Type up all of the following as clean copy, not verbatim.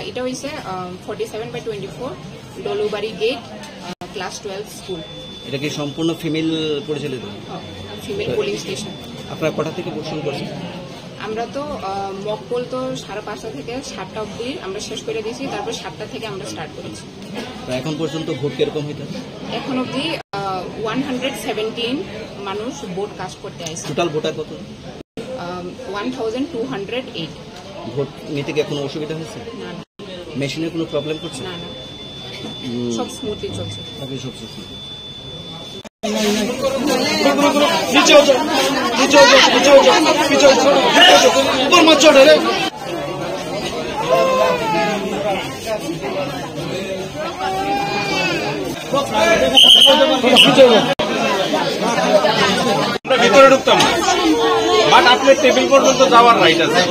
এটা হইছে 47/24 Dolubari gate class 12 school. এটা কি সম্পূর্ণ ফিমেল পরিচালিত? Female polling station. আপনারা কটা থেকে ভোট শুরু করছেন? আমরা তো মক পোল তো 5:30 থেকে 7টা অবধি আমরা শেষ করে দিয়েছি, তারপর 7টা থেকে আমরা স্টার্ট করেছি। এখন পর্যন্ত ভোট কিরকম হইতে? এখন অবধি 117 মানুষ ভোট কাস্ট করতে আসছে। টোটাল ভোটার কত? 1208। ভোট নিতে কি কোনো অসুবিধা হয়েছে? না। মেশিনের কোনো প্রবলেম করছে? না, সব স্মুথলি চলছে। সব স্মুথলি। ভিতরে ঢুকতাম না, বাট আপনার টেবিল পর্যন্ত যাওয়ার রাইট আছে।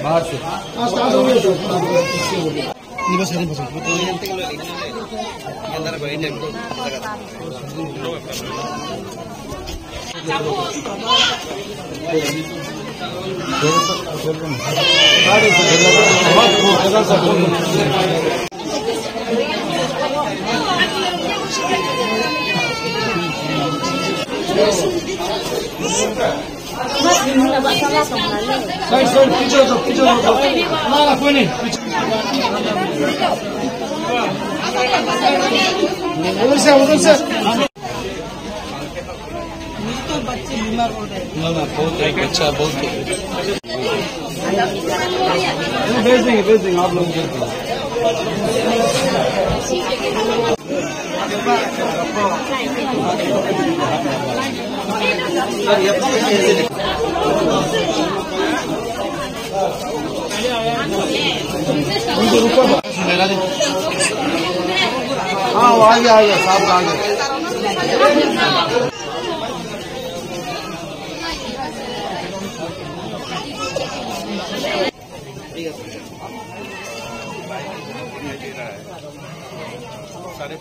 बाहर से पीछे ना कोई नहीं उधर से तो बच्चे बीमार हो रहे हैं। ना बहुत अच्छा बहुत भेज देंगे आप लोग हाँ वो आ गया साहब आ गया। सारे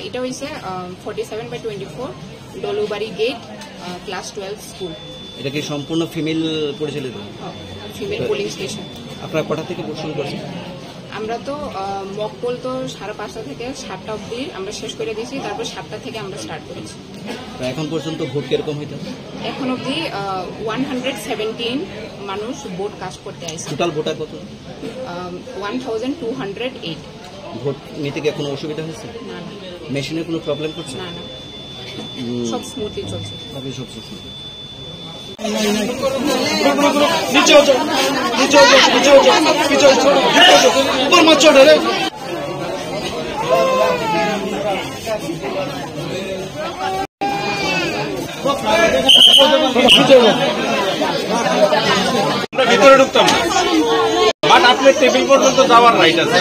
এটা হইছে 47/24 ডলুবাড়ি গেট ক্লাস 12 স্কুল। এটা কি সম্পূর্ণ ফিমেল পরিচালিত? Female polling station. আপনারা কটা থেকে ভোট শুরু করছেন? আমরা তো মক পোল তো 5:30 থেকে 7টা অবধি আমরা শেষ করে দিয়েছি, তারপর 7টা থেকে আমরা স্টার্ট করেছি। এখন পর্যন্ত ভোট কিরকম হইতে? এখন অবধি 117 মানুষ ভোট কাস্ট করতে আসছে। টোটাল ভোটার কত? 1208। ভোট নিতে কি কোনো অসুবিধা হয়েছে? না না মেশিনে কোনো প্রবলেম করছে? না না সব স্মুথলি চলছে। সবই সব সুস্থ। আমরা ভিতরে ঢুকতাম না, বাট আপনার টেবিল পর্যন্ত যাওয়ার রাইট আছে।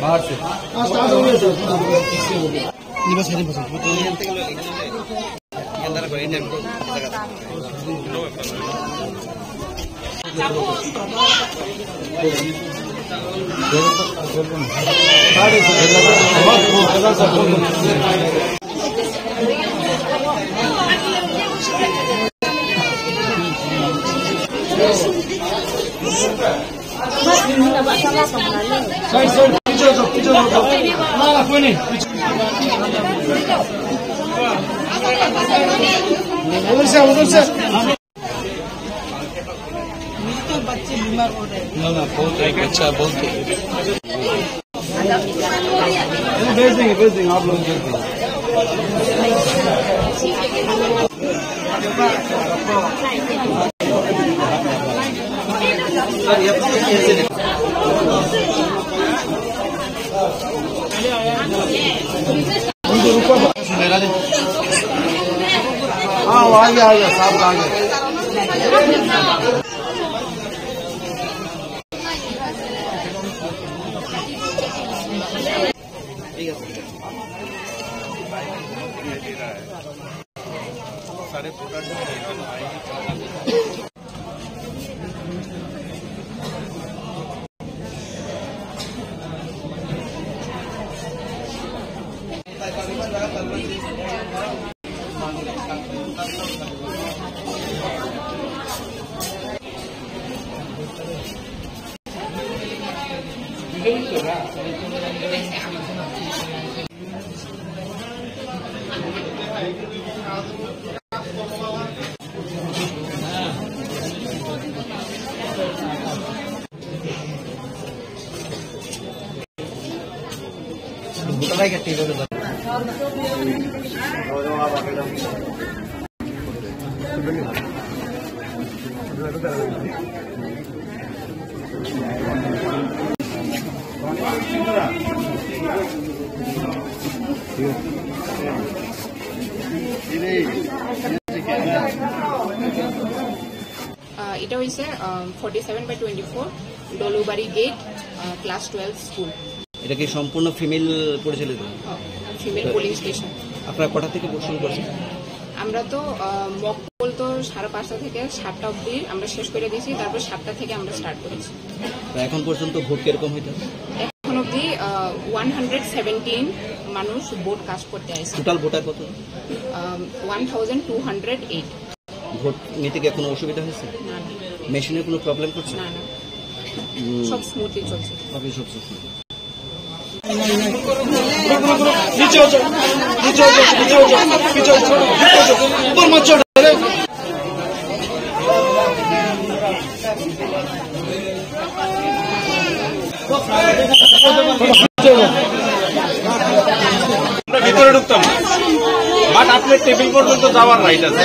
बाहर से उधर से बच्चे बीमार हो रहे हैं। ना बहुत एक अच्छा बहुत भेज देंगे आप लोग हाँ आ गया साहब आ गया। सारे प्रोडक्ट এটা হইছে 47/24 ডলুবাড়ি গেট ক্লাস 12 স্কুল। এটা কি সম্পূর্ণ ফিমেল পরিচালিত? Female polling station. আপনারা কটা থেকে ভোট শুরু করছেন? আমরা তো মক পোল তো 5:30 থেকে 7টা অবধি আমরা শেষ করে দিয়েছি, তারপর 7টা থেকে আমরা স্টার্ট করেছি। তো এখন পর্যন্ত ভোট কিরকম হইতে? এখন অবধি 117 মানুষ ভোট কাস্ট করতে আসছে। টোটাল ভোটার কত? 1208। ভোট নিতে কি কোনো অসুবিধা হয়েছে? না না মেশিনে কোনো প্রবলেম করছে? না না সব স্মুথলি চলছে। সবই সব সুস্থ। আমরা ভিতরে ঢুকতাম না, বাট আপনার টেবিল পর্যন্ত যাওয়ার রাইট আছে।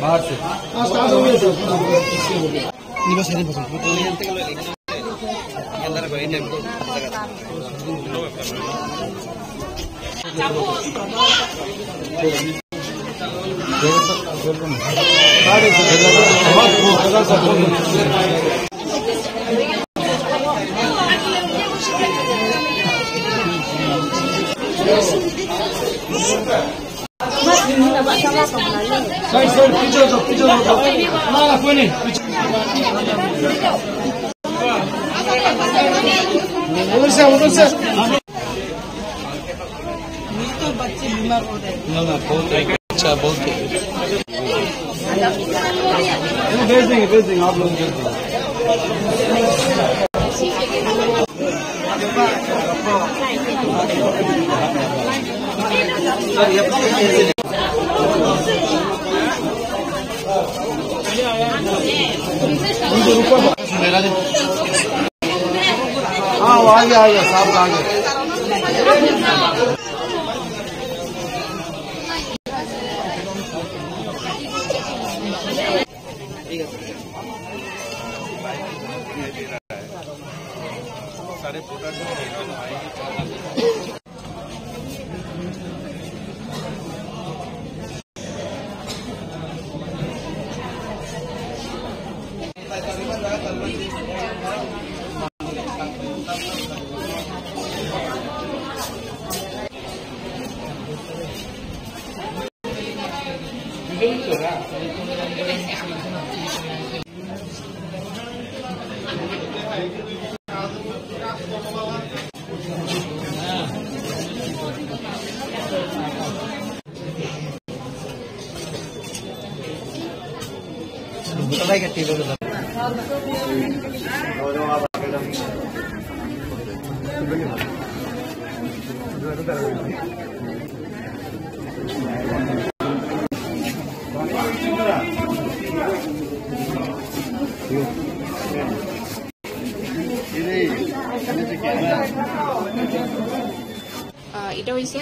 बाहर से उधर से तो बच्चे बीमार हो रहे हैं। बहुत अच्छा, बहुत भेज देंगे आप लोग हाँ वो आ गया साहब आ गया। सारे वोटर এটা হয়েছে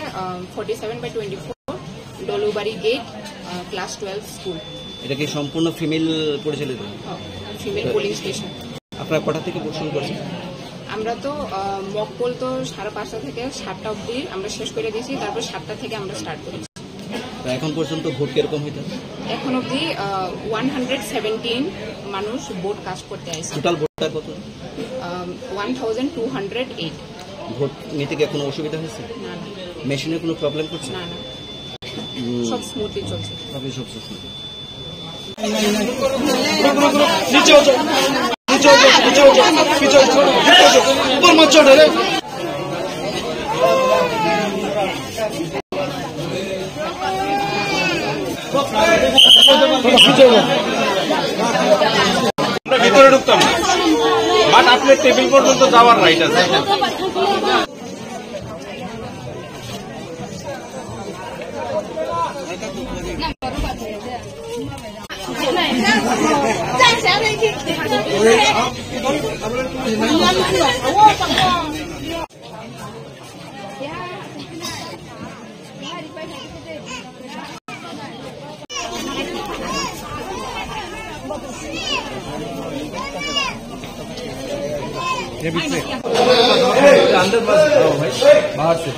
47/24 ডলুবাড়ি গেট ক্লাস 12 স্কুল। এটা কি সম্পূর্ণ ফিমেল পরিচালিত? Female police station. আপনারা কটা থেকে পোষণ করছেন? আমরা তো মকপোল তো 5:30 থেকে 7টা অবধি আমরা শেষ করে দিয়েছি, তারপর 7টা থেকে আমরা স্টার্ট করেছি। এখন পর্যন্ত ভোট কিরকম হইতে? এখন অবধি 117 মানুষ ভোট কাস্ট করতে আসছে। টোটাল ভোটার কত? 1208। ভোট নিতে কি কোনো অসুবিধা হয়েছে? না না, মেশিনে কোনো প্রবলেম করছে? না না, সব স্মুথলি চলছে। সবই সব সুস্থ। नीचे हो जाओ, नीचे हो जाओ, नीचे हो जाओ, पीछे हो जाओ, ऊपर मत चढ़ो रे। আমরা ভিতরে ঢুকতাম না, বাট আপনার টেবিল পর্যন্ত যাওয়ার রাইট আছে। अंदर बाहर से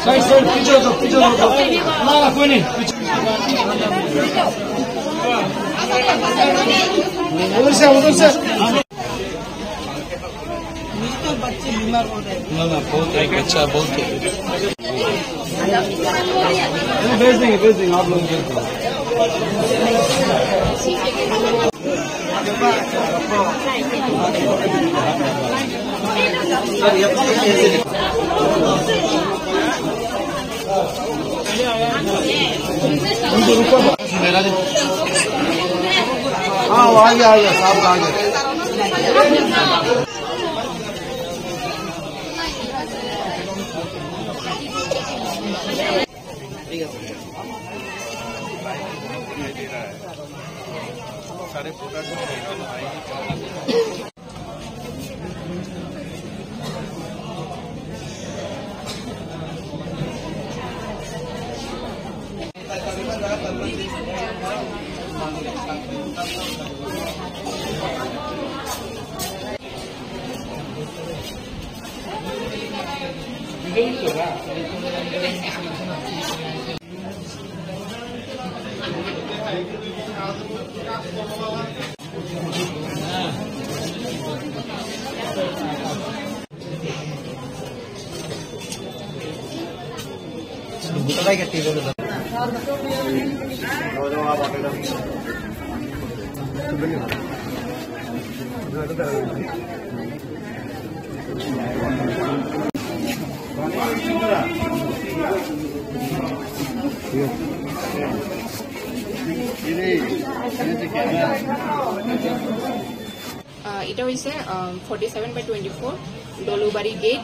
साइड पीछे हो जाओ, ना कोई नहीं, उधर से तो बच्चे बीमार हो रहे हैं। बहुत अच्छा, बहुत भेज देंगे आप लोग हाँ वो आ गया साहब आ गया। ঠিক আছে। सारे वोटर এটা হয়েছে 47/24 ডলুবাড়ি গেট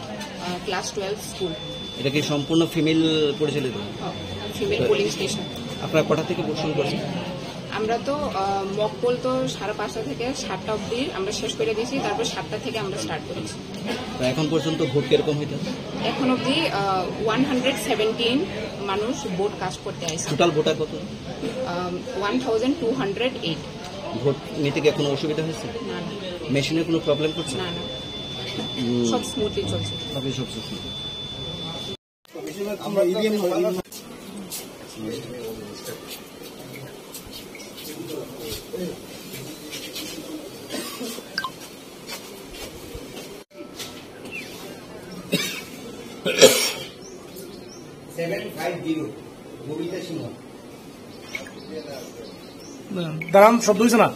ক্লাস 12 স্কুল, এটা কি সম্পূর্ণ ফিমেল পরিচালিত? Female polling station. আপনারা কটা থেকে ভোট শুরু করছেন? আমরা তো মক পোল তো 5:30 থেকে 7টা অবধি আমরা শেষ করে দিয়েছি, তারপর 7টা থেকে আমরা স্টার্ট করেছি। এখন পর্যন্ত ভোট কিরকম হইতে? এখন অবধি 117 মানুষ ভোট কাস্ট করতে আসছে। টোটাল ভোটার কত? 1208। ভোট নিতে কি কোনো অসুবিধা হয়েছে? না না মেশিনের কোনো প্রবলেম করছে? না না, সব স্মুথলি চলছে। সবই সব সুস্থ। দাঁড়ান, শব্দ হয়েছে না?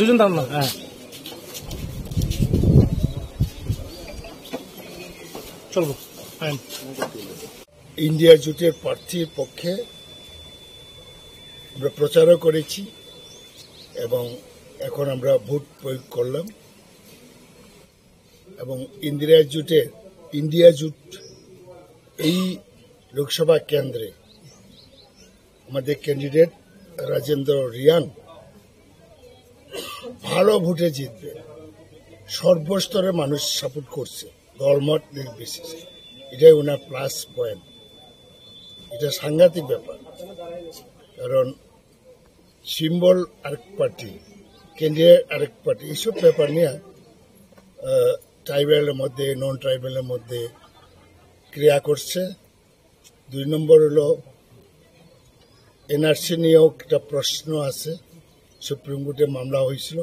দুজন দাঁড়ান না। হ্যাঁ, চলবো। ইন্ডিয়া জোটের প্রার্থীর পক্ষে আমরা প্রচারও করেছি এবং এখন আমরা ভোট প্রয়োগ করলাম এবং ইন্ডিয়া জোট এই লোকসভা কেন্দ্রে আমাদের ক্যান্ডিডেট রাজেন্দ্র রিয়ান ভালো ভোটে জিতবে। সর্বস্তরে মানুষ সাপোর্ট করছে, দলমত নির্বিশেষে। এটাই ওনার প্লাস পয়েন্ট। এটা সাংঘাতিক ব্যাপার, কারণ সিম্বল আরেক পার্টি, ক্যান্ডিডেট আরেক পার্টি, এইসব ব্যাপার নিয়ে ট্রাইবেলের মধ্যে নন ট্রাইবেলের মধ্যে ক্রিয়া করছে। 2 নম্বর হলো এনআরসি নিয়েও একটা প্রশ্ন আছে, সুপ্রিম কোর্টে মামলা হয়েছিল।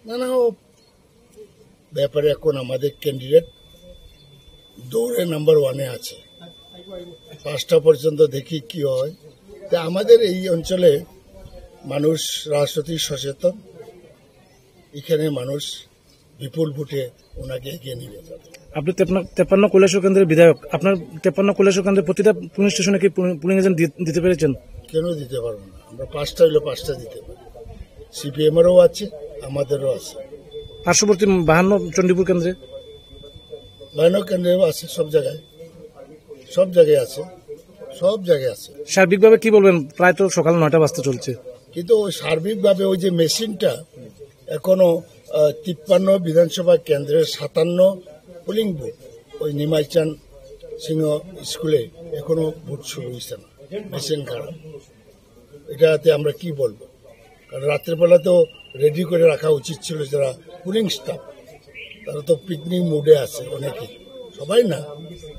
নানা ব্যাপারে এখন আমাদের ক্যান্ডিডেট দৌড়ে নাম্বার 1-এ আছে। 5টা পর্যন্ত দেখি কি হয়। তা আমাদের এই অঞ্চলে মানুষ রাজনৈতিক সচেতন, এখানে মানুষ বিপুল ভোটে ওনাকে এগিয়ে নিয়ে যাবে। আপনি 53 কৈলাসহর কেন্দ্রের বিধায়ক, আপনার 53 কৈলাসহর কেন্দ্রের প্রতিটা পুলিশ স্টেশনে কি পুলিং এজেন্ট দিতে পেরেছেন? কেন দিতে পারবো না? আমরা 5টা হইলে 5টা দিতে পারি। সিপিএমেরও আছে, আমাদেরও আছে। পার্শ্ববর্তী 52 চণ্ডীপুর কেন্দ্রে, বাইনক কেন্দ্রেও আছে, সব জায়গায় আছে। সার্বিকভাবে কি বলবেন? প্রায় তো সকাল 9টা বাজতে চলছে, কিন্তু সার্বিকভাবে ওই যে মেশিনটা এখনো 53 বিধানসভা কেন্দ্রের 57 পোলিং বুথ, ওই নিমাইচান সিংহ স্কুলে এখনো ভোট শুরু হয়েছে না, মেশিন খারাপ। এটাতে আমরা কি বলবো? কারণ রাত্রেবেলা তো রেডি করে রাখা উচিত ছিল। যারা পুলিং স্টাফ তারা তো পিকনিক মুডে আছে, অনেকে, সবাই না,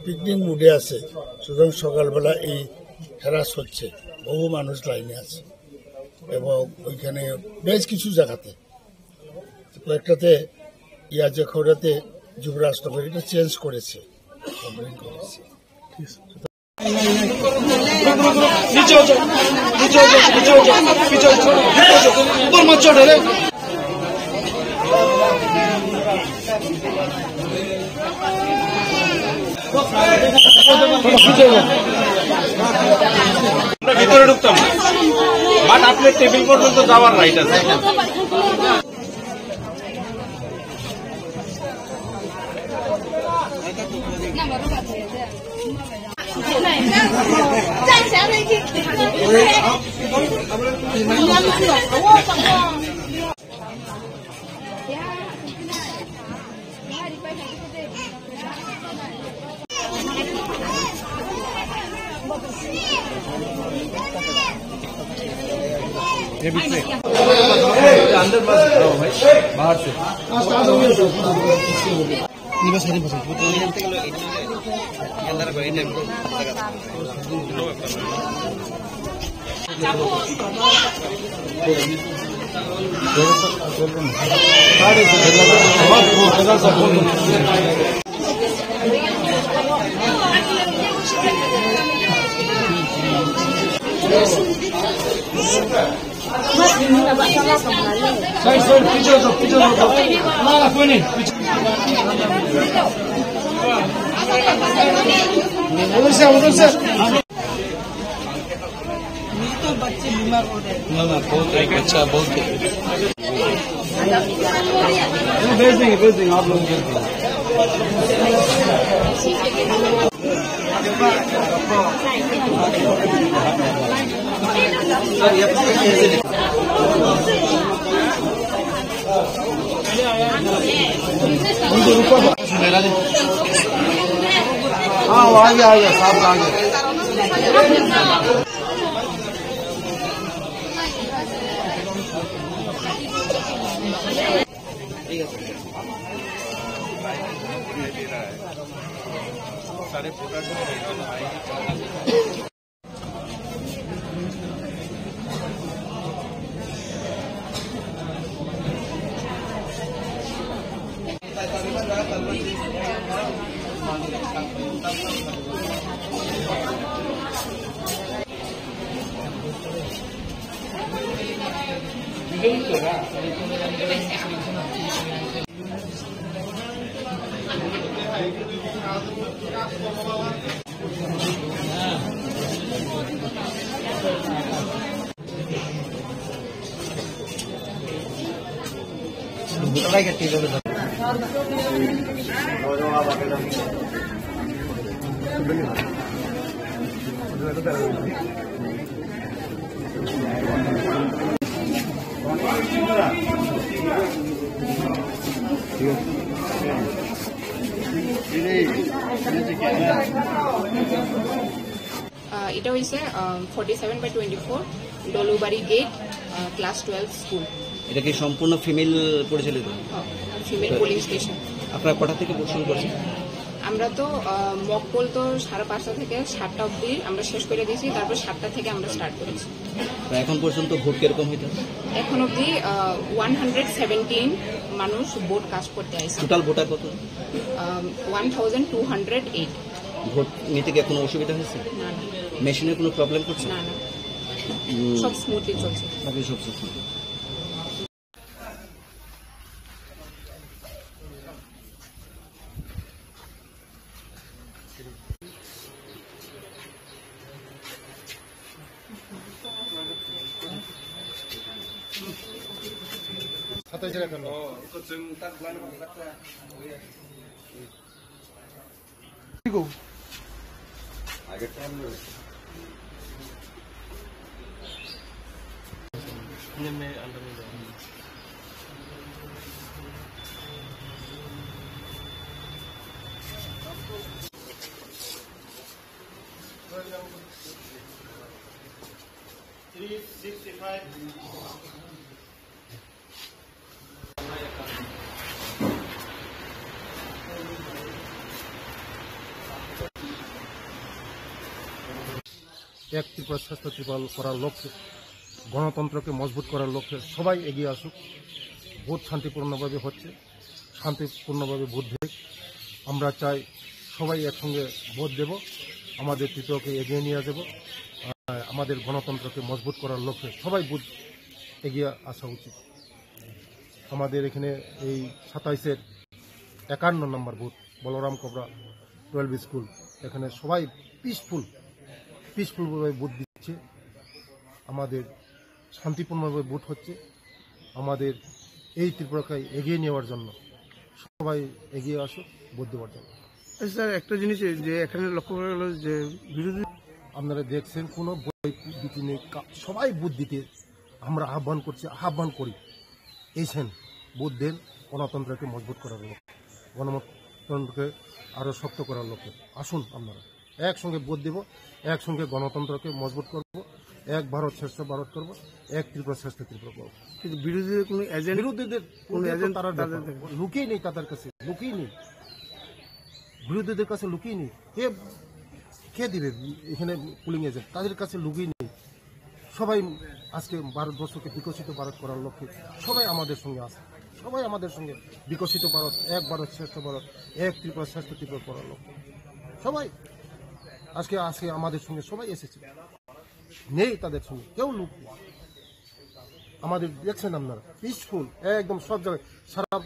পিকনিক মুডে আছে। সুতরাং সকালবেলা এই হ্যারাস হচ্ছে, বহু মানুষ লাইনে আছে এবং ওইখানে বেশ কিছু জায়গাতে, কয়েকটাতে ইয়াজখৌড়াতে যুবরাজনগর এটা চেঞ্জ করেছে, কমপ্লেন করেছে। নিচে হচ্ছে নিচে হচ্ছে নিচে হচ্ছে নিচে হচ্ছে উপর মাছ রে আমরা ভিতরে ঢুকতাম না, বাট আপনার টেবিল পর্যন্ত যাওয়ার রাইট আছে। এটা হয়েছে 47/24 ডলুবাড়ি গেট ক্লাস 12 স্কুল, এটা কি সম্পূর্ণ ফিমেল পরিচালিত? Female polling station. আপনারা কটা থেকে শুরু করছেন? আমরা তো মকপোল তো 5:30 থেকে 7টা অবধি আমরা শেষ করে দিয়েছি, তারপর 7টা থেকে আমরা স্টার্ট করেছি। এখন পর্যন্ত ভোট কিরকম হইতেছে? এখন অবধি 117 মানুষ ভোট কাস্ট করতে আসছে। টোটাল ভোটার কত? 1208। ভোট নিতে কি কোনো অসুবিধা হয়েছে? না না মেশিনের কোনো প্রবলেম করছে? না না, সব স্মুথলি চলছে। সব কিছু এক ত্রিপুরা শ্রেষ্ঠ ত্রিপুরা করার লক্ষ্যে, গণতন্ত্রকে মজবুত করার লক্ষ্যে সবাই এগিয়ে আসুক। ভোট শান্তিপূর্ণভাবে হচ্ছে, শান্তিপূর্ণভাবে ভোট দেখ। আমরা চাই সবাই একসঙ্গে ভোট দেব আমাদের তৃতীয়কে এগিয়ে নিয়ে যাব। আমাদের গণতন্ত্রকে মজবুত করার লক্ষ্যে সবাই বুথ এগিয়ে আসা উচিত। আমাদের এখানে এই 27-এর 51 নম্বর বুথ বলরাম কবরা 12 স্কুল, এখানে সবাই পিসফুলভাবে বুথ দিচ্ছে। আমাদের শান্তিপূর্ণভাবে ভোট হচ্ছে। আমাদের এই ত্রিপুরাকে এগিয়ে নেওয়ার জন্য সবাই এগিয়ে আসুক ভোট দেওয়ার জন্য। স্যার, একটা জিনিস যে এখানে লক্ষ্য করা গেল যে বিরোধী আপনারা দেখছেন কোনো বই দিতে নেই, সবাই ভোট দিতে আমরা আহ্বান করি। এইছেন ভোট দেন, গণতন্ত্রকে মজবুত করার লক্ষ্যে, গণতন্ত্রকে আরও শক্ত করার লক্ষ্যে আসুন। আপনারা একসঙ্গে ভোট দেব, একসঙ্গে গণতন্ত্রকে মজবুত করব, এক ভারত শ্রেষ্ঠ ভারত করব, এক ত্রিপুরা শ্রেষ্ঠ ত্রিপুরা করব। কিন্তু বিরোধীদের কোনো এজেন্ট বিরোধীদের তারা লুকিয়ে নেই, তাদের কাছে লুকিয়ে নেই, বিরোধীদের কাছে লুকিয়ে নেই। কে দিবে এখানে পুলিং এজেন্ট? তাদের কাছে লুকিয়ে নেই। সবাই আজকে ভারতবর্ষকে বিকশিত ভারত করার লক্ষ্যে সবাই আমাদের সঙ্গে আছে। সবাই আমাদের সঙ্গে বিকশিত ভারত, এক ভারত শ্রেষ্ঠ ভারত, এক ত্রিপুরা শ্রেষ্ঠ ত্রিপুরা করার লক্ষ্যে সবাই আজকে আমাদের সঙ্গে সবাই এসেছে। নেই তাদের সঙ্গে কেউ লুক নেই। আমাদের দেখছেন আপনারা পিসফুল, একদম সব জায়গায় সারা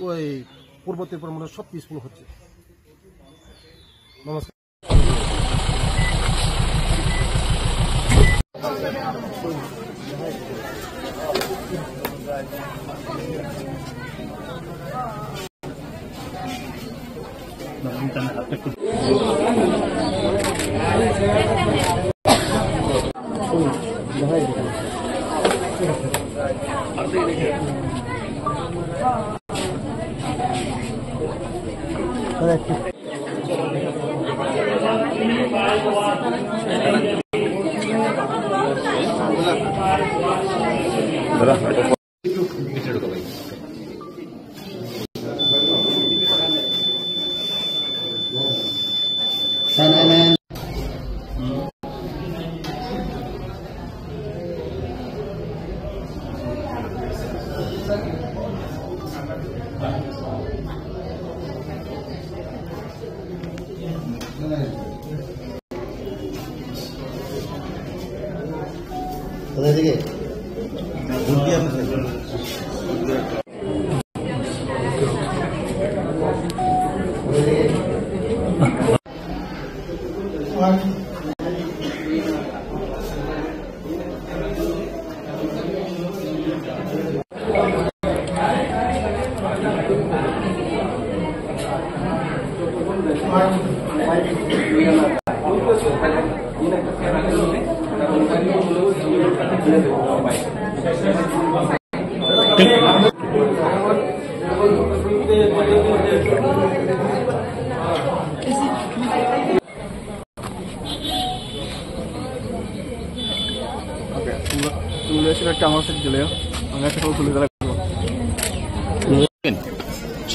ওই পূর্ব ত্রিপুরা মনে সব পিসফুল হচ্ছে। নমস্কার।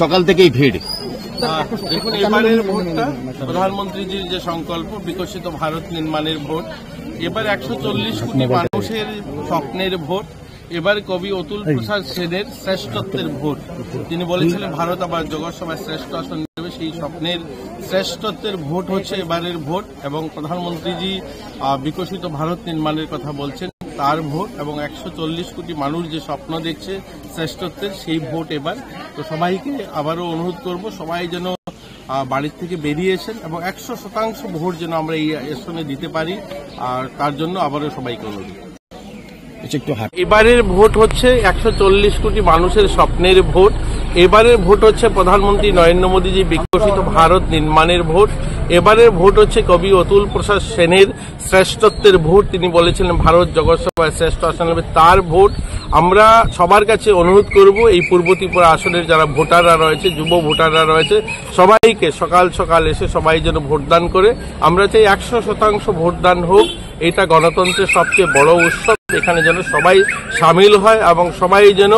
সকাল থেকেই ভিড়। দেখুন, এবারের ভোটটা প্রধানমন্ত্রীজির যে সংকল্প বিকশিত ভারত নির্মাণের ভোট, এবার 140 কোটি মানুষের স্বপ্নের ভোট, এবার কবি অতুল প্রসাদ সেনের শ্রেষ্ঠত্বের ভোট। তিনি বলেছিলেন ভারত আবার জগৎসভায় শ্রেষ্ঠ আসন নেবে, সেই স্বপ্নের শ্রেষ্ঠত্বের ভোট হচ্ছে এবারের ভোট। এবং প্রধানমন্ত্রীজি বিকশিত ভারত নির্মাণের কথা বলছেন, তার ভোট, এবং 140 কোটি মানুষ যে স্বপ্ন দেখছে শ্রেষ্ঠত্বের, সেই ভোট এবার। তো সবাইকে আবারও অনুরোধ করব, সবাই যেন বাড়ির থেকে বেরিয়েছেন এবং 100% ভোট যেন আমরা এই আসনে দিতে পারি, আর তার জন্য আবারও সবাইকে অনুরোধ। এবারের ভোট হচ্ছে 140 কোটি মানুষের স্বপ্নের ভোট। এবারের ভোট হচ্ছে প্রধানমন্ত্রী নরেন্দ্র মোদীজি বিকশিত ভারত নির্মাণের ভোট। এবারের ভোট হচ্ছে কবি অতুল প্রসাদ সেনের শ্রেষ্ঠত্বের ভোট। তিনি বলেছিলেন ভারত জগৎসভায় শ্রেষ্ঠ আসন নেবে, তার ভোট। আমরা সবার কাছে অনুরোধ করব, এই পূর্ব ত্রিপুরা আসনের যারা ভোটাররা রয়েছে, যুব ভোটাররা রয়েছে, সবাইকে সকাল সকাল এসে সবাই যেন ভোটদান করে। আমরা চাই 100% ভোটদান হোক। এটা গণতন্ত্রের সবচেয়ে বড় উৎসব, এখানে যেন সবাই সামিল হয় এবং সবাই যেন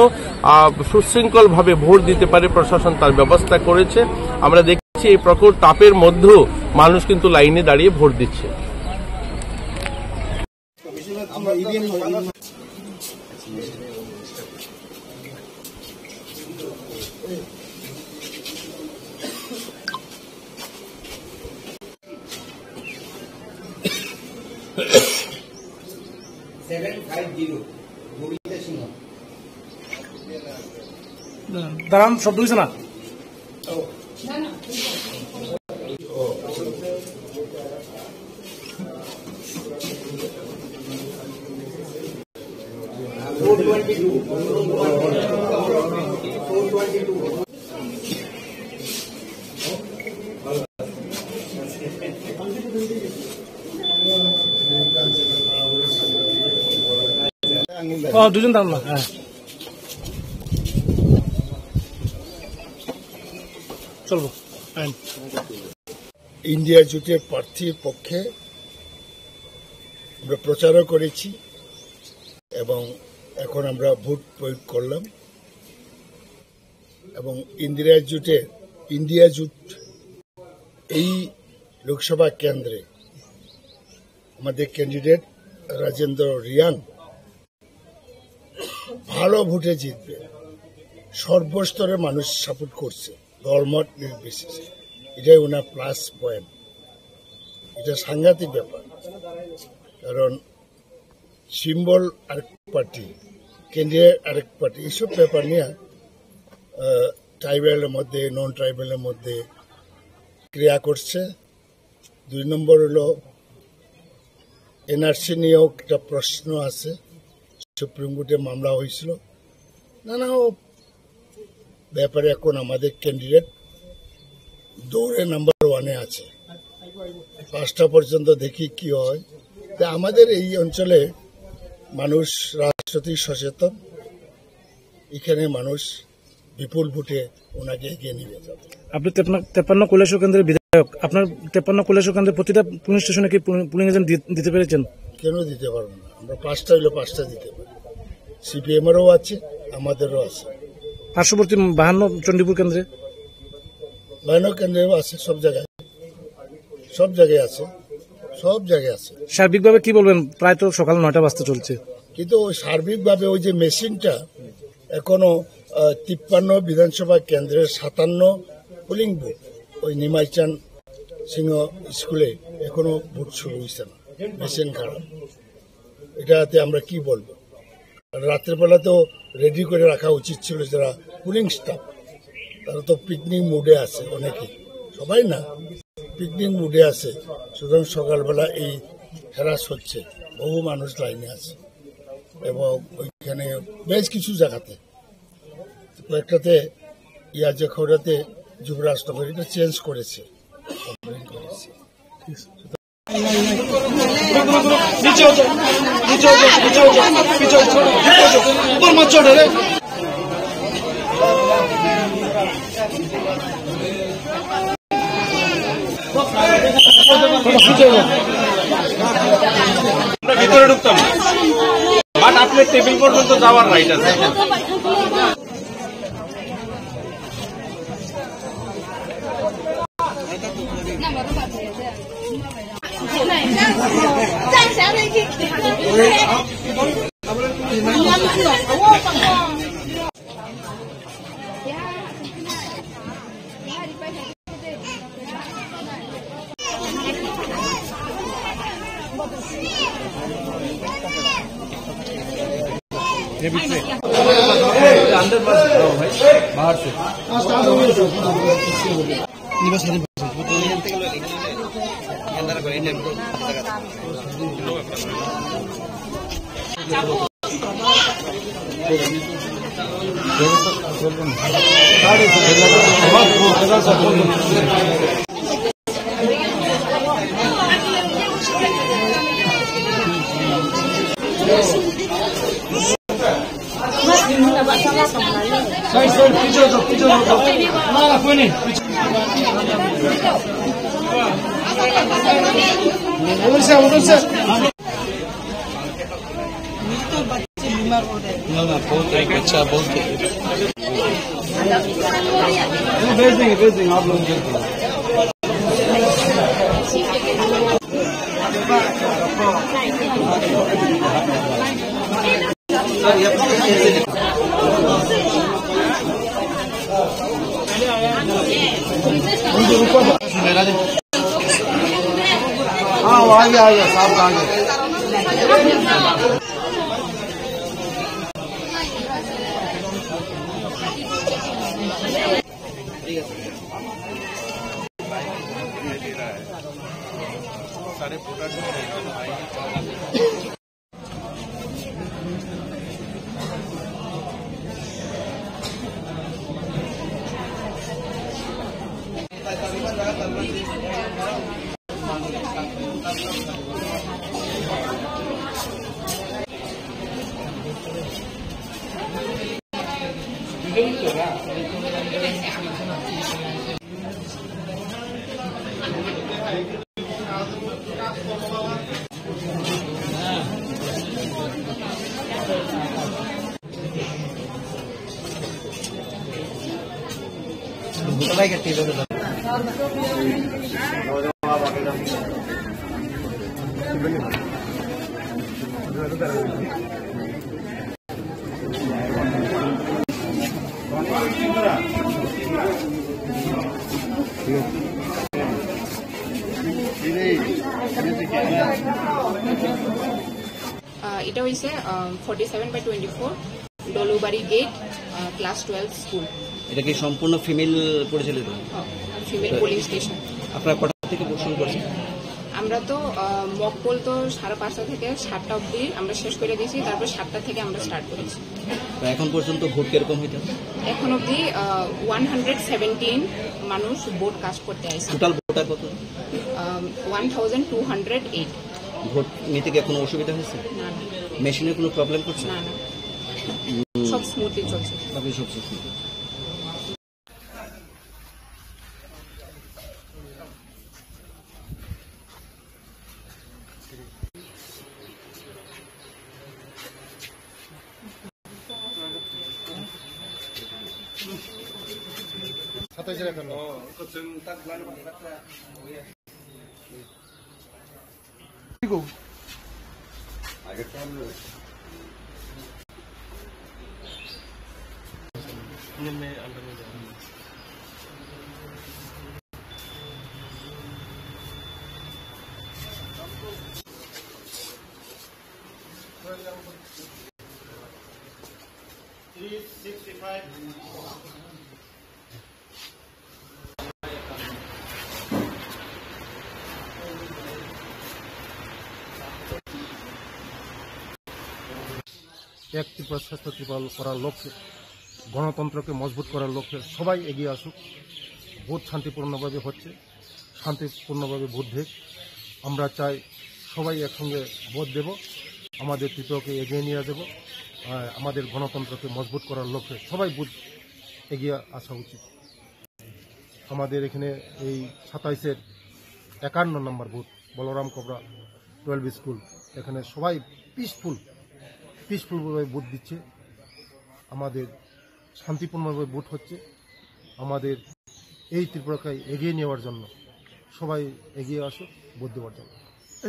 সুশৃঙ্খলভাবে ভোট দিতে পারে। প্রশাসন তার ব্যবস্থা করেছে। আমরা দেখছি এই প্রখর তাপের মধ্যেও মানুষ কিন্তু লাইনে দাঁড়িয়ে ভোট দিচ্ছে। দাঁড়ান, শব্দ হয়েছে না? দুজন দাঁড়ান না। হ্যাঁ, চলবো। ইন্ডিয়া জোটের প্রার্থীর পক্ষে আমরা প্রচারও করেছি এবং এখন আমরা ভোট প্রয়োগ করলাম এবং ইন্ডিয়া জোট এই লোকসভা কেন্দ্রে আমাদের ক্যান্ডিডেট রাজেন্দ্র রিয়াং ভালো ভোটে জিতবে। সর্বস্তরের মানুষ সাপোর্ট করছে, দলমত নির্বিশেষে। এটাই ওনার প্লাস পয়েন্ট। এটা সাংঘাতিক ব্যাপার, কারণ সিম্বল আরেক পার্টি, ক্যান্ডিডেট আরেক পার্টি, এইসব ব্যাপার নিয়ে ট্রাইবেলের মধ্যে নন ট্রাইবেলের মধ্যে ক্রিয়া করছে। 2 নম্বর হলো এনআরসি নিয়েও একটা প্রশ্ন আছে, সুপ্রিম কোর্টে মামলা হয়েছিল। নানা ব্যাপারে এখন আমাদের ক্যান্ডিডেট দৌড়ে নাম্বার 1-এ আছে। 5টা পর্যন্ত দেখি কি হয়। তা আমাদের এই অঞ্চলে মানুষ রাজনৈতিক সচেতন, এখানে মানুষ বিপুল ভোটে ওনাকে এগিয়ে নিয়ে যাবে। আপনি 53 কৈলাসহর কেন্দ্রের বিধায়ক, আপনার 53 কৈলাসহর কেন্দ্রের প্রতিটা পুলিশ স্টেশনে কি পুলিং এজেন্ট দিতে পেরেছেন? কেন দিতে পারবো না? আমরা 5টা হইলে 5টা দিতে পারি। সিপিএমেরও আছে, আমাদেরও আছে। পার্শ্ববর্তী 52 চণ্ডীপুর কেন্দ্রে, 52 কেন্দ্রেও আছে, সব জায়গায় আছে। সার্বিকভাবে কি বলবেন? প্রায় তো সকাল 9টা বাজতে চলছে, কিন্তু ওই সার্বিকভাবে ওই যে মেশিনটা এখনো 53 বিধানসভা কেন্দ্রের 57 পোলিং বুথ, ওই নিমাইচান সিংহ স্কুলে এখনো ভোট শুরু হয়েছে না, মেশিন খারাপ। এটাতে আমরা কি বলবো? রাত্রেবেলা তো রেডি করে রাখা উচিত ছিল যারা পুলিং স্টাফ, তারা তো পিকনিক মুডে আছে, অনেকে, সবাই না, পিকনিক মুডে আছে। সুতরাং সকালবেলা এই হ্যারাস হচ্ছে, বহু মানুষ লাইনে আছে এবং ওইখানে বেশ কিছু জায়গাতে, কয়েকটাতে ইয়াজে খবরাতে যুবরাজনগর এটা চেঞ্জ করেছে। ভিতরে ঢুকতাম, বাট আপনার টেবিল পর্যন্ত যাওয়ার রাইট আছে। बाहर से अच्छा बहुत भेज देंगे आप लोग हाँ आ गया साहब आ गया। सारे प्रोडक्ट এটা হয়েছে 47/24 ডলুবাড়ি গেট ক্লাস 12 স্কুল। এটা কি সম্পূর্ণ ফিমেল পরিচালিত? Female pulling station. আপনারা কটা থেকে শুরু করছেন? আমরা তো মকপোল তো 5:30 থেকে 7টা অবধি আমরা শেষ করে দিয়েছি, তারপর 7টা থেকে আমরা স্টার্ট করেছি। তো এখন পর্যন্ত ভোট কিরকম হইতে? এখন অবধি 117 মানুষ ভোট কাস্ট করতে আসছে। টোটাল ভোটার কত? 1208। ভোট নিতে কি কোনো অসুবিধা হয়েছে? না না মেশিনে কোনো প্রবলেম করছে? না না, সব স্মুথলি চলছে। আপনি সব সুস্থ? এক ত্রিপুরা শ্রেষ্ঠ ত্রিপুরা করার লক্ষ্যে, গণতন্ত্রকে মজবুত করার লক্ষ্যে সবাই এগিয়ে আসুক। ভোট শান্তিপূর্ণভাবে হচ্ছে, শান্তিপূর্ণভাবে ভোট দেখ। আমরা চাই সবাই একসঙ্গে ভোট দেব, আমাদের ত্রিপুরাকে এগিয়ে নিয়ে যাব। আমাদের গণতন্ত্রকে মজবুত করার লক্ষ্যে সবাই ভোট এগিয়ে আসা উচিত। আমাদের এখানে এই 27-এর 51 নম্বর ভোট বলরাম কবরা 12 স্কুল, এখানে সবাই পিসফুলভাবে ভোট দিচ্ছে। আমাদের শান্তিপূর্ণভাবে ভোট হচ্ছে। আমাদের এই ত্রিপুরাকে এগিয়ে নেওয়ার জন্য সবাই এগিয়ে আসুক ভোট দেওয়ার জন্য।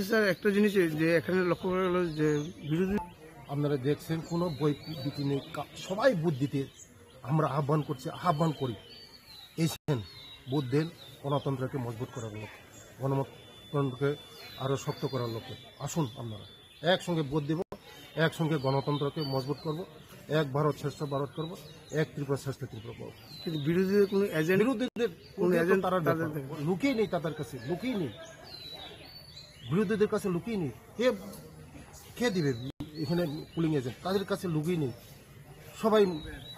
স্যার, একটা জিনিস যে এখানে লক্ষ্য করা গেল যে বিরোধী, আপনারা দেখছেন কোনো বই বিটি নেই, সবাই ভোট দিতে আমরা আহ্বান করি। এসেছেন, ভোট দেন, গণতন্ত্রকে মজবুত করার লক্ষ্যে, গণতন্ত্রকে আরও শক্ত করার লক্ষ্যে আসুন। আপনারা একসঙ্গে ভোট দেব, একসঙ্গে গণতন্ত্রকে মজবুত করব, এক ভারত শ্রেষ্ঠ ভারত করব, এক ত্রিপুরা শ্রেষ্ঠ ত্রিপুরা করব। বিরোধীদের কোনো এজেন্ট, বিরোধীদের তারা লুকিয়ে নেই, তাদের কাছে লুকিয়ে নেই, বিরোধীদের কাছে লুকিয়ে নেই। কে দিবে এখানে পুলিং এজেন্ট? তাদের কাছে লুকিয়ে নেই। সবাই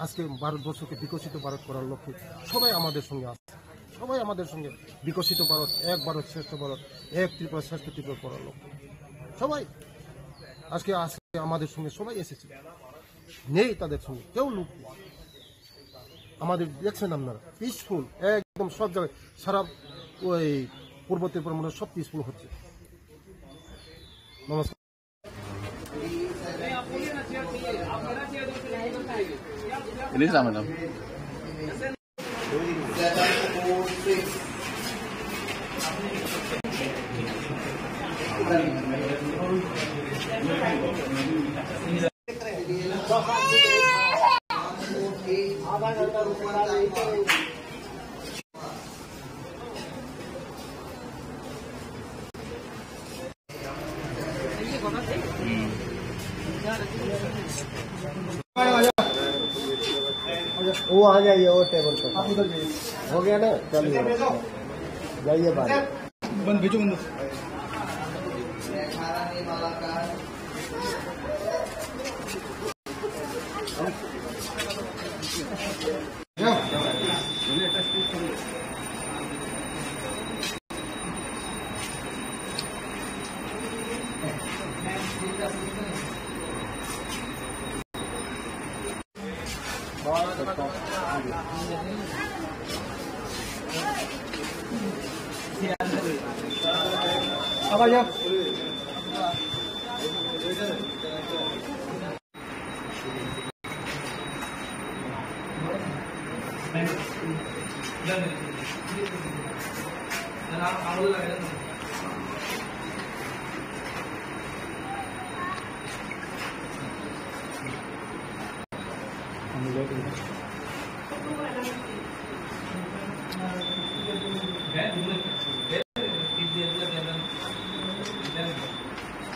আজকে ভারতবর্ষকে বিকশিত ভারত করার লক্ষ্যে সবাই আমাদের সঙ্গে আছে, সবাই আমাদের সঙ্গে বিকশিত ভারত, এক ভারত শ্রেষ্ঠ ভারত, এক ত্রিপুরা শ্রেষ্ঠ ত্রিপুরা করার লক্ষ্যে সবাই আজকে আমাদের সঙ্গে সবাই এসেছে। নেই তাদের সঙ্গে কেউ লুক। আমাদের দেখছেন আপনারা পিসফুল, একদম সব জায়গায় সারা ওই পূর্ব ত্রিপুরা মনে সব পিসফুল হচ্ছে। নমস্কার। वो आ जाइए, वो टेबल पर हो गया ना, चलिए जाइए बाहर।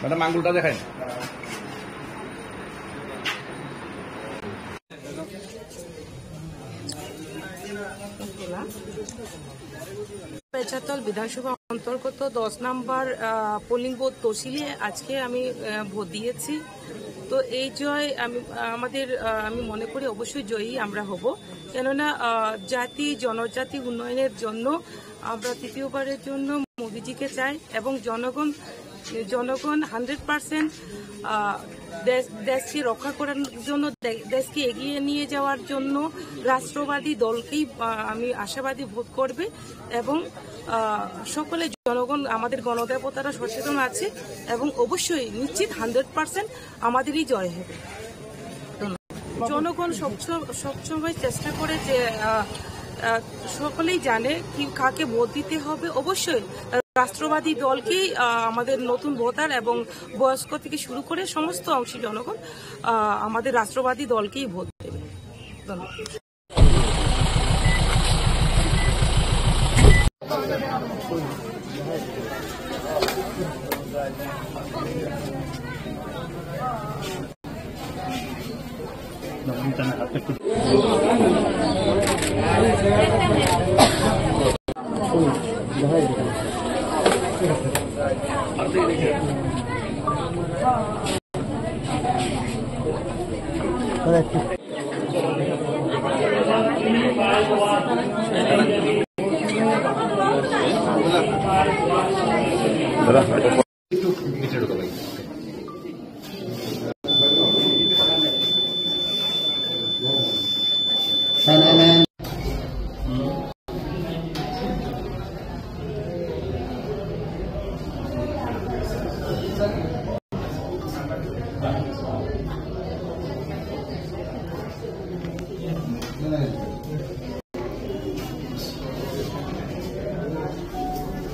ম্যাডাম আঙ্গুলটা দেখায়। পেঁচাতল বিধানসভা অন্তর্গত 10 নম্বর পোলিং বুথ তহসিলে আজকে আমি ভোট দিয়েছি। তো এই জয় আমি মনে করি অবশ্যই জয়ী আমরা হব, কেননা জাতি জনজাতি উন্নয়নের জন্য আমরা তৃতীয়বারের জন্য মোদিজিকে চাই এবং জনগণ 100% দেশকে রক্ষা করার জন্য, দেশকে এগিয়ে নিয়ে যাওয়ার জন্য রাষ্ট্রবাদী দলকেই আমি আশাবাদী ভোট করবে এবং সকলে জনগণ আমাদের গণদেবতারা সচেতন আছে এবং অবশ্যই নিশ্চিত 100% আমাদেরই জয় হবে। জনগণ সবসময় চেষ্টা করে যে সকলেই জানে কি কাকে ভোট দিতে হবে। অবশ্যই রাষ্ট্রবাদী দলকেই আমাদের নতুন ভোটার এবং বয়স্ক থেকে শুরু করে সমস্ত অংশী জনগণ আমাদের রাষ্ট্রবাদী দলকেই ভোট দেবে। ধন্যবাদ।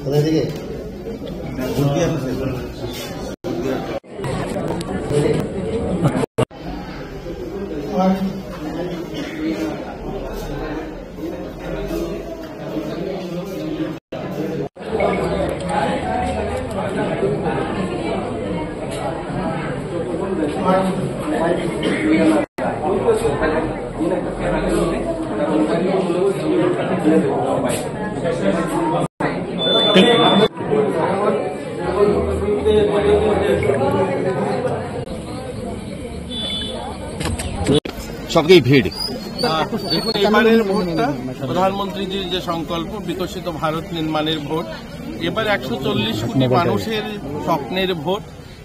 কোথায় থেকে সবকেই ভিড়। দেখুন, এবারের ভোটটা প্রধানমন্ত্রীজির যে সংকল্প বিকশিত ভারত নির্মাণের ভোট, এবার 140 কোটি মানুষের স্বপ্নের ভোট,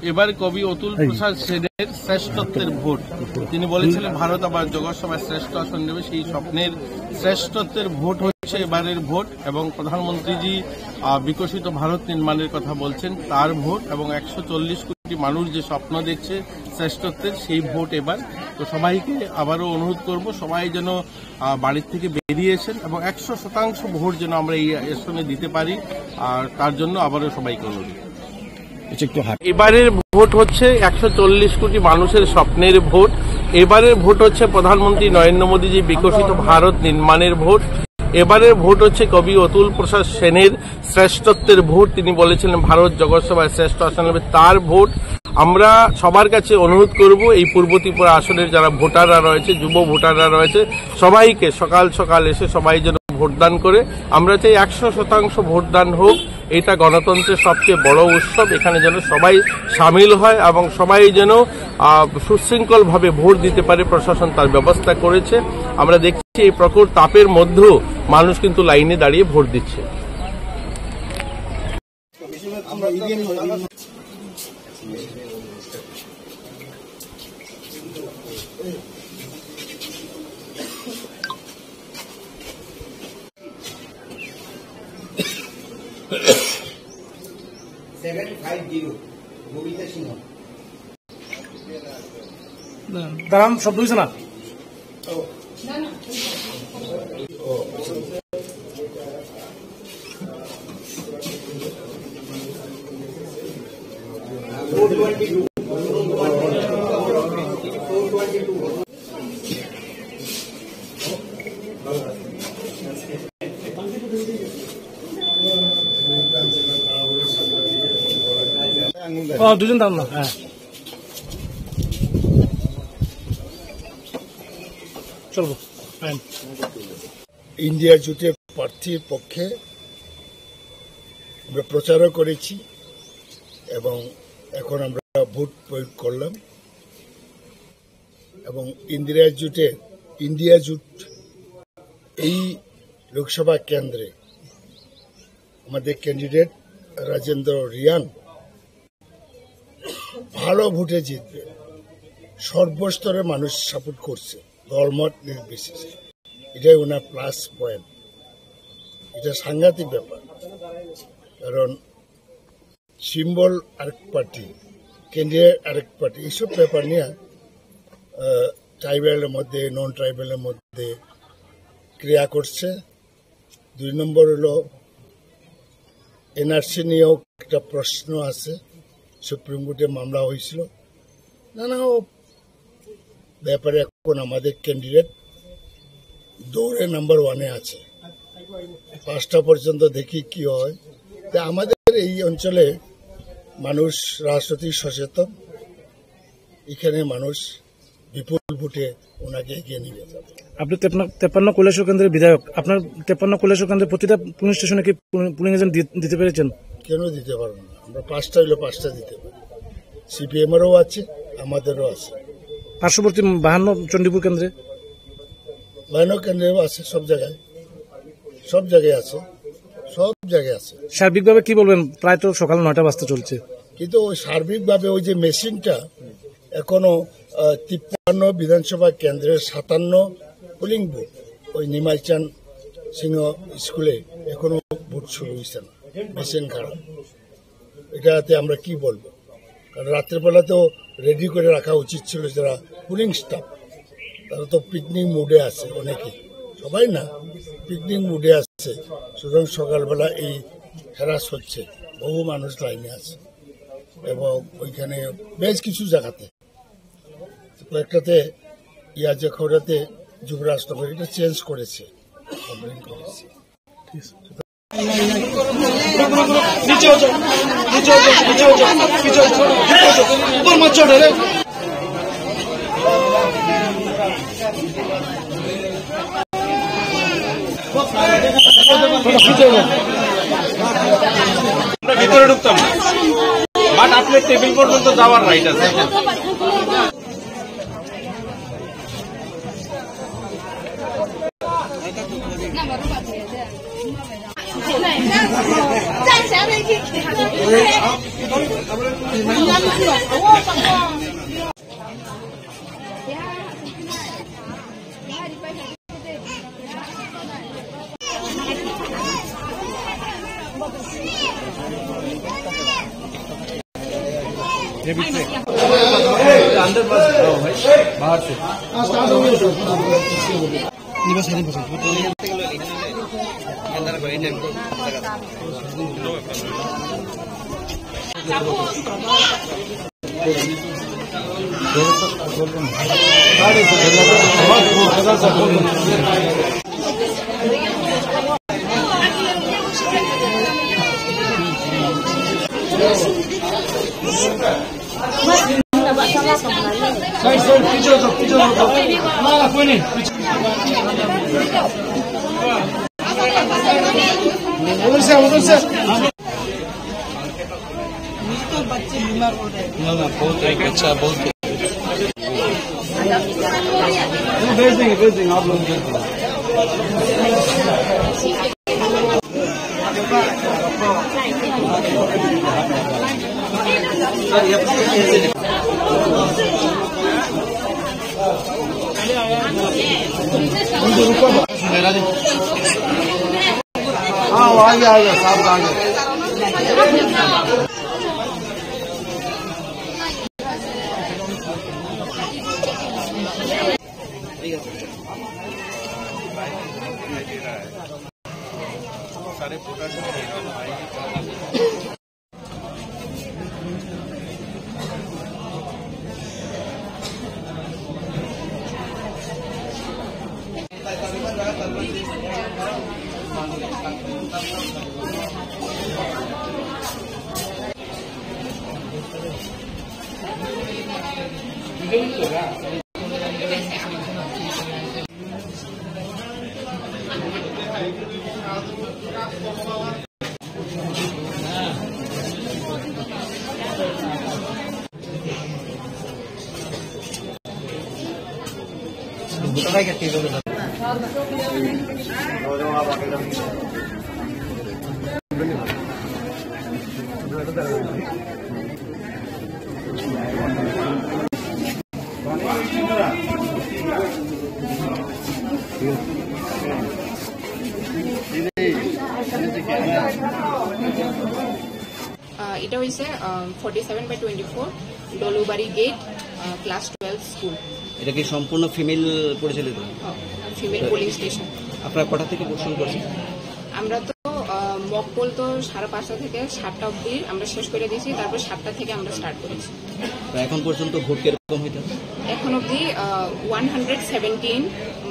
এবার কবি অতুল প্রসাদ সেনের শ্রেষ্ঠত্বের ভোট। তিনি বলেছিলেন ভারত আবার জগৎসভায় শ্রেষ্ঠ আসন নেবে, সেই স্বপ্নের শ্রেষ্ঠত্বের ভোট হচ্ছে এবারের ভোট এবং প্রধানমন্ত্রীজি বিকশিত ভারত নির্মাণের কথা বলছেন তার ভোট এবং 140 কোটি মানুষ যে স্বপ্ন দেখছে শ্রেষ্ঠত্বের সেই ভোট এবার। তো সবাইকে আবারও অনুরোধ করব সবাই যেন বাড়ির থেকে বেরিয়েছেন এবং 100% ভোট যেন আমরা এই আসনে দিতে পারি, আর তার জন্য আবারও সবাইকে অনুরোধ। এবারের ভোট হচ্ছে 140 কোটি মানুষের স্বপ্নের ভোট। এবারের ভোট হচ্ছে প্রধানমন্ত্রী নরেন্দ্র মোদীজি বিকশিত ভারত নির্মাণের ভোট। এবারের ভোট হচ্ছে কবি অতুল প্রসাদ সেনের শ্রেষ্ঠত্বের ভোট। তিনি বলেছিলেন ভারত জগৎসভায় শ্রেষ্ঠ আসন নেবে, তার ভোট। আমরা সবার কাছে অনুরোধ করব এই পূর্ব ত্রিপুরা আসনের যারা ভোটাররা রয়েছে, যুব ভোটাররা রয়েছে, সবাইকে সকাল সকাল এসে সবাই যেন ভোটদান করে। আমরা চাই 100% ভোটদান হোক। এটা গণতন্ত্রের সবচেয়ে বড় উৎসব। এখানে যেন সবাই সামিল হয় এবং সবাই যেন সুশৃঙ্খলভাবে ভোট দিতে পারে, প্রশাসন তার ব্যবস্থা করেছে। আমরা দেখছি এই প্রখর তাপের মধ্যেও মানুষ কিন্তু লাইনে দাঁড়িয়ে ভোট দিচ্ছে। দাঁড়ান, শব্দ হয়েছে না? দুজন দাঁড়ান না। হ্যাঁ, চলবো। ইন্ডিয়া জোটের প্রার্থীর পক্ষে আমরা প্রচারও করেছি এবং এখন আমরা ভোট প্রয়োগ করলাম। এবং ইন্ডিয়া জোট এই লোকসভা কেন্দ্রে আমাদের ক্যান্ডিডেট রাজেন্দ্র রিয়াং ভালো ভোটে জিতবে। সর্বস্তরে মানুষ সাপোর্ট করছে, দলমত নির্বিশেষে। এটাই ওনার প্লাস পয়েন্ট। এটা সাংঘাতিক ব্যাপার, কারণ সিম্বল আরেক পার্টি, ক্যান্ডিডেট আরেক পার্টি, এইসব ব্যাপার নিয়ে ট্রাইবেলের মধ্যে নন ট্রাইবেলের মধ্যে ক্রিয়া করছে। 2 নম্বর হলো এনআরসি নিয়েও একটা প্রশ্ন আছে, সুপ্রিম কোর্টে মামলা হয়েছিল। নানা ব্যাপারে এখন আমাদের ক্যান্ডিডেট দৌড়ে নাম্বার 1-এ আছে। 5টা পর্যন্ত দেখি কি হয়। তা আমাদের এই অঞ্চলে মানুষ রাজনৈতিক সচেতন। এখানে মানুষ বিপুল ভোটে ওনাকে এগিয়ে নিয়ে যাবে। আপনি 53 কৈলাসহর কেন্দ্রের বিধায়ক। আপনার 53 কৈলাসহর কেন্দ্রের প্রতিটা পুলিশ স্টেশনে কি পুলিং এজেন্ট দিতে পেরেছেন? কেন দিতে পারবো না? আমরা 5টা হইলে 5টা দিতে পারি। সিপিএমেরও আছে, আমাদেরও আছে। পার্শ্ববর্তী 52 চণ্ডীপুর কেন্দ্রে, 52 কেন্দ্রেও আছে। সব জায়গায় আছে। সার্বিকভাবে কি বলবেন? প্রায় তো সকাল 9টা বাজতে চলছে, কিন্তু সার্বিকভাবে ওই যে মেশিনটা এখনো 53 বিধানসভা কেন্দ্রের 57 পোলিং বুথ, ওই নিমাইচান সিংহ স্কুলে এখনো ভোট শুরু হয়েছে না। মেশিন খারাপ। এটাতে আমরা কি বলবো? কারণ রাত্রেবেলা তো রেডি করে রাখা উচিত ছিল যারা পুলিং স্টাফ। তারা তো পিকনিক মুডে আছে, অনেকে, সবাই না, পিকনিক মুডে আছে। সুতরাং সকালবেলা এই হ্যারাস হচ্ছে, বহু মানুষ লাইনে আছে। এবং ওইখানে বেশ কিছু জায়গাতে, কয়েকটাতে যে খবরাতে যুবরাজনগর এটা চেঞ্জ করেছে, কমপ্লেন করেছে। ভিতরে ঢুকতাম না, বাট আপনার টেবিল পর্যন্ত যাওয়ার রাইট আছে। अंदर बाहर से এটা হয়েছে 47/24 ডলুবাড়ি গেট ক্লাস 12 স্কুল। এটা কি সম্পূর্ণ ফিমেল পরিচালিত? Female pulling station. আপনারা কটা থেকে পোর্শন করছেন? আমরা তো মকপোল তো 5:30 থেকে 7টা অবধি আমরা শেষ করে দিয়েছি, তারপর 7টা থেকে আমরা স্টার্ট করেছি। এখন পর্যন্ত ভোট কিরকম হইতে? এখন অবধি 117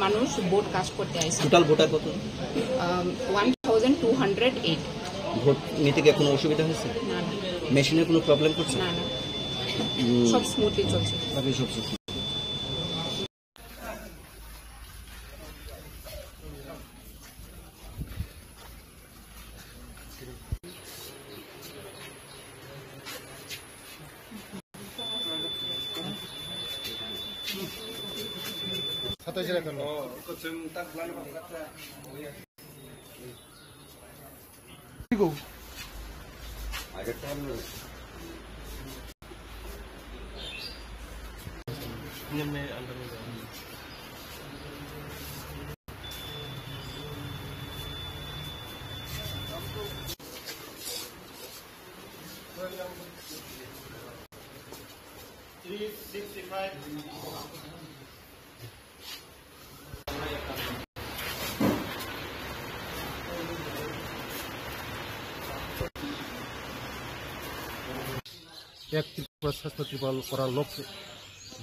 মানুষ ভোট কাস্ট করতে আসছে। টোটাল ভোটার কত? 1208। ভোট নিতে কি কোনো অসুবিধা হয়েছে? না না, মেশিনের কোনো প্রবলেম করছে? না না, সব স্মুথলি চলছে। সব চলছে। এক ত্রিপুরা শ্রেষ্ঠ ত্রিপুরা করার লক্ষ্যে,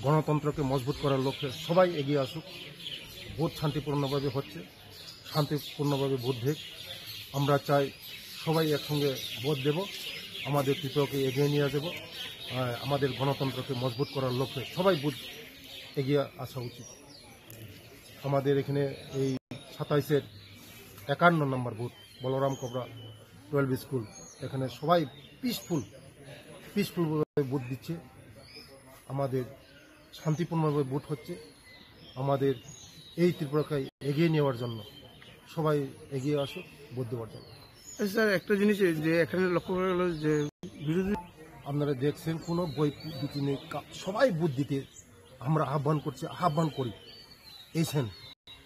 গণতন্ত্রকে মজবুত করার লক্ষ্যে সবাই এগিয়ে আসুক। ভোট শান্তিপূর্ণভাবে হচ্ছে, শান্তিপূর্ণভাবে ভোট দেখ। আমরা চাই সবাই একসঙ্গে ভোট দেব, আমাদের ত্রিপুরাকে এগিয়ে নিয়ে যাব। আমাদের গণতন্ত্রকে মজবুত করার লক্ষ্যে সবাই ভোট এগিয়ে আসা উচিত। আমাদের এখানে এই 27-এর 51 নম্বর ভোট বলরাম কবরা 12 স্কুল, এখানে সবাই পিসফুলভাবে ভোট দিচ্ছে। আমাদের শান্তিপূর্ণভাবে ভোট হচ্ছে। আমাদের এই ত্রিপুরাকে এগিয়ে নেওয়ার জন্য সবাই এগিয়ে আসুক ভোট দেওয়ার জন্য। স্যার, একটা জিনিস যে এখানে লক্ষ্য করা গেল যে বিরোধী, আপনারা দেখছেন কোনো বই দিতে নেই, সবাই ভোট দিতে আমরা আহ্বান করি। এসেন,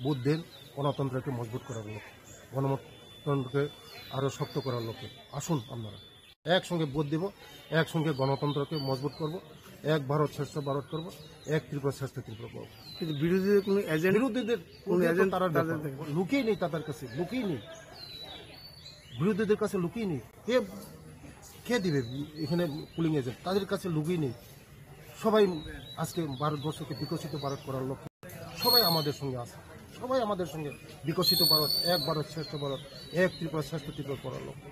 ভোট দেন, গণতন্ত্রকে মজবুত করার লক্ষ্যে, গণতন্ত্রকে আরও শক্ত করার লক্ষ্যে আসুন। আপনারা একসঙ্গে ভোট দেব, একসঙ্গে গণতন্ত্রকে মজবুত করব, এক ভারত শ্রেষ্ঠ ভারত করব, এক ত্রিপুরা শ্রেষ্ঠ ত্রিপুরা করব। কিন্তু বিরোধীদের কোনো এজেন্ট, বিরোধীদের তারা লুকিয়ে নেই, তাদের কাছে লুকিয়ে নেই, বিরোধীদের কাছে লুকিয়ে নেই। কে দিবে এখানে পুলিং এজেন্ট? তাদের কাছে লুকিয়ে নেই। সবাই আজকে ভারতবর্ষকে বিকশিত ভারত করার লক্ষ্যে সবাই আমাদের সঙ্গে আছে, সবাই আমাদের সঙ্গে বিকশিত ভারত, এক ভারত শ্রেষ্ঠ ভারত, এক ত্রিপুরা শ্রেষ্ঠ ত্রিপুরা করার লক্ষ্যে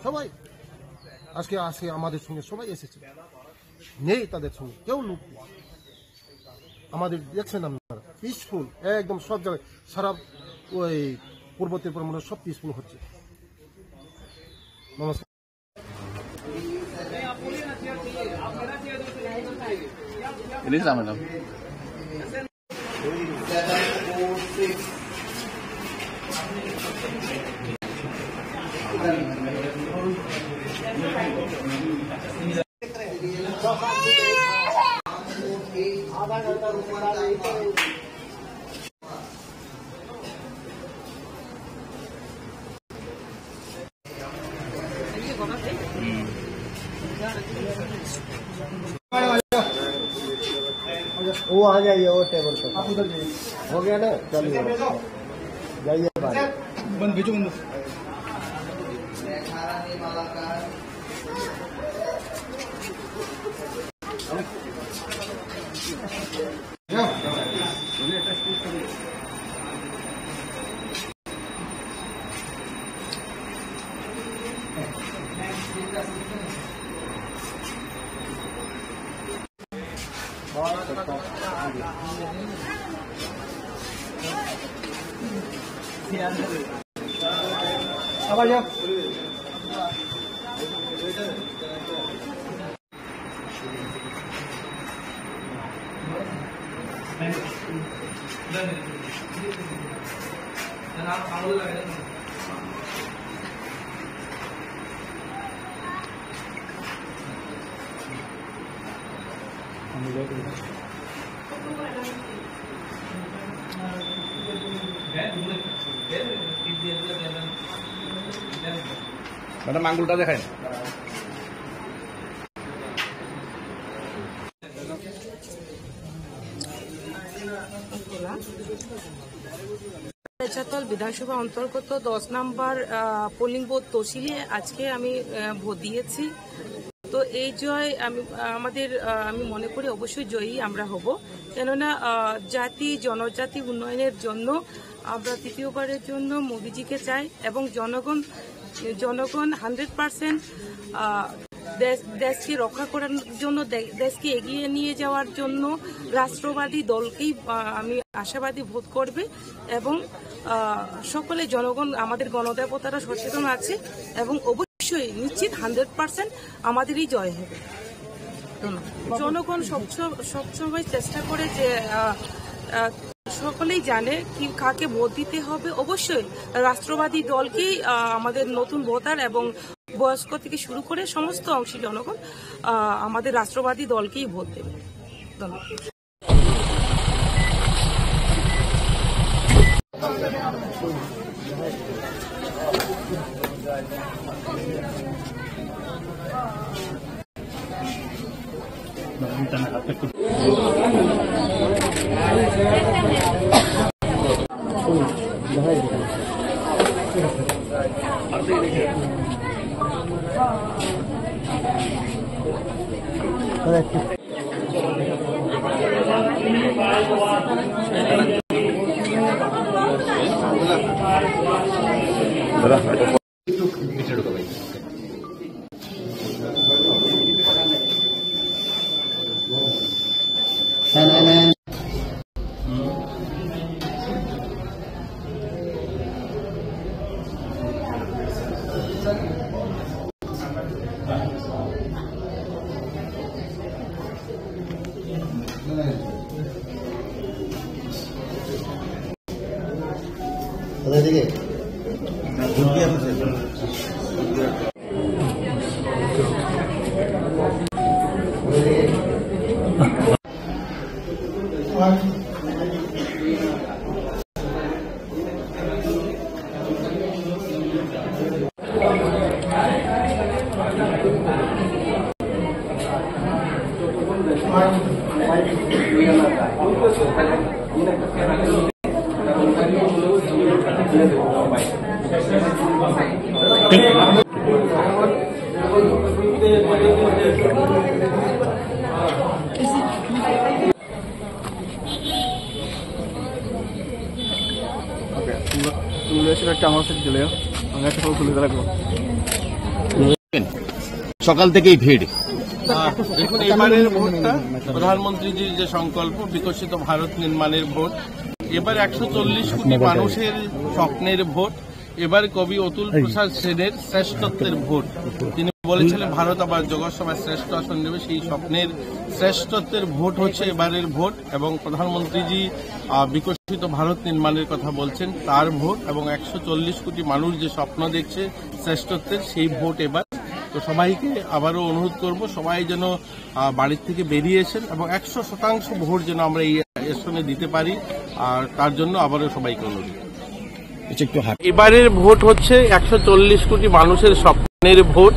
সবাই আজকে আমাদের সঙ্গে সবাই এসেছে। নেই তাদের সঙ্গে কেউ লুক নেই। আমাদের দেখছেন আপনারা পিসফুল, একদম সব জায়গায় সারা ওই পূর্ব ত্রিপুরা মনে সব পিসফুল হচ্ছে। নমস্কার। ম্যাডাম वो आ जाइए वो टेबल पर आप उधर जाइए हो गया ना चलिए जाइए बंद भेजो बंद আবার যাও ম্যাডাম আঙ্গুলটা দেখায় চাতল বিধানসভা অন্তর্গত 10 নম্বর পোলিং বুথ তহসিলে আজকে আমি ভোট দিয়েছি। তো এই জয় আমি মনে করি অবশ্যই জয়ী আমরা হব, কেননা জাতি জনজাতি উন্নয়নের জন্য আমরা তৃতীয়বারের জন্য মোদিজিকে চাই এবং জনগণ 100% দেশকে রক্ষা করার জন্য, দেশকে এগিয়ে নিয়ে যাওয়ার জন্য রাষ্ট্রবাদী দলকেই আমি আশাবাদী ভোট করবে এবং সকলে জনগণ আমাদের গণদেবতারা সচেতন আছে এবং অবশ্যই নিশ্চিত 100% আমাদেরই জয় হবে। জনগণ সবসময় চেষ্টা করে যে সকলেই জানে কি কাকে ভোট দিতে হবে, অবশ্যই রাষ্ট্রবাদী দলকেই আমাদের নতুন ভোটার এবং বয়স্ক থেকে শুরু করে সমস্ত অংশী জনগণ আমাদের রাষ্ট্রবাদী দলকেই ভোট দেবে। ধন্যবাদ। সকাল থেকেই ভিড়। দেখুন, এবারের ভোটটা প্রধানমন্ত্রীজির যে সংকল্প বিকশিত ভারত নির্মাণের ভোট, এবার 140 কোটি মানুষের স্বপ্নের ভোট এবার কবি অতুল প্রসাদ সেনের শ্রেষ্ঠত্বের ভোট। তিনি বলেছিলেন ভারত আবার জগৎসভায় শ্রেষ্ঠ আসন নেবে, সেই স্বপ্নের শ্রেষ্ঠত্বের ভোট হচ্ছে এবারের ভোট। এবং প্রধানমন্ত্রীজি বিকশিত ভারত নির্মাণের কথা বলছেন, তার ভোট, এবং 140 কোটি মানুষ যে স্বপ্ন দেখছে শ্রেষ্ঠত্বের, সেই ভোট এবার। তো সবাইকে আবারও অনুরোধ করব, সবাই যেন বাড়ির থেকে বেরিয়েছেন এবং 100% ভোট যেন আমরা এই আসনে দিতে পারি, আর তার জন্য আবারও সবাইকে অনুরোধ। এবারের ভোট হচ্ছে 140 কোটি মানুষের স্বপ্নের ভোট।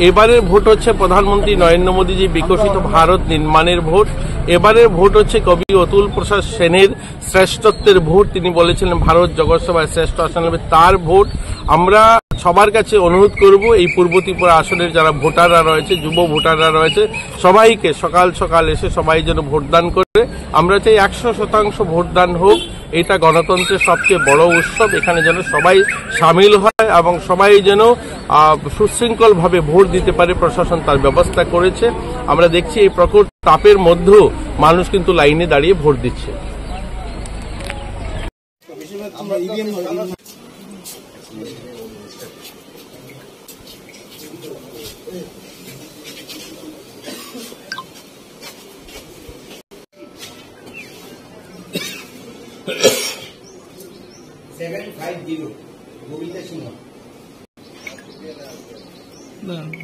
এবারের ভোট হচ্ছে প্রধানমন্ত্রী নরেন্দ্র মোদীজি বিকশিত ভারত নির্মাণের ভোট। এবারের ভোট হচ্ছে কবি অতুল প্রসাদ সেনের শ্রেষ্ঠত্বের ভোট। তিনি বলেছিলেন ভারত জগৎসভায় শ্রেষ্ঠ আসন নেবে, তার ভোট। আমরা সবার কাছে অনুরোধ করব, এই পূর্ব ত্রিপুরা আসনের যারা ভোটাররা রয়েছে, যুব ভোটাররা রয়েছে, সবাইকে সকাল সকাল এসে সবাই যেন ভোটদান করে। আমরা চাই 100% ভোটদান হোক। এটা গণতন্ত্রের সবচেয়ে বড় উৎসব, এখানে যেন সবাই সামিল হয় এবং সবাই যেন সুশৃঙ্খলভাবে ভোট দিতে পারে। প্রশাসন তার ব্যবস্থা করেছে। আমরা দেখছি এই প্রখর তাপের মধ্যেও মানুষ কিন্তু লাইনে দাঁড়িয়ে ভোট দিচ্ছে।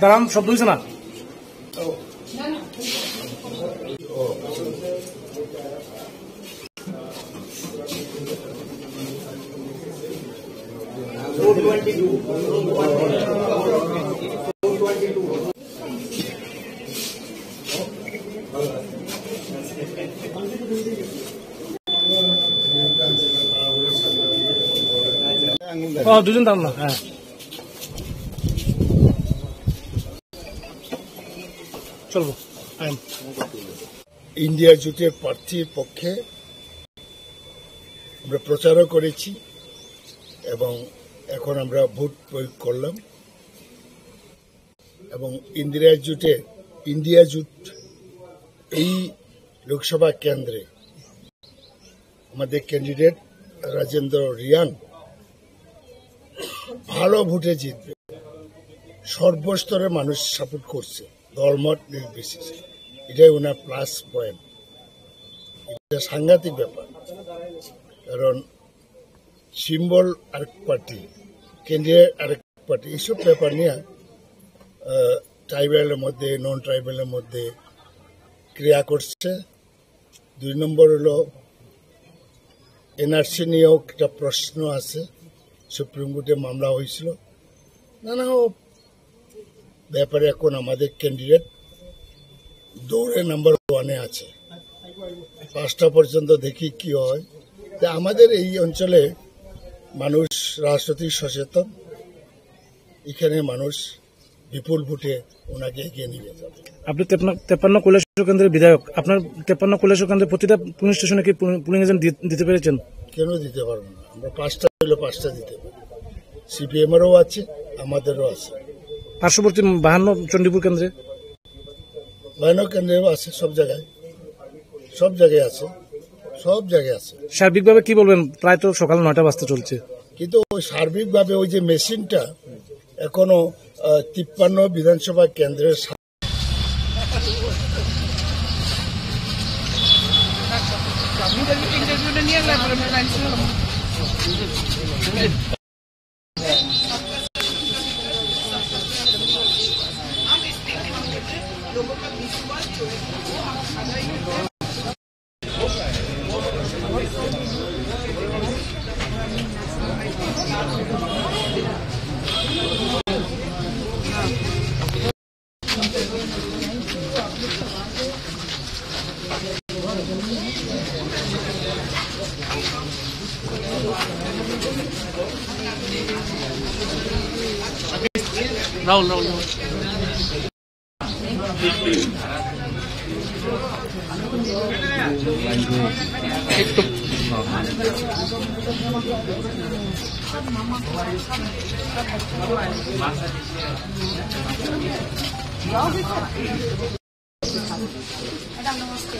দাঁড়ান, শব্দ হয়েছে না? দুজন দাঁড়ান না। হ্যাঁ, চলবো। ইন্ডিয়া জোটের প্রার্থীর পক্ষে আমরা প্রচারও করেছি এবং এখন আমরা ভোট প্রয়োগ করলাম। এবং ইন্ডিয়া জোট এই লোকসভা কেন্দ্রে আমাদের ক্যান্ডিডেট রাজেন্দ্র রিয়াং ভালো ভোটে জিতবে। সর্বস্তরের মানুষ সাপোর্ট করছে, দলমত নির্বিশেষে। এটাই ওনার প্লাস পয়েন্ট। এটা সাংঘাতিক ব্যাপার, কারণ সিম্বল আরেক পার্টি, ক্যান্ডিডেট আরেক পার্টি, এইসব ব্যাপার নিয়ে ট্রাইবেলের মধ্যে নন ট্রাইবেলের মধ্যে ক্রিয়া করছে। 2 নম্বর হলো এনআরসি নিয়েও একটা প্রশ্ন আছে, সুপ্রিম কোর্টে মামলা হয়েছিল। নানা ব্যাপারে এখন আমাদের ক্যান্ডিডেট দৌড়ে নাম্বার 1-এ আছে। 5টা পর্যন্ত দেখি কি হয়। আমাদের এই অঞ্চলে মানুষ রাজনৈতিক সচেতন, এখানে মানুষ বিপুল ভোটে ওনাকে এগিয়ে নিয়ে যাবে। আপনি 53 কৈলাসহর কেন্দ্রের বিধায়ক, আপনার 53 কৈলাসহর কেন্দ্রের প্রতিটা পুলিশ স্টেশনে কি পুলিং এজেন্ট দিতে পেরেছেন? কেন দিতে পারবো না? আমরা 5টা হলে 5টা দিতে পারি। সিপিএমেরও আছে, আমাদেরও আছে। পার্শ্ববর্তী 52 চণ্ডীপুর কেন্দ্রে, 52 কেন্দ্রেও আছে। সব জায়গায় আছে। সার্বিকভাবে কি বলবেন? প্রায় তো সকাল 9টা বাজতে চলছে, কিন্তু সার্বিকভাবে ওই যে মেশিনটা এখনো 53 বিধানসভা কেন্দ্রের রাহুল ম্যাডাম নমস্তে।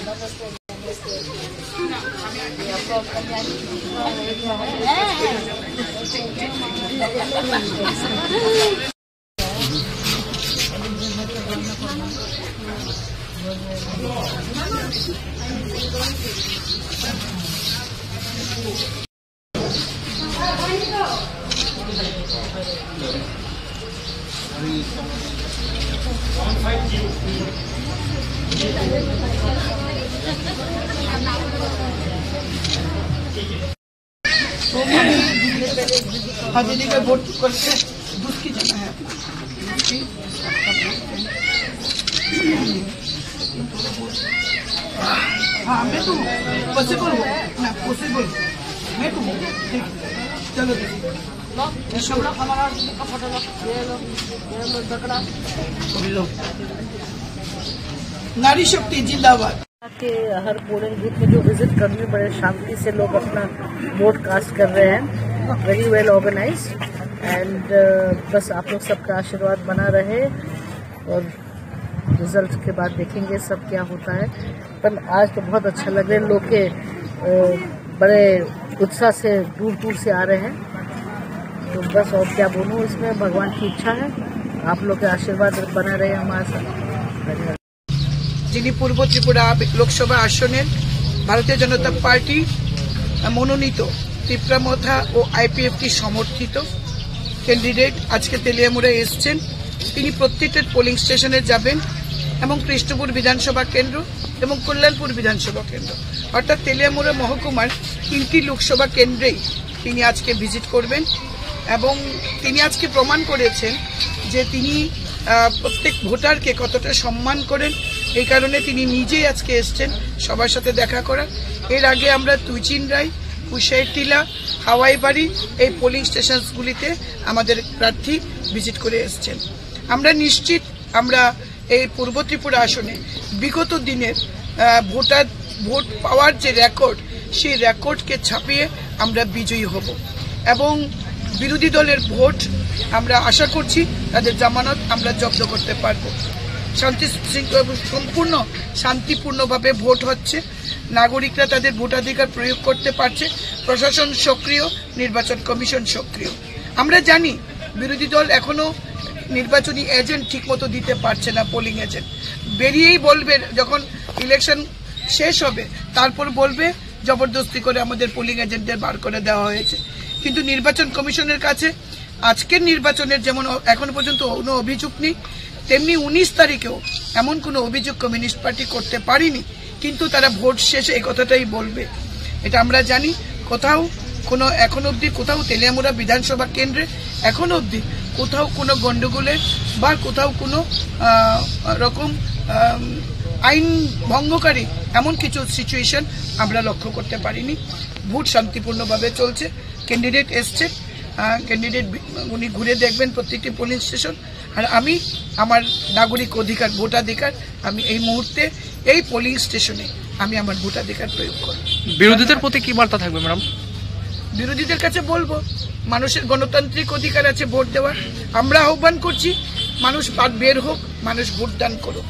दीदी का वोट करके दुष्की जाना है हाँ मैं तो पॉसिबल हूँ ना पॉसिबल मैं तो हूँ चलो नारी शक्ति जिंदाबाद के हर पोलिंग बूथ में जो विजिट करने बड़े शांति से लोग अपना वोट कास्ट कर रहे हैं, वेरी वेल ऑर्गेनाइज एंड बस आप लोग सबका आशीर्वाद बना रहे और रिजल्ट के बाद देखेंगे सब क्या होता है। पर आज तो बहुत अच्छा लग रहा है, लोग के बड़े उत्साह से दूर दूर से आ रहे हैं, तो बस और क्या बोलूँ, इसमें भगवान की इच्छा है, आप लोग के आशीर्वाद बना रहे हमारे साथ। যিনি পূর্ব ত্রিপুরা লোকসভা আসনের ভারতীয় জনতা পার্টি মনোনীত তিপ্রামথা ও আইপিএফটি সমর্থিত ক্যান্ডিডেট আজকে তেলিয়ামুড়ায় এসছেন। তিনি প্রত্যেকটা পোলিং স্টেশনে যাবেন এবং কৃষ্ণপুর বিধানসভা কেন্দ্র এবং কল্যাণপুর বিধানসভা কেন্দ্র অর্থাৎ তেলিয়ামুড়া মহকুমার 3টি লোকসভা কেন্দ্রেই তিনি আজকে ভিজিট করবেন এবং তিনি আজকে প্রমাণ করেছেন যে তিনি প্রত্যেক ভোটারকে কতটা সম্মান করেন। এই কারণে তিনি নিজেই আজকে এসছেন সবার সাথে দেখা করার। এর আগে আমরা তুইচিনরাই, কুশাইটিলা, হাওয়াইবাড়ি এই পোলিং স্টেশনগুলিতে আমাদের প্রার্থী ভিজিট করে এসছেন। আমরা নিশ্চিত আমরা এই পূর্ব ত্রিপুরা আসনে বিগত দিনের ভোট পাওয়ার যে রেকর্ড, সেই রেকর্ডকে ছাপিয়ে আমরা বিজয়ী হব এবং বিরোধী দলের ভোট আমরা আশা করছি তাদের জামানত আমরা জব্দ করতে পারব। সম্পূর্ণ শান্তিপূর্ণভাবে ভোট হচ্ছে, নাগরিকরা তাদের ভোটাধিকার প্রয়োগ করতে পারছে, প্রশাসন সক্রিয়, নির্বাচন কমিশন সক্রিয়। আমরা জানি বিরোধী দল এখনো নির্বাচনী এজেন্ট ঠিকমতো দিতে পারছে না, পোলিং এজেন্ট বেরিয়েই বলবে যখন ইলেকশন শেষ হবে তারপর বলবে জবরদস্তি করে আমাদের পোলিং এজেন্টদের বার করে দেওয়া হয়েছে। কিন্তু নির্বাচন কমিশনের কাছে আজকের নির্বাচনের যেমন এখনো পর্যন্ত কোনো অভিযোগ নেই, তেমনি 19 তারিখেও এমন কোনো অভিযোগ কমিউনিস্ট পার্টি করতে পারেনি, কিন্তু তারা ভোট শেষে এই কথাটাই বলবে। এটা আমরা জানি। কোথাও কোনো এখন অবধি কোথাও তেলিয়ামুড়া বিধানসভা কেন্দ্রে এখন অবধি কোথাও কোনো গন্ডগোলের বা কোথাও কোনো রকম আইন ভঙ্গকারী এমন কিছু সিচুয়েশন আমরা লক্ষ্য করতে পারিনি। ভোট শান্তিপূর্ণভাবে চলছে। ক্যান্ডিডেট এসছে, ক্যান্ডিডেট উনি ঘুরে দেখবেন প্রত্যেকটি পোলিং স্টেশন। আর আমি আমার নাগরিক অধিকার, ভোটাধিকার আমি এই মুহূর্তে এই পোলিং স্টেশনে আমি আমার ভোটাধিকার প্রয়োগ করব। বিরোধীদের প্রতি কি বার্তা থাকবে ম্যাডাম? বিরোধীদের কাছে বলবো মানুষের গণতান্ত্রিক অধিকার আছে ভোট দেওয়ার। আমরা আহ্বান করছি মানুষ বের হোক, মানুষ ভোটদান করুক।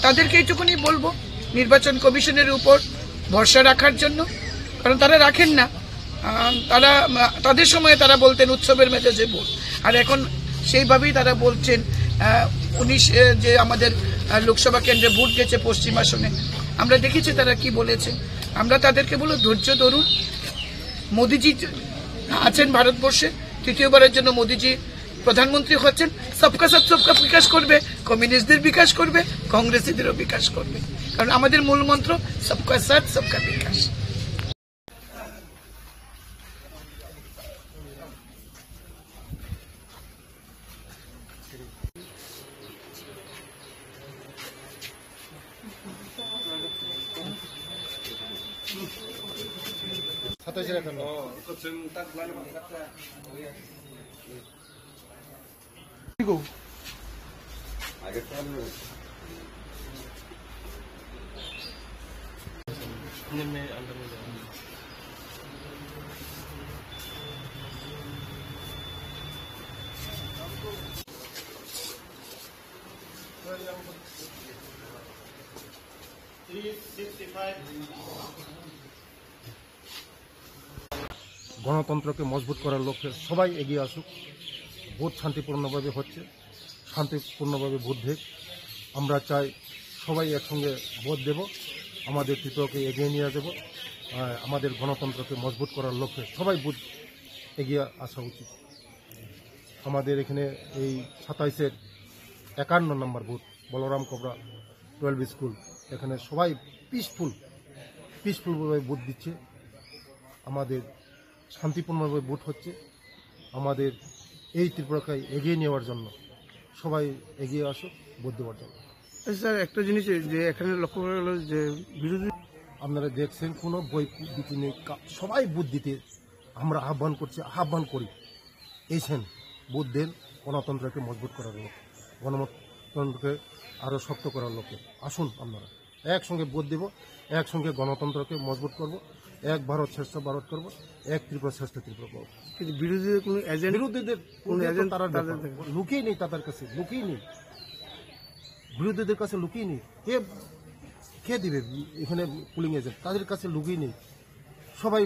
তাদেরকে এইটুকুনি বলবো নির্বাচন কমিশনের উপর ভরসা রাখার জন্য, কারণ তারা রাখেন না। তাদের সময়ে তারা বলতেন উৎসবের মেজাজে ভোট, আর এখন সেইভাবেই তারা বলছেন 19 যে আমাদের লোকসভা কেন্দ্রে ভোট গেছে পশ্চিম আসনে, আমরা দেখেছি তারা কি বলেছে। আমরা তাদেরকে বলবো ধৈর্য ধরুন। মোদিজি আছেন ভারতবর্ষে, তৃতীয়বারের জন্য মোদিজি প্রধানমন্ত্রী হচ্ছেন। সবকা সাথ সবকা বিকাশ করবে, কমিউনিস্টদের বিকাশ করবে, কংগ্রেসীদেরও বিকাশ করবে, কারণ আমাদের মূল মন্ত্র সবকা সাথ সবকা বিকাশ। $365 গণতন্ত্রকে মজবুত করার লক্ষ্যে সবাই এগিয়ে আসুক। ভোট শান্তিপূর্ণভাবে হচ্ছে, শান্তিপূর্ণভাবে ভোট দেখ। আমরা চাই সবাই একসঙ্গে ভোট দেব, আমাদের ত্রিপুরাকে এগিয়ে নিয়ে যাব। আমাদের গণতন্ত্রকে মজবুত করার লক্ষ্যে সবাই ভোট এগিয়ে আসা উচিত। আমাদের এখানে এই 27-এর 51 নম্বর বুথ বলরাম কবরা 12 স্কুল, এখানে সবাই পিসফুলভাবে ভোট দিচ্ছে। আমাদের শান্তিপূর্ণভাবে ভোট হচ্ছে। আমাদের এই ত্রিপুরাকে এগিয়ে নেওয়ার জন্য সবাই এগিয়ে আসুক ভোট দেওয়ার জন্য। স্যার, একটা জিনিস যে এখানে লক্ষ্য করা গেল যে বিরোধী, আপনারা দেখছেন কোনো বই দিতে নেই, সবাই ভোট দিতে আমরা আহ্বান করি। এইছেন ভোট দেন, গণতন্ত্রকে মজবুত করার লক্ষ্যে, গণতন্ত্রকে আরও শক্ত করার লক্ষ্যে আসুন। আপনারা একসঙ্গে ভোট দেব, একসঙ্গে গণতন্ত্রকে মজবুত করব, এক ভারত শ্রেষ্ঠ ভারত করব, এক ত্রিপুরা শ্রেষ্ঠ ত্রিপুরা করব। বিরোধীদের কোনো এজেন্ট, বিরোধীদের তারা লুকিয়ে নেই, তাদের কাছে লুকিয়ে নেই, বিরোধীদের কাছে লুকিয়ে নেই। কে দিবে এখানে পুলিং এজেন্ট? তাদের কাছে লুকিয়ে নেই। সবাই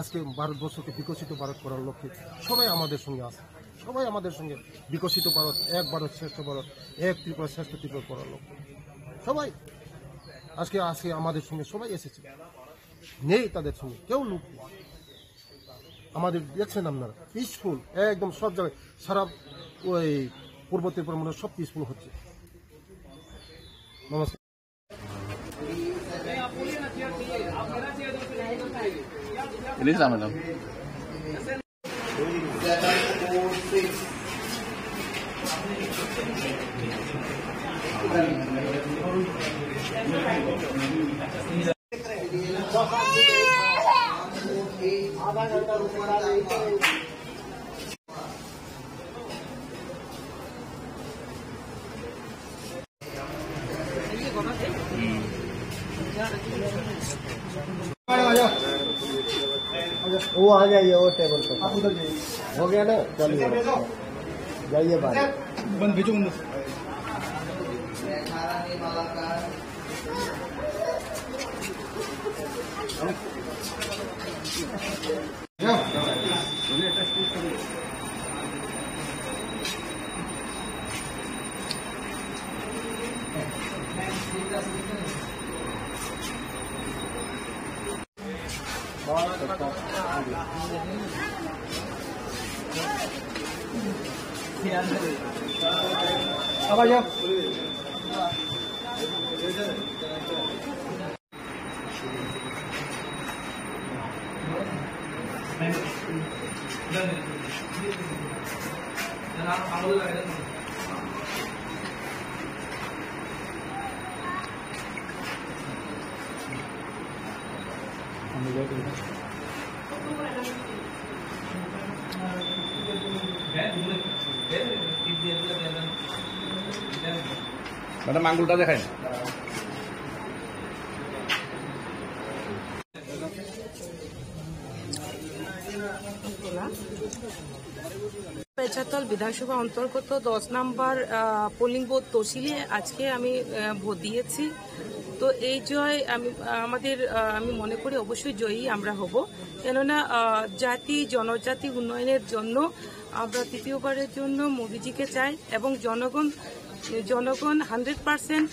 আজকে ভারতবর্ষকে বিকশিত ভারত করার লক্ষ্যে সবাই আমাদের সঙ্গে আসে, সবাই আমাদের সঙ্গে বিকশিত ভারত, এক ভারত শ্রেষ্ঠ ভারত, এক ত্রিপুরা শ্রেষ্ঠ ত্রিপুরা করার লক্ষ্যে সবাই আজকে আমাদের সঙ্গে সবাই এসেছে। নেই তাদের সঙ্গে কেউ লুক নেই। আমাদের দেখছেন আপনারা পিসফুল একদম, সব জায়গায় সারা ওই পূর্ব ত্রিপুরা মনে সব পিসফুল হচ্ছে। নমস্কার। आधा घंटा रुकना नहीं तो वो आ जाइए वो टेबल पर। आप उधर जाइए, हो गया ना? चलिए जाइए बाहर। बंद भेजो अब आ जाओ। ম্যাডাম আঙ্গুলটা দেখায় না। পেচাতল বিধানসভা অন্তর্গত 10 নম্বর পোলিং বুথ তহসিলে আজকে আমি ভোট দিয়েছি। তো এই জয় আমি মনে করি অবশ্যই জয়ী আমরা হব, কেননা জাতি জনজাতি উন্নয়নের জন্য আমরা তৃতীয়বারের জন্য মোদিজিকে চাই এবং জনগণ 100%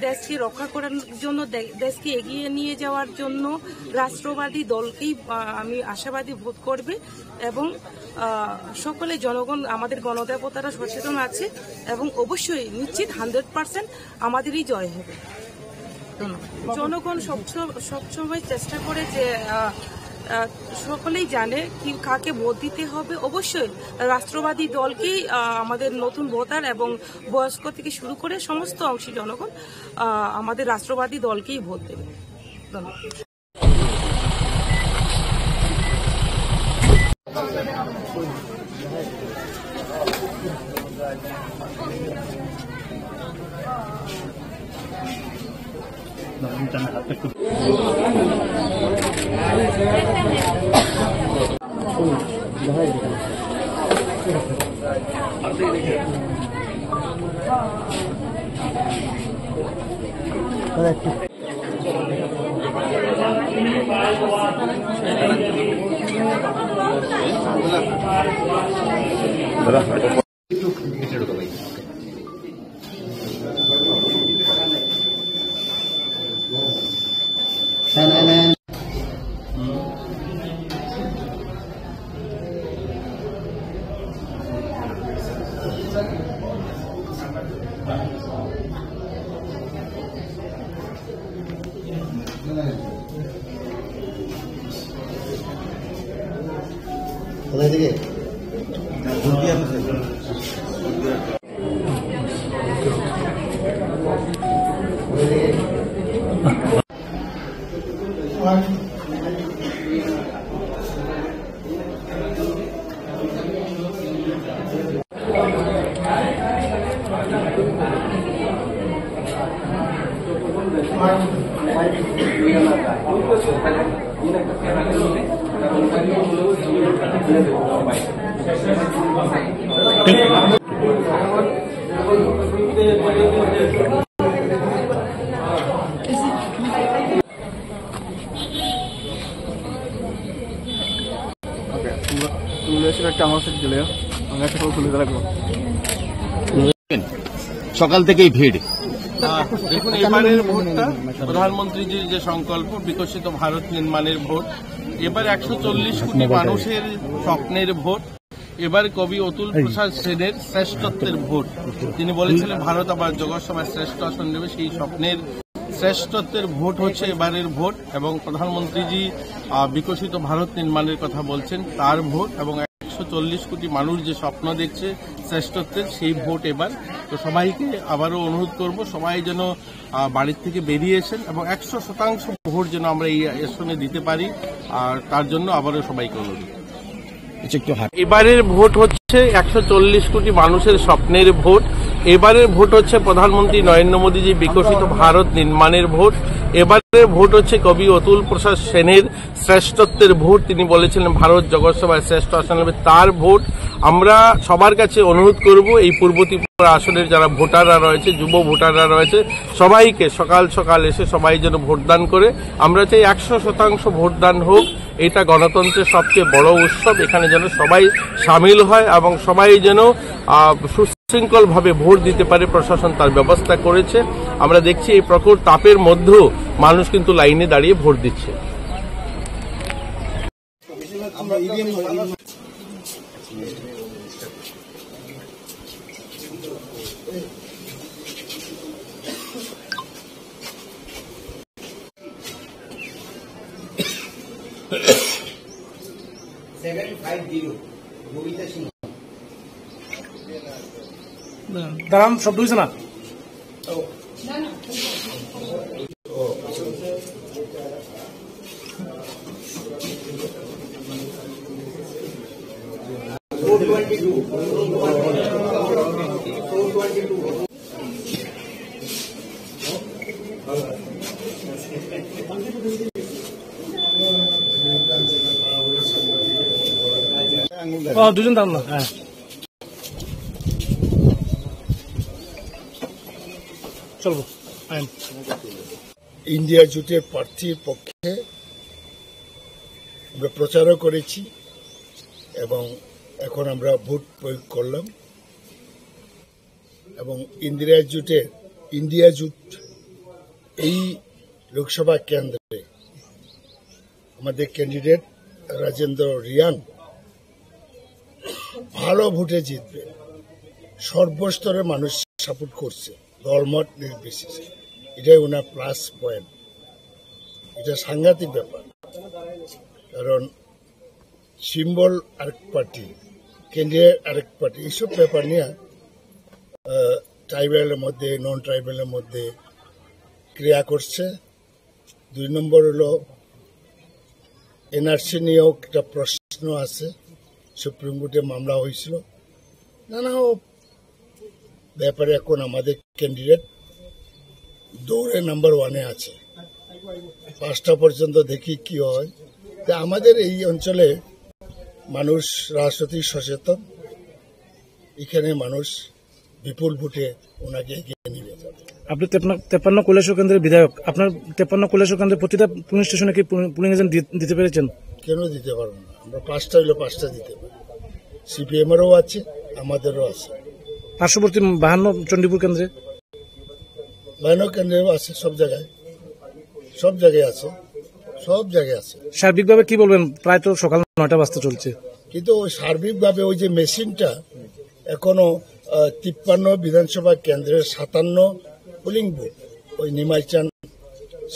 দেশকে রক্ষা করার জন্য, দেশকে এগিয়ে নিয়ে যাওয়ার জন্য রাষ্ট্রবাদী দলকেই আমি আশাবাদী ভোট করবে এবং সকলে জনগণ আমাদের গণদেবতারা সচেতন আছে এবং অবশ্যই নিশ্চিত 100% আমাদেরই জয় হবে। জনগণ সবসময় চেষ্টা করে যে সকলেই জানে কি কাকে ভোট দিতে হবে। অবশ্যই রাষ্ট্রবাদী দলকেই আমাদের নতুন ভোটার এবং বয়স্ক থেকে শুরু করে সমস্ত অংশী জনগণ আমাদের রাষ্ট্রবাদী দলকেই ভোট দেবে। धन्यवाद। সকাল থেকেই ভিড়। দেখুন, এবারের ভোটটা প্রধানমন্ত্রীজির যে সংকল্প বিকশিত ভারত নির্মাণের ভোট, এবার 140 কোটি মানুষের স্বপ্নের ভোট, এবার কবি অতুল প্রসাদ সেনের শ্রেষ্ঠত্বের ভোট। তিনি বলেছিলেন ভারত আবার জগৎসভায় শ্রেষ্ঠ আসন নেবে, সেই স্বপ্নের শ্রেষ্ঠত্বের ভোট হচ্ছে এবারের ভোট। এবং প্রধানমন্ত্রীজি বিকশিত ভারত নির্মাণের কথা বলছেন, তার ভোট, এবং 140 কোটি মানুষ যে স্বপ্ন দেখছে শ্রেষ্ঠত্বের, সেই ভোট এবার। তো সবাইকে আবারও অনুরোধ করব, সবাই যেন বাড়ির থেকে বেরিয়েছেন এবং 100% ভোট যেন আমরা এই আসনে দিতে পারি, আর তার জন্য আবারও সবাইকে অনুরোধ। এবারের ভোট হচ্ছে 140 কোটি মানুষের স্বপ্নের ভোট। এবারের ভোট হচ্ছে প্রধানমন্ত্রী নরেন্দ্র মোদীজি বিকশিত ভারত নির্মাণের ভোট। এবারের ভোট হচ্ছে কবি অতুল প্রসাদ সেনের শ্রেষ্ঠত্বের ভোট। তিনি বলেছিলেন ভারত জগৎসভায় শ্রেষ্ঠ আসন নেবে, তার ভোট। আমরা সবার কাছে অনুরোধ করব, এই পূর্ব ত্রিপুরা আসনের যারা ভোটাররা রয়েছে, যুব ভোটাররা রয়েছে, সবাইকে সকাল সকাল এসে সবাই যেন ভোটদান করে। আমরা চাই 100% ভোটদান হোক। এটা গণতন্ত্রের সবচেয়ে বড় উৎসব, এখানে যেন সবাই সামিল হয় এবং সবাই যেন সুশৃঙ্খলভাবে ভোট দিতে পারে। প্রশাসন তার ব্যবস্থা করেছে। আমরা দেখছি এই প্রখর তাপের মধ্যেও মানুষ কিন্তু লাইনে দাঁড়িয়ে ভোট দিচ্ছে। দাঁড়ান, শব্দ হয়েছে না? দুজন দাঁড়ান না। হ্যাঁ, চলবো। ইন্ডিয়া জোটের প্রার্থীর পক্ষে আমরা প্রচারও করেছি এবং এখন আমরা ভোট প্রয়োগ করলাম। এবং ইন্ডিয়া জোট এই লোকসভা কেন্দ্রে আমাদের ক্যান্ডিডেট রাজেন্দ্র রিয়াং ভালো ভোটে জিতবে। সর্বস্তরের মানুষ সাপোর্ট করছে, দলমত নির্বিশেষে। এটাই ওনার প্লাস পয়েন্ট। এটা সাংঘাতিক ব্যাপার, কারণ সিম্বল আরেক পার্টি, ক্যান্ডিডেট আরেক পার্টি, এইসব ব্যাপার নিয়ে ট্রাইবেলের মধ্যে নন ট্রাইবেলের মধ্যে ক্রিয়া করছে। 2 নম্বর হলো এনআরসি নিয়েও একটা প্রশ্ন আছে, সুপ্রিম কোর্টে মামলা হয়েছিল। নানা ব্যাপারে এখন আমাদের ক্যান্ডিডেট দৌড়ে নাম্বার 1-এ আছে। 5টা পর্যন্ত দেখি কি হয়। তা আমাদের এই অঞ্চলে মানুষ রাজনৈতিক সচেতন, এখানে মানুষ বিপুল ভোটে ওনাকে এগিয়ে নিয়ে যাবে। আপনি 53 কৈলাসহর কেন্দ্রের বিধায়ক, আপনার 53 কৈলাসহর কেন্দ্রের প্রতিটা পুলিশ স্টেশনে কি পুলিং এজেন্ট দিতে পেরেছেন? কেন দিতে পারবো না? আমরা 5টা হইলে 5টা দিতে পারি। সিপিএমেরও আছে, আমাদেরও আছে। পার্শ্ববর্তী 52 চণ্ডীপুর কেন্দ্রে 52 কেন্দ্রেও আছে, সব জায়গায় আছে। সার্বিকভাবে কি বলবেন? প্রায় তো সকাল 9টা বাজতে চলছে, কিন্তু ওই সার্বিকভাবে ওই যে মেশিনটা এখনো 53 বিধানসভা কেন্দ্রের 57 পোলিং বুথ ওই নিমাইচান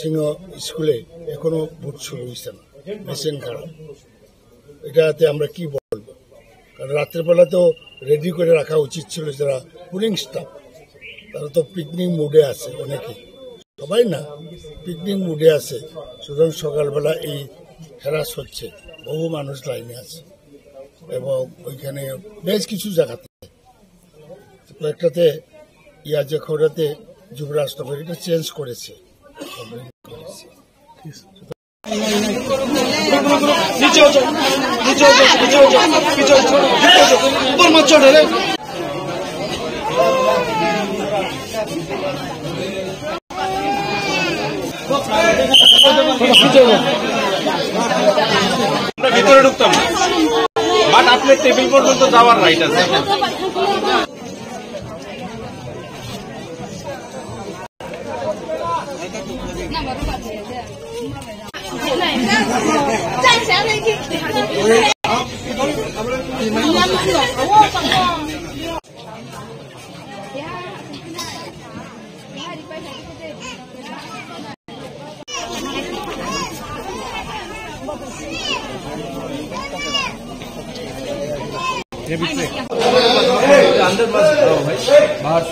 সিংহ স্কুলে এখনো ভোট শুরু হয়েছে না, মেশিন খারাপ। এটাতে আমরা কি বলবো? কারণ রাত্রেবেলা তো রেডি করে রাখা উচিত ছিল, যারা পুলিং স্টাফ তারা তো পিকনিক মুডে আছে, অনেকে, সবাই না, পিকনিক মুডে আছে। সুতরাং সকালবেলা এই হ্যারাস হচ্ছে, বহু মানুষ লাইনে আছে এবং ওইখানে বেশ কিছু জায়গাতে কয়েকটাতে যে খবরাতে যুবরাজনগর এটা চেঞ্জ করেছে। আমরা ভিতরে ঢুকতাম না, বাট আপনার টেবিল পর্যন্ত যাওয়ার রাইট আছে। बाहर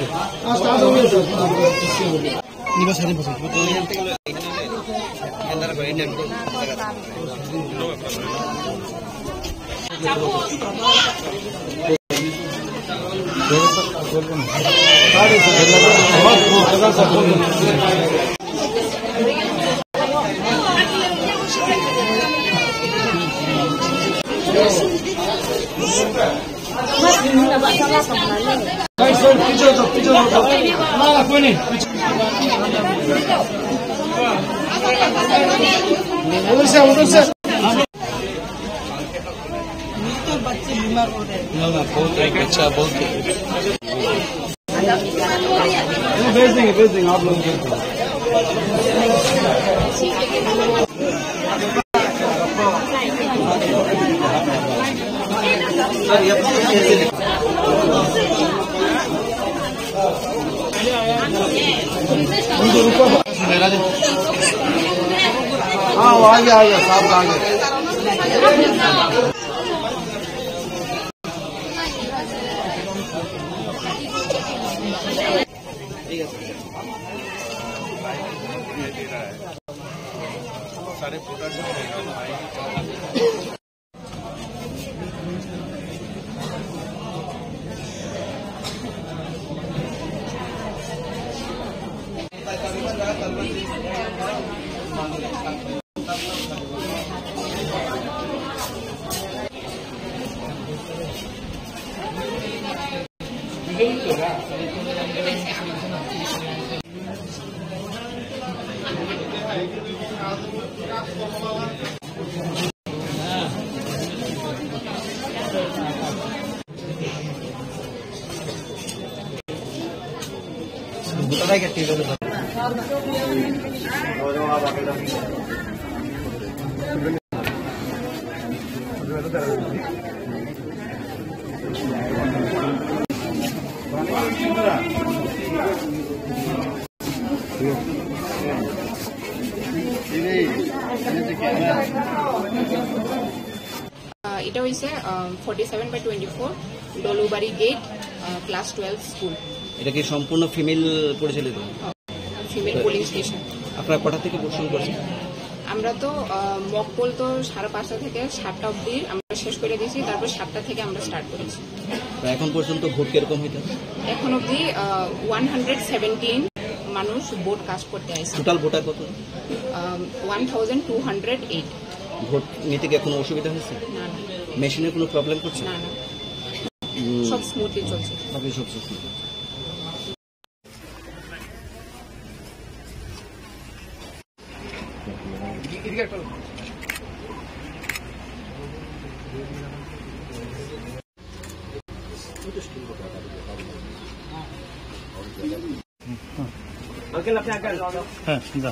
से उधर से बच्चे बीमार हो रहे हैं। बहुत एक अच्छा बहुत भेज देंगे आप लोग। हाँ वो आ गया साहब आ गया। सारे वोटर এটা হইছে 47/24 ডলুবাড়ি গেট ক্লাস 12 স্কুল। এটা কি সম্পূর্ণ ফিমেল পরিচালিত? Female polling station. আপনারা কটা থেকে ভোট শুরু করছেন? আমরা তো মক পোল তো 5:30 থেকে 7টা অবধি আমরা শেষ করে দিয়েছি, তারপর 7টা থেকে আমরা স্টার্ট করেছি। এখন পর্যন্ত ভোট কিরকম হইতে? এখন অবধি 117 মানুষ ভোট কাস্ট করতে আসছে। টোটাল ভোটার কত? 1208। ভোট নিতে কি কোনো অসুবিধা হয়েছে? না না। মেশিনের কোনো প্রবলেম করছে? না না, সব স্মুথলি চলছে। সব স্মুথলি। হ্যাঁ যা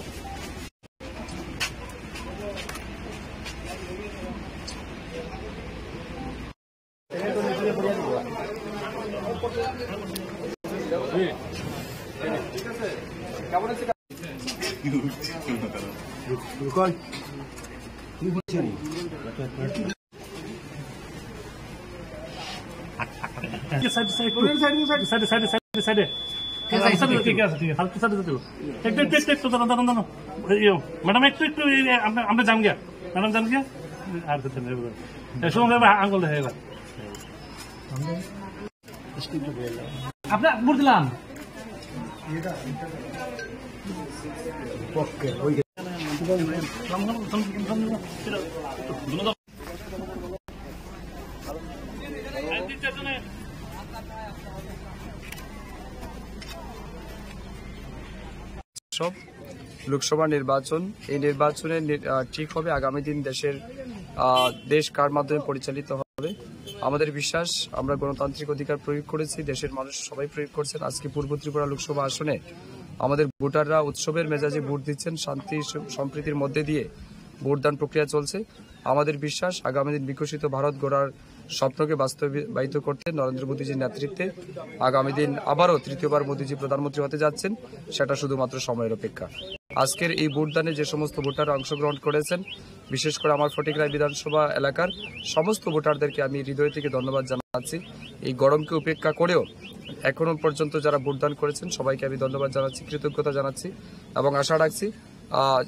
मैडम एक আমরা জান গিয়া ম্যাডাম জান গিয়া আর কিছু নেই শুনুন আঙ্গুল দেখে আপনার বুঝ দিলাম সব লোকসভা নির্বাচন এই নির্বাচনে ঠিক হবে আগামী দিন দেশ কার মাধ্যমে পরিচালিত হবে আমাদের বিশ্বাস আমরা গণতান্ত্রিক অধিকার প্রয়োগ করেছি দেশের মানুষ সবাই প্রয়োগ করছেন আজকে পূর্ব ত্রিপুরা লোকসভা আসনে আমাদের ভোটাররা উৎসবের মেজাজে ভোট দিচ্ছেন শান্তি সম্প্রীতির মধ্যে দিয়ে ভোটদান প্রক্রিয়া চলছে আমাদের বিশ্বাস আগামী দিন বিকশিত ভারত গড়ার স্বপ্নকে বাস্তবায়িত করতে নরেন্দ্র মোদীজির নেতৃত্বে আগামী দিন আবারও তৃতীয়বার মোদীজি প্রধানমন্ত্রী হতে যাচ্ছেন সেটা শুধুমাত্র সময়ের অপেক্ষা আজকের এই ভোটদানে যে সমস্ত ভোটাররা অংশগ্রহণ করেছেন বিশেষ করে আমার ফটিকরায় বিধানসভা এলাকার সমস্ত ভোটারদেরকে আমি হৃদয় থেকে ধন্যবাদ জানাচ্ছি এই গরমকে উপেক্ষা করেও এখনো পর্যন্ত যারা ভোটদান করেছেন সবাইকে আমি ধন্যবাদ জানাচ্ছি কৃতজ্ঞতা জানাচ্ছি এবং আশা রাখছি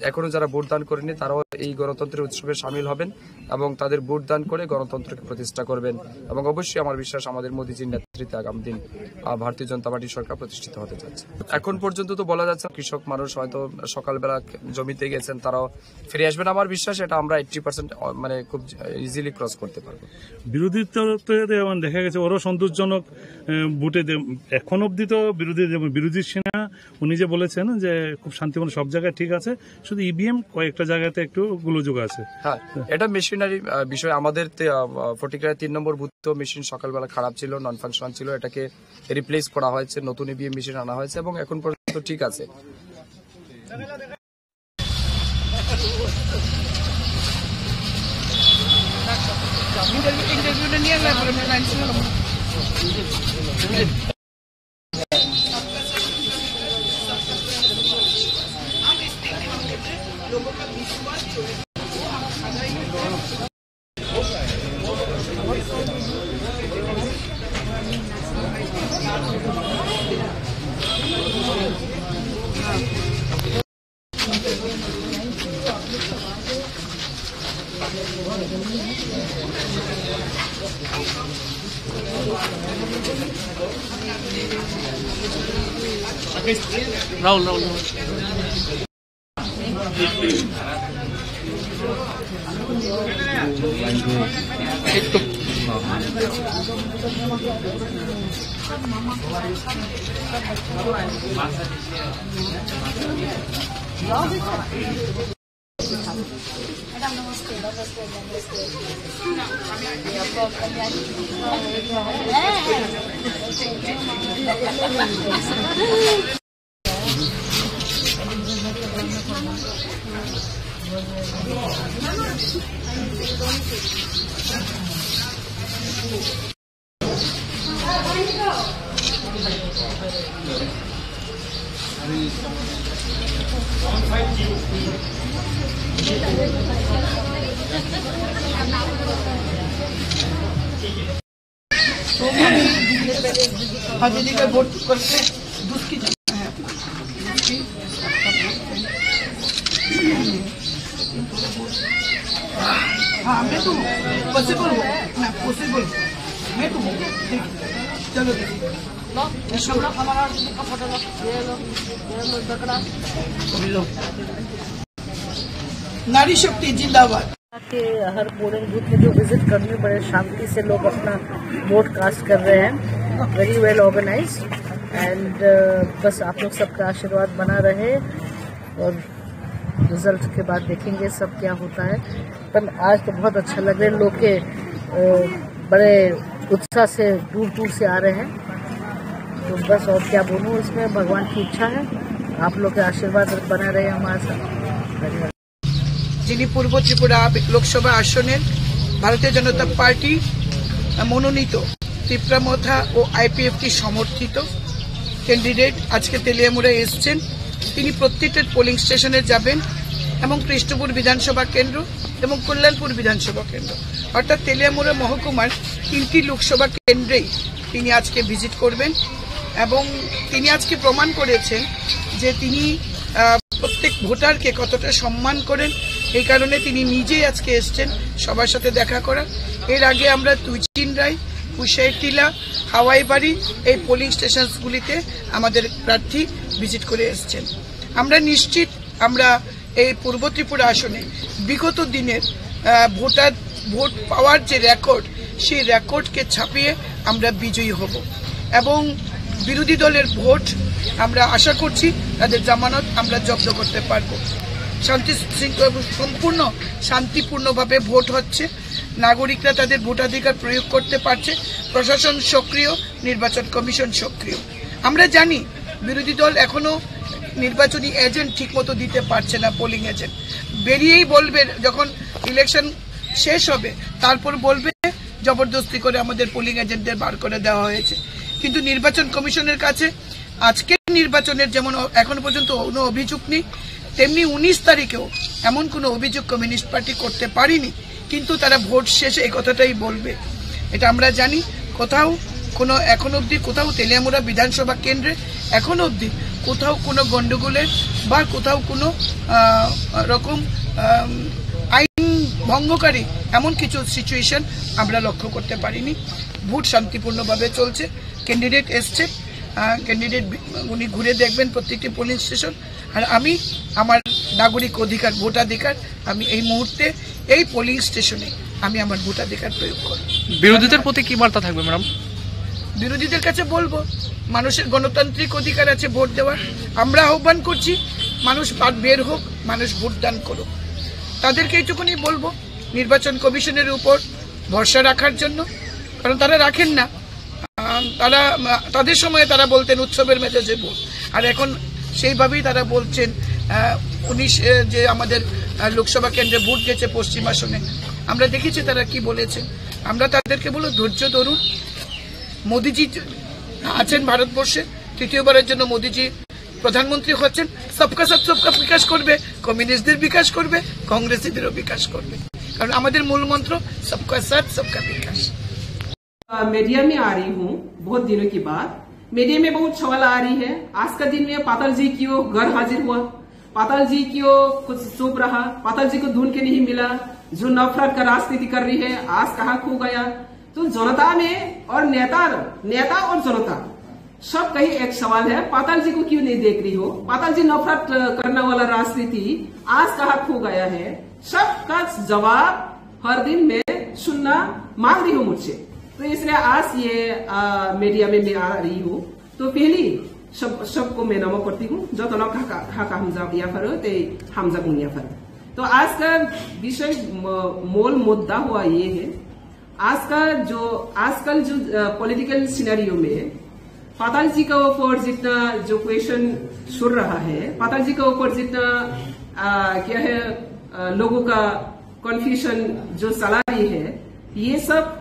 এখনো যারা ভোটদান করেনি তারাও এই গণতন্ত্রের উৎসবে সামিল হবেন এবং তাদের ভোটদান করে গণতন্ত্রকে প্রতিষ্ঠা করবেন এবং অবশ্যই আমার বিশ্বাস আমাদের মোদীজির নেতৃত্বে আগামী দিন ভারতীয় জনতা পার্টি সরকার প্রতিষ্ঠিত হতে যাচ্ছে এখন পর্যন্ত তো বলা যাচ্ছে কৃষক মানুষ হয়তো সকালবেলা জমিতে গেছেন তারাও ফিরে আসবেন আমার বিশ্বাস এটা আমরা 80% মানে খুব ইজিলি ক্রস করতে পারবো বিরোধী যেমন দেখা গেছে ওরও সন্তোষজনক ভোটে এখন অব্দি তো বিরোধী সেনা উনি যে বলেছেন যে খুব শান্তিপূর্ণ সব জায়গায় ঠিক আছে শুধু ইভিএম কয়েকটা জায়গাতে একটু গোলযোগ আছে হ্যাঁ এটা মেশিনারি বিষয় আমাদের ফটিকরায় 3 নম্বর বুথ মেশিন সকালবেলা খারাপ ছিল নন ফাংশনাল ছিল এটাকে রিপ্লেস করা হয়েছে নতুন ইভিএম মেশিন আনা হয়েছে এবং এখন পর্যন্ত ঠিক আছে ইন্টারভিউটা নিয়ে রাহুল हाजिरी का वोट करके दूध की हाँ मैं तो पॉसिबल हूँ ना पॉसिबल मैं तो हूँ चलो नारी शक्ति जिंदाबाद के हर पोलिंग बूथ में जो विजिट करनी पड़े शांति से लोग अपना वोट कास्ट कर रहे हैं वेरी वेल ऑर्गेनाइज एंड बस आप लोग सबका आशीर्वाद बना रहे और रिजल्ट के बाद देखेंगे सब क्या होता है। पर आज तो बहुत अच्छा लग रहा है, लोग के बड़े उत्साह से दूर दूर से आ रहे हैं। तो बस और क्या बोलूँ, इसमें भगवान की इच्छा है, आप लोग के आशीर्वाद बना रहे हमारे साथ। যিনি পূর্ব ত্রিপুরা লোকসভা আসনের ভারতীয় জনতা পার্টি মনোনীত ত্রিপুরামথা ও আইপিএফটি সমর্থিত ক্যান্ডিডেট আজকে তেলিয়ামুড়া এসছেন। তিনি প্রত্যেকটা পোলিং স্টেশনে যাবেন এবং কৃষ্ণপুর বিধানসভা কেন্দ্র এবং কল্যাণপুর বিধানসভা কেন্দ্র অর্থাৎ তেলিয়ামুড়া মহকুমার 3টি লোকসভা কেন্দ্রেই তিনি আজকে ভিজিট করবেন এবং তিনি আজকে প্রমাণ করেছেন যে তিনি প্রত্যেক ভোটারকে কতটা সম্মান করেন। এই কারণে তিনি নিজেই আজকে এসছেন সবার সাথে দেখা করা। এর আগে আমরা তুইচিন রায়, কুশাইটিলা, হাওয়াইবাড়ি এই পোলিং স্টেশনগুলিতে আমাদের প্রার্থী ভিজিট করে এসছেন। আমরা নিশ্চিত আমরা এই পূর্ব ত্রিপুরা আসনে বিগত দিনের ভোট পাওয়ার যে রেকর্ড, সেই রেকর্ডকে ছাপিয়ে আমরা বিজয়ী হব এবং বিরোধী দলের ভোট আমরা আশা করছি তাদের জামানত আমরা জব্দ করতে পারব। সম্পূর্ণ শান্তিপূর্ণভাবে ভোট হচ্ছে, নাগরিকরা তাদের ভোটাধিকার প্রয়োগ করতে পারছে, প্রশাসন সক্রিয়, নির্বাচন কমিশন সক্রিয়। আমরা জানি বিরোধী দল এখনো নির্বাচনী এজেন্ট ঠিকমতো দিতে পারছে না, পোলিং এজেন্ট বেরিয়েই বলবে যখন ইলেকশন শেষ হবে তারপর বলবে জবরদস্তি করে আমাদের পোলিং এজেন্টদের বার করে দেওয়া হয়েছে। কিন্তু নির্বাচন কমিশনের কাছে আজকের নির্বাচনের যেমন এখনো পর্যন্ত কোনো অভিযোগ নেই, তেমনি 19 তারিখেও এমন কোনো অভিযোগ কমিউনিস্ট পার্টি করতে পারেনি। কিন্তু তারা ভোট শেষে এই কথাটাই বলবে, এটা আমরা জানি। কোথাও কোনো এখন অবধি কোথাও তেলিয়ামুড়া বিধানসভা কেন্দ্রে এখন অবধি কোথাও কোনো গন্ডগোলের বা কোথাও কোনো রকম আইন ভঙ্গকারী এমন কিছু সিচুয়েশন আমরা লক্ষ্য করতে পারিনি। ভোট শান্তিপূর্ণভাবে চলছে। ক্যান্ডিডেট এসছে, ক্যান্ডিডেট উনি ঘুরে দেখবেন প্রত্যেকটি পোলিং স্টেশন। আর আমি আমার নাগরিক অধিকার, ভোটাধিকার আমি এই মুহূর্তে এই পোলিং স্টেশনে আমি আমার ভোটাধিকার প্রয়োগ করব। বিরোধীদের প্রতি কি বার্তা থাকবে ম্যাডাম? বিরোধীদের কাছে বলবো মানুষের গণতান্ত্রিক অধিকার আছে ভোট দেওয়ার। আমরা আহ্বান করছি মানুষ বের হোক, মানুষ ভোটদান করুক। তাদেরকে এইটুকুনি বলবো নির্বাচন কমিশনের উপর ভরসা রাখার জন্য, কারণ তারা রাখেন না। তারা তাদের সময়ে তারা বলতেন উৎসবের মেজাজে ভোট, আর এখন সেইভাবেই তারা বলছেন 19 যে আমাদের লোকসভা কেন্দ্রে ভোট গেছে পশ্চিম আসনে, আমরা দেখেছি তারা কি বলেছেন। আমরা তাদেরকে বলবো ধৈর্য ধরুন। মোদিজি আছেন ভারতবর্ষে, তৃতীয়বারের জন্য মোদিজি প্রধানমন্ত্রী হচ্ছেন। সবকা সাথ সবকা বিকাশ করবে, কমিউনিস্টদের বিকাশ করবে, কংগ্রেসীদেরও বিকাশ করবে, কারণ আমাদের মূল মন্ত্র সবকা সাথ সবকা বিকাশ। मीडिया में आ रही हूँ बहुत दिनों के बाद। मीडिया में बहुत सवाल आ रही है। आज का दिन में पाताल जी क्यों घर हाजिर हुआ, पाताल जी क्यों कुछ चुप रहा, पाताल जी को ढूंढ के नहीं मिला, जो नफरत का राजनीति कर रही है आज कहाँ खो गया। तो जनता में और नेता और जनता सब कहीं एक सवाल है, पाताल जी को क्यों नहीं देख रही हो, पाताल जी नफरत करने वाला राजनीति आज कहाँ खो गया है। सबका जवाब हर दिन में सुनना मांग रही हूँ मुझसे। तो इसलिए आज ये मीडिया में मैं आ रही हूँ। तो पहली सबको मैं नमो करती हूँ जो तो हमजा या फर हमजा गुनिया फर। तो आज का विषय मूल मुद्दा हुआ ये है, आजकल जो पॉलिटिकल सिनेरियो में पाताल जी का ऊपर जितना जो क्वेश्चन सुन रहा है, पाताल जी का ऊपर जितना क्या है लोगों का कन्फ्यूजन जो चला रही है, ये सब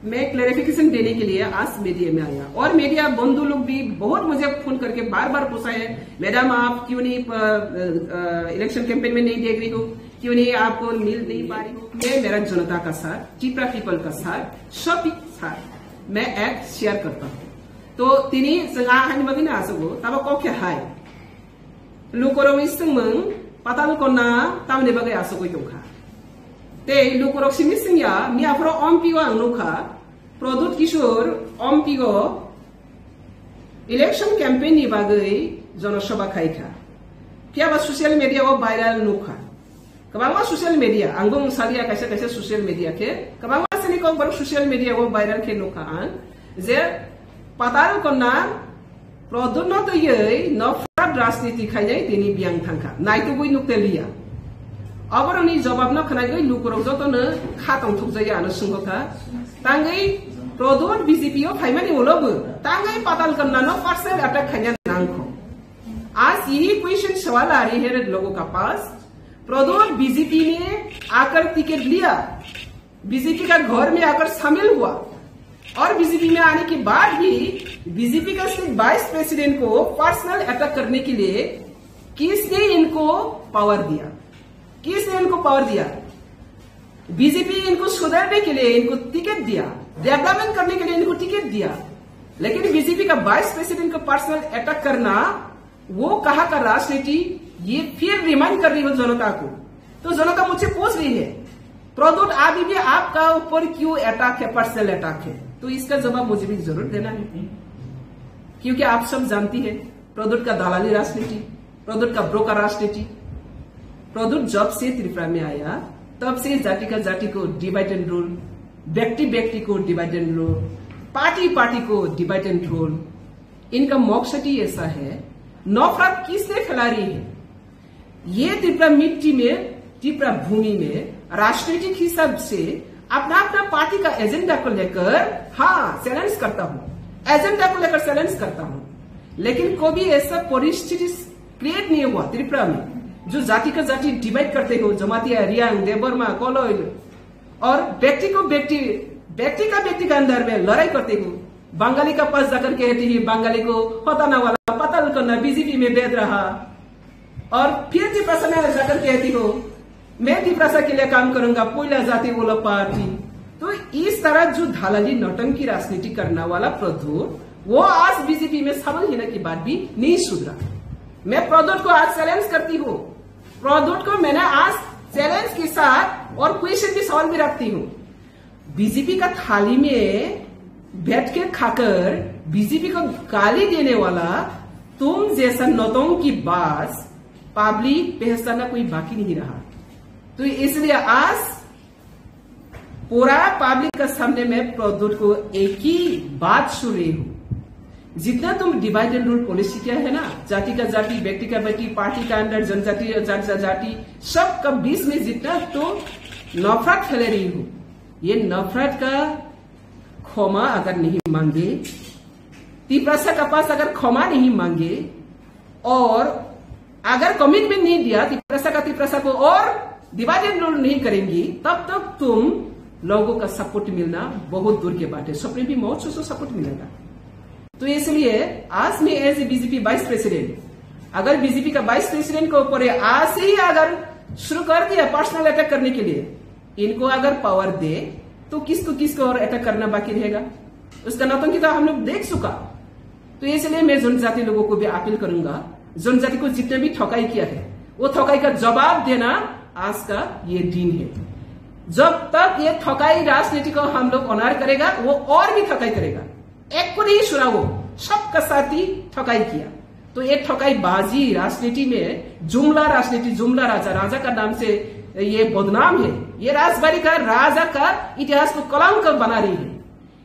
मैं क्लैरिफिकेशन देने के लिए आज मीडिया में आया। और मीडिया बंधु लोग भी बहुत मुझे फोन करके बार बार पूछा है, मैडम आप क्यों नहीं इलेक्शन कैंपेन में नहीं देख रही हो, क्यों नहीं आपको मिल नहीं पा रही हो। मैं मेरा जनता का साथ, त्रिपुरा पीपल का साथ, सब साथ मैं एक शेयर करता हूँ। तो तिनी संगा आसगो तब कौके हाय लुकोरो इसंग पाताल कोना तामने बगे आसगो तुखा ते लुकोरो सिमिसिंया मियाफ्रो ओमपिगो आंगनुखा प्रदुत किशोर ओमपिगो इलेक्शन कैंपेन नि बागै जनसभा खाइखा क्या बा सोशल मीडिया वो वायरल नुखा कबांगा सोशल मीडिया आंगो सालिया कैसे कैसे सोशल मीडिया के कबांगा से को बर सोशल मीडिया वो वायरल के नुखा जे पाताल कोना प्रदुत न तो ये नफरत राजनीति खाइनाय तिनी बियां थांखा नाइतो बुइ नुक्तेलिया अबर उनी जवाब न खनागै लुकुरौ जतनो खातौ थुकजाय आनो सुंगथा तांगै प्रदोट बीजेपीओ फाइमानि उलोबो तांगै पाताल कन्नानो पर्सनल अटैक खन्या नांखो आज यही क्वेश्चन सवाल आ रही है लोगों का पास। प्रदोट बीजेपी ने आकर टिकट लिया, बीजेपी का घर में आकर शामिल हुआ और बीजेपी में आने के बाद भी बीजेपी का वाइस प्रेसिडेंट को पर्सनल अटैक करने के लिए किसने इनको पावर दिया? किसने इनको पावर दिया? बीजेपी इनको सुधारने के लिए इनको टिकट दिया, डेवलपमेंट करने के लिए इनको टिकट दिया, लेकिन बीजेपी का वाइस प्रेसिडेंट को पर्सनल अटैक करना वो कहाँ का राजनीति? ये फिर रिमाइंड कर रही हो जनता को। तो जनता मुझसे पूछ रही है प्रदोट अभी भी आपका ऊपर क्यों अटैक है, पर्सनल अटैक है? तो इसका जवाब मुझे भी जरूर देना है, क्योंकि आप सब जानती है प्रदोट का दलाली राजनीति, प्रदोट का ब्रोकर राजनीति। प्रदोट जब से त्रिपुरा में आया तब से जाति का जाति को डिवाइड एंड रूल, व्यक्ति व्यक्ति को divide and rule, party party को डिवाइड एंड रूल। इनका मकसद ही ऐसा है, नफरत किसने फैला रही है? ये त्रिपुरा मिट्टी में, त्रिपुरा भूमि में राजनीतिक हिसाब से अपना अपना पार्टी का एजेंडा को लेकर चैलेंज करता हूं, एजेंडा को लेकर चैलेंज करता हूं, लेकिन कभी ऐसा परिस्थिति क्रिएट नहीं हुआ त्रिपुरा में जो जाति का जाति डिवाइड करते हो, जमातिया, रियांग, देवबर्मा, कोलोइल, और व्यक्ति को व्यक्ति का व्यक्ति का अंदर में लड़ाई करते हो। बंगाली का पास जाकर कहती है बंगाली को हटाना वाला, पताल करना, बीजेपी में बैठ रहा, और फिर त्रिपुरा में जाकर कहती हो मैं त्रिपुरा के लिए काम करूंगा, पहिला जाति वाला पार्टी। तो इस तरह जो धालाली नौटंकी राजनीति करने वाला प्रदोट, वो आज बीजेपी में शामिल होने के बाद भी नहीं सुधरा। मैं प्रदोट को आज चैलेंज करती हूँ, प्रदोट को मैंने आज चैलेंज के साथ और क्वेश्चन की सवाल भी रखती हूँ। बीजेपी का थाली में बैठ के खाकर बीजेपी को गाली देने वाला तुम जैसा नौटंकी बाज पब्लिक पहचानना कोई बाकी नहीं रहा। तो इसलिए आज पूरा पब्लिक का सामने में प्रदोट को एक ही बात सुन रही हूं, जितना तुम डिवाइड एंड रूल पॉलिसी क्या है ना, जाति का जाति, व्यक्ति का व्यक्ति, पार्टी का अंदर, जनजाति जाति, सबका बीच में जितना तो नफरत फैला रही हो, ये नफरत का क्षमा अगर नहीं मांगे, त्रिपुरा का पास अगर क्षमा नहीं मांगे और अगर कमिटमेंट नहीं दिया त्रिपुरा को और डिवाइड एंड रूल नहीं करेंगी, तब तक तुम लोगों का सपोर्ट मिलना बहुत दूर के बात है। सपने भी मौत से सपोर्ट मिलेगा। तो इसलिए आज मैं as a BJP vice president, अगर बीजेपी का वाइस प्रेसिडेंट के ऊपर आज से ही अगर शुरू कर दिया पर्सनल अटैक करने के लिए, इनको अगर पावर दे तो किसको और अटैक करना बाकी रहेगा? उसका नौटंकी तो हम लोग देख चुका। तो इसलिए मैं जनजाति लोगों को भी अपील करूंगा, जनजाति को जितने भी ठकाई किया है वो ठकाई का जवाब देना आज का ये दिन है। जब तक ये ठकाई राजनीति को हम लोग ऑनर करेगा, वो और भी ठकाई करेगा। एक को नहीं सुना, वो सबका साथ ही ठकाई किया। तो ये ठकाई बाजी राजनीति में जुमला राजनीति, जुमला राजा का नाम से ये बदनाम है। ये राजबाड़ी का राजा का इतिहास को कलंक बना रही है।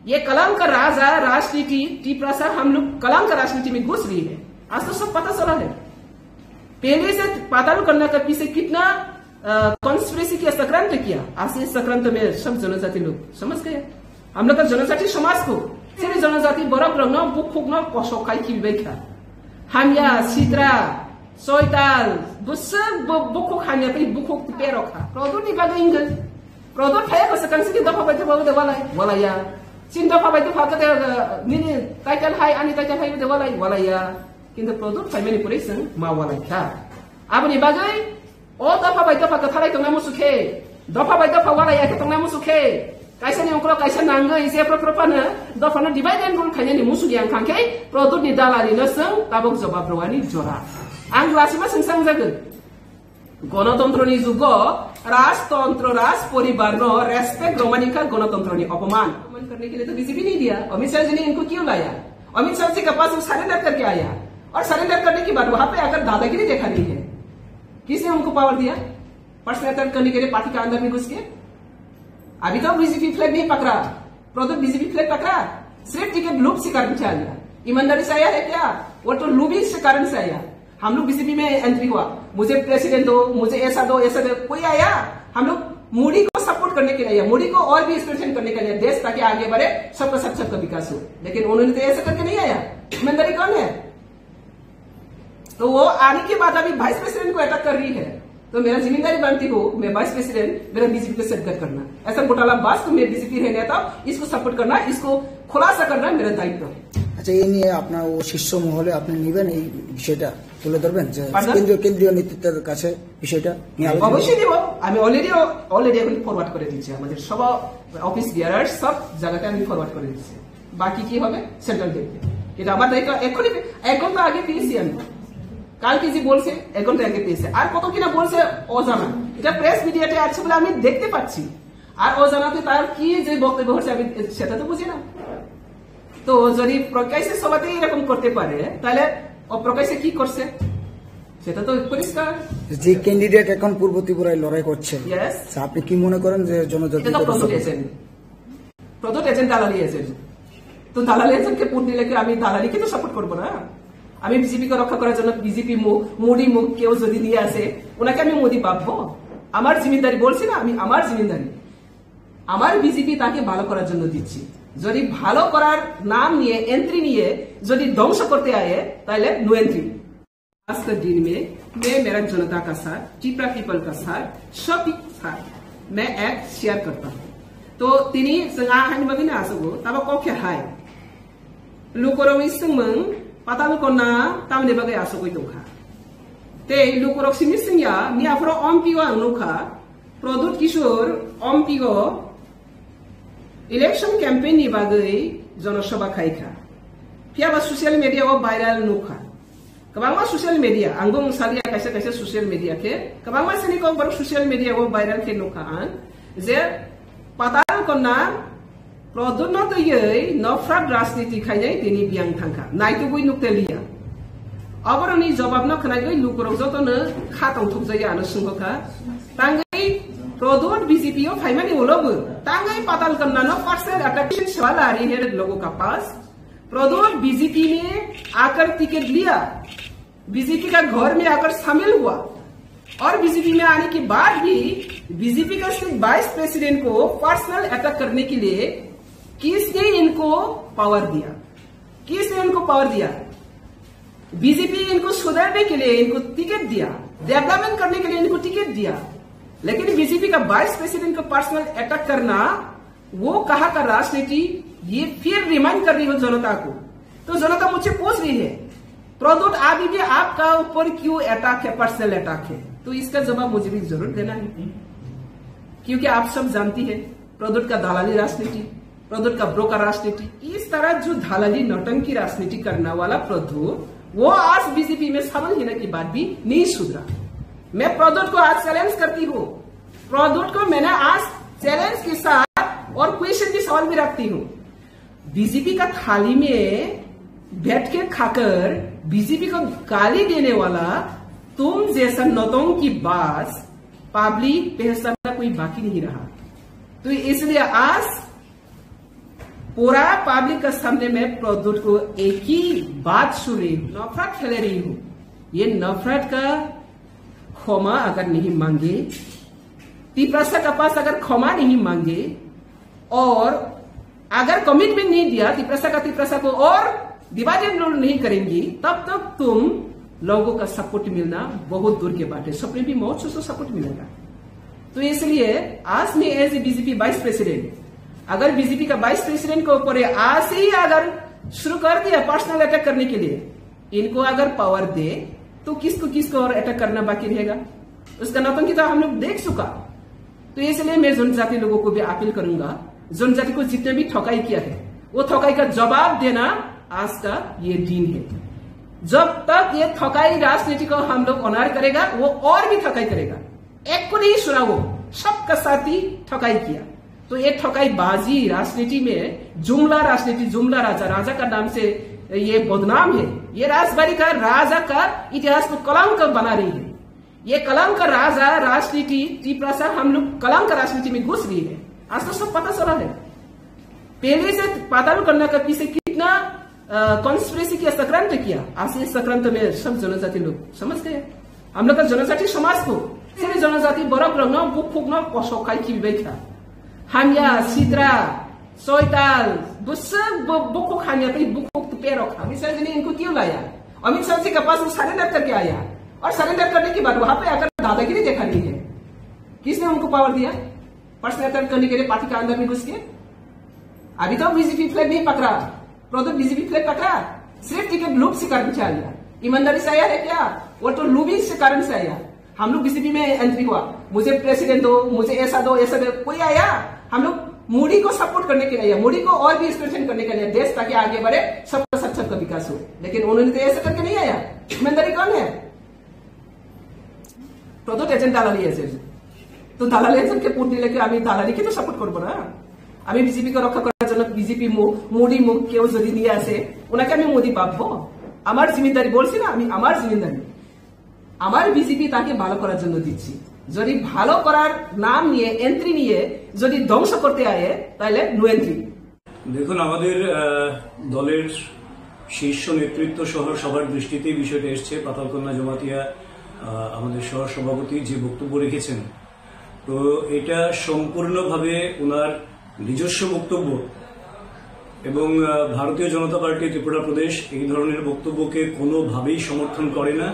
ये कलंक राजा राजनीति त्रिपुरा से हम लोग कलंक राजनीति में घुस रही है। आज तो सब पता चला है। पहले से पाताल करने का पीछे कितना कॉन्स्पिरेसी किया, सक्रांत किया। आज इस सक्रांत में सब जनजाति लोग समझ गए। हम लोग का जनजाति समाज को सिर्फ जनजाति बरफ रंग बुक फुक न कसोखाई खिलबेखा हामिया सिद्रा सयताल बुसक बुक हामिया पे बुक पे रखा प्रदोट नि बागै इंगल प्रदोट थाया को सकन से दफा बाय दफा दे वालाया चिन दफा बाय दफा के निनि टाइटल हाई अनि टाइटल हाई दे वालाया किन्तु प्रदोट फाइमेनि पुरेसन मा वालाया आबनि बागै ओ दफा बाय दफा कथालाय तंगा मुसुखे दफा बाय दफा वालाया के तंगा मुसुखे kaisa ni ongkro kaisa nangga ise propropana dofana divide and rule khanyani musugi ang khangkai product ni dalali na sang tabok jawab rwani jora ang lasima sengsang jagan গণতন্ত্র ni jugo राजतंत्र राज परिवार no respect रोमानी का गणतंत्र नि अपमान करने के लिए तो बीजेपी नहीं दिया। अमित शाह जी ने इनको क्यों लाया? अमित शाह जी के पास वो सरेंडर करके आया और सरेंडर करने के बाद वहां पे आकर दादागिरी देखा नहीं है। किसने उनको पावर दिया पर्सनल अटैक करने के लिए पार्टी के अंदर में घुस के? अभी तो बीजेपी फ्लैग नहीं पकड़ा, प्रोडक्ट बीजेपी फ्लैग पकड़ा, सिर्फ टिकट लूप से कारण से आया। ईमानदारी से आया है क्या? वो तो लूबिंग से कारण से आया। हम लोग बीजेपी में एंट्री हुआ, मुझे प्रेसिडेंट दो, मुझे ऐसा दो, ऐसा दो, कोई आया? हम लोग मोदी को सपोर्ट करने के लिए, मोदी को और भी स्ट्रेंथन करने के लिए, देश ताकि आगे बढ़े, सबका सबका विकास हो। लेकिन उन्होंने तो ऐसा करके नहीं आया। ईमानदारी कौन है? तो वो आने के बाद अभी वाइस प्रेसिडेंट को अटैक कर रही है। तो मेरा जिम्मेदारी बनती हो, मैं वाइस प्रेसिडेंट, मेरा बीजेपी को सेटअप करना। ऐसा घोटाला बास तो मैं बीजेपी रहने था, इसको सपोर्ट करना, इसको खुलासा करना मेरा दायित्व। আচ্ছা, এই নিয়ে আপনার ও শীর্ষ মহলে আপনি নেবেন, এই বিষয়টা তুলে ধরবেন যে কেন্দ্রীয় নেতৃত্বের কাছে বিষয়টা নিয়ে আলোচনা? অবশ্যই দেব। আমি অলরেডি এখন ফরওয়ার্ড করে দিচ্ছি, আমাদের সব অফিস বিয়ারার সব জায়গাতে আমি ফরওয়ার্ড করে দিচ্ছি। বাকি কি হবে সেন্ট্রাল দেখবে, এটা আমার দায়িত্ব। এখনই 1 ঘন্টা আগে পেয়েছি আমি, কালকে যে বলছে 1 ঘন্টা আগে পেয়েছে, আর কত কিনা বলছে অজানা। এটা প্রেস মিডিয়াতে আছে বলে আমি দেখতে পাচ্ছি, আর অজানাতে তার কি যে বক্তব্য হচ্ছে আমি সেটা তো বুঝি না। তো যদি প্রকাশ্যে সবাই এরকম করতে পারে, তাহলে অপ্রকাশ্যে কি করছে সেটা তো পরিষ্কার। যে ক্যান্ডিডেট এখন পূর্ব ত্রিপুরায় লড়াই করছে, আপনি কি মনে করেন যে জনজাতি প্রদত্ত এজেন্ট দালালি এজেন্ট? তো দালালি এজেন্টকে ভোট দিলে আমি দালালিকে তো সাপোর্ট করবো না। আমি বিজেপিকে রক্ষা করার জন্য বিজেপি মোদি মুখ কেউ যদি নিয়ে আসে, ওনাকে আমি মোদি ভাববো? আমার জিম্মেদারি বলছি না, আমি আমার জিম্মেদারি, আমার বিজেপি তাকে ভালো করার জন্য দিচ্ছি। যদি ভালো করার নাম নিয়ে एंट्री নিয়ে যদি ধ্বংস করতে आए, তাহলে नो एंट्री। आज के दिन में मैं मेरा जनता का साथ, टिपरा पीपल का साथ, सबके साथ मैं एक शेयर करता हूँ। तो तिनी संगा हानि बगी ना आसगो तब कौके हाय लुकोरो इसमं पाताल कोना तामने बगे आसगो इतोखा ते लुकोरो सिमिसिंया नि afro ompigo angnuखा प्रदुत किशोर ompigo इलेक्शन कैंपेन नि बागै जनसभा खाइखा फियाबा सोशल मीडिया वो वायरल नुखा कबांगमा सोशल मीडिया आंगो मुसालिया कैसे कैसे सोशल मीडिया के कबांगमा सनी को बर सोशल मीडिया वो वायरल के नुखा आन जे पाताल कोना प्रदुत ये नफरत राजनीति खाइनाय दिनि बियां थांखा नाइतो गय नुक्तेलिया अबरनि जवाब न खनाय गय लुकरौ जतनो खाताव थुबजाया आनो सुंगखा तांगै प्रदुत बीजेपी ओ फाइमानि ओलबो तांगै पाताल कोना न पर्सनल अटैक सवाल आ रही है लोगों का पास प्रदुत बीजेपी ने आकर टिकट लिया बीजेपी का घर में आकर शामिल हुआ और बीजेपी में आने के बाद भी बीजेपी का सिर्फ वाइस प्रेसिडेंट को पर्सनल अटैक करने के लिए किसने इनको पावर दिया किसने इनको पावर दिया बीजेपी इनको सुधारने के लिए इनको टिकट दिया डेवलपमेंट करने के लिए इनको टिकट दिया लेकिन बीजेपी का वाइस प्रेसिडेंट को पर्सनल अटैक करना वो कहा का राजनीति ये फिर रिमाइंड कर रही हो जनता को तो जनता मुझसे पूछ रही है प्रदुत अभी भी आपका ऊपर क्यों अटैक है पर्सनल अटैक है तो इसका जवाब मुझे भी जरूर देना है क्योंकि आप सब जानती है प्रदुत का दलाली राजनीति प्रदुत का ब्रोकर राजनीति इस तरह जो दलाली नौटंकी राजनीति करने वाला प्रदुत वो आज बीजेपी में शामिल होने के बाद भी नहीं सुधरा मैं प्रदुत को आज चैलेंज करती हूँ प्रदुत को मैंने आज चैलेंज के साथ और क्वेश्चन की सवाल भी रखती हूँ बीजेपी का थाली में बैठ के खाकर बीजेपी को गाली देने वाला तुम जैसा नौटंकी बाज पब्लिक पहचानना कोई बाकी नहीं रहा तो इसलिए आज पूरा पब्लिक के सामने मैं प्रदुत को एक ही बात सुन रही हूँ नफरत फैला रही हूँ ये नफरत का क्षमा अगर नहीं मांगे तिप्रसा का पास अगर क्षमा नहीं मांगे और अगर कमिटमेंट नहीं दिया तिप्रसा को और डिवाइडेड रूल नहीं करेंगी तब तक तुम लोगों का सपोर्ट मिलना बहुत दूर के बात है सपने भी मौत से सपोर्ट मिलेगा तो इसलिए आज मैं as a BJP vice president अगर बीजेपी का वाइस प्रेसिडेंट के ऊपर आज से ही अगर शुरू कर दिया पर्सनल अटैक करने के लिए इनको अगर पावर दे तो किसको और अटैक करना बाकी रहेगा उसका नौटंकी तो हम लोग देख चुका तो इसलिए मैं जनजाति लोगों को भी अपील करूंगा जनजाति को जितने भी ठकाई किया है वो ठकाई का जवाब देना आज का ये दिन है जब तक ये ठकाई राजनीति को हम लोग ऑनर करेगा वो और भी ठकाई करेगा एक को नहीं सुना वो सबका साथ ही ठकाई किया तो ये ठकाई बाजी राजनीति में जुमला राजनीति जुमला राजा का नाम से ये बदनाम है ये राजबाड़ी का राजा का इतिहास को कलंक बना रही है ये कलंक का राजा राजनीति तिप्रसा हम लोग कलंक राजनीति में घुस रही है आज तो सब पता चला है पहले से पाताल करने का पीछे कितना कॉन्स्पिरेसी किया, संक्रांत किया। आज इस संक्रांत में सब जनजाति लोग समझ गए। हम लोग का जनजाति समाज को सिर्फ जनजाति बरफ रंग बुक फुक न कसौखाय की बैठा हामिया सिद्रा सोयताल बुसक बुक हामिया पे बुक पे रखा। अमित शाह जी ने इनको क्यों लाया? अमित शाह जी के पास सरेंडर करके आया और सरेंडर करने के बाद वहां पे आकर दादागिरी देखा नहीं है। किसने उनको पावर दिया पर्सनल अटैक करने के लिए पार्टी के अंदर में घुस के? अभी तो बीजेपी फ्लैग नहीं पकड़ा, प्रोदो बीजेपी फ्लैग पकड़ा, सिर्फ टिकट लूप से कारण से आया। ईमानदारी से आया है क्या? वो तो लूबी से कारण से आया। हम लोग बीजेपी में एंट्री हुआ, मुझे प्रेसिडेंट दो, मुझे ऐसा दो, ऐसा दो, कोई आया? हम लोग मोदी को सपोर्ट करने के लिए, मोदी को और भी स्ट्रेंथन करने के लिए, देश ताकि आगे बढ़े, सबका सबका विकास हो। लेकिन उन्होंने तो ऐसा करके नहीं आया। ईमानदारी कौन है? প্রদত্ত এজেন্ট দালালি এজেন্ট। তো দালালি এজেন্টকে ভোট দিলে কি আমি দালালিকে তো সাপোর্ট করবো না? আমি বিজেপিকে রক্ষা করার জন্য বিজেপি মোদি মুখ কেউ যদি নিয়ে আসে ওনাকে আমি মোদি পাবো? আমার জিম্মেদারি বলছি না, আমি আমার জিম্মেদারি আমার বিজেপি তাকে ভালো করার জন্য দিচ্ছি। যদি ভালো করার নাম নিয়ে এন্ট্রি নিয়ে যদি ধ্বংস করতে আয়ে তাহলে নো এন্ট্রি। দেখুন, আমাদের দলের শীর্ষ নেতৃত্ব সহ সবার দৃষ্টিতেই বিষয়টা এসছে। পাতালকন্যা জমাতিয়া আমাদের সহ সভাপতি যে বক্তব্য রেখেছেন, তো এটা সম্পূর্ণভাবে ওনার নিজস্ব বক্তব্য এবং ভারতীয় জনতা পার্টি ত্রিপুরা প্রদেশ এই ধরনের বক্তব্যকে কোনোভাবেই সমর্থন করে না।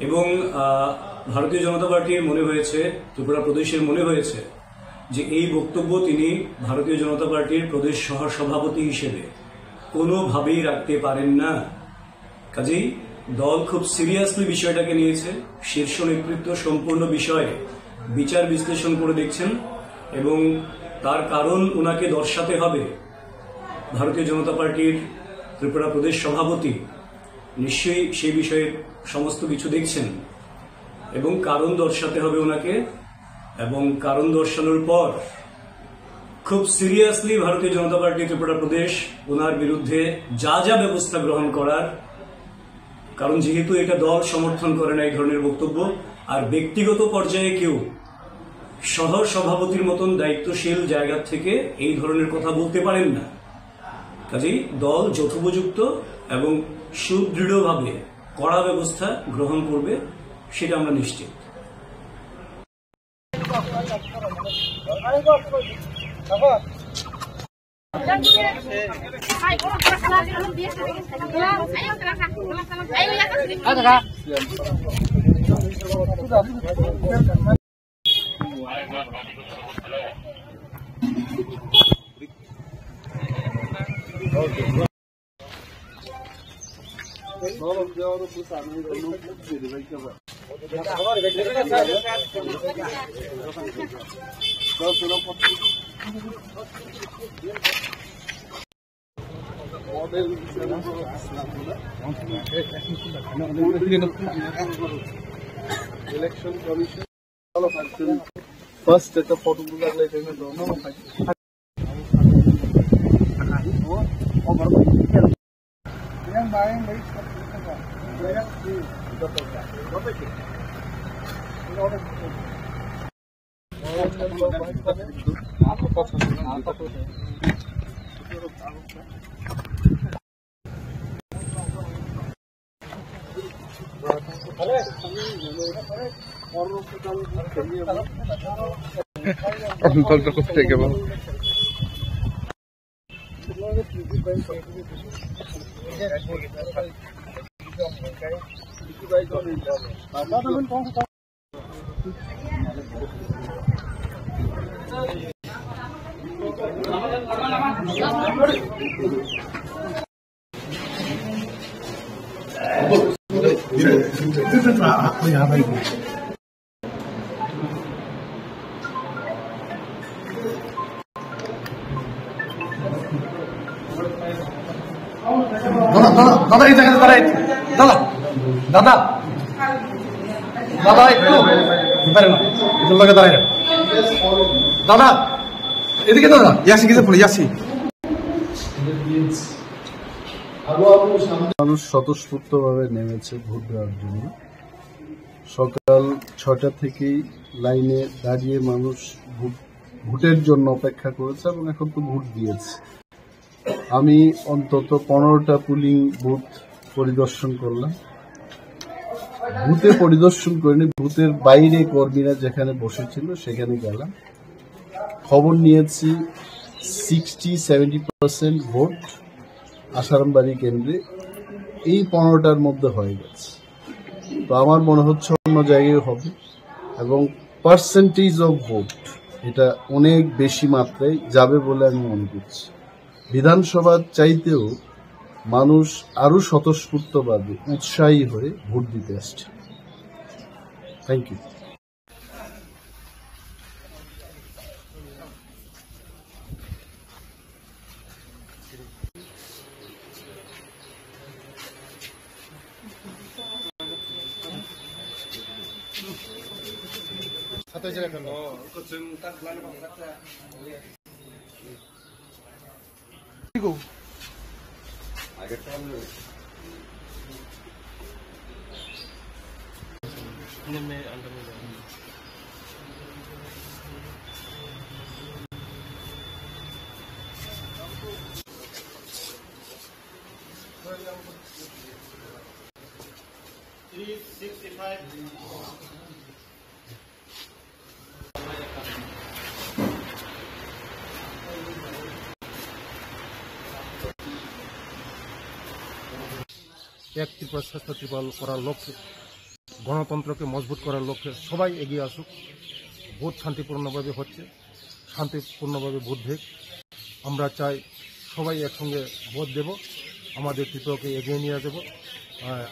এবং ভারতীয় জনতা পার্টির মনে হয়েছে, ত্রিপুরা প্রদেশের মনে হয়েছে যে এই বক্তব্য তিনি ভারতীয় জনতা পার্টির প্রদেশ সহ সভাপতি হিসেবে কোনোভাবেই রাখতে পারেন না। কাজেই দল খুব সিরিয়াসলি বিষয়টাকে নিয়েছে। শীর্ষ নেতৃত্ব সম্পূর্ণ বিষয়ে বিচার বিশ্লেষণ করে দেখছেন এবং তার কারণ ওনাকে দর্শাতে হবে। ভারতীয় জনতা পার্টির ত্রিপুরা প্রদেশ সভাপতি নিশ্চয়ই সেই বিষয়ে সমস্ত কিছু দেখছেন এবং কারণ দর্শাতে হবে ওনাকে। এবং কারণ দর্শানোর পর খুব সিরিয়াসলি ভারতীয় জনতা পার্টি ত্রিপুরা প্রদেশ ওনার বিরুদ্ধে যা যা ব্যবস্থা গ্রহণ করার, কারণ যেহেতু এটা দল সমর্থন করে না এই ধরনের বক্তব্য, আর ব্যক্তিগত পর্যায়ে কেউ শহর সভাপতির মতন দায়িত্বশীল জায়গা থেকে এই ধরনের কথা বলতে পারেন না। কাজেই দল যথোপযুক্ত এবং সুদৃঢ়ভাবে কড়া ব্যবস্থা গ্রহণ করবে, সেটা আমরা নিশ্চিত। ইলেকশন কমিশন ফার্স্ট একটা ফটো লাগলে এখানে দাও অন্তত করতে কেবল দাদা এই জায়গায় দাঁড়াই, দাদা দাদা দাদা একটু পারে না, এদের লগে দাঁড়াই না দাদা, এদিকে দাদা ইয়াসি কিছু পড়ে ইয়াসি। মানুষ স্বতঃস্ফূর্তভাবে নেমেছে ভোট দেওয়ার জন্য। সকাল ৬টা থেকেই লাইনে দাঁড়িয়ে মানুষ ভোটের জন্য অপেক্ষা করেছে এবং এখন তো ভোট দিয়েছে। আমি অন্তত 15টা পুলিং বুথ পরিদর্শন করলাম। বুথে পরিদর্শন করিনি, বুথের বাইরে কর্মীরা যেখানে বসেছিল সেখানে গেলাম। খবর নিয়েছি 60-70% ভোট আসারামবাড়ি কেন্দ্রে এই 15টার মধ্যে হয়ে গেছে। তো আমার মনে হচ্ছে অন্য জায়গায় হবে, এবং পার্সেন্টেজ অফ ভোট এটা অনেক বেশি মাত্রায় যাবে বলে আমি মনে করছি। বিধানসভার চাইতেও মানুষ আরো স্বতঃস্ফূর্তভাবে উৎসাহী হয়ে ভোট দিতে আসছে। Thank you. এক ত্রিপুরা শ্রেষ্ঠ ত্রিপুরা করার লক্ষ্যে, গণতন্ত্রকে মজবুত করার লক্ষ্যে সবাই এগিয়ে আসুক। ভোট শান্তিপূর্ণভাবে হচ্ছে, শান্তিপূর্ণভাবে ভোট দেখ। আমরা চাই সবাই একসঙ্গে ভোট দেব, আমাদের ত্রিপুরাকে এগিয়ে নিয়ে যাব।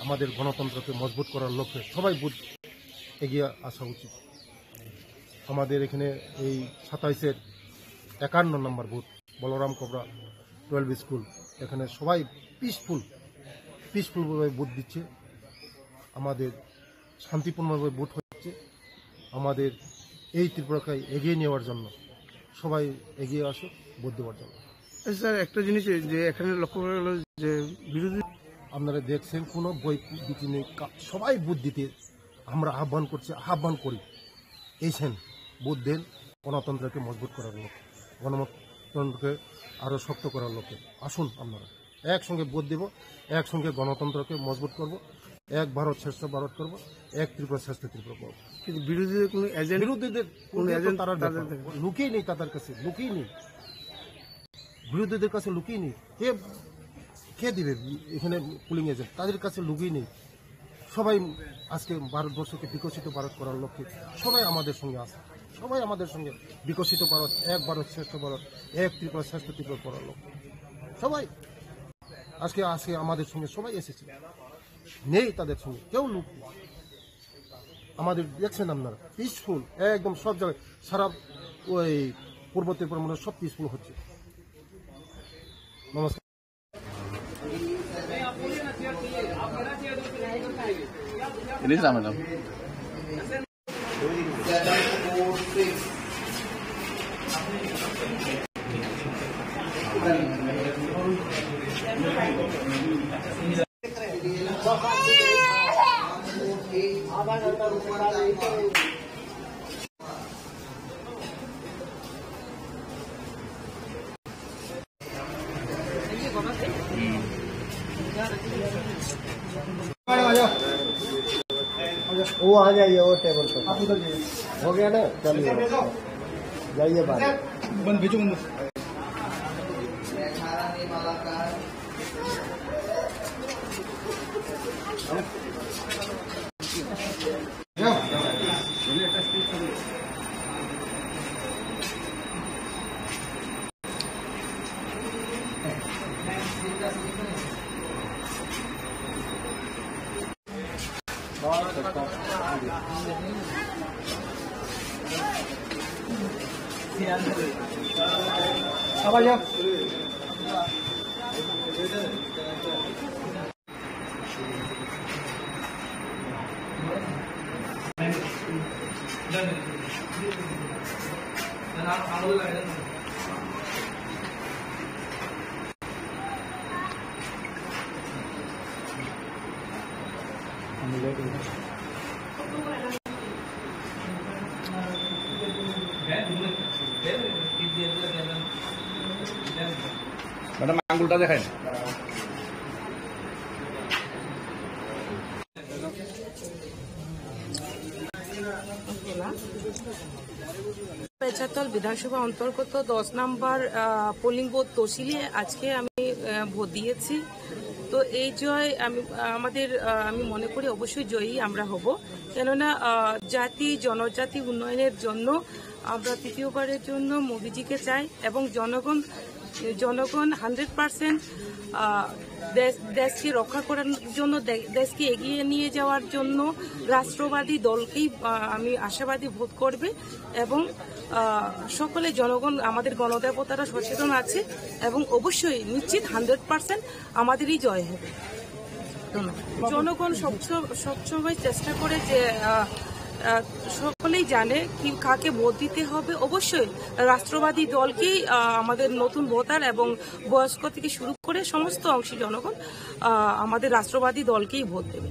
আমাদের গণতন্ত্রকে মজবুত করার লক্ষ্যে সবাই ভোট এগিয়ে আসা উচিত। আমাদের এখানে এই 27-এর 51 নম্বর বুথ বলরাম কবরা 12 স্কুল, এখানে সবাই পিসফুলভাবে ভোট দিচ্ছে। আমাদের শান্তিপূর্ণভাবে ভোট হচ্ছে। আমাদের এই ত্রিপুরাকে এগিয়ে নেওয়ার জন্য সবাই এগিয়ে আসুক ভোট দেওয়ার জন্য। স্যার, একটা জিনিস যে এখানে লক্ষ্য করা গেল যে বিরোধী, আপনারা দেখছেন কোনো বই দিতে নেই, সবাই ভোট দিতে আমরা আহ্বান করি। এইছেন ভোট দেন, গণতন্ত্রকে মজবুত করার লক্ষ্যে, গণতন্ত্রকে আরও শক্ত করার লক্ষ্যে আসুন। আপনারা একসঙ্গে ভোট দেব, একসঙ্গে গণতন্ত্রকে মজবুত করব, এক ভারত শ্রেষ্ঠ ভারত করব, এক ত্রিপুরা শ্রেষ্ঠ ত্রিপুরা করব। কিন্তু বিরোধীদের কোনো এজেন্ট, তারা লুকিয়ে নেই, তাদের কাছে লুকিয়ে নেই, বিরোধীদের কাছে লুকিয়ে নেই। কে দিবে এখানে পুলিং এজেন্ট? তাদের কাছে লুকিয়ে নেই। সবাই আজকে ভারতবর্ষকে বিকশিত ভারত করার লক্ষ্যে সবাই আমাদের সঙ্গে আছে, সবাই আমাদের সঙ্গে বিকশিত ভারত, এক ভারত শ্রেষ্ঠ ভারত, এক ত্রিপুরা শ্রেষ্ঠ ত্রিপুরা করার লক্ষ্যে সবাই আজকে আমাদের সঙ্গে সবাই এসেছে, নেই তাদের সঙ্গে কেউ লুক। আমাদের দেখছেন আপনারা পিসফুল একদম সব জায়গায়, সারা ওই পূর্ব ত্রিপুরা মনে সব পিসফুল হচ্ছে। নমস্কার। वो आ जाइए वो टेबल पर। आप उधर जाइए। हो गया ना, चलिए जाइए बाहर। बंद भेजो बंद। আবার যাও। ম্যাডাম আঙ্গুলটা দেখায় না। পেঁচাতল বিধানসভা অন্তর্গত 10 নম্বর পোলিং বুথ তহসিলে আজকে আমি ভোট দিয়েছি। তো এই জয় আমি মনে করি অবশ্যই জয়ী আমরা হব, কেননা জাতি জনজাতি উন্নয়নের জন্য আমরা তৃতীয়বারের জন্য মোদিজিকে চাই এবং জনগণ 100% দেশকে রক্ষা করার জন্য, দেশকে এগিয়ে নিয়ে যাওয়ার জন্য রাষ্ট্রবাদী দলকেই আমি আশাবাদী ভোট করবে এবং সকলে জনগণ আমাদের গণদেবতারা সচেতন আছে এবং অবশ্যই নিশ্চিত 100% আমাদেরই জয় হবে। জনগণ সবসময় চেষ্টা করে যে সকলেই জানে কি কাকে ভোট দিতে হবে। অবশ্যই রাষ্ট্রবাদী দলকেই আমাদের নতুন ভোটার এবং বয়স্ক থেকে শুরু করে সমস্ত অংশী জনগণ আমাদের রাষ্ট্রবাদী দলকেই ভোট দেবে।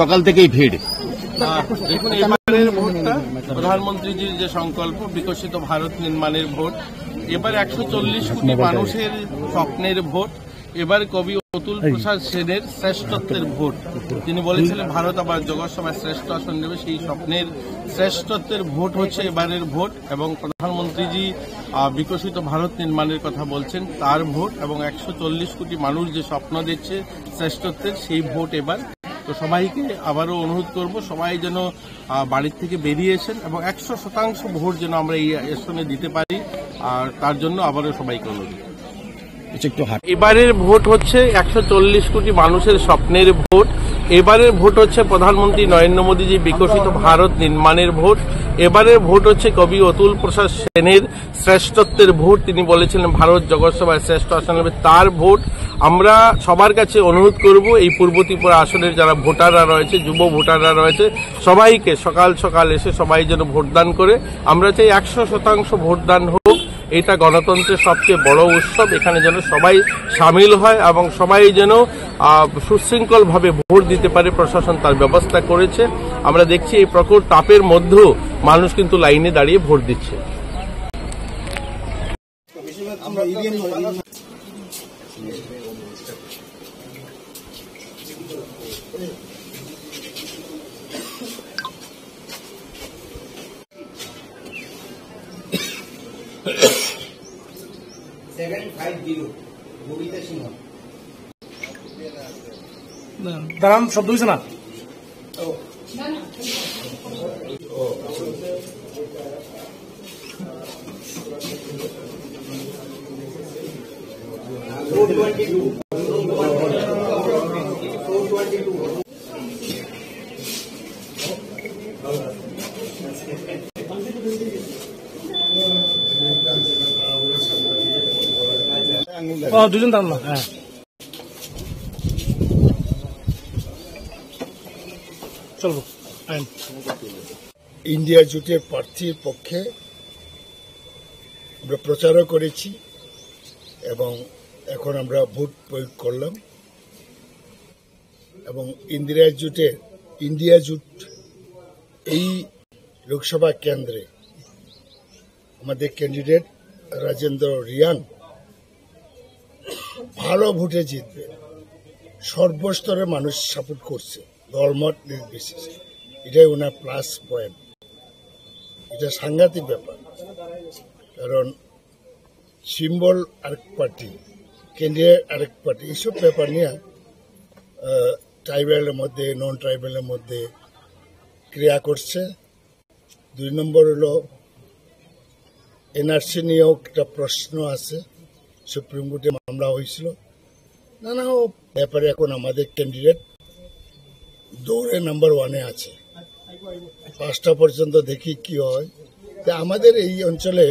সকাল থেকেই ভিড়। দেখুন, এবারের ভোটটা প্রধানমন্ত্রীজির যে সংকল্প বিকশিত ভারত নির্মাণের ভোট, এবার 140 কোটি মানুষের স্বপ্নের ভোট, এবার কবি অতুল প্রসাদ সেনের শ্রেষ্ঠত্বের ভোট। তিনি বলেছিলেন ভারত আবার জগৎসভায় শ্রেষ্ঠ আসন নেবে, সেই স্বপ্নের শ্রেষ্ঠত্বের ভোট হচ্ছে এবারের ভোট এবং প্রধানমন্ত্রীজি বিকশিত ভারত নির্মাণের কথা বলছেন তার ভোট এবং 140 কোটি মানুষ যে স্বপ্ন দেখছে শ্রেষ্ঠত্বের সেই ভোট এবার। তো সবাইকে আবারও অনুরোধ করব সবাই যেন বাড়ির থেকে বেরিয়েছেন এবং 100% ভোট যেন আমরা এই আসনে দিতে পারি, আর তার জন্য আবারও সবাইকে অনুরোধ। এবারের ভোট হচ্ছে 140 কোটি মানুষের স্বপ্নের ভোট। এবারের ভোট হচ্ছে প্রধানমন্ত্রী নরেন্দ্র মোদীজি বিকশিত ভারত নির্মাণের ভোট। এবারের ভোট হচ্ছে কবি অতুল প্রসাদ সেনের শ্রেষ্ঠত্বের ভোট। তিনি বলেছিলেন ভারত জগৎসভায় শ্রেষ্ঠ আসন নেবে, তার ভোট। আমরা সবার কাছে অনুরোধ করব এই পূর্ব ত্রিপুরা আসনের যারা ভোটাররা রয়েছে, যুব ভোটাররা রয়েছে, সবাইকে সকাল সকাল এসে সবাই যেন ভোটদান করে। আমরা চাই 100% ভোটদান হোক। এটা গণতন্ত্রের সবচেয়ে বড় উৎসব, এখানে যেন সবাই সামিল হয় এবং সবাই যেন সুশৃঙ্খলভাবে ভোট দিতে পারে। প্রশাসন তার ব্যবস্থা করেছে। আমরা দেখছি এই প্রখর তাপের মধ্যেও মানুষ কিন্তু লাইনে দাঁড়িয়ে ভোট দিচ্ছে। দাঁড়ান, শব্দ হয়েছে না। দুজন দাঁড়ান না। হ্যাঁ চলবো। ইন্ডিয়া জোটের প্রার্থীর পক্ষে আমরা প্রচারও করেছি এবং এখন আমরা ভোট প্রয়োগ করলাম এবং ইন্ডিয়া জোট এই লোকসভা কেন্দ্রে আমাদের ক্যান্ডিডেট রাজেন্দ্র রিয়াং ভালো ভোটে জিতবে। সর্বস্তরে মানুষ সাপোর্ট করছে, দলমত নির্বিশেষে। এটাই ওনার প্লাস পয়েন্ট। এটা সাংঘাতিক ব্যাপার, কারণ সিম্বল আরেক পার্টি, ক্যান্ডিডেট আরেক পার্টি, এইসব ব্যাপার নিয়ে ট্রাইবেলের মধ্যে নন ট্রাইবেলের মধ্যে ক্রিয়া করছে। 2 নম্বর হলো এনআরসি নিয়েও একটা প্রশ্ন আছে, সুপ্রিম কোর্টে মামলা হয়েছিল। নানা ব্যাপারে এখন আমাদের ক্যান্ডিডেট দৌড়ে নাম্বার 1-এ আছে। 5টা পর্যন্ত দেখি কি হয়। তা আমাদের এই অঞ্চলে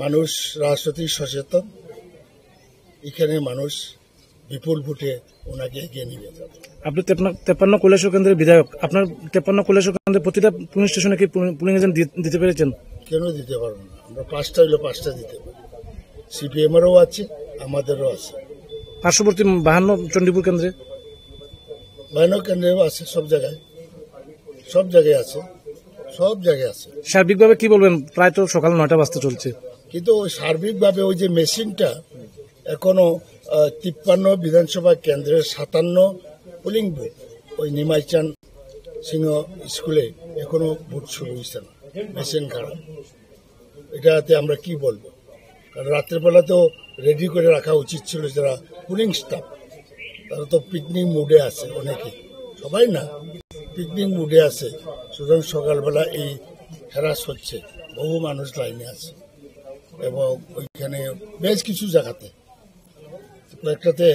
মানুষ রাজনৈতিক সচেতন, এখানে মানুষ বিপুল ভোটে ওনাকে এগিয়ে নিয়ে যাবে। আপনি 53 কৈলাসহর কেন্দ্রের বিধায়ক, আপনার 53 কৈলাসহর কেন্দ্রের প্রতিটা পুলিশ স্টেশনে কি পুলিং এজেন্ট দিতে পেরেছেন? কেন দিতে পারবো না? আমরা 5টা হইলে 5টা দিতে পারি। সিপিএমেরও আছে, আমাদেরও আছে। পার্শ্ববর্তী 52 চণ্ডীপুর কেন্দ্রে 52 কেন্দ্রেও আছে, সব জায়গায় আছে, সব জায়গায় আছে। সার্বিকভাবে কি বলবেন? প্রায় তো সকাল 9টা বাজতে চলছে, কিন্তু সার্বিকভাবে ওই যে মেশিনটা এখনো 53 বিধানসভা কেন্দ্রের 57 পোলিং বুথ, ওই নিমাইচান সিংহ স্কুলে এখনো ভোট শুরু হয়েছে না, মেশিন খারাপ। এটাতে আমরা কি বলবো? কারণ রাত্রেবেলা তো রেডি করে রাখা উচিত ছিল। যারা পুলিং স্টাফ তারা তো পিকনিক মুডে আছে, অনেকে, সবাই না, পিকনিক মুডে আছে। সুতরাং সকালবেলা এই হ্যারাস হচ্ছে, বহু মানুষ লাইনে আছে এবং ওইখানে বেশ কিছু জায়গাতে, কয়েকটাতে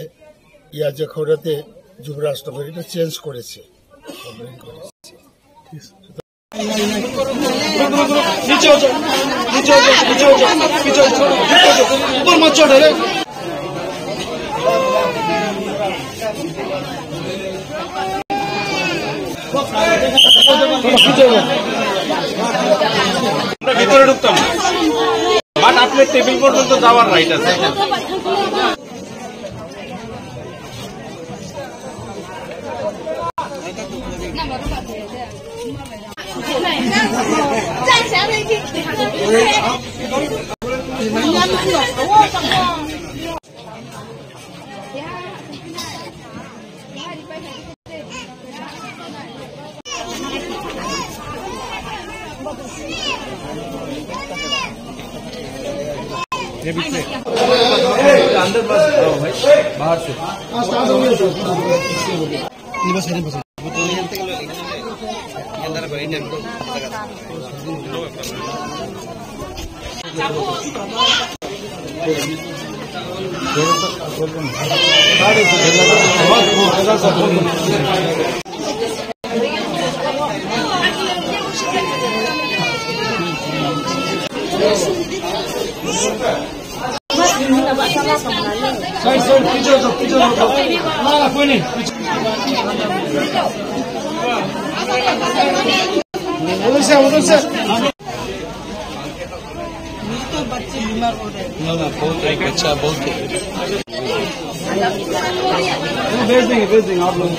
ইয়াজে খবরাতে যুবরাজনগর এটা চেঞ্জ করেছে। আমরা ভিতরে ঢুকতাম, বাট আপনার টেবিল পর্যন্ত যাওয়ার রাইট আছে। अंदर बाहर से बच्चे बीमार हो रहे हैं। बहुत एक बच्चा बहुत भेज देंगे आप लोग।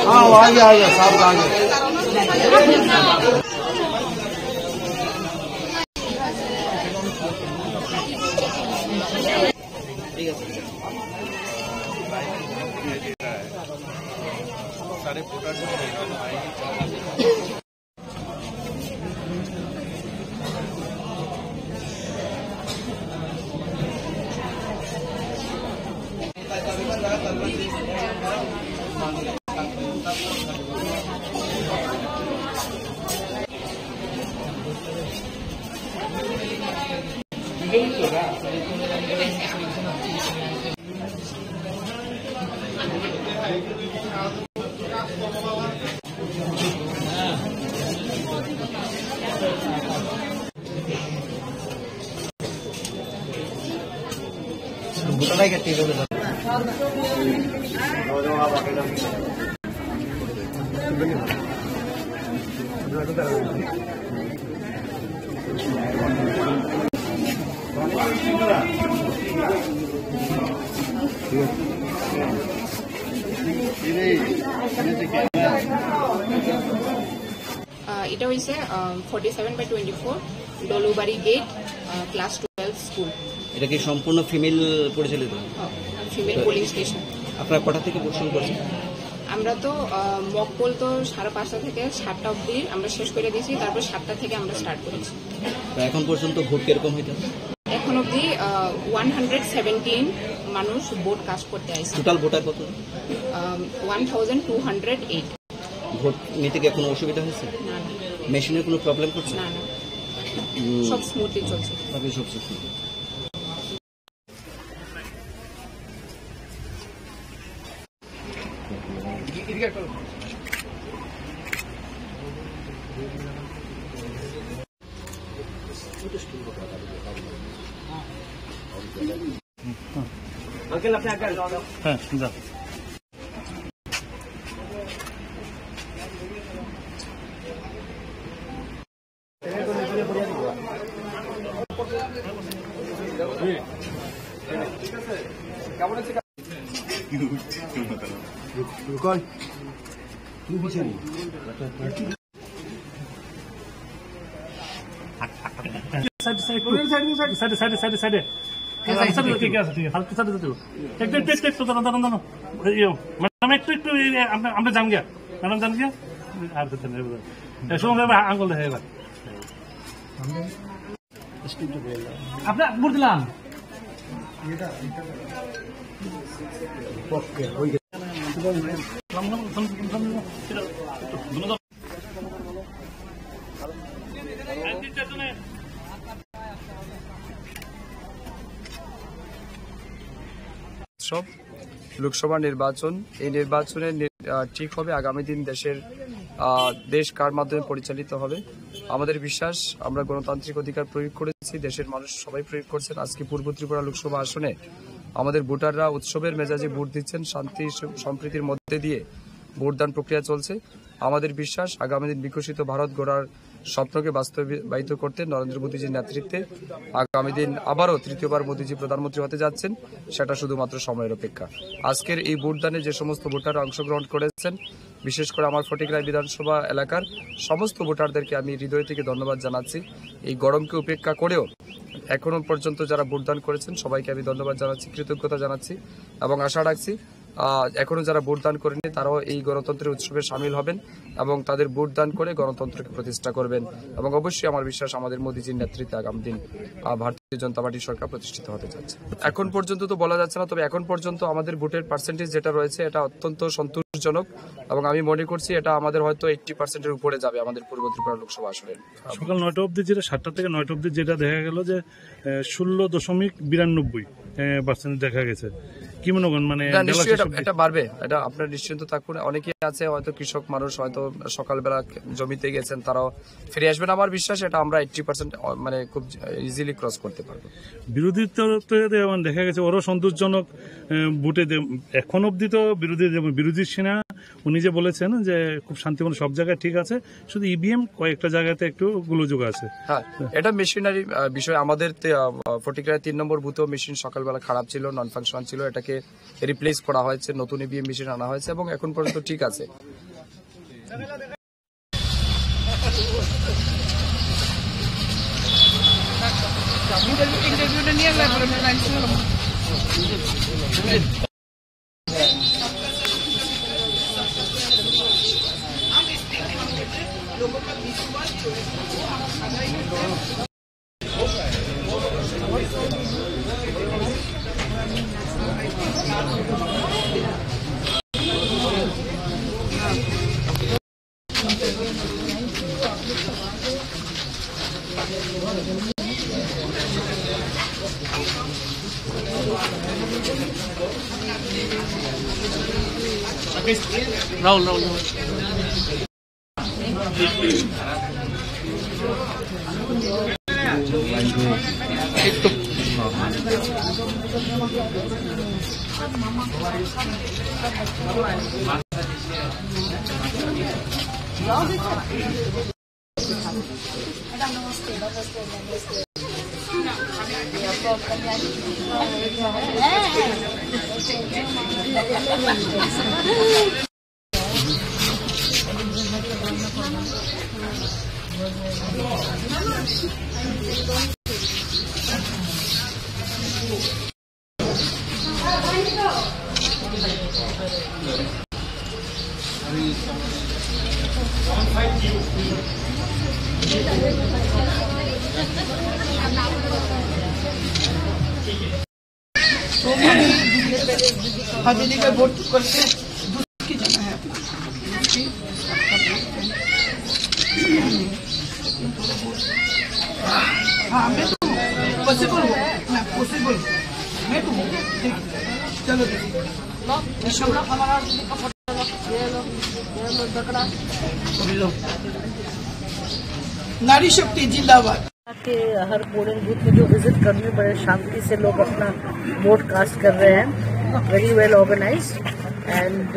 हाँ आ गया साहब आ गया। सारे फोटो এটা হয়েছে 47/24 ডলুবাড়ি গেট ক্লাস 12 স্কুল। এটা কি সম্পূর্ণ ফিমেল পরিচালিত? Female polling station. আপনারা কটা থেকে ভোট শুরু করছেন? আমরা তো মকপোল তো 5:30 থেকে 7টা অবধি আমরা শেষ করে দিয়েছি, তারপর 7টা থেকে আমরা স্টার্ট করেছি। এখন পর্যন্ত ভোট কিরকম হইতে? এখন অবধি 117 মানুষ ভোট কাস্ট করতে আসছে। টোটাল ভোটার কত? 1208। ভোট নিতে কি কোনো অসুবিধা হয়েছে? না না। মেশিনের কোনো প্রবলেম করছে? না না, সব স্মুথলি চলছে। সব স্মুথলি। अंकल अपने आगे जाओ। হ্যাঁ যা। আমরা জান গিয়া ম্যাডাম জান গিয়া আর আঙ্গুল দেখা এবার আপনার ভোট দিলাম। লোকসভা নির্বাচন, এই নির্বাচনে ঠিক হবে আগামী দিন দেশ কার মাধ্যমে পরিচালিত হবে। আমাদের বিশ্বাস, আমরা গণতান্ত্রিক অধিকার প্রয়োগ করেছি, দেশের মানুষ সবাই প্রয়োগ করছেন। আজকে পূর্ব ত্রিপুরা লোকসভা আসনে আমাদের ভোটাররা উৎসবের মেজাজে ভোট দিচ্ছেন, শান্তি সম্প্রীতির মধ্যে দিয়ে ভোটদান প্রক্রিয়া চলছে। আমাদের বিশ্বাস, আগামী দিন বিকশিত ভারত গড়ার স্বপ্নকে বাস্তবায়িত করতে নরেন্দ্র মোদীজির নেতৃত্বে আগামী দিন আবারও তৃতীয়বার মোদীজি প্রধানমন্ত্রী হতে যাচ্ছেন, সেটা শুধুমাত্র সময়ের অপেক্ষা। আজকের এই ভোটদানে যে সমস্ত ভোটাররা অংশগ্রহণ করেছেন, বিশেষ করে আমার ফটিকরায় বিধানসভা এলাকার সমস্ত ভোটারদেরকে আমি হৃদয় থেকে ধন্যবাদ জানাচ্ছি। এই গরমকে উপেক্ষা করেও এখনো পর্যন্ত যারা ভোটদান করেছেন সবাইকে আমি ধন্যবাদ জানাচ্ছি, কৃতজ্ঞতা জানাচ্ছি এবং আশা রাখছি এখনো যারা ভোটদান করেনি তারাও এই গণতন্ত্রের উৎসবে সামিল হবেন এবং তাদের ভোটদান করে গণতন্ত্রকে প্রতিষ্ঠা করবেন। এবং অবশ্যই আমার বিশ্বাস, আমাদের মোদীজির নেতৃত্বে আগামী দিন ভারতীয় জনতা পার্টির সরকার প্রতিষ্ঠিত হতে যাচ্ছে। এখন পর্যন্ত তো বলা যাচ্ছে না, তবে এখন পর্যন্ত আমাদের ভোটের পার্সেন্টেজ যেটা রয়েছে এটা অত্যন্ত সন্তোষজনক এবং আমি মনে করছি এটা আমাদের হয়তো 80%-এর উপরে যাবে আমাদের পূর্ব ত্রিপুরা লোকসভা আসনে। সকাল 9টা অবধি যেটা 7টা থেকে 9টা অবধি যেটা দেখা গেল যে 16.92% দেখা গেছে। কি মনে করেন, মানে এটা বাড়বে? এটা আপনার নিশ্চিন্ত থাকুন। অনেকে আছে হয়তো কৃষক মানুষ, হয়তো সকালবেলা জমিতে গেছেন, তারাও ফিরে আসবেন। আমার বিশ্বাস এটা আমরা 80% মানে খুব ইজিলি ক্রস করতে পারবো। বিরোধী দেখা গেছে ওরও সন্তোষজনক ভোটে এখন অব্দি তো বিরোধী সেনা উনি যে বলেছেন যে খুব শান্তিপূর্ণ সব জায়গায় ঠিক আছে, শুধু ইভিএম কয়েকটা জায়গাতে একটু গোলযোগ আছে। হ্যাঁ, এটা মেশিনারি বিষয়। আমাদের ফটিকরায় 3 নম্বর বুথেও মেশিন সকালবেলা খারাপ ছিল, নন ফাংশনাল ছিল, এটাকে রিপ্লেস করা হয়েছে, নতুন ইভিএম মেশিন আনা হয়েছে এবং এখন পর্যন্ত ঠিক আছে। ইন্টারভিউটা নিয়ে राहुल राहुल एक तो आजादी का वोट करके दूसरी जगह है अपना हाँ मैं तो पॉसिबल हूँ मैं पॉसिबल हूँ मैं तो चलो नारी शक्ति जिंदाबाद के हर पोलिंग बूथ में जो विजिट करने बड़े शांति से लोग अपना वोट कास्ट कर रहे हैं, वेरी वेल ऑर्गेनाइज एंड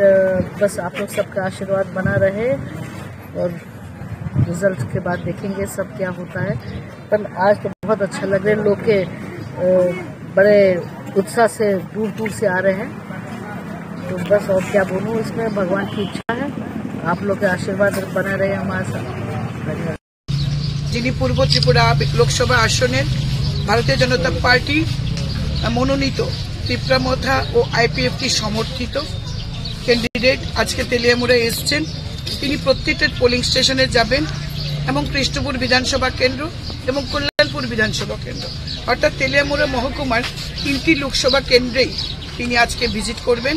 बस आप लोग सबका आशीर्वाद बना रहे और रिजल्ट के बाद देखेंगे सब क्या होता है। पर आज तो बहुत अच्छा लग रहा है, लोग के बड़े उत्साह से दूर दूर से आ रहे हैं, तो बस और क्या बोलूँ, इसमें भगवान की इच्छा है, आप लोग के आशीर्वाद बना रहे हमारे साथ। যিনি পূর্ব ত্রিপুরা লোকসভা আসনের ভারতীয় জনতা পার্টি মনোনীত ত্রিপুরামথা ও আইপিএফটি সমর্থিত ক্যান্ডিডেট আজকে তেলিয়ামুড়ে এসছেন। তিনি প্রত্যেকটা পোলিং স্টেশনে যাবেন এবং কৃষ্ণপুর বিধানসভা কেন্দ্র এবং কল্যাণপুর বিধানসভা কেন্দ্র অর্থাৎ তেলিয়ামুড়া মহকুমার 3টি লোকসভা কেন্দ্রেই তিনি আজকে ভিজিট করবেন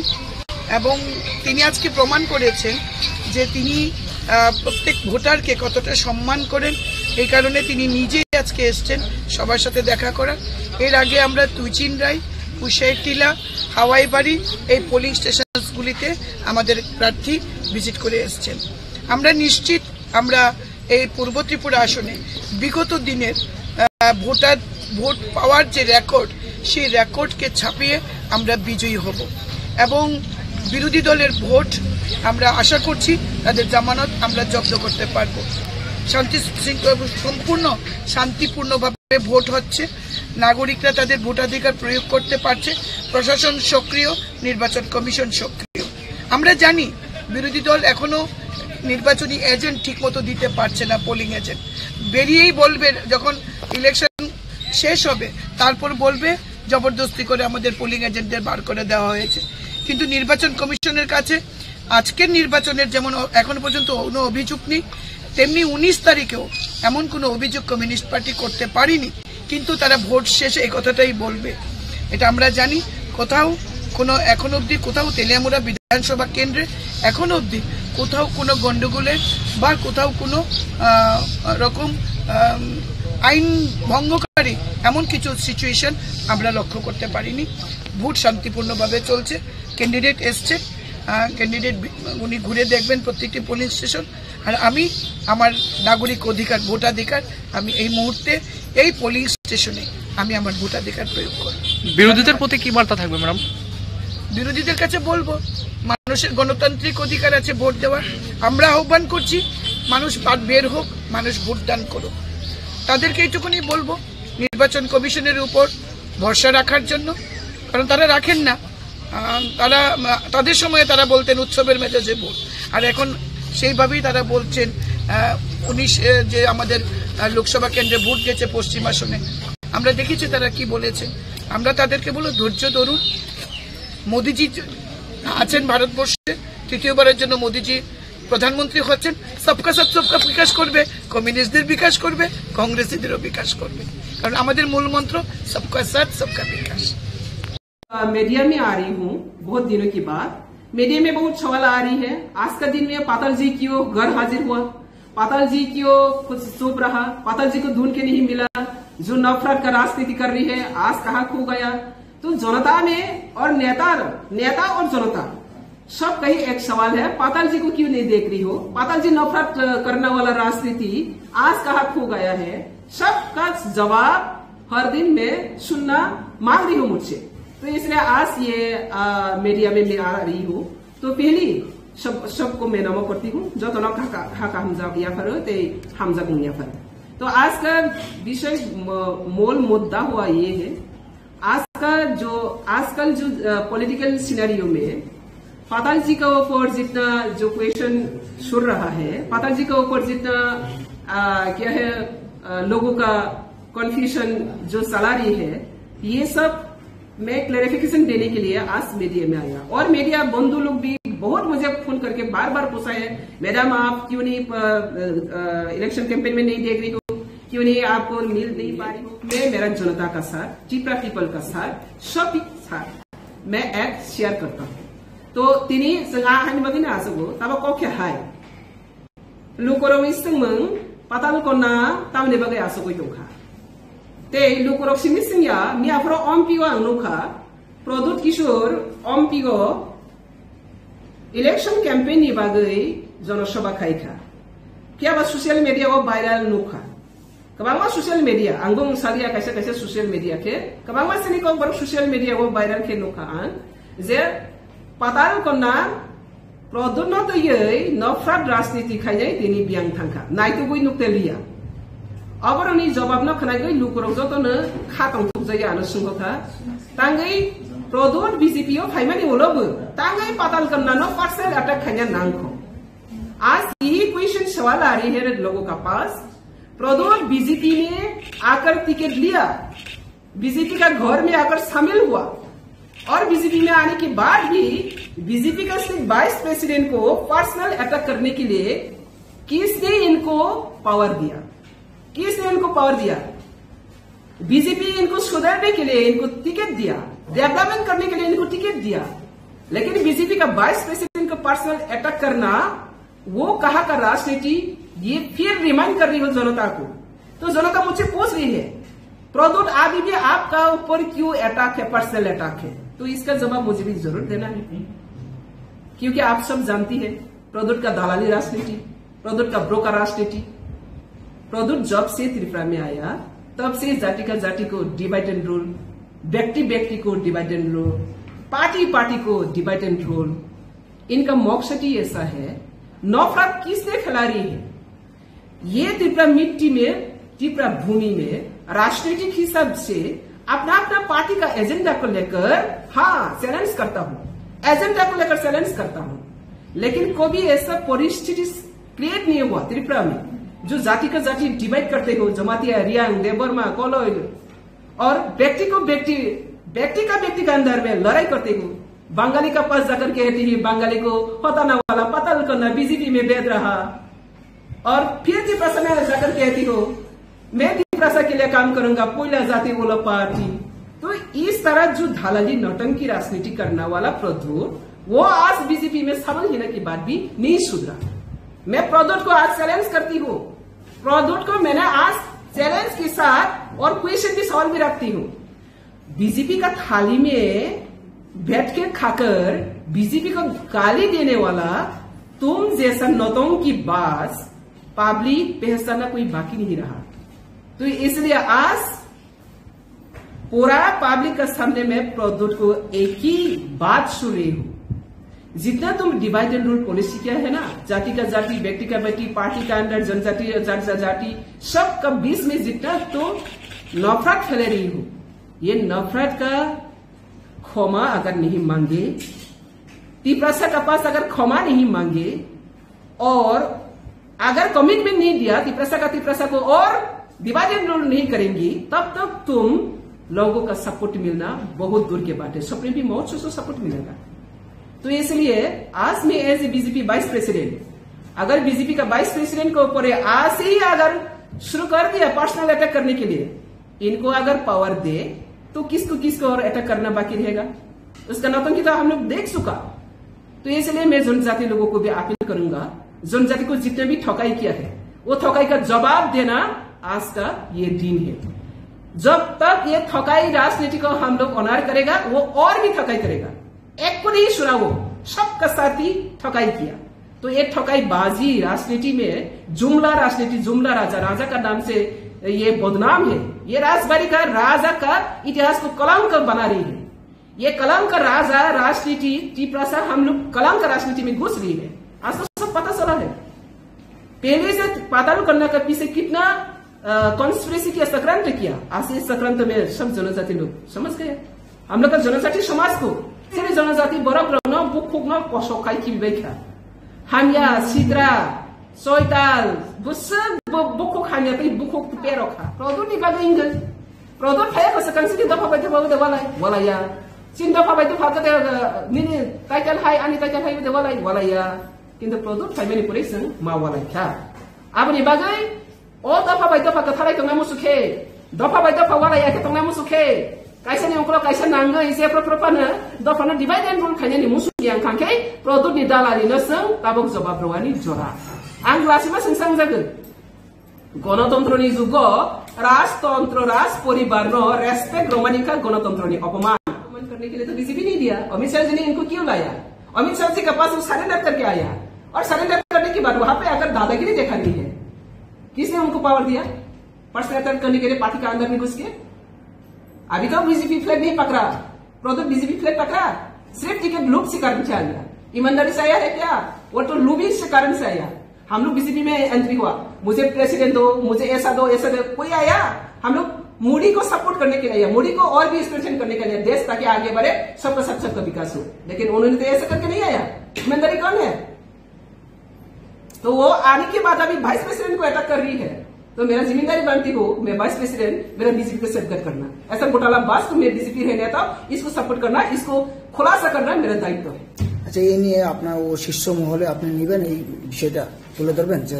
এবং তিনি আজকে প্রমাণ করেছেন যে তিনি প্রত্যেক ভোটারকে কতটা সম্মান করেন। এই কারণে তিনি নিজেই আজকে এসছেন সবার সাথে দেখা করার। এর আগে আমরা তুইচিন রায়, কুশাইটিলা, হাওয়াইবাড়ি এই পোলিং স্টেশনগুলিতে আমাদের প্রার্থী ভিজিট করে এসছেন। আমরা নিশ্চিত আমরা এই পূর্ব ত্রিপুরা আসনে বিগত দিনের ভোট পাওয়ার যে রেকর্ড, সেই রেকর্ডকে ছাপিয়ে আমরা বিজয়ী হব এবং বিরোধী দলের ভোট আমরা আশা করছি তাদের জামানত আমরা জব্দ করতে পারবো। সম্পূর্ণ শান্তিপূর্ণভাবে ভোট হচ্ছে, নাগরিকরা তাদের ভোটাধিকার প্রয়োগ করতে পারছে, প্রশাসন সক্রিয়, নির্বাচন কমিশন সক্রিয়। আমরা জানি বিরোধী দল এখনো নির্বাচনী এজেন্ট ঠিকমতো দিতে পারছে না, পোলিং এজেন্ট বেরিয়েই বলবে যখন ইলেকশন শেষ হবে তারপর বলবে জবরদস্তি করে আমাদের পোলিং এজেন্টদের বার করে দেওয়া হয়েছে। কিন্তু নির্বাচন কমিশনের কাছে আজকের নির্বাচনের যেমন এখনো পর্যন্ত কোনো অভিযোগ নেই, তেমনি 19 তারিখেও এমন কোনো অভিযোগ কমিউনিস্ট পার্টি করতে পারেনি, কিন্তু তারা ভোট শেষে এই কথাটাই বলবে। এটা আমরা জানি। কোথাও কোনো এখন অবধি কোথাও তেলিয়ামুড়া বিধানসভা কেন্দ্রে এখন অবধি কোথাও কোনো গন্ডগোলের বা কোথাও কোনো রকম আইন ভঙ্গকারী এমন কিছু সিচুয়েশন আমরা লক্ষ্য করতে পারিনি। ভোট শান্তিপূর্ণভাবে চলছে। ক্যান্ডিডেট এসছে, ক্যান্ডিডেট উনি ঘুরে দেখবেন প্রত্যেকটি পোলিং স্টেশন। আর আমি আমার নাগরিক অধিকার, ভোটাধিকার আমি এই মুহূর্তে এই পোলিং স্টেশনে আমি আমার ভোটাধিকার প্রয়োগ করব। বিরোধীদের প্রতি কি বার্তা থাকবে ম্যাডাম? বিরোধীদের কাছে বলবো মানুষের গণতান্ত্রিক অধিকার আছে ভোট দেওয়ার। আমরা আহ্বান করছি মানুষ বের হোক, মানুষ ভোটদান করুক। তাদেরকে এইটুকুনি বলবো নির্বাচন কমিশনের উপর ভরসা রাখার জন্য, কারণ তারা রাখেন না। তারা তাদের সময়ে তারা বলতেন উৎসবের মেজাজে ভোট, আর এখন সেইভাবেই তারা বলছেন 19 যে আমাদের লোকসভা কেন্দ্রে ভোট গেছে পশ্চিম আসনে, আমরা দেখেছি তারা কি বলেছেন। আমরা তাদেরকে বলো ধৈর্য ধরুন। মোদিজি আছেন ভারতবর্ষে, তৃতীয়বারের জন্য মোদিজি প্রধানমন্ত্রী হচ্ছেন। সবকা সাথ সবকা বিকাশ করবে, কমিউনিস্টদের বিকাশ করবে, কংগ্রেসীদেরও বিকাশ করবে, কারণ আমাদের মূল মন্ত্র সবকা সাথ সবকা বিকাশ। मीडिया में आ रही हूँ बहुत दिनों के बाद। मीडिया में बहुत सवाल आ रही है। आज का दिन में पाताल जी क्यों घर हाजिर हुआ, पाताल जी क्यों कुछ चुप रहा, पाताल जी को ढूंढ के नहीं मिला, जो नफरत का राजनीति कर रही है, आज कहाँ खो गया। तो जनता में और नेता और जनता सब कहीं एक सवाल है, पाताल जी को क्यों नहीं देख रही हो? पाताल जी नफरत करने वाला राजनीति आज कहाँ खो गया है? सबका जवाब हर दिन में सुनना मांग रही हूँ मुझसे। तो इसलिए आज ये मीडिया में मैं आ रही हूँ। तो पहली सबको मैं नमो करती हूँ जो तो हमजा फर। तो आज का विषय मूल मुद्दा हुआ ये है, आजकल जो पॉलिटिकल सिनेरियो में पाताल जी का ऊपर जितना जो क्वेश्चन सुन रहा है, पाताल जी का ऊपर जितना क्या है लोगों का कन्फ्यूजन जो चला रही है, ये सब मैं क्लैरिफिकेशन देने के लिए आज मीडिया में आया। और मीडिया बंधु लोग भी बहुत मुझे फोन करके बार बार पूछा है, मैडम आप क्यों नहीं इलेक्शन कैंपेन में नहीं देख रही हो, क्यों नहीं आपको मिल नहीं पा रही हो। मैं मेरा जनता का साथ, त्रिपुरा पीपल का साथ, सब साथ मैं एक शेयर करता हूँ। तो तिनी संगाहानि आसगो तब कौखे हाय लुकोरो इस्तंगमं पाताल कोना तामने बगे आसगो दंखा ते लुकोरो सिमिसिंया मियाफ्रो अम्पिगो आंगनुखा प्रदुत किशोर अम्पिगो इलेक्शन कैंपेन नि बागै जनसभा खाइखा क्या बा सोशल मीडिया वो वायरल नुखा कबांगा सोशल मीडिया आंगो सालिया कैसे कैसे सोशल मीडिया के कबांगा सेनि को बर सोशल मीडिया वो वायरल के नुखा आन जे पाताल कोना प्रदुत नफरत राजनीति खाइजाय तिनी बियां थांखा नाइतुगुइ नुक्तेलिया अबरनि जवाब न खनागै लुकुरौ जतनो खातंग थुजाय आनो सुंगथा तांगै प्रदुत बीजेपी ओ फाइमानि उलबो तांगै पाताल कोना न पर्सनल अटैक खाइना नांखो। आज यही क्वेश्चन सवाल आ रही है लोगों का पास, प्रदुत बीजेपी ने आकर टिकट लिया, बीजेपी का घर में आकर शामिल हुआ और बीजेपी में आने के बाद भी बीजेपी का सिर्फ वाइस प्रेसिडेंट को पर्सनल अटैक करने के लिए किसने इनको पावर दिया? किसने इनको पावर दिया? बीजेपी इनको सुधारने के लिए इनको टिकट दिया, डेवलपमेंट करने के लिए इनको टिकट दिया, लेकिन बीजेपी का वाइस प्रेसिडेंट को पर्सनल अटैक करना वो कहा का राजनीति? ये फिर रिमाइंड कर रही हो जनता को। तो जनता मुझसे पूछ रही है प्रदुत अभी भी आपका ऊपर क्यों अटैक है, पर्सनल अटैक है? तो इसका जवाब मुझे भी जरूर देना है, क्योंकि आप सब जानती है प्रदुत का दलाली राजनीति, प्रदुत का ब्रोकर राजनीति। प्रदुत जब से त्रिपुरा में आया तब से जाति का जाति को डिवाइड एंड रूल, व्यक्ति व्यक्ति को divide and rule, party party को डिवाइड एंड रूल। इनका मकसद ही ऐसा है, नफरत किसने फैला रही है? ये त्रिपुरा मिट्टी में, त्रिपुरा भूमि में राजनीतिक हिसाब से अपना अपना पार्टी का एजेंडा को लेकर चैलेंज करता हूं, एजेंडा को लेकर चैलेंज करता हूं, लेकिन कभी ऐसा परिस्थिति क्रिएट नहीं हुआ त्रिपुरा में जो जाति का जाति डिवाइड करते हो, जमातिया, रियांग, देवबर्मा, कोलोइल, और व्यक्ति का व्यक्ति का अंदर में लड़ाई करते हो। बंगाली का पास जाकर कहती है बंगाली को होताना वाला पाताल करना बीजेपी में भेद रहा, और फिर त्रिपुरा में जाकर कहती हो मैं त्रिपुरा के लिए काम करूंगा, पहिला जाति वाला पार्टी। तो इस तरह जो दलाली नौटंकी राजनीति करने वाला प्रदुत, वो आज बीजेपी में शामिल होने के बाद भी नहीं सुधरा। मैं प्रदुत को आज चैलेंज करती हूँ, प्रदुत को मैंने आज चैलेंज के साथ और क्वेश्चन भी सवाल भी रखती हूँ। बीजेपी का थाली में बैठ के खाकर बीजेपी को गाली देने वाला तुम जैसा नौतों की बात पब्लिक पहचानना कोई बाकी नहीं रहा। तो इसलिए आज पूरा पब्लिक के सामने में प्रदुत को एक ही बात सुन रही हूं, जितना तुम डिवाइड एंड रूल पॉलिसी क्या है ना, जाति का जाति, व्यक्ति का व्यक्ति, पार्टी का अंदर, जनजाति जाति, सब का बीच में जितना तो नफरत फैले रही हो, ये नफरत का क्षमा अगर नहीं मांगे, त्रिपुरा का पास अगर क्षमा नहीं मांगे और अगर कमिटमेंट नहीं दिया त्रिपुरा को और डिवाइड एंड रूल नहीं करेंगी, तब तक तुम लोगों का सपोर्ट मिलना बहुत दूर के बात है। सपने भी मौत से सपोर्ट मिलेगा। तो इसलिए आज में as a BJP vice president, अगर बीजेपी का वाइस प्रेसिडेंट के ऊपर आज से ही अगर शुरू कर दिया पर्सनल अटैक करने के लिए, इनको अगर पावर दे तो किसको और अटैक करना बाकी रहेगा? उसका नौटंकी तो हम लोग देख चुका। तो इसलिए मैं जनजाति लोगों को भी अपील करूंगा, जनजाति को जितने भी ठकाई किया है वो ठकाई का जवाब देना आज का ये दिन है। जब तक ये ठकाई राजनीति को हम लोग ऑनर करेगा, वो और भी ठकाई करेगा। एक को नहीं सुना, वो सबका साथ ही ठकाई किया। तो ये ठकाई बाजी राजनीति में जुमला राजनीति, जुमला राजा, राजा का नाम से ये बदनाम है। ये राजबाड़ी का राजा का इतिहास को कलंक बना रही है। ये कलंक राजा राजनीति टिप्रासा हम लोग कलंक राजनीति में घुस रही है। आज तो सब पता चला है। पहले से पाताल कन्या का पीछे कितना कॉन्स्पिरेसी किया, सक्रांत किया। आज इस सक्रांत में सब जनजाति लोग समझ गए। हम लोग का जनजाति समाज को सिर्फ जनजाति बरक रहना बुक फुकना पसोखाई की बेखा हामिया सिद्रा सोइताल बुसक बुक हामिया पे बुक पे रखा प्रोडक्ट नि बागे इंगल प्रोडक्ट फाया को सकंसी दफा बाइते बागे वाला या चिन दफा बाइते फाका निने टाइटल हाई अनि टाइटल हाई दे वाला या किंतु प्रोडक्ट फाइ मैनिपुलेशन मा वाला क्या अब नि बागे ओ दफा बाइते फाका थालाई तंगा मुसुखे दफा बाइते फावा या के तंगा मुसुखे kaisa ni ongklo kaisa nangga isi propropana dofana divide and rule khanya ni musu yang khangkai produk ni dalali no seng tabok jawab rawani jora ang lasima sengsang jaga গণতন্ত্র ni jugo राजतंत्र राज परिवार no respect रोमानी का गणतंत्र ni अपमान करने के लिए तो BJP नहीं दिया। अमित शाह जी ने इनको क्यों लाया? अमित शाह जी के पास वो सरेंडर करके आया और सरेंडर करने के बाद वहां पे आकर दादागिरी देखा गई है। किसने उनको पावर दिया? पर्सनल अटैक करने के लिए पार्टी के अंदर में घुस के। अभी तो बीजेपी फ्लैग नहीं पकड़ा, प्रोडक्ट बीजेपी फ्लैग पकड़ा, सिर्फ टिकट लूट से कारण से आया। ईमानदारी से आया है क्या? वो तो लूबिंग से कारण से आया। हम लोग बीजेपी में एंट्री हुआ, मुझे प्रेसिडेंट दो, मुझे ऐसा दो, कोई आया? हम लोग मोदी को सपोर्ट करने के लिए आया, मोदी को और भी स्ट्रेंथन करने के लिए, देश ताकि आगे बढ़े, सबका सबका विकास हो। लेकिन उन्होंने तो ऐसा करके नहीं आया। ईमानदारी कौन है? तो वो आने के बाद अभी वाइस प्रेसिडेंट को अटैक कर रही है। तो मेरा जिम्मेदारी बनती हो, मैं वाइस प्रेसिडेंट, मेरा बीजेपी को सेटअप करना। ऐसा घोटाला बास तो मैं बीजेपी रहने था, इसको सपोर्ट करना, इसको खुलासा करना मेरा दायित्व है। আচ্ছা, এই নিয়ে আপনার ও শীর্ষ মহলে আপনি নেবেন, এই বিষয়টা তুলে ধরবেন যে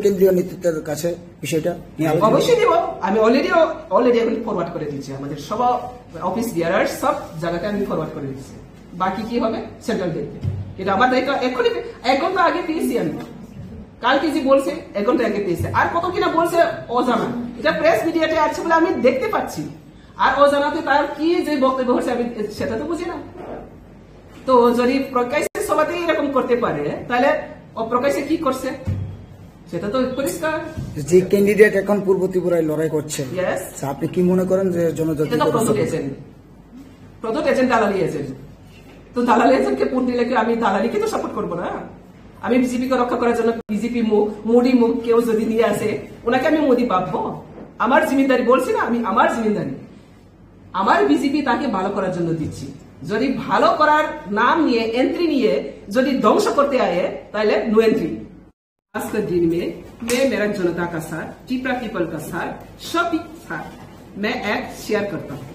কেন্দ্রীয় নেতৃত্বের কাছে বিষয়টা নিয়ে আলোচনা? অবশ্যই দেব। আমি অলরেডি এখন ফরওয়ার্ড করে দিচ্ছি, আমাদের সব অফিস বিয়ারার সব জায়গাতে আমি ফরওয়ার্ড করে দিচ্ছি। বাকি কি হবে সেন্ট্রাল দেখবে। এটা আমার দায়িত্ব। এখনই এক ঘন্টা আগে পেয়েছি আমি, কালকে যে বলছে এক ঘন্টা আগে পেয়েছে, আর কত কিনা বলছে অজানা। এটা প্রেস মিডিয়াতে আছে বলে আমি দেখতে পাচ্ছি, আর অজানাতে তার কি যে বক্তব্য হচ্ছে আমি সেটা তো বুঝি না। তো যদি প্রকাশ্যে সবাই এরকম করতে পারে, তাহলে অপ্রকাশ্যে কি করছে সেটা তো পরিষ্কার। যে ক্যান্ডিডেট এখন পূর্ব ত্রিপুরায় লড়াই করছেন, আপনি কি মনে করেন যে জনজাতি প্রদত্ত এজেন্ট দালালি এজেন্ট? তো দালালি এজেন্টকে ভোট দিলে কি আমি দালালিকে তো সাপোর্ট করবো না? আমি বিজেপিকে রক্ষা করার জন্য বিজেপি মোদি মুখ কেউ যদি নিয়ে আসে, ওনাকে আমি মোদি ভাববো? আমার জিম্মেদারি বলছি না, আমি আমার জিম্মেদারি আমার বিজেপি তাকে ভালো করার জন্য দিচ্ছি। যদি ভালো করার নাম নিয়ে एंट्री নিয়ে যদি ধ্বংস করতে आए, তাহলে नो एंट्री। आज के दिन में मैं मेरा जनता का साथ, टिप्रा पीपल का साथ, सभी साथ मैं एक शेयर करता हूँ।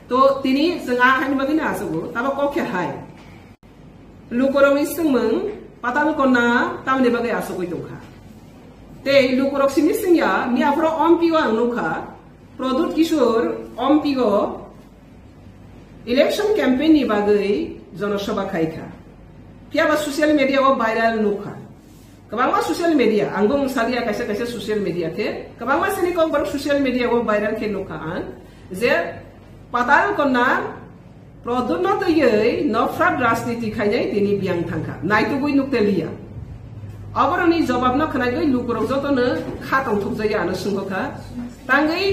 तो तिनी जोंहा हानिबागिना आसगो ताबा कखे हाय लुकरवी सिंमों पाताल कोना तामने बागे आसगो दंखा ते लुकरक सिनि सिंया मियाफ्रो अम्पिगो आंनुखा प्रदुत किशोर अम्पिगो इलेक्शन कैंपेन नि बागै जनसभा खाइखा फियाबा सोशल मीडिया वो वायरल नुखा कबांगा सोशल मीडिया आंगो सालिया कैसे कैसे सोशल मीडिया थे कबांगा सिनि को बर सोशल मीडिया वो वायरल के नुखा आन जे पाताल कोना प्रदुत ये नफ्रात राजनीति खाइनाय तिनि बियां थांखा नाइतुगुइ नुक्तेलिया अबरनि जवाब न खनागै लुकरक जतनो खातौ थुकजाय आनो सुंगखा तांगै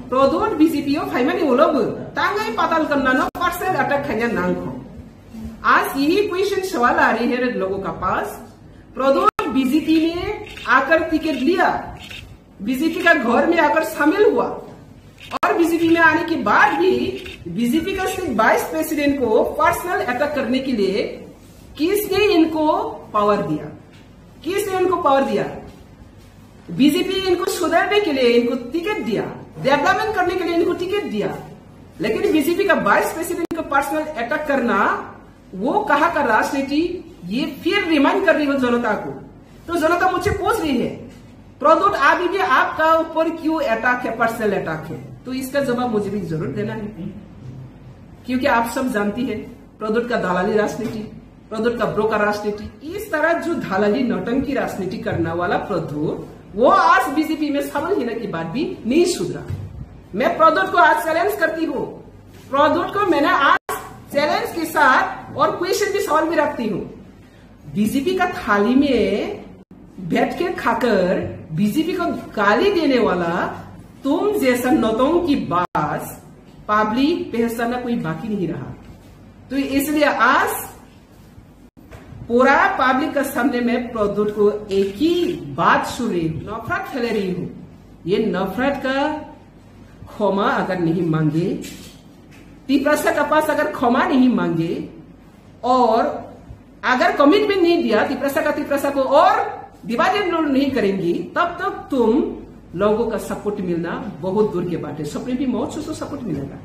प्रदुत बीजेपी फाइमानि उलबो तांगै पाताल कोना न पर्सनल अटैक खाइना नांखो। आज यही क्वेश्चन सवाल आ रही है लोगों का पास। प्रदुत बीजेपी ने आकर टिकट लिया, बीजेपी का घर में आकर शामिल हुआ और बीजेपी में आने के बाद भी बीजेपी का सिर्फ वाइस प्रेसिडेंट को पर्सनल अटैक करने के लिए किसने इनको पावर दिया? किसने इनको पावर दिया? बीजेपी इनको सुधारने के लिए इनको टिकट दिया, डेवलपमेंट करने के लिए इनको टिकट दिया, लेकिन बीजेपी का वाइस प्रेसिडेंट को पर्सनल अटैक करना वो कहा का राजनीति? ये फिर रिमाइंड कर रही हो जनता को। तो जनता मुझसे पूछ रही है प्रदुत अभी भी आपका ऊपर क्यों अटैक है, पर्सनल अटैक है? तो इसका जवाब मुझे भी जरूर देना है, क्योंकि आप सब जानती है प्रदुत का दलाली राजनीति, प्रदुत का ब्रोकर राजनीति, इस तरह जो दलाली नौटंकी राजनीति करने वाला प्रदुत वो आज बीजेपी में शामिल होने के बाद भी नहीं सुधरा, मैं प्रद्योत को आज चैलेंज करती हूँ। प्रद्योत को मैंने आज चैलेंज के साथ और क्वेश्चन भी सवाल भी रखती हूँ। बीजेपी का थाली में बैठ के खाकर बीजेपी को गाली देने वाला तुम जैसा नौतों की बात पब्लिक पहचानना कोई बाकी नहीं रहा। तो इसलिए आज पूरा पब्लिक के सामने में प्रद्योत को एक ही बात सुन रही हूँ, नफरत फैला रही हूँ। ये नफरत का क्षमा अगर नहीं मांगे, तिप्रसा का पास अगर क्षमा नहीं मांगे और अगर कमिटमेंट नहीं दिया तिप्रसा को और डिवाइडेड रूल नहीं करेंगी, तब तक तुम लोगों का सपोर्ट मिलना बहुत दूर के बात है। सपने भी मौत से सपोर्ट मिलेगा।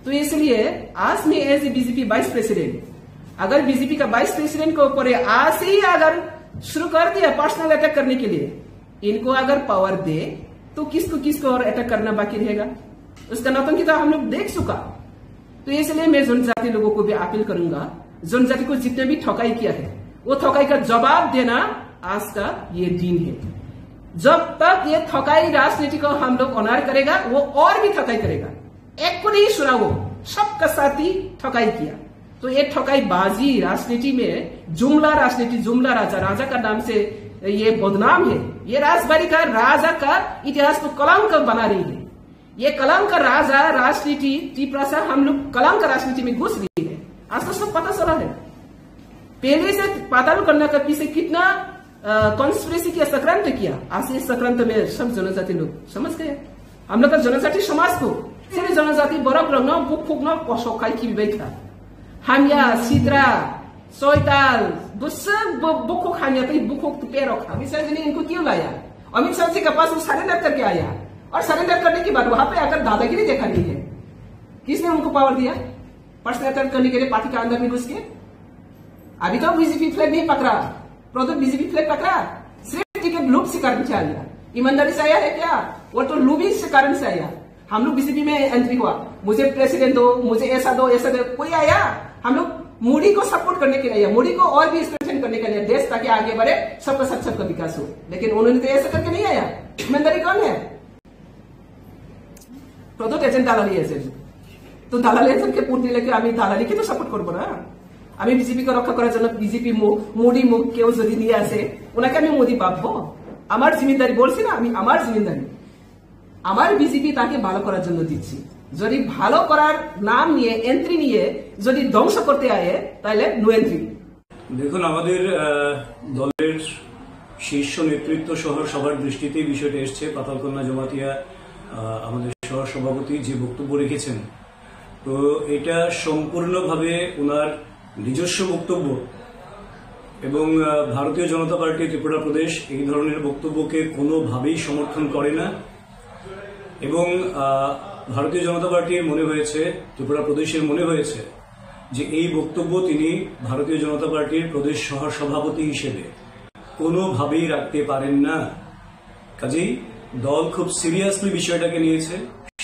तो इसलिए आज मैं as a BJP vice president, अगर बीजेपी का वाइस प्रेसिडेंट को ऊपर आज से ही अगर शुरू कर दिया पर्सनल अटैक करने के लिए, इनको अगर पावर दे तो किसको और अटैक करना बाकी रहेगा? उसका नौटंकी तो हम लोग देख चुका। तो इसलिए मैं जनजाति लोगों को भी अपील करूंगा, जनजाति को जितने भी ठकाई किया है वो ठकाई का जवाब देना आज का ये दिन है। जब तक ये ठकाई राजनीति को हम लोग ऑनर करेगा, वो और भी ठकाई करेगा। एक को नहीं सुना, वो सबका साथ ही ठकाई किया। तो ये ठकाई बाजी राजनीति में जुमला राजनीति, जुमला राजा का नाम से ये बदनाम है। ये राजबाड़ी का राजा का इतिहास को कलंक बना रही है। ये कलंक राजा राजनीति तिप्रसा हम लोग कलंक राजनीति में घुस रही है। आज तो सब पता चला है। पहले से पाताल करने का पीछे कितना कॉन्स्पिरेसी किया, सक्रांत किया। आज इस सक्रांत में सब जनजाति लोग समझ गए। हम लोग का जनजाति समाज को सिर्फ जनजाति बरफ रंगना बुक फूकना पशोखाई की विवेक हामिया सिद्रा सोयताल दूसरे बुक हामिया तो बुक पेड़ रखा। अमित शाह जी ने इनको क्यों लाया? अमित शाह जी के पास वो सरेंडर करके आया और सरेंडर करने के बाद वहां पे आकर दादागिरी देखा नहीं है। किसने उनको पावर दिया पर्सनल अटैक करने के लिए पार्टी के अंदर में घुस के? अभी तो बीजेपी फ्लैग नहीं पकड़ा, प्रद्योत बीजेपी फ्लैग पकड़ा, सिर्फ टिकट लूट से कारण से आया। ईमानदारी से आया है क्या? वो तो लूबी से कारण से आया। हम लोग बीजेपी में एंट्री हुआ, मुझे प्रेसिडेंट दो, मुझे ऐसा दो, कोई आया? हम लोग मोदी को सपोर्ट करने के लिए आया, मोदी को और भी स्ट्रेंथन करने के लिए, देश ताकि आगे बढ़े, सबका सबका विकास हो। लेकिन उन्होंने तो ऐसा करके नहीं आया। ईमानदारी कौन है? प्रद्योत एजेंट दालाली एजेंट। तो दालाली एजेंट के पूर्ति लेके আমি দালালিকে তো সাপোর্ট করব না। আমি বিজেপিকে রক্ষা করার জন্য বিজেপি মোদি মুখ কেউ যদি নিয়ে আসে ওনাকে আমি মোদি পাবো? আমার জিম্মেদারি বলছি না, আমি আমার জিম্মেদারি আমার বিজেপি তাকে ভালো করার জন্য দিচ্ছি। যদি ভালো করার নাম নিয়ে এন্ট্রি নিয়ে যদি ধ্বংস করতে আয়ে তাহলে নো এন্ট্রি। দেখুন, আমাদের দলের শীর্ষ নেতৃত্ব সহ সবার দৃষ্টিতেই বিষয়টা এসছে। পাতালকন্যা জমাতিয়া আমাদের সহ সভাপতি যে বক্তব্য রেখেছেন, তো এটা সম্পূর্ণভাবে ওনার নিজস্ব বক্তব্য এবং ভারতীয় জনতা পার্টি ত্রিপুরা প্রদেশ এই ধরনের বক্তব্যকে কোনোভাবেই সমর্থন করে না। এবং ভারতীয় জনতা পার্টির মনে হয়েছে, ত্রিপুরা প্রদেশের মনে হয়েছে যে এই বক্তব্য তিনি ভারতীয় জনতা পার্টির প্রদেশ সহ সভাপতি হিসেবে কোনোভাবেই রাখতে পারেন না। কাজেই দল খুব সিরিয়াসলি বিষয়টাকে নিয়েছে।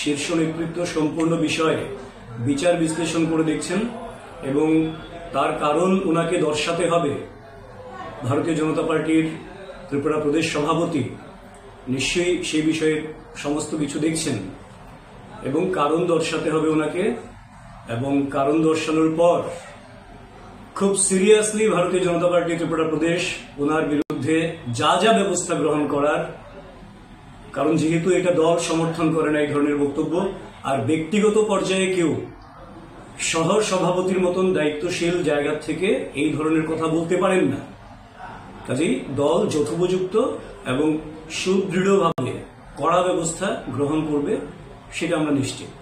শীর্ষ নেতৃত্ব সম্পূর্ণ বিষয়ে বিচার বিশ্লেষণ করে দেখছেন এবং তার কারণ ওনাকে দর্শাতে হবে। ভারতীয় জনতা পার্টির ত্রিপুরা প্রদেশ সভাপতি নিশ্চয়ই সেই বিষয়ে সমস্ত কিছু দেখছেন এবং কারণ দর্শাতে হবে ওনাকে। এবং কারণ দর্শানোর পর খুব সিরিয়াসলি ভারতীয় জনতা পার্টি ত্রিপুরা প্রদেশ ওনার বিরুদ্ধে যা যা ব্যবস্থা গ্রহণ করার, কারণ যেহেতু এটা দল সমর্থন করে না এই ধরনের বক্তব্য, আর ব্যক্তিগত পর্যায়ে কেউ সহ সভাপতির মতন দায়িত্বশীল জায়গা থেকে এই ধরনের কথা বলতে পারেন না। কাজেই দল যথোপযুক্ত এবং সুদৃঢ়ভাবে কড়া ব্যবস্থা গ্রহণ করবে, সেটা আমরা নিশ্চিত।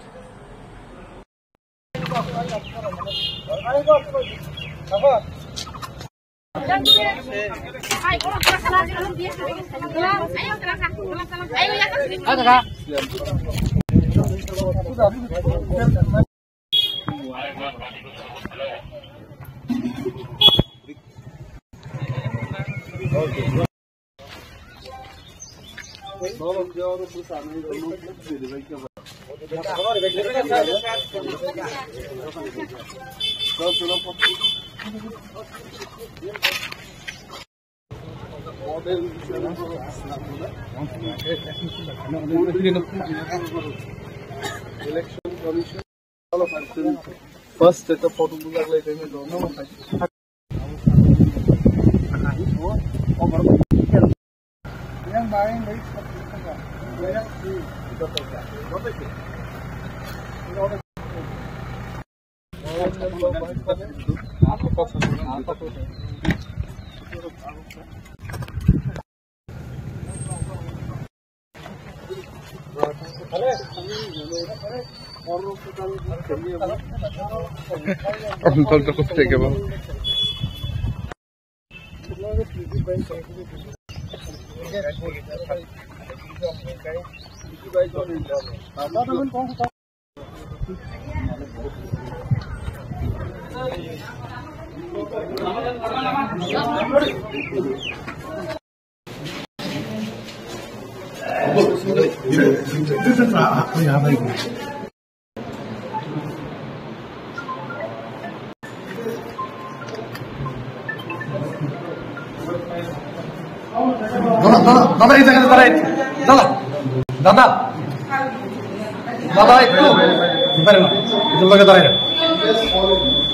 इलेक्शन कमीशन फर्स्ट है तो फोटो बुला लेते हैं दोनों অন্তত করতে কেবল দাদা এই জায়গায় দাঁড়াই দাদা দাদা দাদা একটু পারে না এদের দাঁড়াই না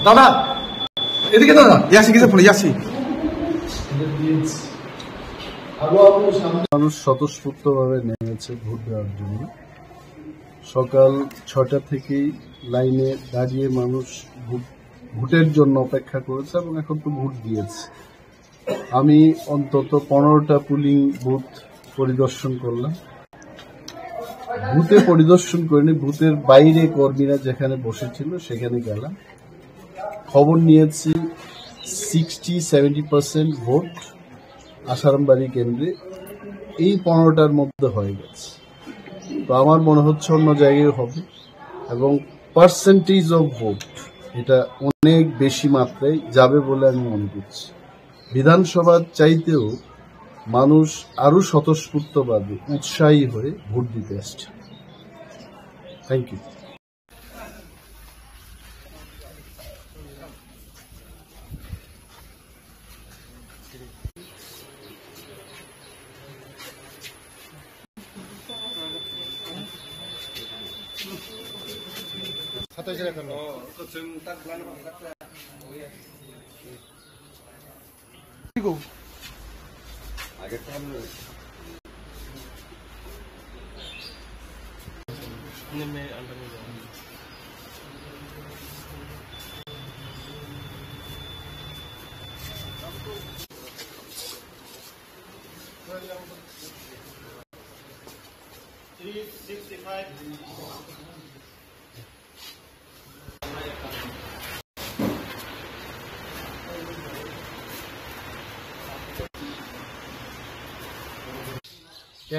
দাদা এদিকে দাদা ইয়াসি কিছু পড়ে ইয়াসি মানুষ স্বতঃস্ফূর্তভাবে নেমেছে ভোট দেওয়ার জন্য। সকাল 6টা থেকেই লাইনে দাঁড়িয়ে মানুষ ভোটের জন্য অপেক্ষা করেছে এবং এখন তো ভোট দিয়েছে। আমি অন্তত 15টা পুলিং বুথ পরিদর্শন করলাম। বুথে পরিদর্শন করিনি, বুথের বাইরে কর্মীরা যেখানে বসেছিল সেখানে গেলাম। খবর নিয়েছি 60-70% ভোট আসারামবাড়ি কেন্দ্রে এই 15টার মধ্যে হয়ে গেছে। তো আমার মনে হচ্ছে অন্য জায়গায় হবে এবং পার্সেন্টেজ অফ ভোট এটা অনেক বেশি মাত্রায় যাবে বলে আমি মনে করছি। বিধানসভার চাইতেও মানুষ আরো স্বতঃস্ফূর্তভাবে উৎসাহী হয়ে ভোট দিতে আসছে। Thank you.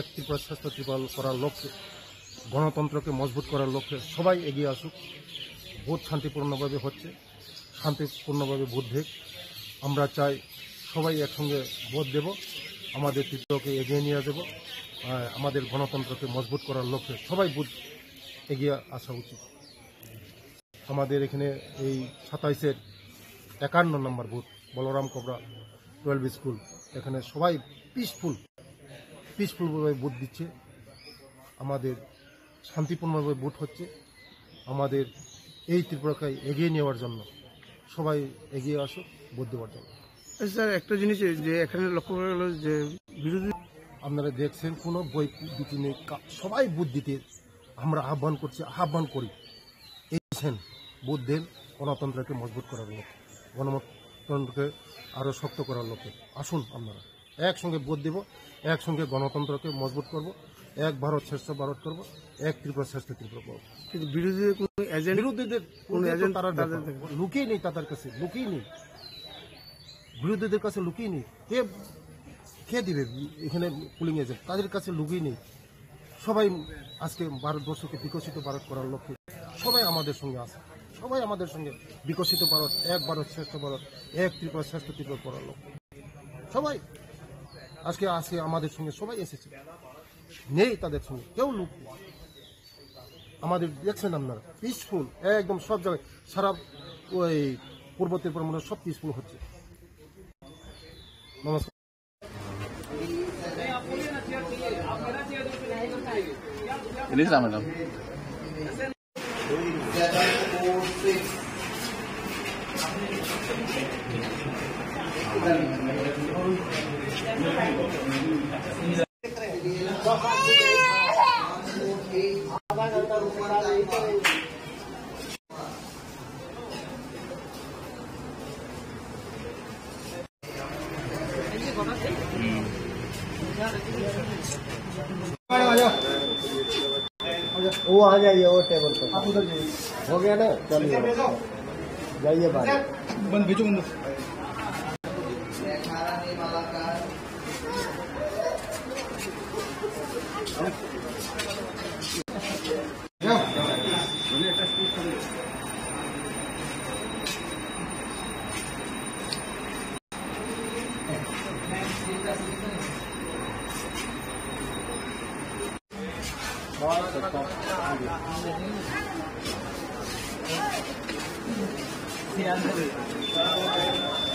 এক ত্রিপুরা শ্রেষ্ঠ ত্রিপুরা করার লক্ষ্যে, গণতন্ত্রকে মজবুত করার লক্ষ্যে সবাই এগিয়ে আসুক। ভোট শান্তিপূর্ণভাবে হচ্ছে, শান্তিপূর্ণভাবে ভোট দেখ। আমরা চাই সবাই একসঙ্গে ভোট দেব, আমাদের ত্রিপুরাকে এগিয়ে নিয়ে দেব। আমাদের গণতন্ত্রকে মজবুত করার লক্ষ্যে সবাই ভোট এগিয়ে আসা উচিত। আমাদের এখানে এই 27-এর 51 নম্বর বুথ বলরাম কবরা 12 স্কুল, এখানে সবাই পিসফুলভাবে ভোট দিচ্ছে। আমাদের শান্তিপূর্ণভাবে ভোট হচ্ছে। আমাদের এই ত্রিপুরাকে এগিয়ে নেওয়ার জন্য সবাই এগিয়ে আসুক ভোট দেওয়ার জন্য। স্যার, একটা জিনিস যে এখানে লক্ষ্য করা গেল যে বিরোধী, আপনারা দেখছেন কোনো বই দিতে নেই, সবাই ভোট দিতে আমরা আহ্বান করি। এইছেন ভোট দেন, গণতন্ত্রকে মজবুত করার লক্ষ্যে, গণতন্ত্রকে আরও শক্ত করার লক্ষ্যে আসুন। আপনারা একসঙ্গে ভোট দেব, একসঙ্গে গণতন্ত্রকে মজবুত করব, এক ভারত শ্রেষ্ঠ ভারত করব, এক ত্রিপুরা শ্রেষ্ঠ ত্রিপুরা করব। কিন্তু বিরোধীদের কোনো এজেন্ট তারা লুকিয়ে নেই, তাদের কাছে লুকিয়ে নেই, বিরোধীদের কাছে লুকিয়ে নেই। কে দিবে এখানে পুলিং এজেন্ট? তাদের কাছে লুকিয়ে নেই। সবাই আজকে ভারতবর্ষকে বিকশিত ভারত করার লক্ষ্যে সবাই আমাদের সঙ্গে আছে, সবাই আমাদের সঙ্গে বিকশিত ভারত, এক ভারত শ্রেষ্ঠ ভারত, এক ত্রিপুরা শ্রেষ্ঠ ত্রিপুরা করার লক্ষ্যে সবাই আজকে আমাদের সঙ্গে সবাই এসেছে। নেই তাদের সঙ্গে কেউ লোক। আমাদের দেখছেন আপনারা পিসফুল, একদম সব জায়গায় সারা ওই পূর্ব ত্রিপুরা মনে সব পিসফুল হচ্ছে। নমস্কার। ম্যাডাম वो आ जाइए वो टेबल पर आप उधर जाइए हो गया ना चलिए जाइए बाहर बंद भेजो बंद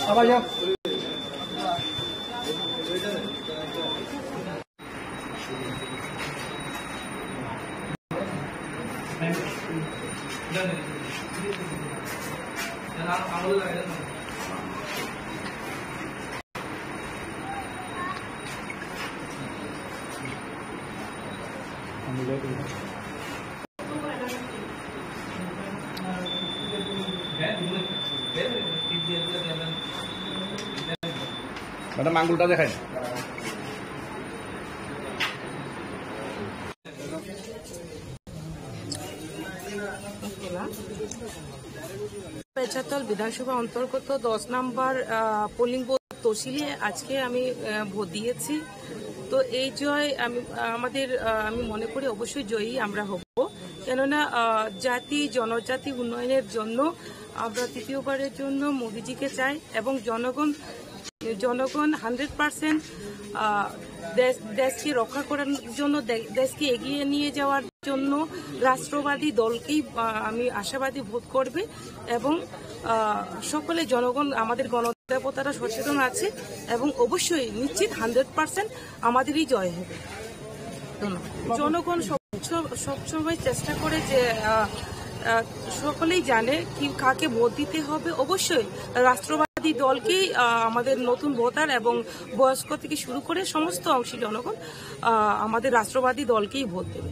अब आ जाओ ম্যাডাম আঙ্গুলটা দেখায় পেঁচাতল বিধানসভা অন্তর্গত 10 নম্বর পোলিং বুথ তহসিলে আজকে আমি ভোট দিয়েছি। তো এই জয় আমি মনে করি অবশ্যই জয়ী আমরা হব, কেননা জাতি জনজাতি উন্নয়নের জন্য আমরা তৃতীয়বারের জন্য মোদিজিকে চাই এবং জনগণ 100% দেশকে রক্ষা করার জন্য, দেশকে এগিয়ে নিয়ে যাওয়ার জন্য রাষ্ট্রবাদী দলকেই আমি আশাবাদী ভোট করবে এবং সকলে জনগণ আমাদের গণদেবতারা সচেতন আছে এবং অবশ্যই নিশ্চিত 100% আমাদেরই জয় হবে। জনগণ সবসময় চেষ্টা করে যে সকলেই জানে কি কাকে ভোট দিতে হবে, অবশ্যই রাষ্ট্রবাদী দলকেই আমাদের নতুন ভোটার এবং বয়স্ক থেকে শুরু করে সমস্ত অংশী জনগণ আমাদের রাষ্ট্রবাদী দলকেই ভোট দেবে।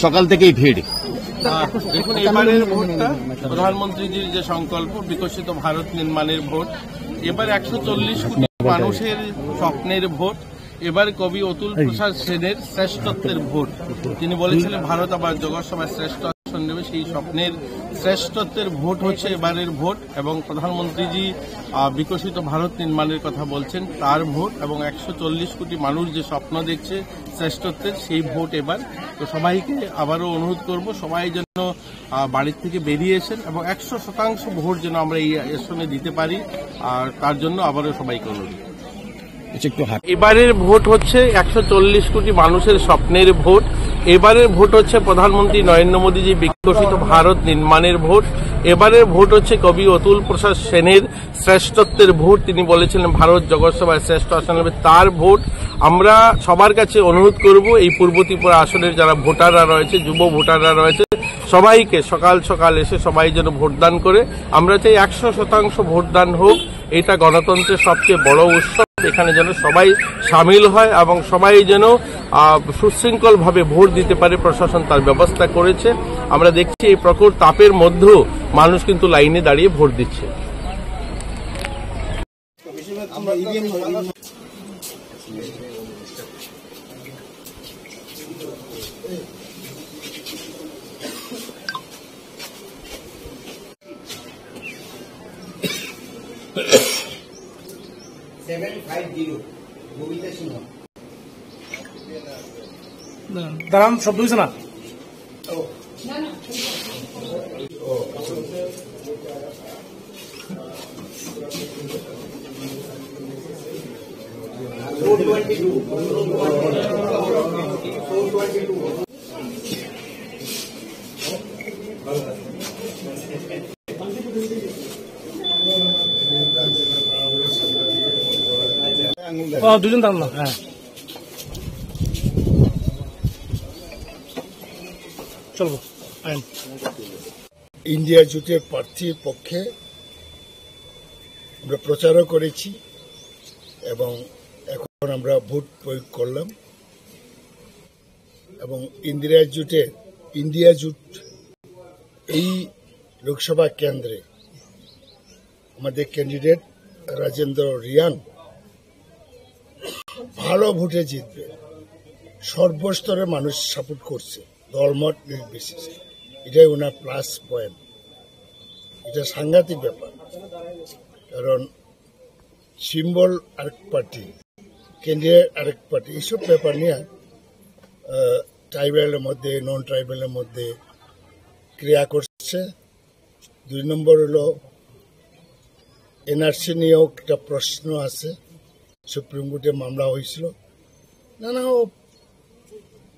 সকাল থেকেই ভিড়। দেখুন, এবারের ভোটটা প্রধানমন্ত্রীজির যে সংকল্প বিকশিত ভারত নির্মাণের ভোট, এবার 140 কোটি মানুষের স্বপ্নের ভোট, এবার কবি অতুল প্রসাদ সেনের শ্রেষ্ঠত্বের ভোট। তিনি বলেছিলেন ভারত আবার জগৎ সভায় শ্রেষ্ঠ নির্বাচন নেবে সেই স্বপ্নের শ্রেষ্ঠত্বের ভোট হচ্ছে এবারের ভোট এবং প্রধানমন্ত্রীজি বিকশিত ভারত নির্মাণের কথা বলছেন তার ভোট এবং 140 কোটি মানুষ যে স্বপ্ন দেখছে শ্রেষ্ঠত্বের সেই ভোট এবার। তো সবাইকে আবারও অনুরোধ করব সবাই যেন বাড়ির থেকে বেরিয়ে এসেন এবং 100% ভোট যেন আমরা এই আসনে দিতে পারি, আর তার জন্য আবারও সবাইকে অনুরোধ। এবারের ভোট হচ্ছে 140 কোটি মানুষের স্বপ্নের ভোট। এবারের ভোট হচ্ছে প্রধানমন্ত্রী নরেন্দ্র মোদীজি বিকশিত ভারত নির্মাণের ভোট। এবারের ভোট হচ্ছে কবি অতুল প্রসাদ সেনের শ্রেষ্ঠত্বের ভোট। তিনি বলেছিলেন ভারত জগৎসভায় শ্রেষ্ঠ আসন হবে, তার ভোট। আমরা সবার কাছে অনুরোধ করব এই পূর্ব ত্রিপুরা আসনের যারা ভোটাররা রয়েছে, যুব ভোটাররা রয়েছে, সবাইকে সকাল সকাল এসে সবাই যেন ভোটদান করে। আমরা চাই 100% ভোটদান হোক। এটা গণতন্ত্রের সবচেয়ে বড় উৎসব, এখানে যেন সবাই সামিল হয় এবং সবাই যেন সুশৃঙ্খলভাবে ভোট দিতে পারে। প্রশাসন তার ব্যবস্থা করেছে। আমরা দেখছি এই প্রখর তাপের মধ্যেও মানুষ কিন্তু লাইনে দাঁড়িয়ে ভোট দিচ্ছে। দাঁড়ান, শব্দ হয়েছে না? দুজন দাঁড়ান না। হ্যাঁ, চলবো। ইন্ডিয়া জোটের প্রার্থীর পক্ষে আমরা প্রচারও করেছি এবং এখন আমরা ভোট প্রয়োগ করলাম এবং ইন্ডিয়া জোট এই লোকসভা কেন্দ্রে আমাদের ক্যান্ডিডেট রাজেন্দ্র রিয়াং ভালো ভোটে জিতবে। সর্বস্তরের মানুষ সাপোর্ট করছে, দলমত নির্বিশেষে। এটাই ওনার প্লাস পয়েন্ট। এটা সাংঘাতিক ব্যাপার, কারণ সিম্বল আরেক পার্টি, ক্যান্ডিডেট আরেক পার্টি, এইসব ব্যাপার নিয়ে ট্রাইবেলের মধ্যে নন ট্রাইবেলের মধ্যে ক্রিয়া করছে। 2 নম্বর হলো এনআরসি নিয়েও একটা প্রশ্ন আছে, সুপ্রিম কোর্টে মামলা হয়েছিল। নানা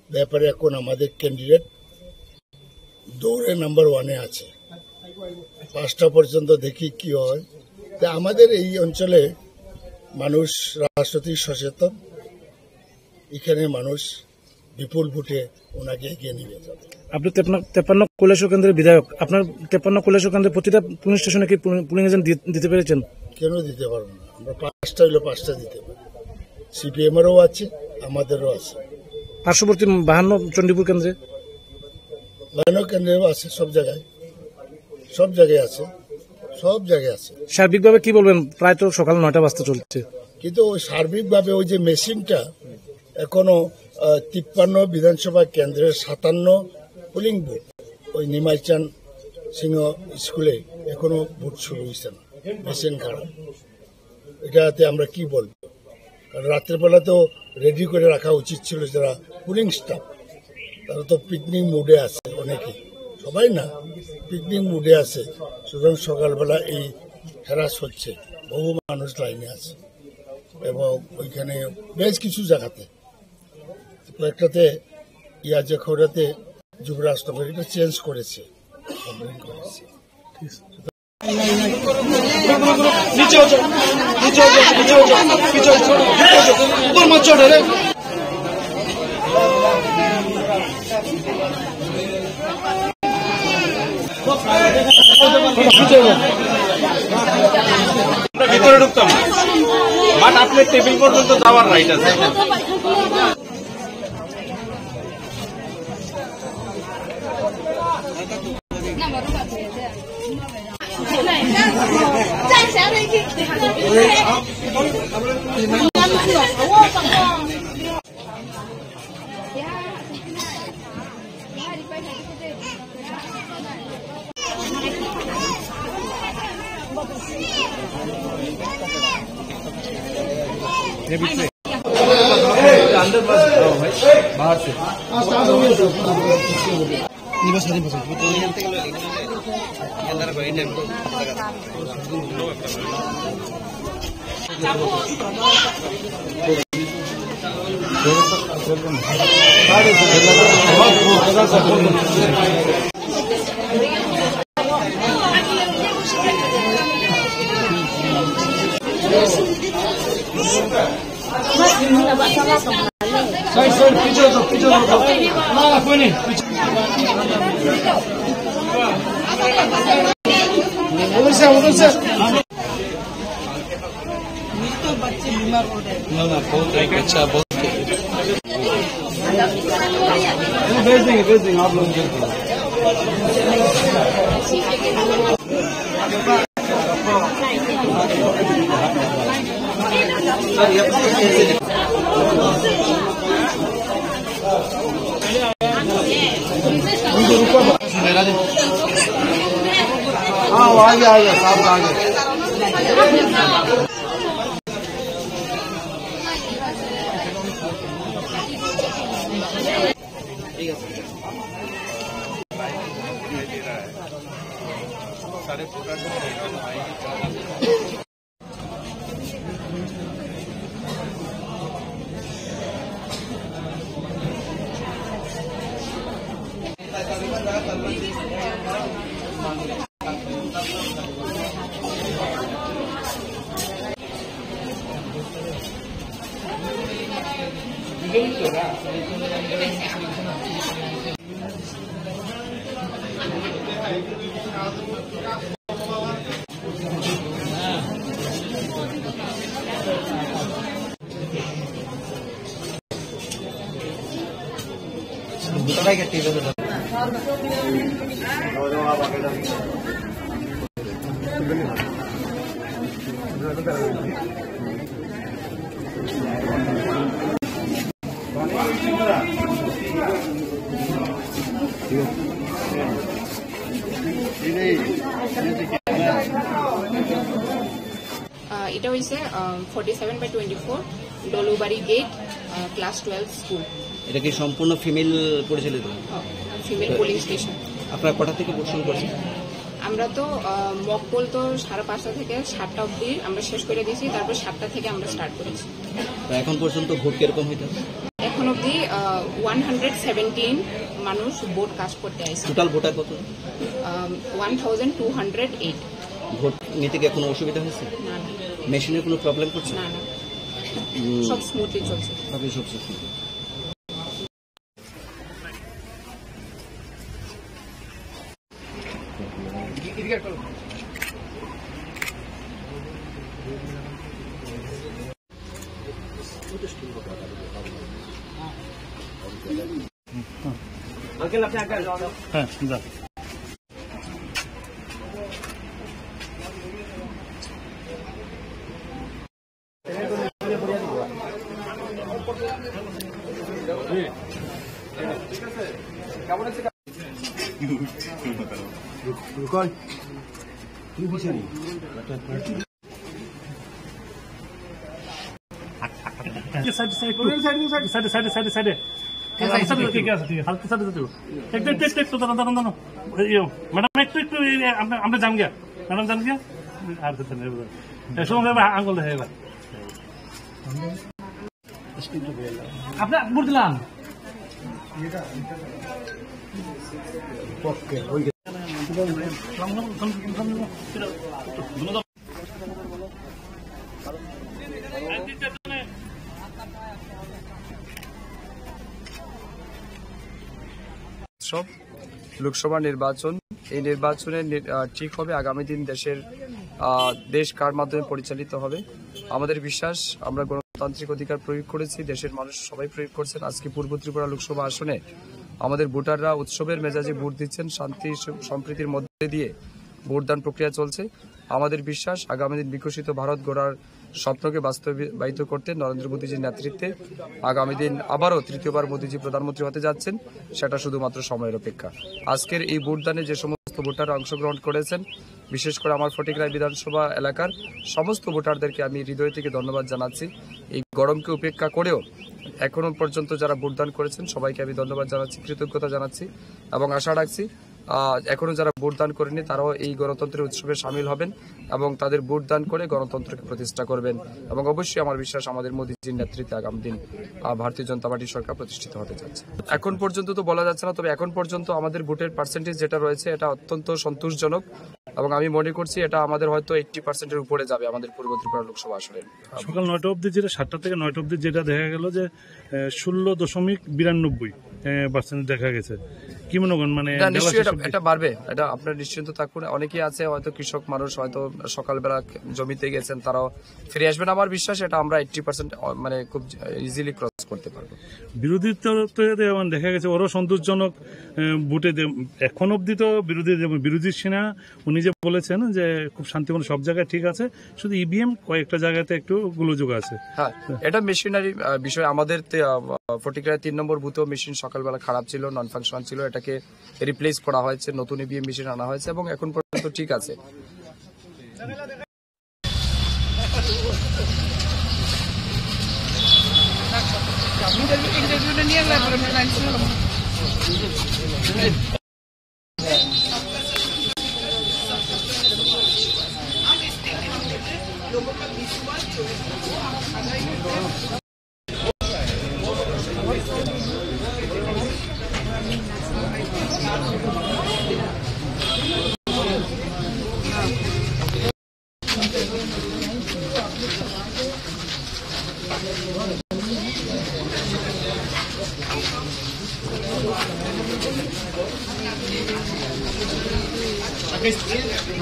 ব্যাপারে এখন আমাদের ক্যান্ডিডেট দৌড়ে নাম্বার 1-এ আছে। 5টা পর্যন্ত দেখি কি হয়। তা আমাদের এই অঞ্চলে মানুষ রাজনৈতিক সচেতন, এখানে মানুষ বিপুল ভোটে ওনাকে এগিয়ে নিয়ে যাবে। আপনি 53 কৈলাসহর কেন্দ্রের বিধায়ক, আপনার 53 কৈলাসহর কেন্দ্রের প্রতিটা পুলিশ স্টেশনে কি পুলিং এজেন্ট দিতে পেরেছেন? কেন দিতে পারবো না? আমরা 5টা হইলে 5টা দিতে পারি। সিপিএমেরও আছে, আমাদেরও আছে। পার্শ্ববর্তী 52 চণ্ডীপুর কেন্দ্রে, 52 কেন্দ্রেও আছে। সব জায়গায় আছে। সার্বিকভাবে কি বলবেন? প্রায় তো সকাল 9টা বাজতে চলছে, কিন্তু সার্বিকভাবে ওই যে মেশিনটা এখনো 53 বিধানসভা কেন্দ্রের 57 পোলিং বুথ, ওই নিমাইচান সিংহ স্কুলে এখনো ভোট শুরু হয়েছে না, মেশিন খারাপ। এটাতে আমরা কি বলবো? কারণ রাত্রেবেলা তো রেডি করে রাখা উচিত ছিল যারা পুলিং স্টাফ, তারা তো পিকনিক মুডে আছে, অনেকে, সবাই না, পিকনিক মুডে আছে। সুতরাং সকালবেলা এই হ্যারাস হচ্ছে, বহু মানুষ লাইনে আছে এবং ওইখানে বেশ কিছু জায়গাতে, কয়েকটাতে ইয়াজে খোড়াতে যুবরাজনগর এটা চেঞ্জ করেছে। ভিতরে ঢুকতাম, বাট আপনার টেবিল পর্যন্ত যাওয়ার রাইট আছে। बाहर से बच्चे बीमार हो रहे हैं। बहुत अच्छा बहुत भेज देंगे आप लोग हाँ वो आ गया साहब आ गया सारे এটা হইছে 47/24 ডলুবাড়ি গেট ক্লাস 12 স্কুল। এটা কি সম্পূর্ণ ফিমেল পরিচালিত? Female polling station. আপনারা কটা থেকে ভোট শুরু করছেন? আমরা তো মক পোল তো 5:30 থেকে 7টা অবধি আমরা শেষ করে দিয়েছি, তারপর 7টা থেকে আমরা স্টার্ট করেছি। এখন পর্যন্ত ভোট কিরকম হইতে? এখন অবধি 117 মানুষ ভোট কাস্ট করতে আসছে। টোটাল ভোটার কত? 1208। ভোট নিতে কি কোনো অসুবিধা হয়েছে? না না। মেশিনের কোনো প্রবলেম করছে? না না, সব স্মুথলি চলছে। সবই সব স্মুথলি। अंकल अपने आगे हाँ जा रुकन আমরা জান গিয়া ম্যাডাম জান গিয়া আর আঙ্গুল দেখা এবার আপনার ভোট দিলাম লোকসভা নির্বাচন, এই নির্বাচনে ঠিক হবে আগামী দিন দেশ কার মাধ্যমে পরিচালিত হবে। আমাদের বিশ্বাস, আমরা গণতান্ত্রিক অধিকার প্রয়োগ করেছি, দেশের মানুষ সবাই প্রয়োগ করছেন। আজকে পূর্ব ত্রিপুরা লোকসভা আসনে আমাদের ভোটাররা উৎসবের মেজাজে ভোট দিচ্ছেন, শান্তি সম্প্রীতির মধ্যে দিয়ে ভোটদান প্রক্রিয়া চলছে। আমাদের বিশ্বাস, আগামী দিন বিকশিত ভারত গড়ার স্বপ্নকে বাস্তবায়িত করতে নরেন্দ্র মোদীজির নেতৃত্বে আগামী দিন আবারও তৃতীয়বার মোদীজি প্রধানমন্ত্রী হতে যাচ্ছেন, সেটা শুধুমাত্র সময়ের অপেক্ষা। আজকের এই ভোটদানে যে সমস্ত সমস্ত ভোটাররা অংশগ্রহণ করেছেন। বিশেষ করে আমার ফটিকরায় বিধানসভা এলাকার সমস্ত ভোটারদেরকে আমি হৃদয় থেকে ধন্যবাদ জানাচ্ছি। এই গরমকে উপেক্ষা করেও এখনো পর্যন্ত যারা ভোটদান করেছেন সবাইকে আমি ধন্যবাদ জানাচ্ছি, কৃতজ্ঞতা জানাচ্ছি এবং আশা রাখছি এখনো যারা ভোটদান করেনি তারাও এই গণতন্ত্রের উৎসবে সামিল হবেন এবং তাদের ভোটদান করে গণতন্ত্রকে প্রতিষ্ঠা করবেন। এবং অবশ্যই আমার বিশ্বাস আমাদের মোদীজির নেতৃত্বে আগামী দিন ভারতীয় জনতা পার্টি সরকার প্রতিষ্ঠিত হতে যাচ্ছে। এখন পর্যন্ত তো বলা যাচ্ছে না, তবে এখন পর্যন্ত আমাদের ভোটের পার্সেন্টেজ যেটা রয়েছে এটা অত্যন্ত সন্তোষজনক এবং আমি মনে করছি এটা আমাদের হয়তো 80%-এর উপরে যাবে আমাদের পূর্ব ত্রিপুরা লোকসভা আসনের। সকাল 9টা অবধি যেটা 7টা থেকে 9টা অবধি যেটা দেখা গেল যে 16.92% দেখা গেছে। কি মনে করেন মানে এটা বাড়বে, এটা আপনার নিশ্চিন্ত থাকুন। অনেকেই আছে হয়তো কৃষক মানুষ হয়তো সকালবেলা জমিতে গেছেন, তারাও ফিরে আসবেন। আমার বিশ্বাস এটা আমরা 80% মানে খুব ইজিলি ক্রস করতে পারবো। বিরোধী দেখা গেছে ওরও সন্তোষজনক ভোটে এখন অবধি তো বিরোধী সেনা উনি যে বলেছেন যে খুব শান্তিপূর্ণ সব জায়গায় ঠিক আছে, শুধু ইভিএম কয়েকটা জায়গাতে একটু গোলযোগ আছে। হ্যাঁ, এটা মেশিনারি বিষয়। আমাদের ফটিকরায় 3 নম্বর বুথেও মেশিন সকালবেলা খারাপ ছিল, নন ফাংশন ছিল, এটাকে রিপ্লেস করা হয়েছে, নতুন ইভিএম মেশিন আনা হয়েছে এবং এখন পর্যন্ত ঠিক আছে।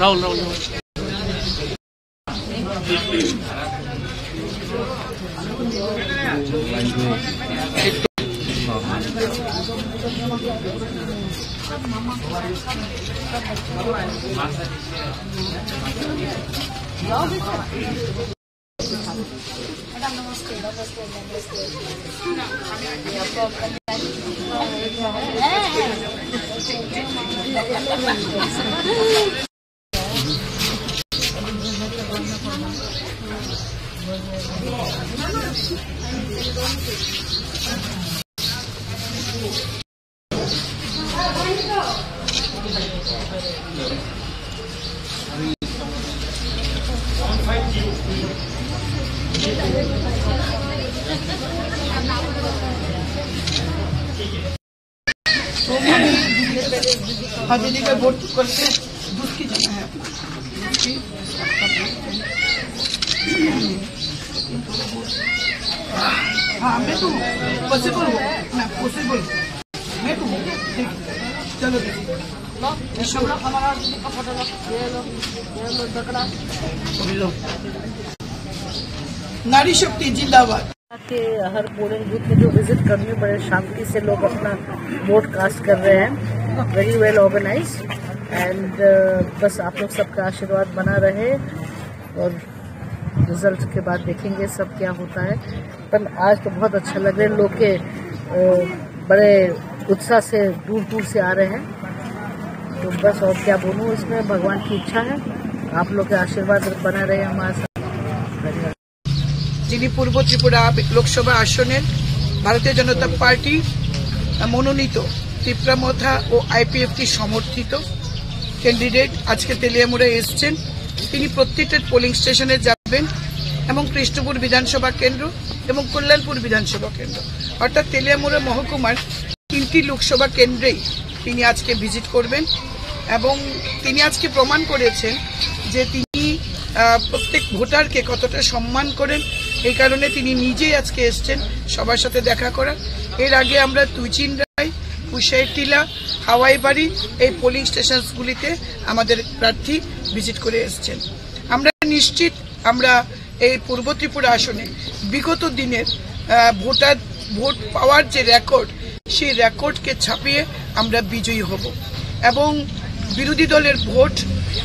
রাহুল हाजिरी का वोट करके दुखी जाना है। हाँ मैं तो पॉसिबल हूँ, मैं पॉसिबल मैं तो चलो नारी शक्ति जिंदाबाद के हर पोलिंग बूथ में जो विजिट करनी बड़े शांति से लोग अपना वोट कास्ट कर रहे हैं, वेरी वेल ऑर्गेनाइज एंड बस आप लोग सबका आशीर्वाद बना रहे और रिजल्ट के बाद देखेंगे सब क्या होता है। पर आज तो बहुत अच्छा लग रहा है, लोग के बड़े उत्साह से दूर दूर से आ रहे हैं, तो बस और क्या बोलूँ, इसमें भगवान की इच्छा है, आप लोग के आशीर्वाद बना रहे हमारे साथ। যিনি পূর্ব ত্রিপুরা লোকসভা আসনের ভারতীয় জনতা পার্টি মনোনীত ত্রিপুরামথা ও আইপিএফটি সমর্থিত ক্যান্ডিডেট আজকে তেলিয়ামুড়ে এসছেন। তিনি প্রত্যেকটা পোলিং স্টেশনে যাবেন এবং কৃষ্ণপুর বিধানসভা কেন্দ্র এবং কল্যাণপুর বিধানসভা কেন্দ্র অর্থাৎ তেলিয়ামুড়া মহকুমার 3টি লোকসভা কেন্দ্রেই তিনি আজকে ভিজিট করবেন এবং তিনি আজকে প্রমাণ করেছেন যে তিনি প্রত্যেক ভোটারকে কতটা সম্মান করেন। এই কারণে তিনি নিজেই আজকে এসছেন সবার সাথে দেখা করার। এর আগে আমরা তুইচিনরাই, কুশাইটিলা, হাওয়াইবাড়ি এই পোলিং স্টেশনগুলিতে আমাদের প্রার্থী ভিজিট করে এসছেন। আমরা নিশ্চিত আমরা এই পূর্ব ত্রিপুরা আসনে বিগত দিনের ভোট পাওয়ার যে রেকর্ড, সেই রেকর্ডকে ছাপিয়ে আমরা বিজয়ী হব এবং বিরোধী দলের ভোট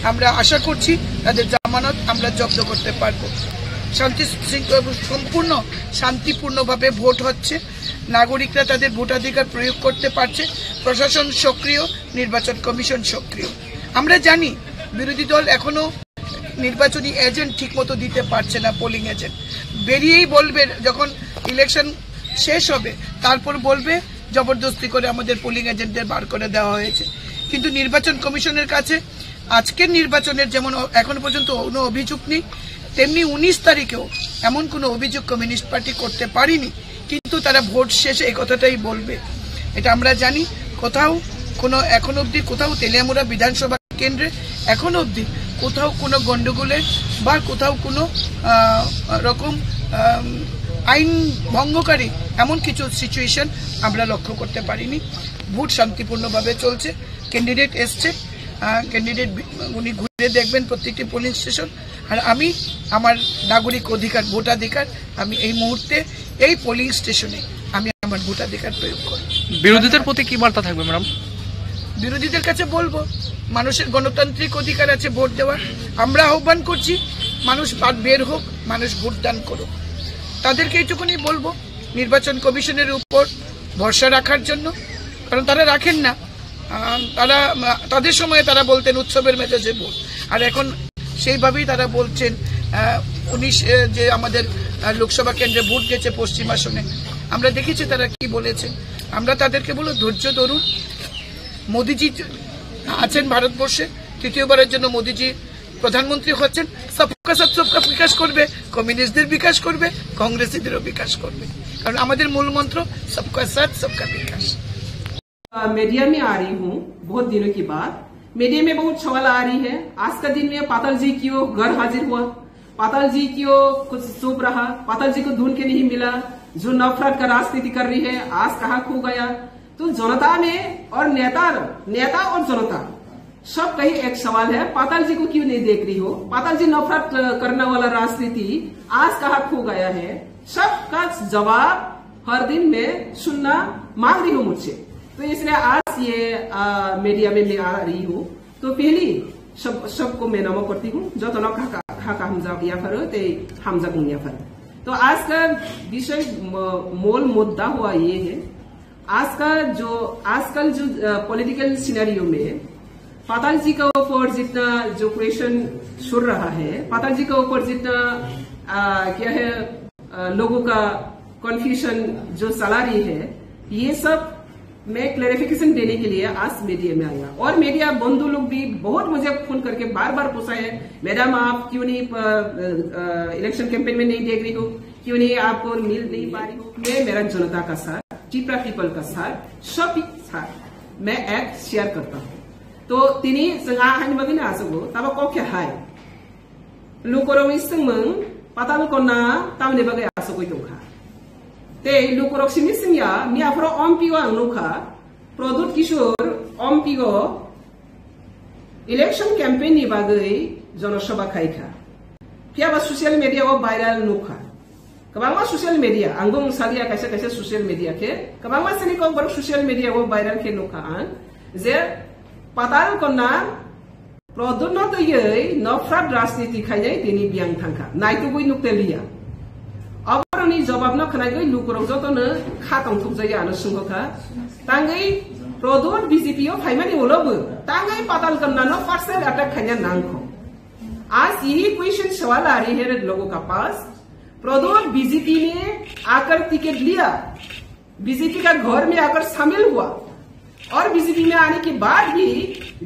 আমরা আশা করছি তাদের জামানত আমরা জব্দ করতে পারব। সম্পূর্ণ শান্তিপূর্ণভাবে ভোট হচ্ছে, নাগরিকরা তাদের ভোটাধিকার প্রয়োগ করতে পারছে, প্রশাসন সক্রিয়, নির্বাচন কমিশন সক্রিয়। আমরা জানি বিরোধী দল এখনো নির্বাচনী এজেন্ট ঠিকমতো দিতে পারছে না, পোলিং এজেন্ট বেরিয়েই বলবে যখন ইলেকশন শেষ হবে তারপর বলবে জবরদস্তি করে আমাদের পোলিং এজেন্টদের বার করে দেওয়া হয়েছে। কিন্তু নির্বাচন কমিশনের কাছে আজকের নির্বাচনের যেমন এখনো পর্যন্ত কোনো অভিযোগ নেই, তেমনি 19 তারিখেও এমন কোনো অভিযোগ কমিউনিস্ট পার্টি করতে পারিনি, কিন্তু তারা ভোট শেষে এই কথাটাই বলবে। এটা আমরা জানি। কোথাও কোনো এখন অবধি কোথাও তেলিয়ামুড়া বিধানসভা কেন্দ্রে এখন অবধি কোথাও কোনো গন্ডগোলের বা কোথাও কোনো রকম আইন ভঙ্গকারী এমন কিছু সিচুয়েশন আমরা লক্ষ্য করতে পারিনি। ভোট শান্তিপূর্ণভাবে চলছে। ক্যান্ডিডেট এসছে, ক্যান্ডিডেট উনি ঘুরে দেখবেন প্রত্যেকটি পোলিং স্টেশন। আর আমি আমার নাগরিক অধিকার, ভোটাধিকার, আমি এই মুহূর্তে এই পোলিং স্টেশনে আমি আমার ভোটাধিকার প্রয়োগ করি। বিরোধীদের প্রতি কি বার্তা থাকবে ম্যাডাম? বিরোধীদের কাছে বলবো মানুষের গণতান্ত্রিক অধিকার আছে ভোট দেওয়ার। আমরা আহ্বান করছি মানুষ বের হোক, মানুষ ভোটদান করুক। তাদেরকে এইটুকুনি বলবো নির্বাচন কমিশনের উপর ভরসা রাখার জন্য, কারণ তারা রাখেন না। তাদের সময় তারা বলতেন উৎসবের মেজাজে ভোট, আর এখন সেইভাবেই তারা বলছেন 19 যে আমাদের লোকসভা কেন্দ্রে ভোট গেছে পশ্চিম আসনে, আমরা দেখেছি তারা কি বলেছেন। আমরা তাদেরকে বলবো ধৈর্য ধরুন। মোদিজি আছেন ভারতবর্ষে, তৃতীয়বারের জন্য মোদিজি প্রধানমন্ত্রী হচ্ছেন। সবকা সাথ সবকা বিকাশ করবে, কমিউনিস্টদের বিকাশ করবে, কংগ্রেসীদেরও বিকাশ করবে, কারণ আমাদের মূল মন্ত্র সবকা সাথ সবকা বিকাশ। मीडिया में आ रही हूँ बहुत दिनों की बाद। मीडिया में बहुत सवाल आ रही है। आज का दिन में पाताल जी क्यों घर हाजिर हुआ, पाताल जी क्यों कुछ चुप रहा, पाताल जी को ढूंढ के नहीं मिला, जो नफरत का राजनीति कर रही है आज कहाँ खो गया। तो जनता में और नेता और जनता सब कहीं एक सवाल है, पाताल जी को क्यों नहीं देख रही हो, पाताल जी नफरत करने वाला राजनीति आज कहाँ खो गया है। सबका जवाब हर दिन में सुनना मांग रही हूँ मुझसे। तो इसलिए आज ये मीडिया में मैं आ रही हूँ। तो पहली सबको मैं नमो करती हूँ जो तो हमजा या फर ते हमजा गुंगिया फर। तो आज का विषय मूल मुद्दा हुआ ये है, आजकल जो पॉलिटिकल सिनेरियो में पाताल जी का ऊपर जितना जो क्वेश्चन सुन रहा है, पाताल जी के ऊपर जितना क्या है लोगों का कन्फ्यूजन जो चला रही है, ये सब मैं क्लैरिफिकेशन देने के लिए आज मीडिया में आया। और मीडिया बंधु लोग भी बहुत मुझे फोन करके बार बार पूछा है, मैडम आप क्यों नहीं इलेक्शन कैंपेन में नहीं देख रही हो, क्यों नहीं आपको मिल नहीं पा रही हो। मैं मेरा जनता का साथ, टिपरा पीपल का साथ, सब साथ मैं एक शेयर करता हूँ। तो तिनी संगा आसगो तब कौके हाय लुकोरो पाताल कोना तामने बगे आसगो दंखा ते लुकोरक सिमिसिंया मियाफरो अम्पिगो आंगनुखा प्रदुत किशोर अम्पिगो इलेक्शन कैंपेन नि बागै जनसभा खाइखा फियाबा सोशल मीडिया वो वायरल नुखा कबांगा सोशल मीडिया आंगों सालिया कैसे सोशल मीडिया के कबांगा से निको बर सोशल मीडिया वो वायरल के नुखा जे पाताल कोना प्रदुत न तो ये नफरत राजनीति खाइजाय तिनी बियां थांखा नाइतो गई नुक्तेलिया अबरनि जवाब न खनागै लुकुरौ जतनो खातंग थुकजाय आनो सुंगखा तांगै प्रदुत बीजेपीओ फाइमानि उलबो तांगै पाताल कोना न पर्सनल अटैक खाइना नांगखो। आज यही क्वेश्चन सवाल आ रही है लोगों का पास, प्रदुत बीजेपी ने आकर टिकट लिया, बीजेपी का घर में आकर शामिल हुआ और बीजेपी में आने के बाद भी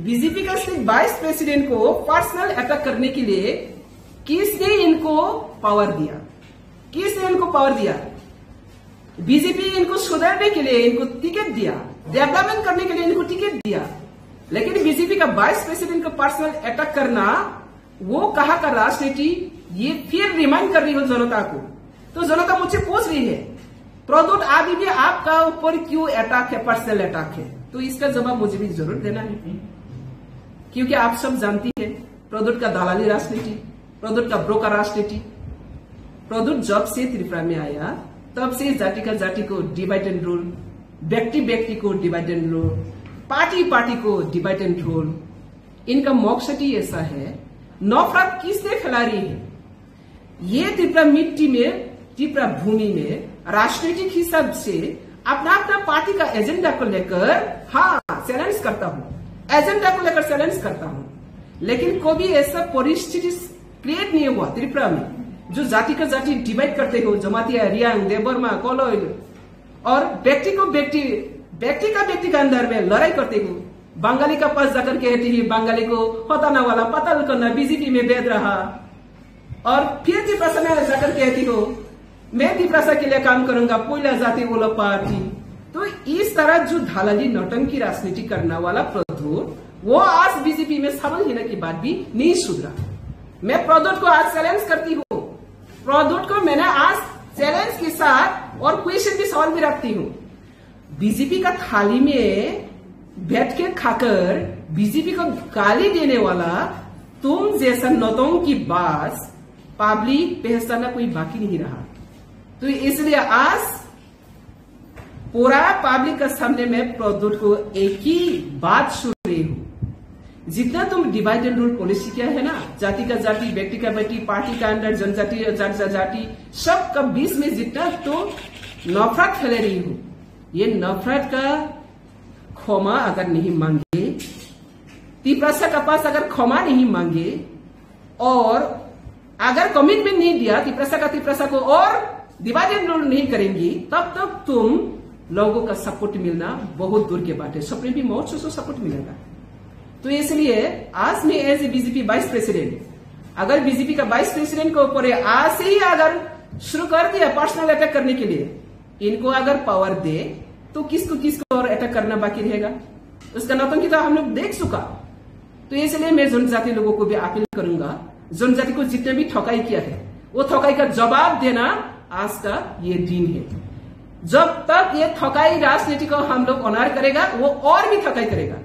बीजेपी का स्टेट वाइस प्रेसिडेंट को पर्सनल अटैक करने के लिए किसने इनको पावर दिया, किसने इनको पावर दिया। बीजेपी इनको सुधारने के लिए इनको टिकट दिया, डेवलपमेंट करने के लिए इनको टिकट दिया, लेकिन बीजेपी का वाइस प्रेसिडेंट को पर्सनल अटैक करना वो कहा का राजनीति, ये फिर रिमाइंड कर रही हो जनता को। तो जनता मुझसे पूछ रही है प्रदुत अभी भी आपका ऊपर क्यों अटैक है, पर्सनल अटैक है। तो इसका जवाब मुझे भी जरूर देना है, क्योंकि आप सब जानती है प्रदुत का दलाली राजनीति, प्रदुत का ब्रोकर राजनीति। प्रदुत जब से त्रिपुरा में आया तब से जाति का जाति को डिवाइड एंड रूल, व्यक्ति व्यक्ति को divide and rule, party party को डिवाइड एंड रूल। इनका मकसद ही ऐसा है, नफरत किसने फैला रही है। ये त्रिपुरा मिट्टी में, त्रिपुरा भूमि में राजनीतिक हिसाब से अपना अपना पार्टी का एजेंडा को लेकर हाँ चैलेंज करता हूँ, एजेंडा को लेकर चैलेंज करता हूं, लेकिन कभी ऐसा परिस्थिति क्रिएट नहीं हुआ त्रिपुरा में जो जाति का जाति डिवाइड करते हो, जमातिया, रियांग, देवबर्मा, कोलोइल, और व्यक्ति का व्यक्ति के अंदर में लड़ाई करते हो। बंगाली का पास जाकर कहती है बंगाली को हटाना वाला पता करना, बीजेपी में बैठ रहा, और फिर तिप्रासा में जाकर कहती हो मैं तिप्रासा के लिए काम करूंगा, पहिला जाति वाला पार्टी। तो इस तरह जो धालाली नौटंकी राजनीति करने वाला प्रद्योत, वो आज बीजेपी में शामिल होने के बाद भी नहीं सुधरा। मैं प्रद्योत को आज चैलेंज करती हूँ, प्रद्योत को मैंने आज चैलेंज के साथ और क्वेश्चन भी सवाल भी रखती हूँ। बीजेपी का थाली में बैठ के खाकर बीजेपी को गाली देने वाला तुम जैसा नौटंकी बाज पब्लिक पहचानना कोई बाकी नहीं रहा। तो इसलिए आज पूरा पब्लिक का सामने में प्रद्योत को एक ही बात सुन रही हूं, जितना तुम डिवाइड एंड रूल पॉलिसी किया है ना, जाति का जाति, व्यक्ति का व्यक्ति, पार्टी का अंदर जनजाति जाति सबका बीच में जितना तो नफरत फैले रही हो, ये नफरत का क्षमा अगर नहीं मांगे, तिप्रासा का पास अगर क्षमा नहीं मांगे और अगर कमिटमेंट नहीं दिया तिप्रासा को और डिवाइड एंड रूल नहीं करेंगी, तब तक तुम लोगों का सपोर्ट मिलना बहुत दूर के बात है। सपने भी बहुत से सपोर्ट मिलेगा। तो इसलिए आज मैं as a BJP vice president, अगर बीजेपी का वाइस प्रेसिडेंट के ऊपर आज से ही अगर शुरू कर दिया पर्सनल अटैक करने के लिए, इनको अगर पावर दे तो किसको और अटैक करना बाकी रहेगा? उसका नौटंकी तो हम लोग देख चुका। तो इसलिए मैं जनजाति लोगों को भी अपील करूंगा, जनजाति को जितने भी ठकाई किया है वो ठकाई का जवाब देना आज का ये दिन है। जब तक ये ठकाई राजनीति को हम लोग ऑनर करेगा, वो और भी ठकाई करेगा।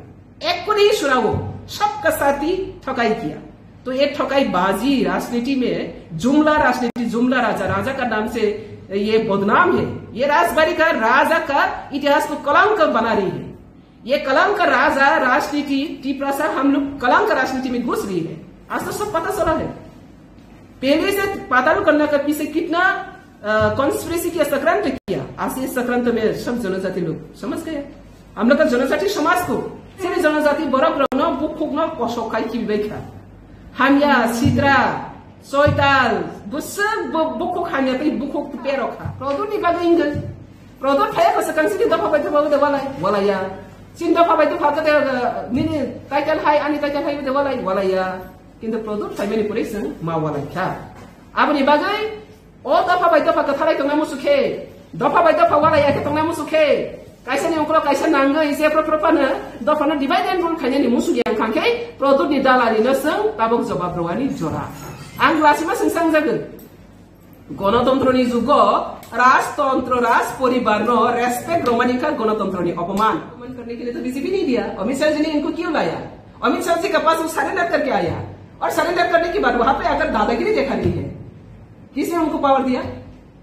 एक को नहीं सुना, वो सबका साथ ही ठकाई किया। तो ये ठकाई बाजी राजनीति में जुमला राजनीति, जुमला राजा का नाम से ये बदनाम है। ये राजबाड़ी का राजा का इतिहास को कलंक बना रही है। ये कलंक राजा राजनीति तिप्रासा हम लोग कलंक राजनीति में घुस रही है। आज तो सब पता चला है। पहले से पाताल करने का पीछे कितना कॉन्स्पिरेसी किया, संक्रांत किया। आज इस संक्रांत में सब जनजाति लोग समझ गए। हम लोग का जनजाति समाज को सिर्फ जनजाति बरक रहना बुखुकना पशोकाई की बेखा हामिया सिद्रा सोइताल बुसक बुखुक हामिया पे बुखुक पे रखा प्रदूत नि बागे इंगल प्रदूत थाया को सकंसी दफा बाय बागे वाला या चिन दफा बाय दफा का निने टाइटल हाई अनि टाइटल हाई दे वाला या किंतु प्रदूत थाय मेनि परेसन मा वाला क्या अब नि बागे ओ दफा बाय दफा का थालाई तो नामु सुखे दफा बाय दफा वाला या के तो नामु सुखे kaisa ni ongkro kaisa nangga isi propropana dofana divide and rule khanya ni musu yang khangkai produk ni dalali na sang tabok jawab rawani jora ang lasima sengsang jagan গণতন্ত্র ni jugo राजतंत्र राज परिवार no respect रोमानी का गणतंत्र ni अपमान करने के लिए तो BJP नहीं दिया। अमित शाह जी ने इनको क्यों लाया? अमित शाह जी के पास वो सरेंडर करके आया और सरेंडर करने के बाद वहां पे अगर दादागिरी देखा नहीं है, किसने उनको पावर दिया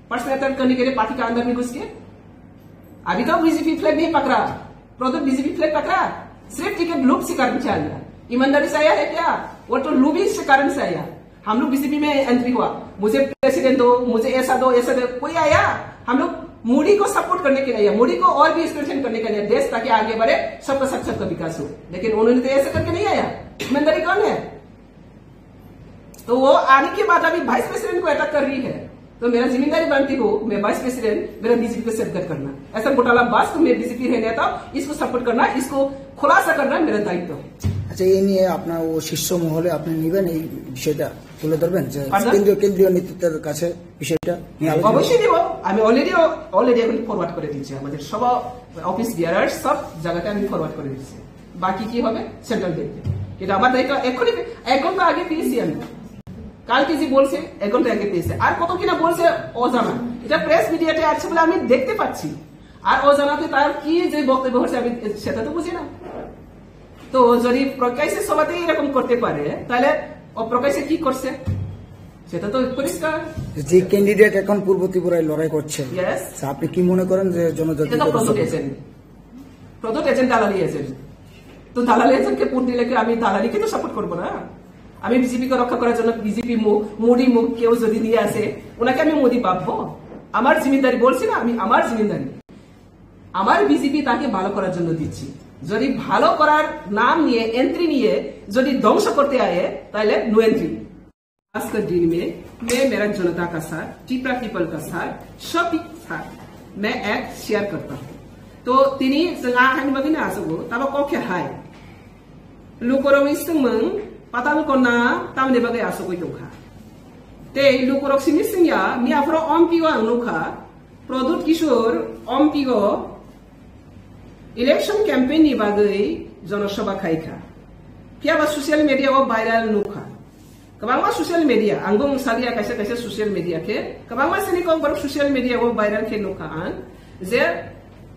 पर्सनल अटैक करने के लिए पार्टी का अंदर में घुस के? अभी तो बीजेपी फ्लैग नहीं पकड़ा, प्रोडक्ट बीजेपी फ्लैग पकड़ा, सिर्फ टिकट लूप से कारण से आया। ईमानदारी से आया है क्या? वो तो लूबी से कारण से आया। हम लोग बीजेपी में एंट्री हुआ, मुझे प्रेसिडेंट दो, मुझे ऐसा दो, कोई आया? हम लोग मोदी को सपोर्ट करने के लिए, मोदी को और भी स्ट्रेंथन करने के लिए, देश ताकि आगे बढ़े, सबका सबका विकास हो। लेकिन उन्होंने तो ऐसा करके नहीं आया। ईमानदारी कौन है? तो वो आने के बाद अभी वाइस प्रेसिडेंट को अटैक कर रही है। तो मेरा जिम्मेदारी बनती हो, मैं वाइस प्रेसिडेंट, मेरा बीजेपी को सेफगार्ड करना। ऐसा घोटाला बास तो मैं बीजेपी रहने था, इसको सपोर्ट करना, इसको खुलासा करना मेरा दायित्व। আচ্ছা, এই নিয়ে আপনার ও শীর্ষ মহলে আপনি নেবেন, এই বিষয়টা তুলে ধরবেন যে কেন্দ্রীয় নেতৃত্বের কাছে বিষয়টা অবশ্যই দেব। আমি অলরেডি এখন ফরওয়ার্ড করে দিচ্ছি, আমাদের সব অফিস বিয়ারার সব জায়গাতে আমি ফরওয়ার্ড করে দিচ্ছি। বাকি কি হবে সেন্ট্রাল দেখবে, কিন্তু আমার দায়িত্ব এখনই 1 ঘন্টা আগে পেয়েছি আমি। কালকে যে বলছে 1 ঘন্টা আগে পেয়েছে, আর কত কিনা বলছে অজানা। এটা প্রেস মিডিয়াতে আছে বলে আমি দেখতে পাচ্ছি, আর অজানাতে তার কি যে বক্তব্য হচ্ছে আমি সেটা তো বুঝি না। তো যদি প্রকাশ্যে সবাই এরকম করতে পারে, তাহলে অপ্রকাশ্যে কি করছে সেটা তো পরিষ্কার। যে ক্যান্ডিডেট এখন পূর্ব ত্রিপুরায় লড়াই করছে, আপনি কি মনে করেন যে জনজাতি প্রদত্ত এজেন্ট দালালি এজেন্ট, তো দালালি এজেন্টকে ভোট দিলে আমি দালালিকে তো সাপোর্ট করবো না। আমি বিজেপিকে রক্ষা করার জন্য বিজেপি মোদি মুখ কেউ যদি নিয়ে আসে, ওনাকে আমি মোদি পাবো? আমার জিম্মেদারি বলছি না, আমি আমার জিম্মেদারি আমার বিজেপি তাকে ভালো করার জন্য দিচ্ছি। যদি ভালো করার নাম নিয়ে एंट्री নিয়ে যদি ধ্বংস করতে आए তাহলে नो एंट्री। आज के दिन में मैं मेरा जनता का साथ, टिपरा पीपल का साथ, सभी साथ मैं एक शेयर करता हूँ। तो तिनी जोंहा हानिबागिना आसगो ताबा कखे हाय लुकरम इस्तमों पाताल कोना तामने बागे आसगो दंखा ते लुकरक सिमिसिंया मियाफ्रो अम्पिगो आंनुखा प्रदुत किशोर अम्पिगो इलेक्शन कैंपेन नि बागै जनसभा खायखा फियाबा सोशल मीडिया वो वायरल नुखा कबांमा सोशल मीडिया आंगो मुसालिया कैसे कैसे सोशल मीडिया के कबांमा सेनि को बर सोशल मीडिया वो वायरल के नुखा आन जे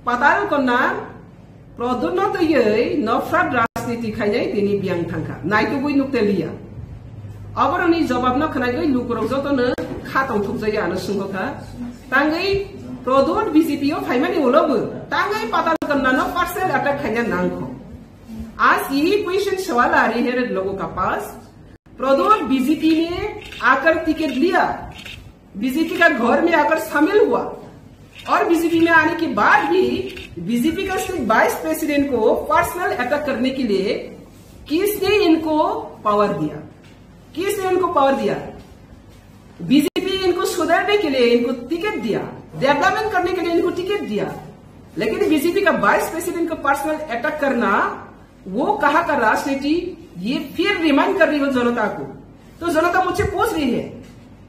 पाताल कोना प्रदुत न तयै नफ्राद राजनीति खायनाय तिनि बियां थांखा नायतो गय नुक्तेलिया अबरनि जवाब न खनाय लुकरक जतनो खातम थुकजाया आनो सुंगखा तांगै प्रदुत बीजेपी ओ फाइमानि उलबो तांगै पाताल कोना न पर्सनल अटैक खायना नांखो। आज ये क्वेश्चन सवाल आ रही है लोगों का पास प्रदुत बीजेपी ने आकर टिकट लिया, बीजेपी का घर में आकर शामिल हुआ और बीजेपी में आने के बाद भी बीजेपी का सिर्फ वाइस प्रेसिडेंट को पर्सनल अटैक करने के लिए किसने इनको पावर दिया? किसने इनको पावर दिया? बीजेपी इनको सुधारने के लिए इनको टिकट दिया, डेवलपमेंट करने के लिए इनको टिकट दिया, लेकिन बीजेपी का वाइस प्रेसिडेंट को पर्सनल अटैक करना वो कहा का राजनीति ये फिर रिमाइंड कर रही हो जनता को। तो जनता मुझसे पूछ रही है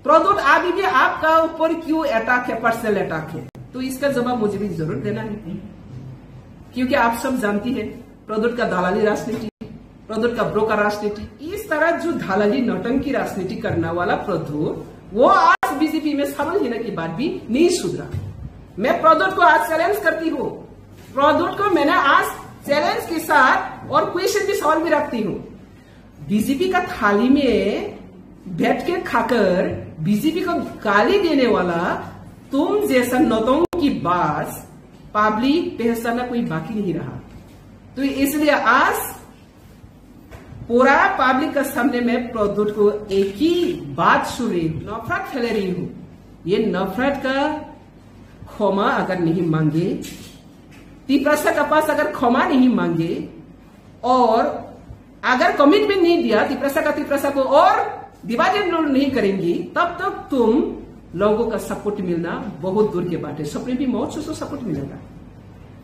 प्रदुत अभी भी आपका ऊपर क्यों अटैक है, पर्सनल अटैक है? तो इसका जवाब मुझे भी जरूर देना है, क्योंकि आप सब जानती है प्रदुत का दलाली राजनीति, प्रदुत का ब्रोकर राजनीति, इस तरह जो दलाली नौटंकी राजनीति करने वाला प्रदुत वो आज बीजेपी में शामिल होने के बाद भी नहीं सुधरा। मैं प्रदुत को आज चैलेंज करती हूँ, प्रदुत को मैंने आज चैलेंज के साथ और क्वेश्चन भी सवाल भी रखती हूँ। बीजेपी का थाली में बैठ के खाकर बीजेपी को गाली देने वाला तुम जैसा नौटंकी बाज पब्लिक पहचानना कोई बाकी नहीं रहा। तो इसलिए आज पूरा पब्लिक का सामने में प्रदुत को एक ही बात सुन रही हूँ, नफरत फैला रही हूँ। ये नफरत का क्षमा अगर नहीं मांगे, तिपरासा का पास अगर क्षमा नहीं मांगे और अगर कमिटमेंट नहीं दिया तिपरासा को और विभाजन नहीं करेंगी, तब तक तुम लोगों का सपोर्ट मिलना बहुत दूर के बात है। सपने भी मौत से सपोर्ट मिलेगा।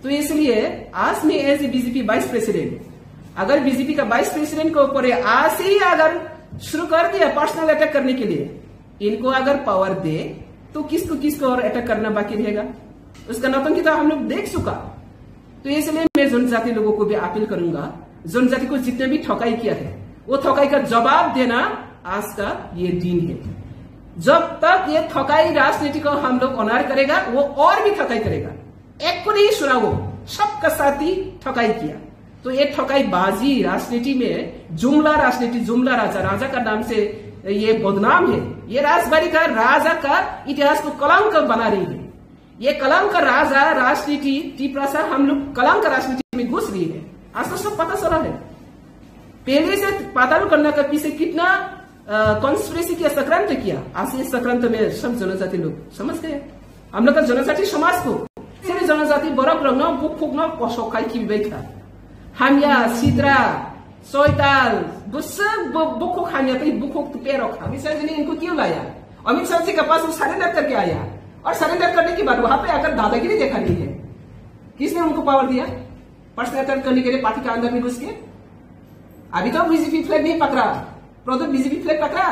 तो इसलिए आज में as a BJP vice president, अगर बीजेपी का वाइस प्रेसिडेंट के ऊपर आज से ही अगर शुरू कर दिया पर्सनल अटैक करने के लिए, इनको अगर पावर दे तो किसको और अटैक करना बाकी रहेगा? उसका नौटंकी तो हम लोग देख चुका। तो इसलिए मैं जनजाति लोगों को भी अपील करूंगा, जनजाति को जितने भी ठकाई किया है वो ठकाई का जवाब देना आज का ये दिन है। जब तक ये ठकाई राजनीति को हम लोग ऑनर करेगा वो और भी ठकाई करेगा। एक को नहीं सुना, वो सबका साथ ही ठकाई किया। तो ये ठकाई बाजी राजनीति में जुमला राजनीति, जुमला राजा का नाम से ये बदनाम है। ये राजबाड़ी का राजा का इतिहास को कलंक बना रही है। ये कलंक राजा राजनीति तिपरासा हम लोग कलंक राजनीति में घुस रही है। आज तो सब पता चला है। पहले से पाताल करने का पीछे कितना कॉन्स्पिरेसी किया, सक्रांत किया। आज इस सक्रांत में सब जनजाति लोग समझ गए। हम लोग का जनजाति समाज को सिर्फ जनजाति बरफ रंग बुक फुकना पसखाई की बेखा हामिया सिद्रा सोयताल बुक हामिया तो बुक पेरक अमित शाह जी ने इनको क्यों लाया? अमित शाह जी के पास वो सरेंडर करके आया और सरेंडर करने के बाद वहां पे आकर दादागिरी देखा नहीं है। किसने उनको पावर दिया पर्सनल अटैक करने के लिए पार्टी के अंदर में घुस के? अभी तो बीजेपी फ्लैग नहीं पकड़ा, प्रदुत बीजेपी फ्लैग पकड़ा,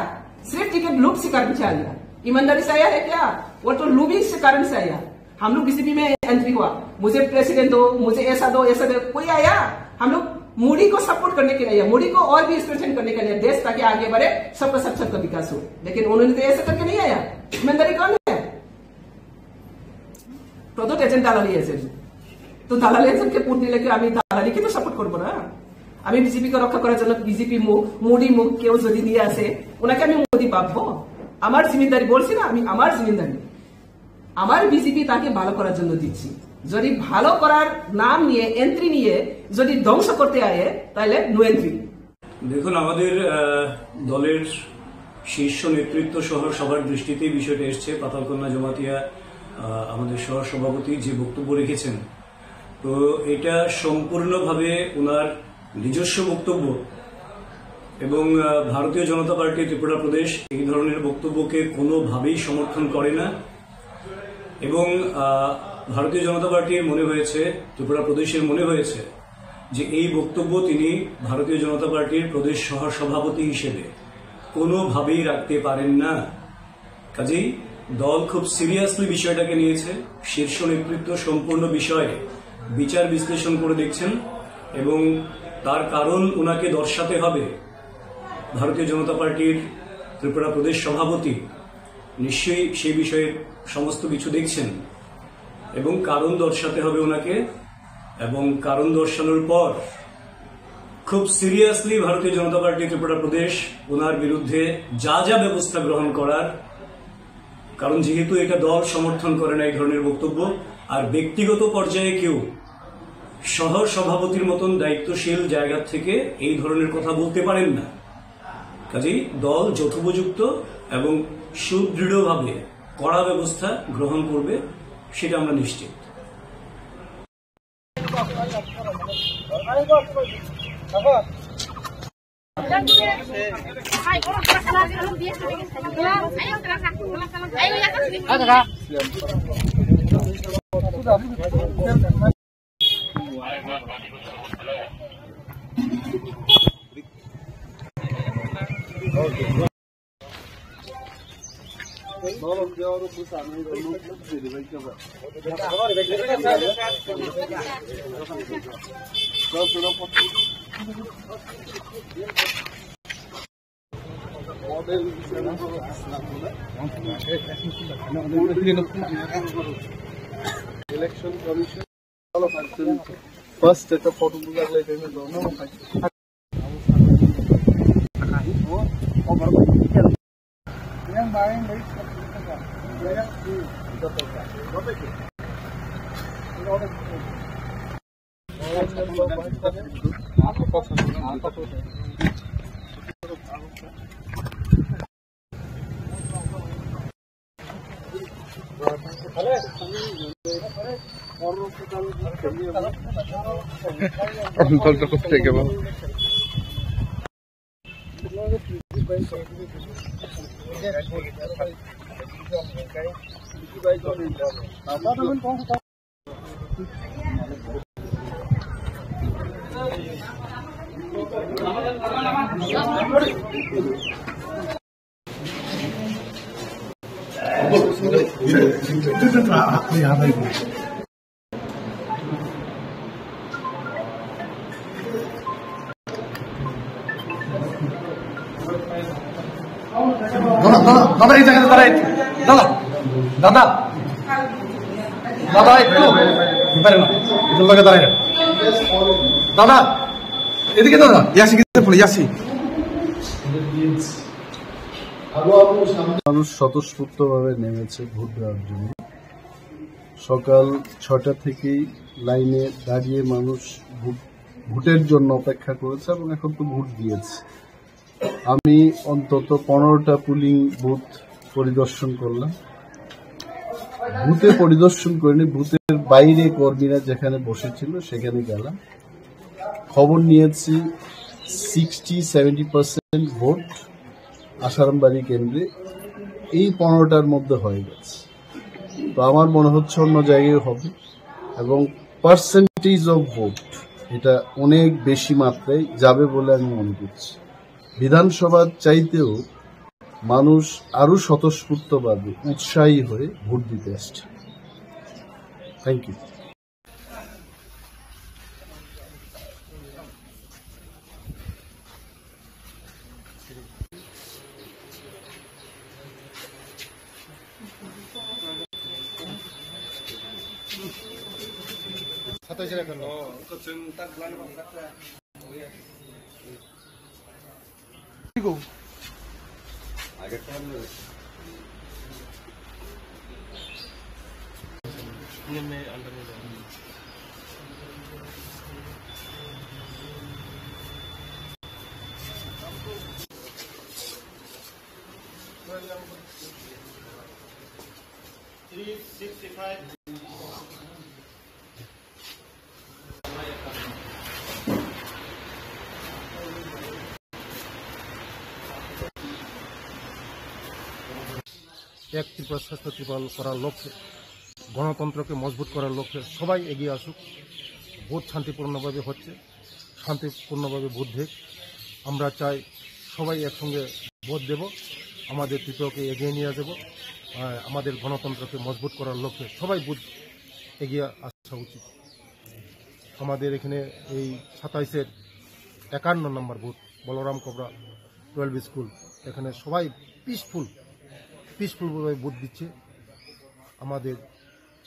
सिर्फ टिकट लूट से कारण से आया। ईमानदारी से आया है क्या? वो तो लूबिंग से कारण से आया। हम लोग बीजेपी में एंट्री हुआ, मुझे प्रेसिडेंट दो, मुझे ऐसा दो, कोई आया? हम लोग मोदी को सपोर्ट करने के लिए आया, मोदी को और भी स्ट्रेंथन करने के लिए, देश ताकि आगे बढ़े, सबका सबका विकास हो। लेकिन उन्होंने तो ऐसा करके नहीं आया। ईमानदारी कौन है? प्रदुत एजेंट दालाली एजेंट। तो दालाली एजेंट के पुण्य लेके আমি দালালিকে তো সাপোর্ট করব না। আমি বিজেপিকে রক্ষা করার জন্য বিজেপি মোদি মুখ কেউ যদি নিয়ে আসে ওনাকে আমি মোদি পাবো? আমার জিম্মেদারি বলছি না, আমি আমার জিম্মেদারি আমার বিজেপি তাকে ভালো করার জন্য দিচ্ছি। যদি ভালো করার নাম নিয়ে এন্ট্রি নিয়ে যদি ধ্বংস করতে আয়ে তাহলে নো এন্ট্রি। দেখুন, আমাদের দলের শীর্ষ নেতৃত্ব সহ সবার দৃষ্টিতে বিষয়টা এসছে। পাতালকন্যা জমাতিয়া আমাদের সহ সভাপতি যে বক্তব্য রেখেছেন তো এটা সম্পূর্ণভাবে ওনার নিজস্ব বক্তব্য এবং ভারতীয় জনতা পার্টি ত্রিপুরা প্রদেশ এই ধরনের বক্তব্যকে কোনোভাবেই সমর্থন করে না এবং ভারতীয় জনতা পার্টির মনে হয়েছে, ত্রিপুরা প্রদেশের মনে হয়েছে যে এই বক্তব্য তিনি ভারতীয় জনতা পার্টির প্রদেশ সহ সভাপতি হিসেবে কোনোভাবেই রাখতে পারেন না। কাজেই দল খুব সিরিয়াসলি বিষয়টাকে নিয়েছে, শীর্ষ নেতৃত্ব সম্পূর্ণ বিষয়ে বিচার বিশ্লেষণ করে দেখছেন এবং তার কারণ ওনাকে দর্শাতে হবে। ভারতীয় জনতা পার্টির ত্রিপুরা প্রদেশ সভাপতি নিশ্চয়ই সেই বিষয়ে সমস্ত কিছু দেখছেন এবং কারণ দর্শাতে হবে ওনাকে, এবং কারণ দর্শানোর পর খুব সিরিয়াসলি ভারতীয় জনতা পার্টি ত্রিপুরা প্রদেশ ওনার বিরুদ্ধে যা যা ব্যবস্থা গ্রহণ করার, কারণ যেহেতু এটা দল সমর্থন করে না এই ধরনের বক্তব্য, আর ব্যক্তিগত পর্যায়ে কেউ সহ সভাপতির মতন দায়িত্বশীল জায়গা থেকে এই ধরনের কথা বলতে পারেন না। কাজেই দল যথোপযুক্ত এবং সুদৃঢ়ভাবে কড়া ব্যবস্থা গ্রহণ করবে, সেটা আমরা নিশ্চিত। Election Commission, all of us. First, it's a photo like দাদা এই জায়গায় দাঁড়াই, দাদা দাদা দাদা একটু পারে না, লোকে দাঁড়াই দাদা এদিকে, দাদা ইয়াসি পড়ে ইয়াসি। মানুষ স্বতঃস্ফূর্তভাবে নেমেছে ভোট দেওয়ার জন্য। সকাল 6টা থেকেই লাইনে দাঁড়িয়ে মানুষ ভোটের জন্য অপেক্ষা করেছে এবং এখন তো ভোট দিয়েছে। আমি অন্তত 15টা পুলিং বুথ পরিদর্শন করলাম। বুথে পরিদর্শন করিনি, বুথের বাইরে কর্মীরা যেখানে বসেছিল সেখানে গেলাম। খবর নিয়েছি 60-70% ভোট আসারামবাড়ি কেন্দ্রে এই 15টার মধ্যে হয়ে গেছে। তো আমার মনে হচ্ছে অন্য জায়গায় হবে এবং পার্সেন্টেজ অফ ভোট এটা অনেক বেশি মাত্রায় যাবে বলে আমি মনে করছি। বিধানসভার চাইতেও মানুষ আরো স্বতঃস্ফূর্তভাবে উৎসাহী হয়ে ভোট দিতে আসছে। Thank you. এক ত্রিপুরা শ্রেষ্ঠ ত্রিপুরা করার লক্ষ্যে, গণতন্ত্রকে মজবুত করার লক্ষ্যে সবাই এগিয়ে আসুক। ভোট শান্তিপূর্ণভাবে হচ্ছে, শান্তিপূর্ণভাবে ভোট দেখ। আমরা চাই সবাই একসঙ্গে ভোট দেব, আমাদের ত্রিপুরাকে এগিয়ে নিয়ে যাব। আমাদের গণতন্ত্রকে মজবুত করার লক্ষ্যে সবাই ভোট এগিয়ে আসা উচিত। আমাদের এখানে এই 27-এর 51 নম্বর বুথ বলরাম কবরা 12 স্কুল, এখানে সবাই পিসফুলভাবে ভোট দিচ্ছে। আমাদের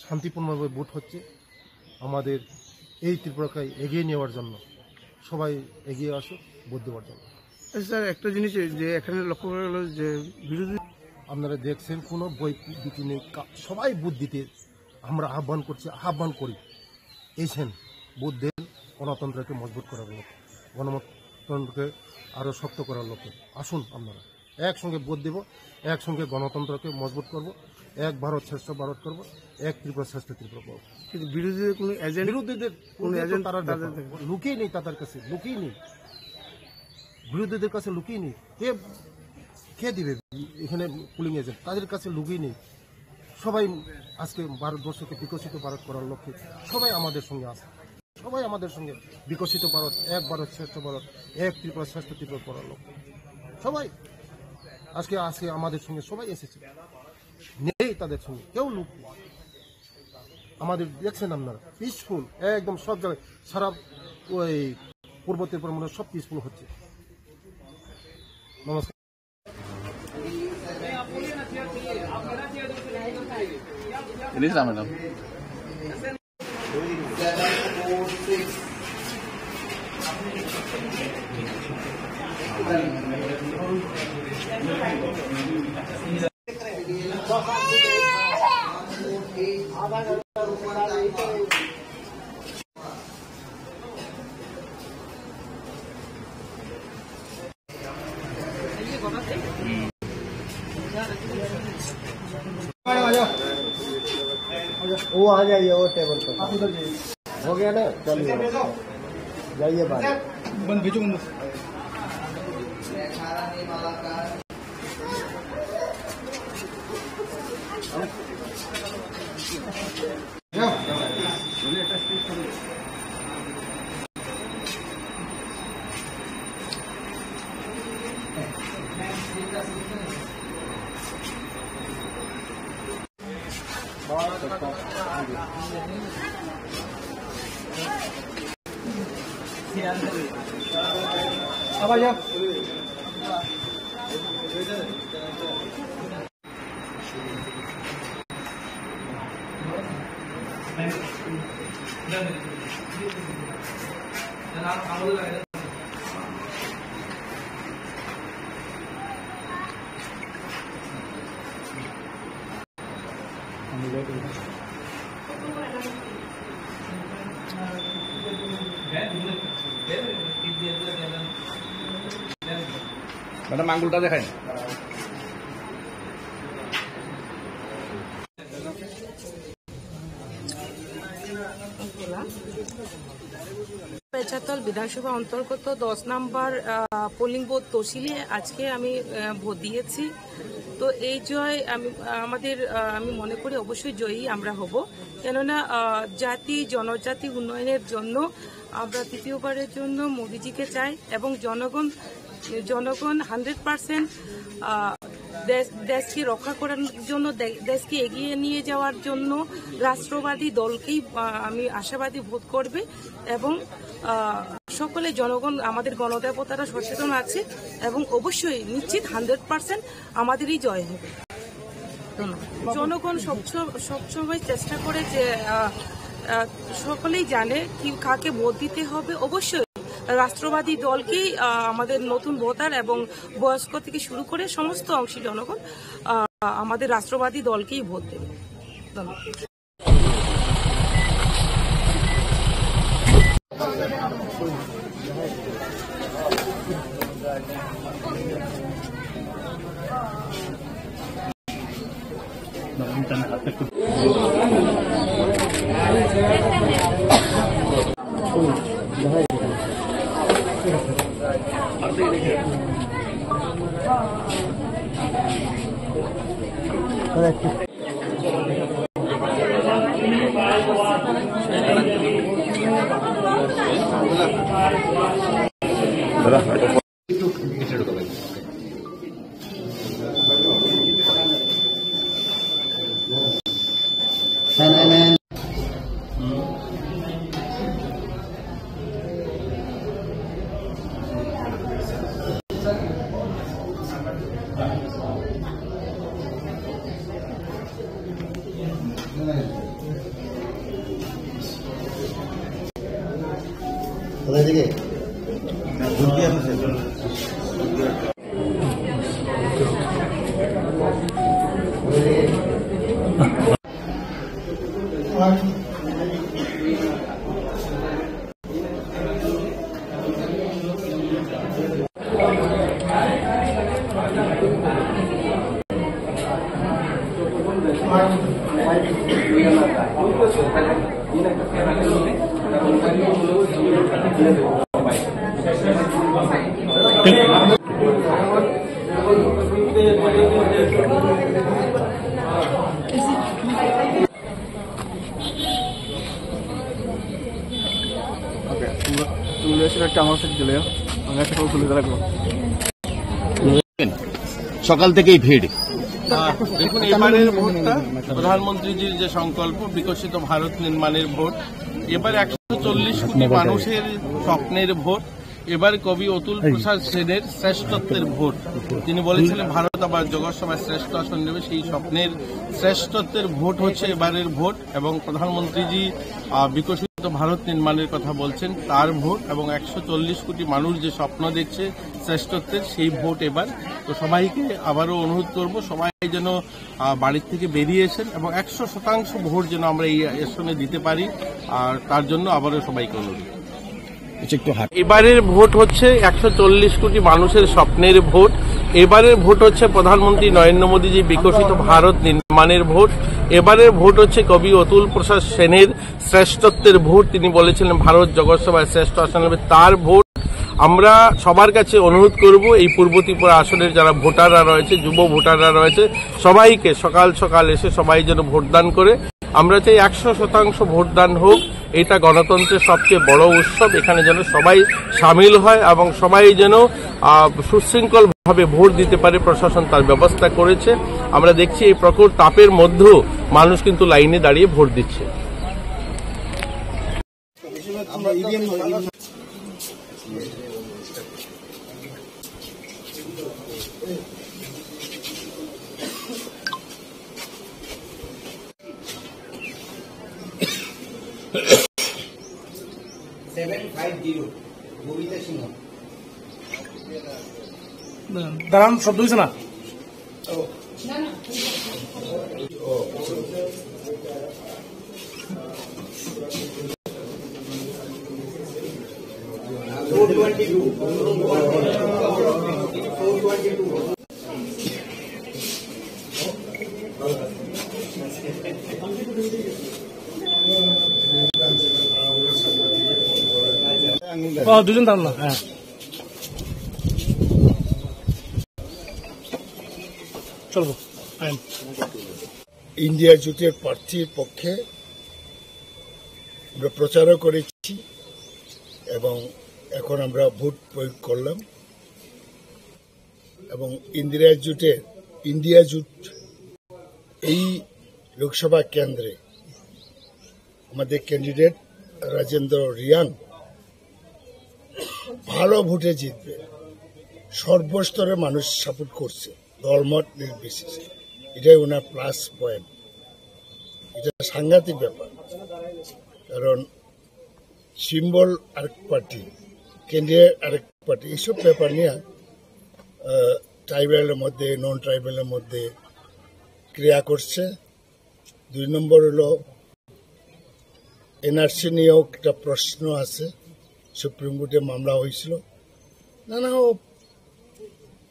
শান্তিপূর্ণভাবে ভোট হচ্ছে। আমাদের এই ত্রিপুরাকে এগিয়ে নেওয়ার জন্য সবাই এগিয়ে আসুক ভোট দেওয়ার জন্য। স্যার, একটা জিনিস যে এখানে লক্ষ্য করা গেল যে বিরোধী, আপনারা দেখছেন কোনো বই বিটি নেই, সবাই ভোট দিতে আমরা আহ্বান করি। এইছেন ভোট দেন, গণতন্ত্রকে মজবুত করার লক্ষ্যে, গণতন্ত্রকে আরও শক্ত করার লক্ষ্যে আসুন। আপনারা একসঙ্গে ভোট দেব, একসঙ্গে গণতন্ত্রকে মজবুত করব, এক ভারত শ্রেষ্ঠ ভারত করব, এক ত্রিপুরা শ্রেষ্ঠ ত্রিপুরা করব। কিন্তু বিরোধীদের কোনো এজেন্ট, বিরোধীদের কোনো এজেন্ট তারা লুকিয়ে নেই, তাদের কাছে লুকিয়ে নেই, বিরোধীদের কাছে লুকিয়ে নেই। কে দিবে এখানে পুলিং এজেন্ট? তাদের কাছে লুকিয়ে নেই। সবাই আজকে ভারতবর্ষকে বিকশিত ভারত করার লক্ষ্যে সবাই আমাদের সঙ্গে আছে। সবাই আমাদের সঙ্গে বিকশিত ভারত, এক ভারত শ্রেষ্ঠ ভারত, এক ত্রিপুরা শ্রেষ্ঠ ত্রিপুরা করার লক্ষ্যে সবাই আজকে আমাদের সঙ্গে সবাই এসেছে। নেই তাদের সঙ্গে কেউ লুক। আমাদের দেখছেন আপনারা পিসফুল, একদম সব জায়গায় সারা ওই পূর্ব ত্রিপুরা মনে সব পিসফুল হচ্ছে। নমস্কার। वो आ जाइए वो टेबल पर। आप उधर जाइए। हो गया ना, चलिए जाइए बाहर। बंद भेजो बंद। अब आ जाओ। ম্যাডাম আঙ্গুলটা দেখায়। পেচাতল বিধানসভা অন্তর্গত 10 নম্বর পোলিং বুথ তহসিলে আজকে আমি ভোট দিয়েছি। তো এই জয় আমি মনে করি অবশ্যই জয়ী আমরা হব, কেননা জাতি জনজাতি উন্নয়নের জন্য আমরা তৃতীয়বারের জন্য মোদিজিকে চাই এবং জনগণ 100% দেশকে রক্ষা করার জন্য, দেশকে এগিয়ে নিয়ে যাওয়ার জন্য রাষ্ট্রবাদী দলকেই আমি আশাবাদী ভোট করবে এবং সকলে জনগণ আমাদের গণদেবতারা সচেতন আছে এবং অবশ্যই নিশ্চিত 100% আমাদেরই জয় হবে। জনগণ সবসময় চেষ্টা করে যে সকলেই জানে কি কাকে ভোট দিতে হবে। অবশ্যই রাষ্ট্রবাদী দলকেই আমাদের নতুন ভোটার এবং বয়স্ক থেকে শুরু করে সমস্ত অংশী জনগণ আমাদের রাষ্ট্রবাদী দলকেই ভোট দেবে। धन्यवाद। সকাল থেকেই ভিড়। দেখুন, এবারের ভোটটা প্রধানমন্ত্রীজির যে সংকল্প বিকশিত ভারত নির্মাণের ভোট, এবার 140 কোটি মানুষের স্বপ্নের ভোট, এবার কবি অতুল প্রসাদ সেনের শ্রেষ্ঠত্বের ভোট। তিনি বলেছিলেন ভারত আবার জগৎসভায় শ্রেষ্ঠ আসন নেবে, সেই স্বপ্নের শ্রেষ্ঠত্বের ভোট হচ্ছে এবারের ভোট। এবং প্রধানমন্ত্রীজি বিকশিত ভারত নির্মাণের কথা বলছেন, তার ভোট, এবং 140 কোটি মানুষ যে স্বপ্ন দেখছে শ্রেষ্ঠত্বের, সেই ভোট এবার। তো সবাইকে আবারও অনুরোধ করব, সবাই যেন বাড়ির থেকে বেরিয়েছেন এবং 100% ভোট যেন আমরা এই আসনে দিতে পারি, আর তার জন্য আবারও সবাইকে অনুরোধ। এবারের ভোট হচ্ছে 140 কোটি মানুষের স্বপ্নের ভোট। এবারের ভোট হচ্ছে প্রধানমন্ত্রী নরেন্দ্র মোদীজি বিকশিত ভারত নির্মাণের ভোট। এবারের ভোট হচ্ছে কবি অতুল প্রসাদ সেনের শ্রেষ্ঠত্বের ভোট। তিনি বলেছিলেন ভারত জগৎসভায় শ্রেষ্ঠ আসন নেবে, তার ভোট। আমরা সবার কাছে অনুরোধ করব, এই পূর্ব ত্রিপুরা আসনের যারা ভোটাররা রয়েছে, যুব ভোটাররা রয়েছে, সবাইকে সকাল সকাল এসে সবাই যেন ভোটদান করে। আমরা চাই 100% ভোটদান হোক। এটা গণতন্ত্রের সবচেয়ে বড় উৎসব, এখানে যেন সবাই সামিল হয় এবং সবাই যেন সুশৃঙ্খলভাবে ভোট দিতে পারে। প্রশাসন তার ব্যবস্থা করেছে। আমরা দেখছি এই প্রখর তাপের মধ্যেও মানুষ কিন্তু লাইনে দাঁড়িয়ে ভোট দিচ্ছে। দাঁড়ান, শব্দ হয়েছে না? দুজন দাঁড়ান না। হ্যাঁ, চলবো। ইন্ডিয়া জোটের প্রার্থীর পক্ষে আমরা প্রচারও করেছি এবং এখন আমরা ভোট প্রয়োগ করলাম। এবং ইন্ডিয়া জোট এই লোকসভা কেন্দ্রে আমাদের ক্যান্ডিডেট রাজেন্দ্র রিয়াং ভালো ভোটে জিতবে। সর্বস্তরে মানুষ সাপোর্ট করছে, দলমত নির্বিশেষে। এটাই ওনার প্লাস পয়েন্ট। এটা সাংঘাতিক ব্যাপার, কারণ সিম্বল আরেক পার্টি, ক্যান্ডিডেট আরেক পার্টি, এইসব ব্যাপার নিয়ে ট্রাইবেলের মধ্যে নন ট্রাইবেলের মধ্যে ক্রিয়া করছে। 2 নম্বর হলো এনআরসি নিয়েও একটা প্রশ্ন আছে, সুপ্রিম কোর্টে মামলা হয়েছিল। নানা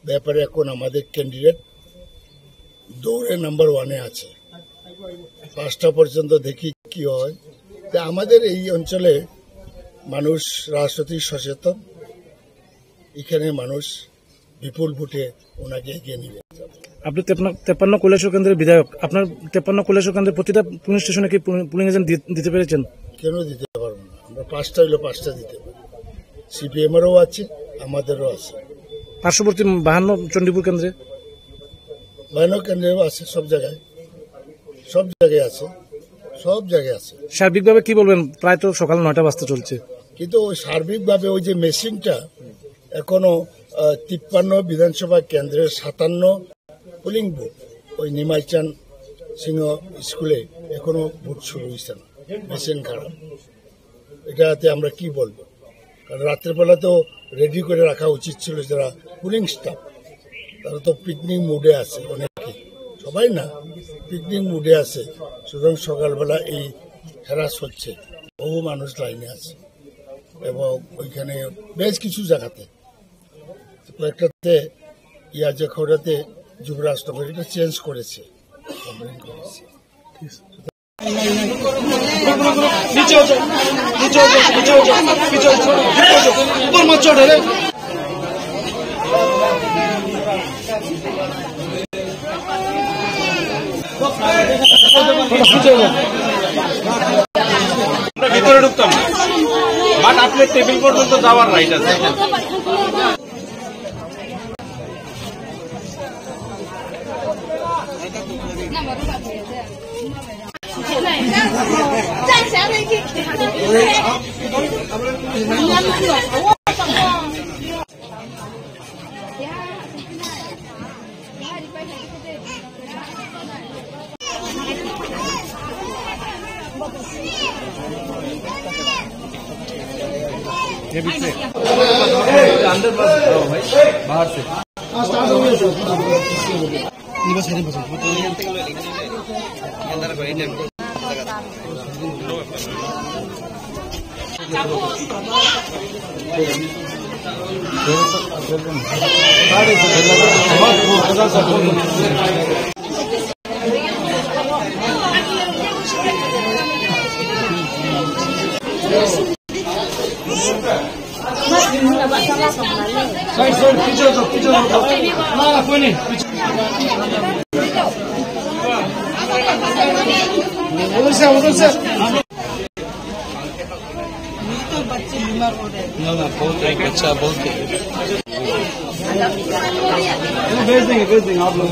ব্যাপারে এখন আমাদের ক্যান্ডিডেট দৌড়ে নাম্বার 1-এ আছে। 5টা পর্যন্ত দেখি কি হয়। তা আমাদের এই অঞ্চলে মানুষ রাজনৈতিক সচেতন। এখানে মানুষ বিপুল ভোটে ওনাকে এগিয়ে নিয়ে যাবে। আপনি 53 কৈলাসহর কেন্দ্রের বিধায়ক, আপনার 53 কৈলাসহর কেন্দ্রের প্রতিটা পুলিশ স্টেশনে কি পুলিং এজেন্ট দিতে পেরেছেন? কেন দিতে পারবো না? আমরা 5টা হইলে 5টা দিতে পারি। সিপিএমেরও আছে, আমাদেরও আছে। পার্শ্ববর্তী 52 চণ্ডীপুর কেন্দ্রে 52 কেন্দ্রেও আছে, সব জায়গায় আছে, সব জায়গায় আছে। সার্বিকভাবে কি বলবেন? প্রায় তো সকাল 9টা বাজতে চলছে, কিন্তু ওই সার্বিকভাবে ওই যে মেশিনটা এখনো 53 বিধানসভা কেন্দ্রের 57 পোলিং বুথ ওই নিমাইচান সিংহ স্কুলে এখনো ভোট শুরু হয়েছে না, মেশিন খারাপ। এটাতে আমরা কি বলবো? কারণ রাত্রেবেলা তো রেডি করে রাখা উচিত ছিল যারা পুলিং স্টাফ, তারা তো পিকনিক মুডে আছে, অনেকে, সবাই না, পিকনিক মুডে আছে। সুতরাং সকালবেলা এই হ্যারাস হচ্ছে, বহু মানুষ লাইনে আছে এবং ওইখানে বেশ কিছু জায়গাতে, কয়েকটাতে ইয়াজা খোড়াতে যুবরাজনগর এটা চেঞ্জ করেছে, কমপ্লেন করেছে। ভিতরে ঢুকতাম না, বাট আপনার টেবিল পর্যন্ত যাওয়ার রাইট আছে। बाहर से अच्छा बहुत भेज देंगे आप लोग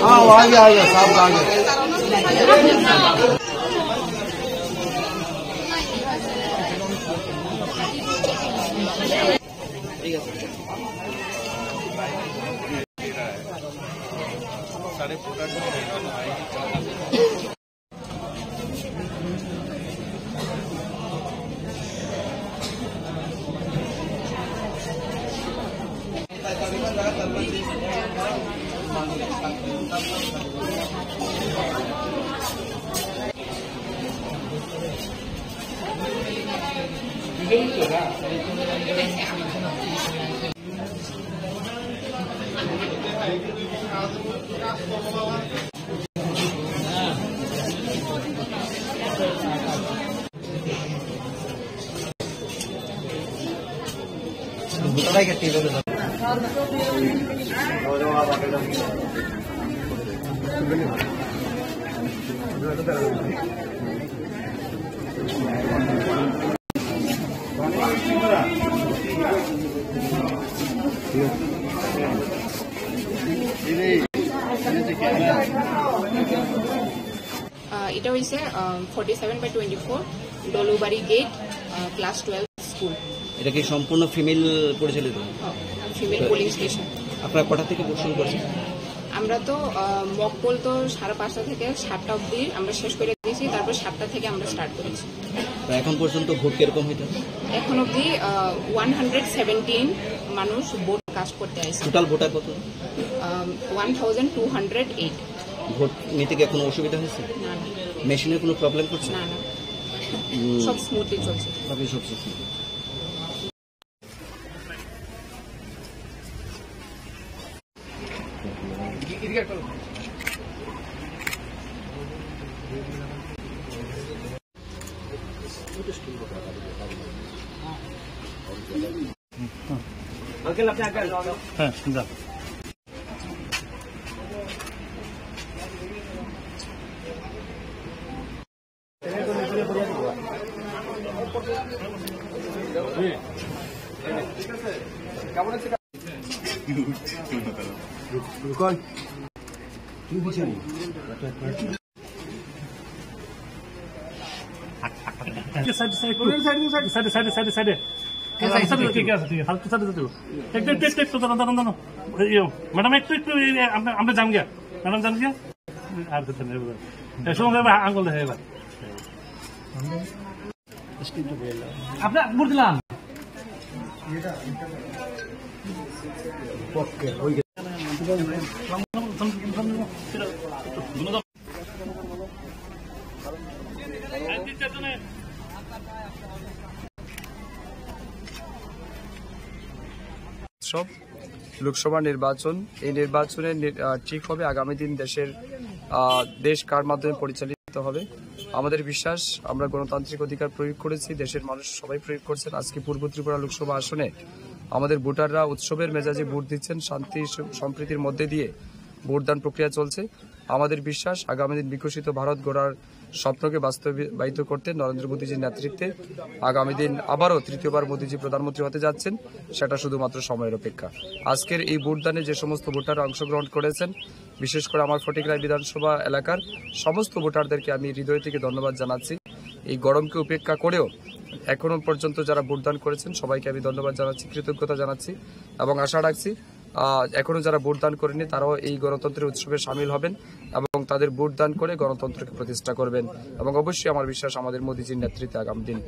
हाँ वो आ गया साहब आ गया। सारे प्रोडक्ट এটা হয়েছে 47/24 ডলুবাড়ি গেট ক্লাস 12 স্কুল। এটা কি সম্পূর্ণ ফিমেল পরিচালিত? Female polling station. আপনারা কটা থেকে ভোট শুরু করেছেন? আমরা তো মকপোল তো 5:30 থেকে 7টা অবধি আমরা শেষ করে দিয়েছি, তারপর 7টা থেকে আমরা স্টার্ট করেছি। এখন পর্যন্ত ভোট কিরকম হইতে? এখন অবধি 117 মানুষ ভোট কাস্ট করতে আসছে। টোটাল ভোটার কত? 1208। ভোট নিতে কি কোনো অসুবিধা হয়েছে? না। মেশিনের কোনো প্রবলেম করছে? না, সব স্মুথলি চলছে। সব হ্যাঁ যা কেমন আছে ম্যাডাম একটু একটু আমরা জান গিয়া ম্যাডাম জান গিয়া আর সময় আঙ্গুল দেখা এবার আপনার ভোট দিলাম লোকসভা নির্বাচন, এই নির্বাচনে ঠিক হবে আগামী দিন দেশ কার মাধ্যমে পরিচালিত হবে। আমাদের বিশ্বাস, আমরা গণতান্ত্রিক অধিকার প্রয়োগ করেছি, দেশের মানুষ সবাই প্রয়োগ করছেন। আজকে পূর্ব ত্রিপুরা লোকসভা আসনে আমাদের ভোটাররা উৎসবের মেজাজে ভোট দিচ্ছেন, শান্তি সম্প্রীতির মধ্যে দিয়ে ভোটদান প্রক্রিয়া চলছে। আমাদের বিশ্বাস, আগামী দিন বিকশিত ভারত গড়ার স্বপ্নকে বাস্তবায়িত করতে নরেন্দ্র মোদীজির নেতৃত্বে আগামী দিন আবারও তৃতীয়বার মোদীজি প্রধানমন্ত্রী হতে যাচ্ছেন, সেটা শুধুমাত্র সময়ের অপেক্ষা। আজকের এই ভোটদানে যে সমস্ত ভোটাররা অংশগ্রহণ করেছেন, বিশেষ করে আমার ফটিকরায় বিধানসভা এলাকার সমস্ত ভোটারদেরকে আমি হৃদয় থেকে ধন্যবাদ জানাচ্ছি। এই গরমকে উপেক্ষা করেও এখনো পর্যন্ত যারা ভোটদান করেছেন সবাইকে আমি ধন্যবাদ জানাচ্ছি, কৃতজ্ঞতা জানাচ্ছি এবং আশা রাখছি এখনো যারা ভোটদান করেনি তারাও এই গণতন্ত্রের উৎসবে সামিল হবেন এবং তাদের ভোটদান করে গণতন্ত্রকে প্রতিষ্ঠা করবেন। এবং অবশ্যই আমার বিশ্বাস, আমাদের মোদীজির নেতৃত্বে আগামী দিন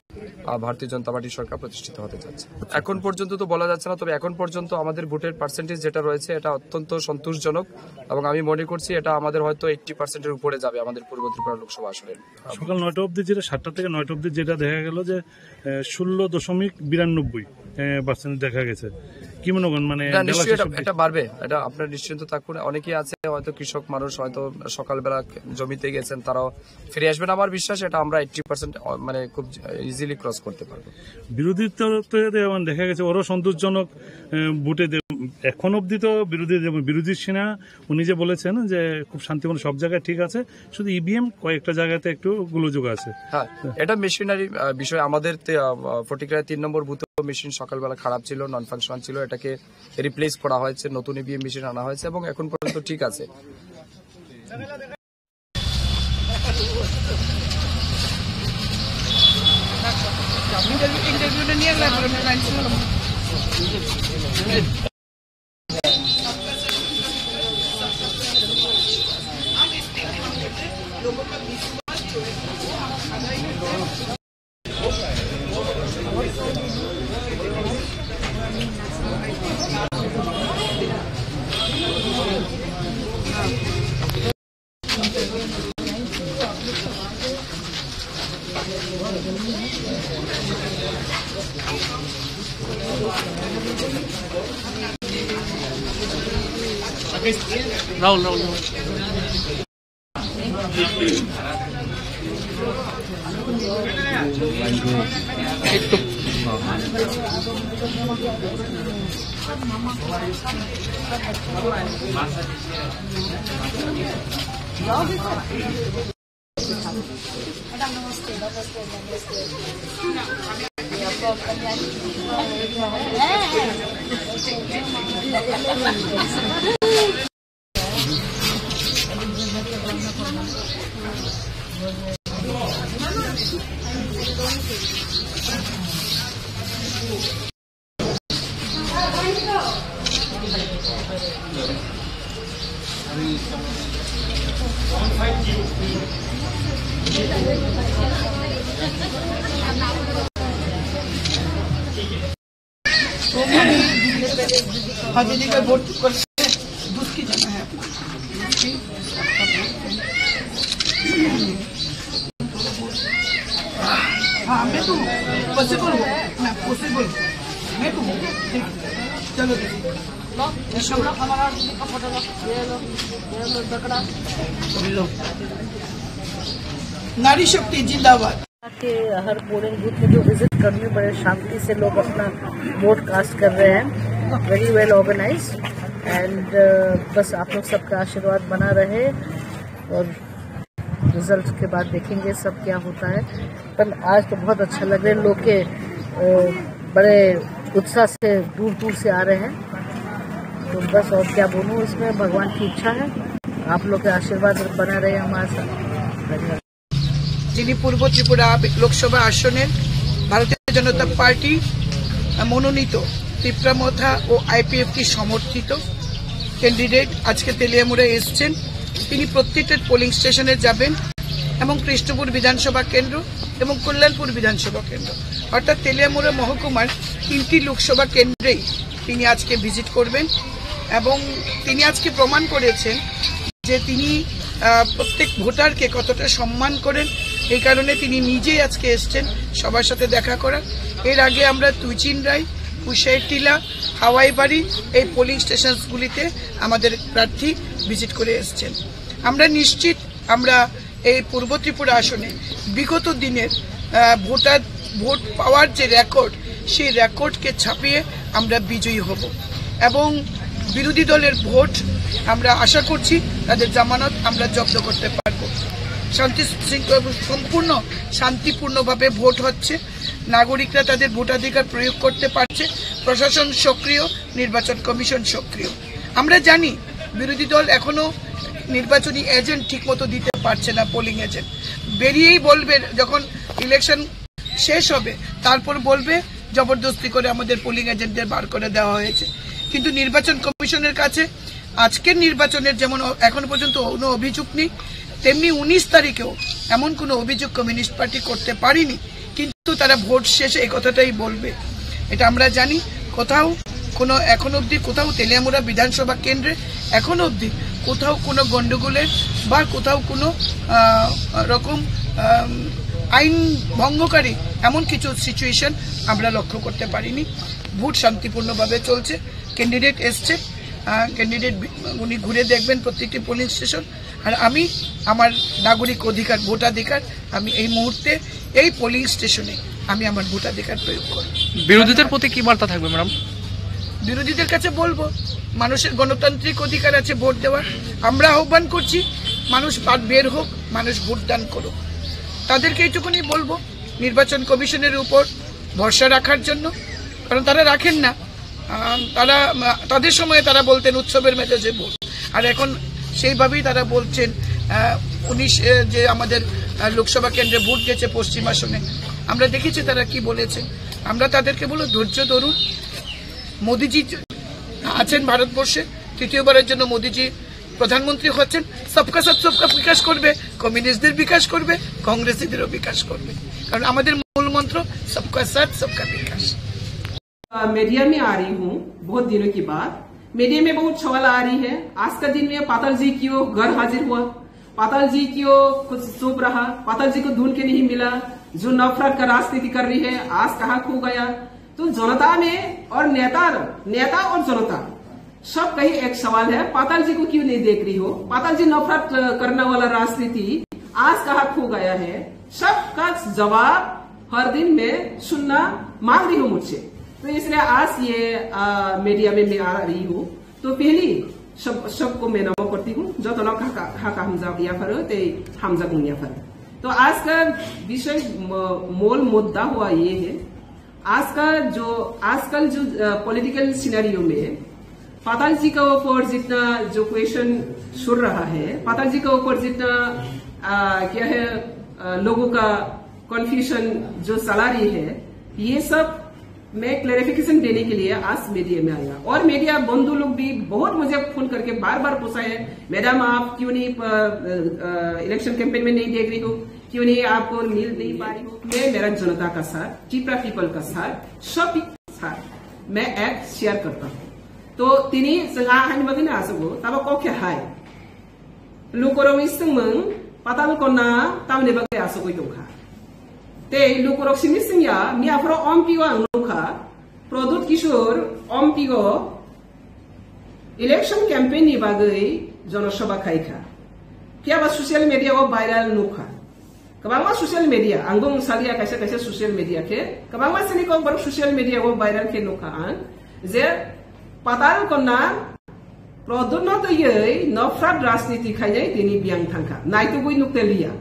ভারতীয় জনতা পার্টির সরকার প্রতিষ্ঠিত হতে যাচ্ছে। এখন পর্যন্ত তো বলা যাচ্ছে না, তবে এখন পর্যন্ত আমাদের ভোটের পার্সেন্টেজ যেটা রয়েছে এটা অত্যন্ত সন্তোষজনক এবং আমি মনে করছি এটা আমাদের হয়তো 80% উপরে যাবে আমাদের পূর্ব ত্রিপুরা লোকসভা আসনে। সকাল 9টা অবধি যেটা 7টা থেকে 9টা অবধি যেটা দেখা গেল যে 16.92% দেখা গেছে। কি মনে করেন, মানে এটা বাড়বে, এটা আপনার নিশ্চিন্ত থাকুন। অনেকেই আছে হয়তো কৃষক মানুষ, হয়তো সকালবেলা জমিতে গেছেন, তারাও ফিরে আসবেন। আমার বিশ্বাস এটা আমরা 80% মানে খুব ইজিলি ক্রস করতে পারবো। বিরোধী দেখা গেছে ওরও সন্তোষজনক ভোটে এখন অব্দি তো বিরোধী সেনা উনি যে বলেছেন যে খুব শান্তিপূর্ণ সব জায়গায় ঠিক আছে, শুধু ইভিএম কয়েকটা জায়গাতে একটু গোলযোগ আছে। হ্যাঁ, এটা মেশিনারি বিষয়। আমাদের ফটিকরায় 3 নম্বর বুথ মেশিন সকালবেলা খারাপ ছিল, নন ফাংশনাল ছিল, এটাকে রিপ্লেস করা হয়েছে, নতুন ইভিএম মেশিন আনা হয়েছে এবং এখন পর্যন্ত ঠিক আছে। ইন্টারভিউটা নিয়ে রাহুল दीदी का वोट करते दूध की जगह है हाँ मैं तो पॉसिबल हूँ, मैं पॉसिबल मैं तो हूँ। चलो नारी शक्ति जिंदाबाद। के हर पोलिंग बूथ में जो विजिट करनी बड़े शांति से लोग अपना वोट कास्ट कर रहे हैं। वेरी वेल ऑर्गेनाइज्ड एंड बस आप लोग सबका आशीर्वाद बना रहे और रिजल्ट के बाद देखेंगे सब क्या होता है। पर आज तो बहुत अच्छा लग रहा है, लोग के बड़े उत्साह से दूर दूर से आ रहे हैं। तो बस और क्या बोलूँ, इसमें भगवान की इच्छा है, आप लोग के आशीर्वाद बना रहे हमारे साथ। धन्यवाद। যিনি পূর্ব ত্রিপুরা লোকসভা আসনের ভারতীয় জনতা পার্টি মনোনীত ত্রিপুরামথা ও আইপিএফটি সমর্থিত ক্যান্ডিডেট আজকে তেলিয়ামুড়ে এসছেন। তিনি প্রত্যেকটা পোলিং স্টেশনে যাবেন এবং কৃষ্ণপুর বিধানসভা কেন্দ্র এবং কল্যাণপুর বিধানসভা কেন্দ্র অর্থাৎ তেলিয়ামুড়া মহকুমার 3টি লোকসভা কেন্দ্রেই তিনি আজকে ভিজিট করবেন এবং তিনি আজকে প্রমাণ করেছেন যে তিনি প্রত্যেক ভোটারকে কতটা সম্মান করেন। এই কারণে তিনি নিজেই আজকে এসছেন সবার সাথে দেখা করা। এর আগে আমরা তুইচিন রায়, কুশাইর টিলা, হাওয়াই বাড়ি এই পোলিং স্টেশনগুলিতে আমাদের প্রার্থী ভিজিট করে এসছেন। আমরা নিশ্চিত আমরা এই পূর্ব ত্রিপুরা আসনে বিগত দিনের ভোট পাওয়ার যে রেকর্ড, সেই রেকর্ডকে ছাপিয়ে আমরা বিজয়ী হব এবং বিরোধী দলের ভোট আমরা আশা করছি তাদের জামানত আমরা জব্দ করতে পারব। সম্পূর্ণ শান্তিপূর্ণভাবে ভোট হচ্ছে, নাগরিকরা তাদের ভোটাধিকার প্রয়োগ করতে পারছে, প্রশাসন সক্রিয়, নির্বাচন কমিশন সক্রিয়। আমরা জানি বিরোধী দল এখনো নির্বাচনী এজেন্ট ঠিকমতো দিতে পারছে না, পোলিং এজেন্ট বেরিয়েই বলবে যখন ইলেকশন শেষ হবে তারপর বলবে জবরদস্তি করে আমাদের পোলিং এজেন্টদের বার করে দেওয়া হয়েছে। কিন্তু নির্বাচন কমিশনের কাছে আজকের নির্বাচনের যেমন এখন পর্যন্ত কোনো অভিযোগ নেই, তেমনি 19 তারিখেও এমন কোনো অভিযোগ কমিউনিস্ট পার্টি করতে পারেনি। কিন্তু তারা ভোট শেষে এই কথাটাই বলবে, এটা আমরা জানি। কোথাও কোনো এখন অবধি কোথাও তেলিয়ামুড়া বিধানসভা কেন্দ্রে এখন অবধি কোথাও কোনো গন্ডগোলের বা কোথাও কোনো রকম আইন ভঙ্গকারী এমন কিছু সিচুয়েশন আমরা লক্ষ্য করতে পারিনি। ভোট শান্তিপূর্ণভাবে চলছে। ক্যান্ডিডেট এসছে, ক্যান্ডিডেট উনি ঘুরে দেখবেন প্রত্যেকটি পোলিং স্টেশন। আর আমি আমার নাগরিক অধিকার, ভোটাধিকার আমি এই মুহূর্তে এই পোলিং স্টেশনে আমি আমার ভোটাধিকার প্রয়োগ করব। বিরোধীদের প্রতি কি বার্তা থাকবে ম্যাডাম? বিরোধীদের কাছে বলবো মানুষের গণতান্ত্রিক অধিকার আছে ভোট দেওয়ার। আমরা আহ্বান করছি মানুষ বের হোক, মানুষ ভোটদান করুক। তাদেরকে এইটুকুনি বলবো নির্বাচন কমিশনের উপর ভরসা রাখার জন্য, কারণ তারা রাখেন না। তাদের সময়ে তারা বলতেন উৎসবের মেজাজে ভোট, আর এখন সেইভাবেই তারা বলছেন 19 যে আমাদের লোকসভা কেন্দ্রে ভোট গেছে পশ্চিম আসনে, আমরা দেখেছি তারা কি বলেছে। আমরা তাদেরকে বলবো ধৈর্য ধরুন। মোদিজি আছেন ভারতবর্ষে, তৃতীয়বারের জন্য মোদিজি প্রধানমন্ত্রী হচ্ছেন। সবকা সাথ সবকা বিকাশ করবে, কমিউনিস্টদের বিকাশ করবে, কংগ্রেসীদেরও বিকাশ করবে, কারণ আমাদের মূল মন্ত্র সবকা সাথ সবকা বিকাশ। मीडिया में आ रही हूँ बहुत दिनों के बाद। मीडिया में बहुत सवाल आ रही है। आज का दिन में पाताल जी क्यों घर हाजिर हुआ, पाताल जी क्यों कुछ चुप रहा, पाताल जी को ढूंढ के नहीं मिला, जो नफरत का राजनीति कर रही है आज कहाँ खो गया। तो जनता में और नेता और जनता सब कहीं एक सवाल है, पाताल जी को क्यों नहीं देख रही हो, पाताल जी नफरत करने वाला राजनीति आज कहाँ खो गया है। सबका जवाब हर दिन में सुनना मांग रही हूँ मुझसे। तो इसलिए आज ये मीडिया में मैं आ रही हूँ। तो पहली सबको मैं नमो करती हूँ जो तो हमजा या फर ते हमजा गुनिया फर। तो आज का विषय मूल मुद्दा हुआ ये है, आजकल जो पॉलिटिकल सिनेरियो में पाताल जी का ऊपर जितना जो क्वेश्चन सुन रहा है, पाताल जी का ऊपर जितना क्या है लोगों का कंफ्यूजन जो चला रही है, ये सब मैं क्लैरिफिकेशन देने के लिए आज मीडिया में आया। और मीडिया बंधु लोग भी बहुत मुझे फोन करके बार बार पूछा है, मैडम आप क्यों नहीं इलेक्शन कैंपेन में नहीं देख रही हो, क्यों नहीं आपको मिल नहीं पा रही हो। मैं मेरा जनता का साथ, त्रिपुरा पीपल का साथ, सब साथ मैं एक शेयर करता हूँ। तो तिनी जोंहा हानिबागैनो आसगो ताबा कखे हाय लुकरव इसमों पाताल कोना तामने बागै आसगो दंखा ते लुकरव सिनिसिंया मियाफरो अमपिगो आंगनोखा प्रदुत किशोर अमपिगो इलेक्शन कैंपेन नि बागै जनसभा खाइखा कियाबा सोशल मीडिया को भाइरल नुखा कबांगा सोशल मीडिया आंगो सालिया कैसे कैसे सोशल मीडिया के कबांगा सिनिको बर सोशल मीडिया को भाइरल के नुखा जे patal kona produk no to ye nofrat rasniti khainai tini biang thangka nai to bui nuktelia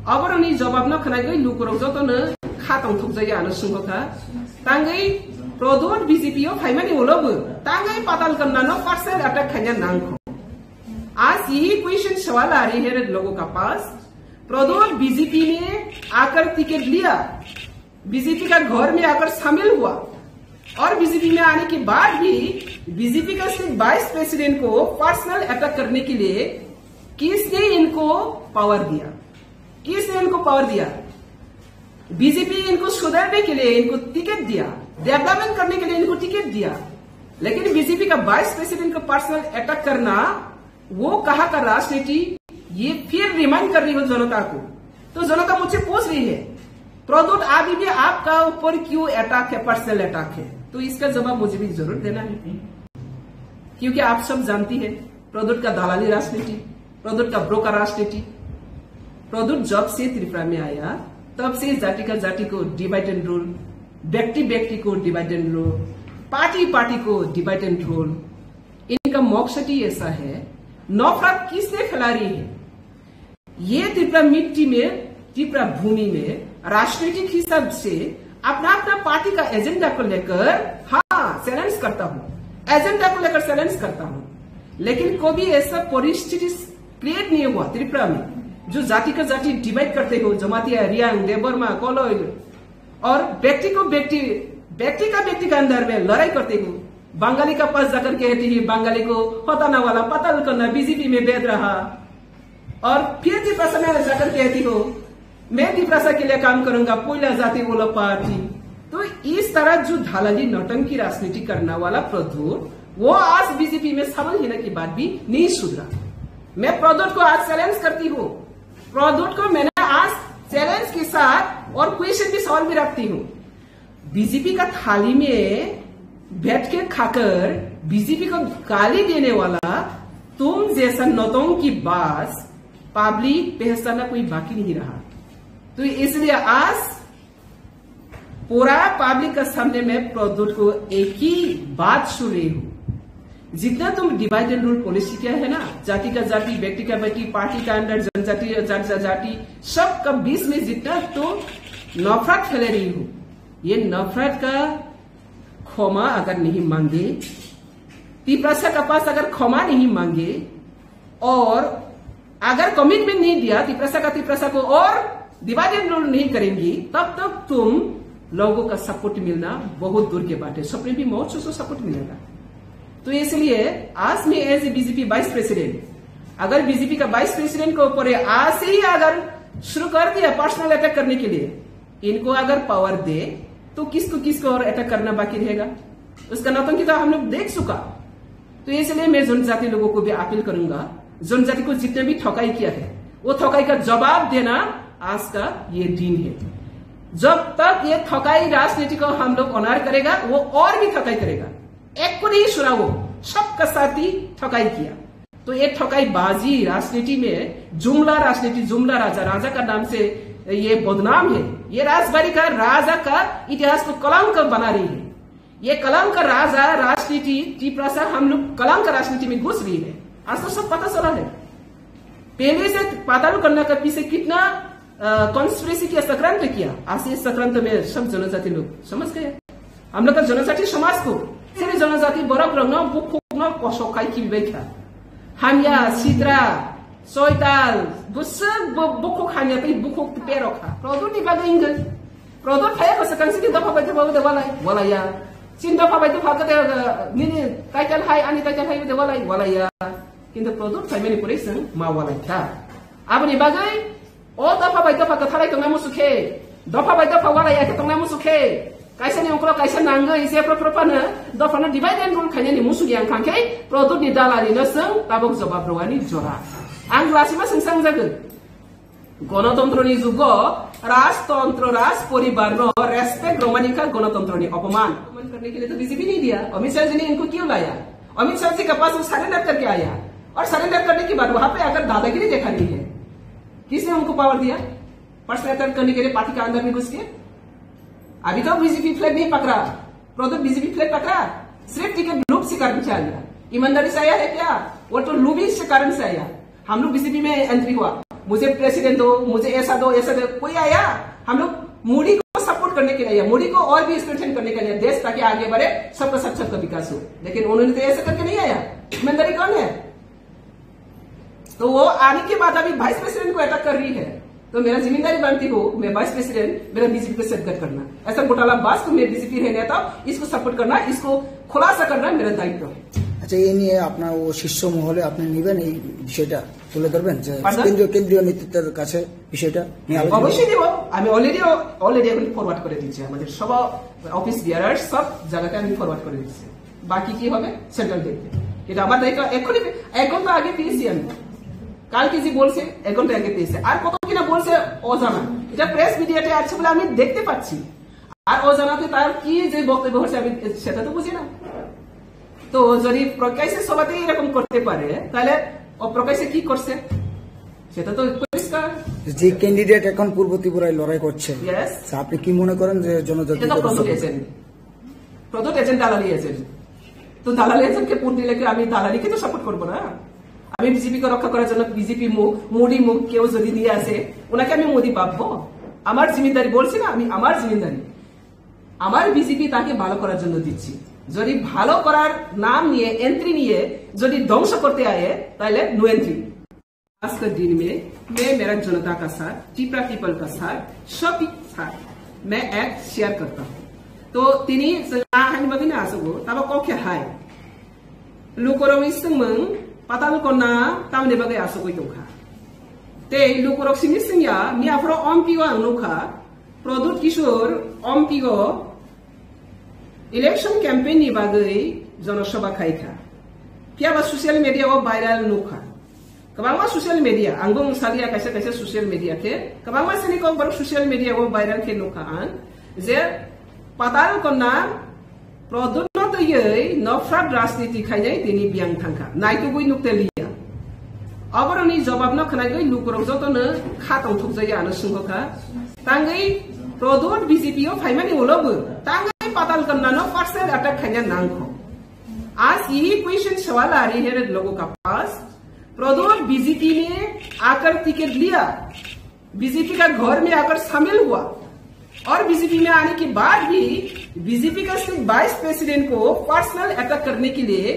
aboroni jawab no khanai goi lukurok joto no khatong thukjaya ano sungkha tangai produk BJP o phaimani ulobu tangai patal kona no partial attack khanya nangkho आज यही question सवाल आ रही है लोगों का पास। प्रदोष BJP ने आकर ticket लिया, बीजेपी का घर में आकर शामिल हुआ और बीजेपी में आने के बाद भी बीजेपी का सिर्फ वाइस प्रेसिडेंट को पर्सनल अटैक करने के लिए किसने इनको पावर दिया? किसने इनको पावर दिया? बीजेपी इनको सुधारने के लिए इनको टिकट दिया, डेवलपमेंट करने के लिए इनको टिकट दिया, लेकिन बीजेपी का वाइस प्रेसिडेंट को पर्सनल अटैक करना वो कहा का राजनीति, ये फिर रिमाइंड कर रही हो जनता को। तो जनता मुझसे पूछ रही है प्रदोष अभी भी आपका ऊपर क्यों अटैक है, पर्सनल अटैक है? तो इसका जवाब मुझे भी जरूर देना है, क्योंकि आप सब जानती है प्रदोष का दलाली राजनीति, प्रदोष का ब्रोकर राजनीति। प्रदोष जब से त्रिपुरा में आया तब से जाति का जाति को डिवाइड एंड रूल, व्यक्ति व्यक्ति को divide and rule, party party को डिवाइड एंड रूल। इनका मकसद ही ऐसा है, नफरत किसने फैला रही है? ये त्रिपुरा मिट्टी में, त्रिपुरा भूमि में राजनीतिक हिसाब से अपना अपना पार्टी का एजेंडा को लेकर चैलेंज करता हूं, एजेंडा को लेकर चैलेंज करता हूं, लेकिन कभी ऐसा परिस्थिति क्रिएट नहीं हुआ त्रिपुरा में जो जाति का जाति डिवाइड करते हो, जमातिया, रियांग, देवबर्मा, कोलोई, और व्यक्ति को व्यक्ति, व्यक्ति का अंदर में लड़ाई करते हो। बंगाली का पास जाकर कहती है बंगाली को हटाना वाला पतल करना बीजेपी में भेज रहा, और फिर त्रिपुरा में जाकर कहती हो मैं त्रिपुरा के लिए काम करूंगा, कोयला जाति बोला पार्टी। तो इस तरह जो ढालाली नौटंकी राजनीति करने वाला प्रदोष, वो आज बीजेपी में शामिल होने के बाद भी नहीं सुधरा। मैं प्रदोष को आज चैलेंज करती हूँ, प्रदोष को मैंने आज चैलेंज के साथ और क्वेश्चन भी सवाल भी रखती हूँ। बीजेपी का थाली में बैठ के खाकर बीजेपी को गाली देने वाला तुम जैसा नौतों की बात पब्लिक पहचानना कोई बाकी नहीं रहा। तो इसलिए आज पूरा पब्लिक का सामने में प्रदोष को एक ही बात सुन रही हूं, जितना तुम डिवाइड एंड रूल पॉलिसी क्या है ना, जाति का जाति, व्यक्ति का व्यक्ति, पार्टी का अंदर, जनजाति जनजाति, सबका बीच में जितना तो नफरत फैला रही हो, ये नफरत का क्षमा अगर नहीं मांगे, त्रिपुरा का पास अगर क्षमा नहीं मांगे और अगर कमिटमेंट नहीं दिया त्रिपुरा को और डिवाइड एंड रूल नहीं करेंगी, तब तक तुम लोगों का सपोर्ट मिलना बहुत दूर के बात है। सपने भी बहुत सो सपोर्ट मिलेगा। तो इसलिए आज मैं as a BJP vice president, अगर बीजेपी का वाइस प्रेसिडेंट को ऊपर आज से ही अगर शुरू कर दिया पर्सनल अटैक करने के लिए, इनको अगर पावर दे तो किसको और अटैक करना बाकी रहेगा? उसका नौटंकी तो हम लोग देख चुका। तो इसलिए मैं जनजाति लोगों को भी अपील करूंगा, जनजाति को जितने भी ठकाई किया है वो ठकाई का जवाब देना आज का ये दिन है। जब तक ये ठकाई राजनीति को हम लोग ऑनर करेगा, वो और भी ठकाई करेगा। एक को नहीं सुना, वो सबका साथ ही ठकाई किया। तो ये ठकाई बाजी राजनीति में जुमला राजनीति, जुमला राजा का नाम से ये बदनाम है। ये राजबाड़ी का राजा का इतिहास को कलंक बना रही है। ये कलंक राजा राजनीति त्रिपुरा से हम लोग कलंक राजनीति में घुस रही है। आज तो सब पता चला है। पहले से पाताल करने का पीछे कितना कॉन्स्पिरेसी किया, सक्रांत किया। आज इस सक्रांत में सब जनजाति लोग समझ गए। हम लोग का जनजाति समाज को सिर्फ जनजाति बरक रंग बुखुक कसौखाई की बैठा हानिया सिद्रा सोयताल बुसक बुखुक हानिया पे बुखुक पेरोखा प्रदोष निबागा इंगल प्रदोष थाया को सकंसी की दफा बैठे बाबू देवालाई वालाया चिन दफा बैठे फाका निने टाइटल हाई अनि टाइटल हाई देवालाई वालाया किंतु प्रदोष फाइमेनी पुरेसन मा वालाई था अब निबाgai ओ दफा बैठे फाका थालाई तो नामु सुखे दफा बैठे फा वालाया के तो नामु सुखे kaisa ni ongklo kaisa nangga ise propropana do fana divide and rule khanya ni musu yang khangkai produk ni dalali na sang tabok jawab rawani jora ang lasima sengsang jaga গণতন্ত্র ni jugo राजतंत्र राज परिवार रो respect रोमानी का गणतंत्र ने अपमान करने के लिए तो बीजेपी नहीं दिया। अमित शाह जी ने इनको क्यों लाया? अमित शाह जी के पास वो सरेंडर करके आया और सरेंडर करने के बाद वहां पे अगर दादागिरी देखा नहीं है, किसने उनको पावर दिया पर्सनल अटैक करने के लिए पार्टी का अंदर में घुस के? अभी तो बीजेपी फ्लैग नहीं पकड़ा, प्रोडक्ट बीजेपी फ्लैग पकड़ा, सिर्फ टिकट ब्लू झूठ से कारण से आया, ईमानदारी से आया है क्या? वो तो लूबी के कारण से आया। हम लोग बीजेपी में एंट्री हुआ, मुझे प्रेसिडेंट दो, मुझे ऐसा दो, कोई आया? हम लोग मोदी को सपोर्ट करने के लिए आया, मोदी को और भी स्ट्रेंथन करने के लिए, देश ताकि आगे बढ़े, सबका सबका विकास हो। लेकिन उन्होंने तो ऐसा करके नहीं आया। ईमानदारी कौन है? तो वो आने के बाद अभी वाइस प्रेसिडेंट को अटैक कर रही है, तो मेरा जिम्मेदारी बनती हो, मैं वाइस प्रेसिडेंट, मेरा बीजेपी को सेटअप करना। ऐसा घोटाला बास को मैं बीजेपी है नेता, इसको सपोर्ट करना, इसको खुलासा करना मेरा दायित्व है। আচ্ছা, এই নিয়ে আপনার ও শীর্ষ মহলে আপনি নেবেন, এই বিষয়টা তুলে ধরবেন যে কেন্দ্রীয় নেতৃত্বের কাছে বিষয়টা নিয়ে আলোচনা? অবশ্যই দেব। আমি অলরেডি এখন ফরওয়ার্ড করে দিচ্ছি, আমাদের সব অফিস বিয়ারার সব জায়গাতে আমি ফরওয়ার্ড করে দিচ্ছি। বাকি কি হবে সেন্ট্রাল দেখবে, এটা আমার দায়িত্ব। এখনই 1 ঘন্টা আগে পেয়েছি আমি, কালকে যে বলছে 1 ঘন্টা আগে পেয়েছে, আর কত কিনা বলছে অজানা। এটা প্রেস মিডিয়াতে আছে বলে আমি দেখতে পাচ্ছি, আর অজানাতে তার কি যে বক্তব্য হচ্ছে আমি সেটা তো বুঝি না। তো যদি প্রকাশ্যে সবাই এরকম করতে পারে, তাহলে অপ্রকাশ্যে কি করছে সেটা তো পরিষ্কার। যে ক্যান্ডিডেট এখন পূর্ব ত্রিপুরায় লড়াই করছেন, আপনি কি মনে করেন যে জনজাতি প্রদত্ত এজেন্ট দালালি এজেন্ট, তো দালালি এজেন্টকে ভোট দিলে আমি দালালিকে তো সাপোর্ট করবো না। আমি বিজেপিকে রক্ষা করার জন্য বিজেপি মোদি মুখ কেউ যদি নিয়ে আসে, ওনাকে আমি মোদি পাবো? আমার জিম্মেদারি বলছি না, আমি আমার জিম্মেদারি, আমার বিজেপি তাকে ভালো করার জন্য দিচ্ছি। যদি ভালো করার নাম নিয়ে এন্ট্রি নিয়ে যদি ধ্বংস করতে आए, তাহলে नो एंट्री। आज के दिन में मैं मेरा जनता का साथ, टिपरा पीपल का साथ, सभी साथ मैं एक शेयर करता हूँ। तो तिनी हानि ना आसगो तब कौके हाय लुकोरो इसमं पाताल कोना तामने बगे आसगो इतोखा ते लुकोरो सिनि सिंया मियाफ्रो अम्पिगो आंगनुखा प्रदुत किशोर अम्पिगो इलेक्शन कैंपेन नि बागै जनसभा खाइखा पियाबा सोशल मीडिया वो वायरल नुखा कबांगा सोशल मीडिया आंगो सालिया कैसे कैसे सोशल मीडिया के कबांगा सनी को बर सोशल मीडिया वो वायरल के नुखा आन जे पाताल कोना प्रदुत ये नफरत राजनीति खाइनाय दिनि बियां थांखा नाइतो गय नुक्ते लिया अबरनि जवाब न खनागै लुकरक जतनो खातौ थुकजाया आनो सुंगखा तांगै प्रदुत बीजेपी ओ फाइमानि उलबो तांगै पाताल कोना नो पर्सनल अटैक खाइना नांखो आज यही क्वेश्चन सवाल आ रही है लोगों का पास प्रदुत बीजेपी ने आकर टिकट लिया बीजेपी का घर में आकर शामिल हुआ और बीजेपी में आने के बाद भी बीजेपी का सिर्फ वाइस प्रेसिडेंट को पर्सनल अटैक करने के लिए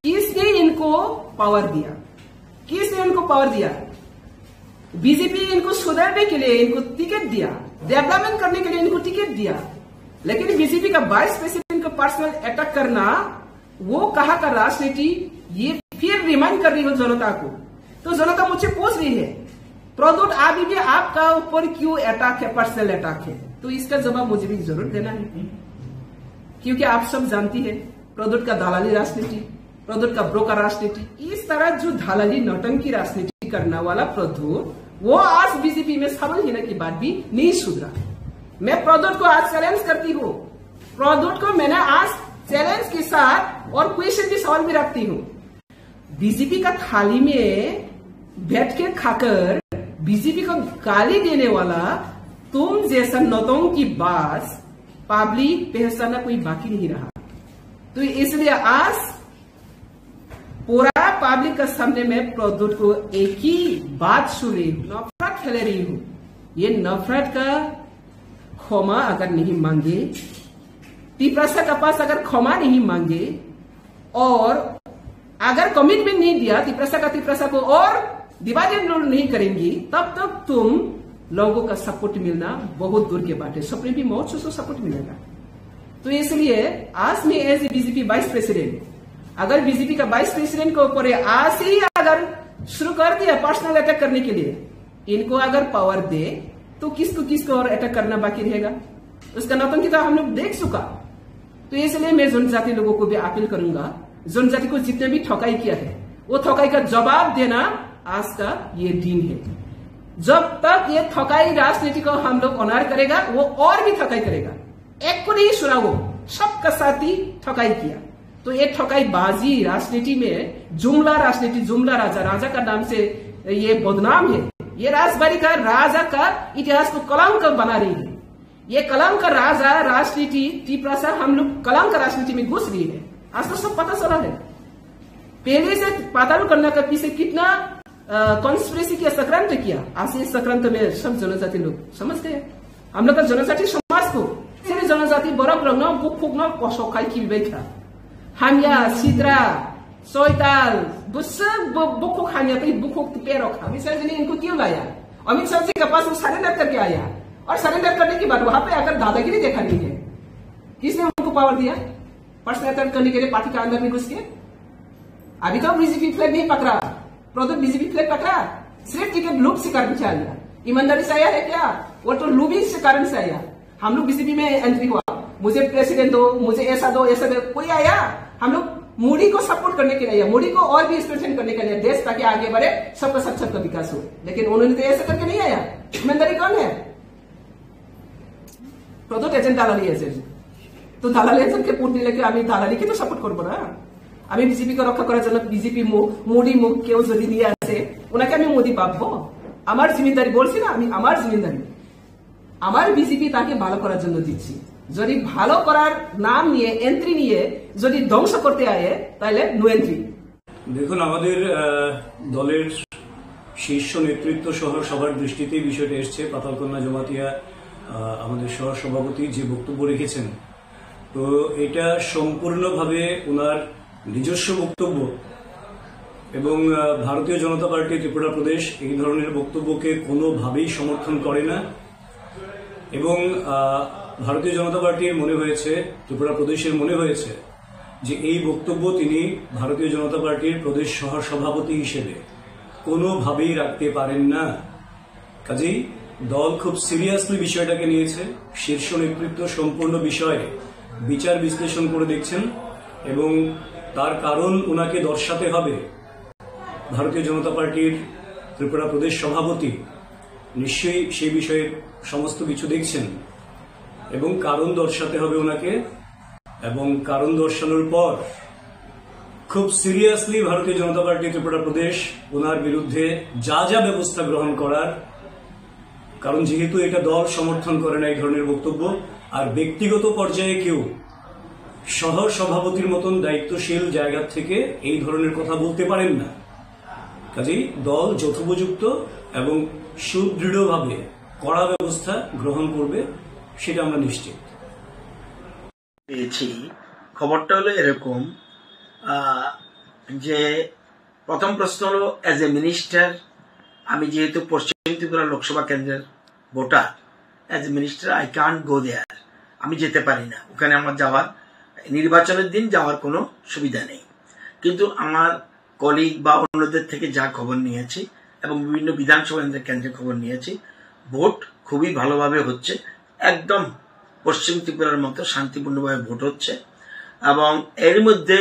किसने इनको पावर दिया किसने इनको पावर दिया बीजेपी इनको सुधारने के लिए इनको टिकट दिया डेवलपमेंट करने के लिए इनको टिकट दिया लेकिन बीजेपी का वाइस प्रेसिडेंट को पर्सनल अटैक करना वो कहा का राजनीति ये फिर रिमाइंड कर रही हो जनता को तो जनता मुझसे पूछ रही है प्रदुत अभी भी आपका ऊपर क्यों अटैक है पर्सनल अटैक है तो इसका जवाब मुझे भी जरूर देना है क्योंकि आप सब जानती है प्रदुत का दलाली राजनीति प्रदुत का ब्रोकर राजनीति इस तरह जो दलाली नौटंकी राजनीति करने वाला प्रदुत वो आज बीजेपी में शामिल होने के बाद भी नहीं सुधरा मैं प्रदुत को आज चैलेंज करती हूँ प्रदुत को मैंने आज चैलेंज के साथ और क्वेश्चन की सवाल भी रखती हूँ बीजेपी का थाली में बैठ के खाकर बीजेपी को गाली देने वाला तुम जैसा नौतों की बात पब्लिक पहचानना कोई बाकी नहीं रहा तो इसलिए आज पूरा पब्लिक का सामने में प्रदुत को एक ही बात सुन रही हूँ नफरत फैला रही हूँ ये नफरत का क्षमा अगर नहीं मांगे तिपरासा का पास अगर क्षमा नहीं मांगे और अगर कमिटमेंट नहीं दिया तिपरासा को और डिवाइड नहीं करेंगी तब तक तुम लोगों का सपोर्ट मिलना बहुत दूर के बात है सपने भी मौत से सपोर्ट मिलेगा तो इसलिए आज मैं as a BJP vice president अगर बीजेपी का वाइस प्रेसिडेंट के ऊपर आज से ही अगर शुरू कर दिया पर्सनल अटैक करने के लिए इनको अगर पावर दे तो किसको और अटैक करना बाकी रहेगा उसका नौटंकी तो हम लोग देख चुका तो इसलिए मैं जनजाति लोगों को भी अपील करूंगा जनजाति को जितने भी ठकाई किया है वो ठकाई का जवाब देना आज का ये दिन है जब तक ये ठकाई राजनीति को हम लोग ऑनर करेगा वो और भी ठकाई करेगा एक को नहीं सुना वो सबका साथ ही ठकाई किया तो ये ठकाई बाजी राजनीति में जुमला राजनीति जुमला राजा का नाम से ये बदनाम है ये राजबाड़ी का राजा का इतिहास को कलंक बना रही है ये कलंक राजा राजनीति तिपरासा हम लोग कलंक राजनीति में घुस रही है आज तो सब पता चला है। पहले से पाताल करने का पीछे कितना कॉन्स्पिरेसी किया, सक्रांत किया। आज इस सक्रांत में सब जनजाति लोग समझते हैं। हम लोग का जनजाति समाज को सिर्फ जनजाति बरक रंग बुक फुक सखाई की बैठा हामिया सिद्रा सोयताल बुसक बुक हामिया तो बुक पे रखा। अमित शाह जी ने इनको क्यों लाया? अमित शाह जी के पास वो सरेंडर करके आया और सरेंडर करने के बाद वहां पे आकर दादागिरी देखा नहीं है। किसने उनको पावर दिया पर्सनल अटैक करने के लिए पार्टी के अंदर में घुस के? अभी तो बीजेपी फ्लैग नहीं पकड़ा, प्रदीप बीजेपी फ्लैग पकड़ा, सिर्फ टिकट लूप से कारण से आया। ईमानदारी से आया है क्या? वो तो लूबी से कारण से आया। हम लोग बीजेपी में एंट्री हुआ, मुझे प्रेसिडेंट दो, मुझे ऐसा दो, कोई आया? हम लोग मोदी को सपोर्ट करने के लिए, मोदी को और भी स्ट्रेंथन करने के लिए, देश ताकि आगे बढ़े, सबका सबका विकास हो। लेकिन उन्होंने तो ऐसा करके नहीं आया। ईमानदारी कौन है? প্রদত্ত এজেন্ট দালালি এজেন্ট। তো দালালি এজেন্টকে ভোট দিলে কি আমি দালালিকে তো সাপোর্ট করবো না? আমি বিজেপিকে রক্ষা করার জন্য বিজেপি মোদি মুখ কেউ যদি নিয়ে আসে ওনাকে আমি মোদি ভাববো? আমার জিম্মেদারি বলছি না, আমি আমার জিম্মেদারি আমার বিজেপি তাকে ভালো করার জন্য দিচ্ছি। যদি ভালো করার নাম নিয়ে এন্ট্রি নিয়ে যদি ধ্বংস করতে আয়ে তাহলে নো এন্ট্রি। দেখুন, আমাদের দলের শীর্ষ নেতৃত্ব সহ সবার দৃষ্টিতে বিষয়টা এসছে। পাতালকন্যা জমাতিয়া আমাদের সহ সভাপতি যে বক্তব্য রেখেছেন, তো এটা সম্পূর্ণভাবে ওনার নিজস্ব বক্তব্য এবং ভারতীয় জনতা পার্টি ত্রিপুরা প্রদেশ এই ধরনের বক্তব্যকে কোনোভাবেই সমর্থন করে না। এবং ভারতীয় জনতা পার্টির মনে হয়েছে, ত্রিপুরা প্রদেশের মনে হয়েছে যে এই বক্তব্য তিনি ভারতীয় জনতা পার্টির প্রদেশ সহ সভাপতি হিসেবে কোনোভাবেই রাখতে পারেন না। কাজেই দল খুব সিরিয়াসলি বিষয়টাকে নিয়েছে। শীর্ষ নেতৃত্ব সম্পূর্ণ বিষয়ে বিচার বিশ্লেষণ করে দেখছেন এবং তার কারণ ওনাকে দর্শাতে হবে। ভারতীয় জনতা পার্টির ত্রিপুরা প্রদেশ সভাপতি নিশ্চয়ই সেই বিষয়ে সমস্ত কিছু দেখছেন এবং কারণ দর্শাতে হবে ওনাকে। এবং কারণ দর্শানোর পর খুব সিরিয়াসলি ভারতীয় জনতা পার্টি ত্রিপুরা প্রদেশ ওনার বিরুদ্ধে যা যা ব্যবস্থা গ্রহণ করার, কারণ যেহেতু এটা দল সমর্থন করে না এই ধরনের বক্তব্য, আর ব্যক্তিগত পর্যায়ে কেউ সহ সভাপতির মতন দায়িত্বশীল জায়গা থেকে এই ধরনের কথা বলতে পারেন না। কাজেই দল যথোপযুক্ত এবং সুদৃঢ়ভাবে কড়া ব্যবস্থা গ্রহণ করবে, সেটা আমরা নিশ্চিত। পেয়েছি খবরটা হলো এরকম যে প্রথম প্রশ্ন হলো অ্যাজ এ মিনিস্টার, আমি যেহেতু পশ্চিম ত্রিপুরা লোকসভা কেন্দ্রের voter, as a minister I can't go there, আমি যেতে পারি না ওখানে। আমার যাওয়ার নির্বাচনের দিন যাওয়ার কোনো সুবিধা নেই। কিন্তু আমার কলিগ বা অন্যদের থেকে যা খবর নিয়েছি এবং বিভিন্ন বিধানসভা কেন্দ্রের খবর নিয়েছি, ভোট খুবই ভালোভাবে হচ্ছে, একদম পশ্চিম ত্রিপুরার মতো শান্তিপূর্ণভাবে ভোট হচ্ছে। এবং এর মধ্যে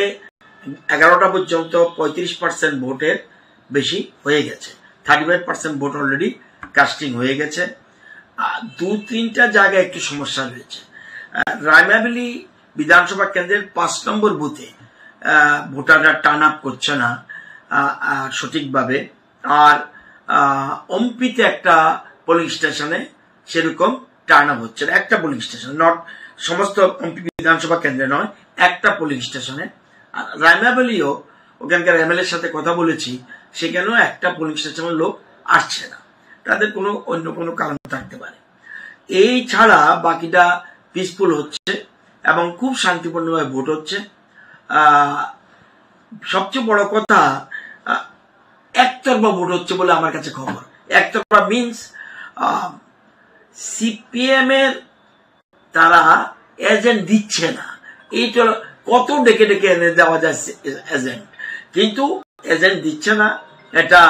11টা পর্যন্ত 35% ভোটের বেশি হয়ে গেছে, 35% ভোট অলরেডি কাস্টিং হয়ে গেছে। 2-3টা জায়গায় একটু সমস্যা রয়েছে। রায়মাবেলি বিধানসভা কেন্দ্রের 5 নম্বর বুথে ভোটাররা টার্ন আপ করছে না সঠিকভাবে। আর অম্পিতে একটা পোলিং স্টেশনে সেরকম টার্ন আপ হচ্ছে না, একটা পোলিং স্টেশন, নট সমস্ত অম্পি বিধানসভা কেন্দ্রে নয়, একটা পোলিং স্টেশনে। আর রায়মাবেলিও ওখানকার এমএলএর সাথে কথা বলেছি, সেখানেও একটা পোলিং স্টেশনের লোক আসছে না, তাদের কোনো অন্য কোনো কারণ থাকতে পারে। এই ছাড়া বাকিটা পিসফুল হচ্ছে এবং খুব শান্তিপূর্ণভাবে ভোট হচ্ছে। সবচেয়ে বড় কথা, একতরফা ভোট হচ্ছে বলে আমার কাছে খবর। একতরফা মিনস সিপিএম এর তারা এজেন্ট দিচ্ছে না। এইটা কত ডেকে ডেকে এনে দেওয়া যায় এজেন্ট, কিন্তু এজেন্ট দিচ্ছে না। এটা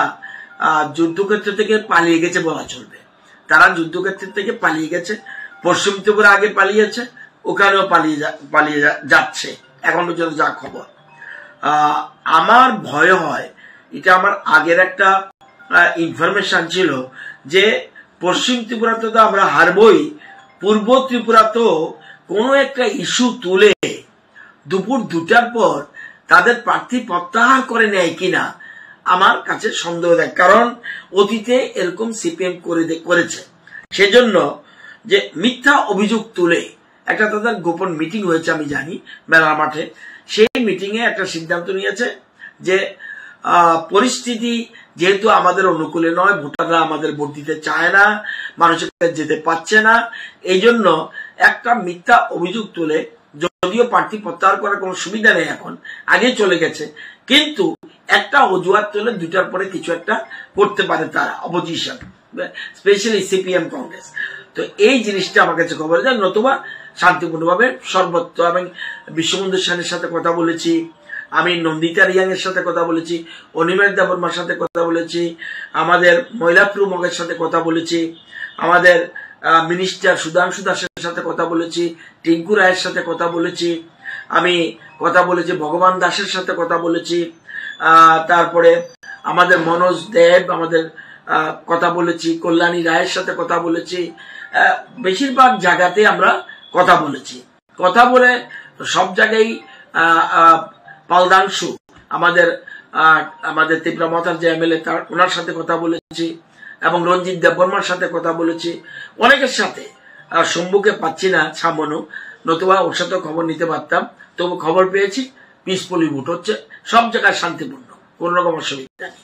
যুদ্ধক্ষেত্র থেকে পালিয়ে গেছে বলা চলবে। তারা যুদ্ধক্ষেত্র থেকে পালিয়ে গেছে, পশ্চিম ত্রিপুরা আগে পালিয়েছে, ওখানেও পালিয়ে যাচ্ছে এখন পর্যন্ত যা খবর। আমার ভয় হয়, এটা আমার আগের একটা ইনফরমেশন ছিল যে পশ্চিম ত্রিপুরাতে তো আমরা হারবই, পূর্ব ত্রিপুরাতেও কোনো একটা ইস্যু তুলে দুপুর 2টার পর তাদের প্রার্থী প্রত্যাহার করে নেয় কিনা আমার কাছে সন্দেহ দেয়। কারণ অতীতে এরকম সিপিএম করেছে। সেজন্য যে মিথ্যা অভিযোগ তুলে একটা তাদের গোপন মিটিং হয়েছে আমি জানি মেলা মাঠে, সেই মিটিংয়ে একটা সিদ্ধান্ত নিয়েছে যে পরিস্থিতি যেহেতু আমাদের অনুকূলে নয়, ভোটাররা আমাদের ভোট দিতে চায় না, মানুষের কাছে যেতে পারছে না, এই জন্য একটা মিথ্যা অভিযোগ তুলে, যদিও প্রার্থী প্রত্যাহার করার কোনো সুবিধা নেই, এখন আগে চলে গেছে, কিন্তু একটা অজুহাত তুলে 2টার পরে কিছু একটা করতে পারে তারা, অপোজিশন, স্পেশালি সিপিএম কংগ্রেস। তো এই জিনিসটা আমার কাছে খবর যায়, নতুবা শান্তিপূর্ণভাবে সর্বত্র। আমি বিশ্ববন্ধু সেনের সাথে কথা বলেছি, আমি নন্দিতা রিয়াং এর সাথে কথা বলেছি, অনিমেষ দেববর্মার সাথে কথা বলেছি, আমাদের মহিলা প্রমুখের সাথে কথা বলেছি, আমাদের মিনিস্টার সুধাংশু দাসের সাথে কথা বলেছি, টিঙ্কু রায়ের সাথে কথা বলেছি, আমি কথা বলেছি ভগবান দাসের সাথে কথা বলেছি, তারপরে আমাদের মনোজ দেব আমাদের কথা বলেছি, কল্যাণী রায়ের সাথে কথা বলেছি, বেশিরভাগ জায়গাতে আমরা কথা বলেছি। কথা বলে সব জায়গায় পালদাংশু আমাদের তীব্রমতার যে এমএলএ ওনার সাথে কথা বলেছি, এবং রঞ্জিত দেববর্মার সাথে কথা বলেছি, অনেকের সাথে। শম্ভুকে পাচ্ছি না ছামনু, নতুবা ওর সাথে খবর নিতে পারতাম, তবু খবর পেয়েছি পিসফুলি ভোট হচ্ছে, সব জায়গায় শান্তিপূর্ণ, কোন রকম অসুবিধা নেই।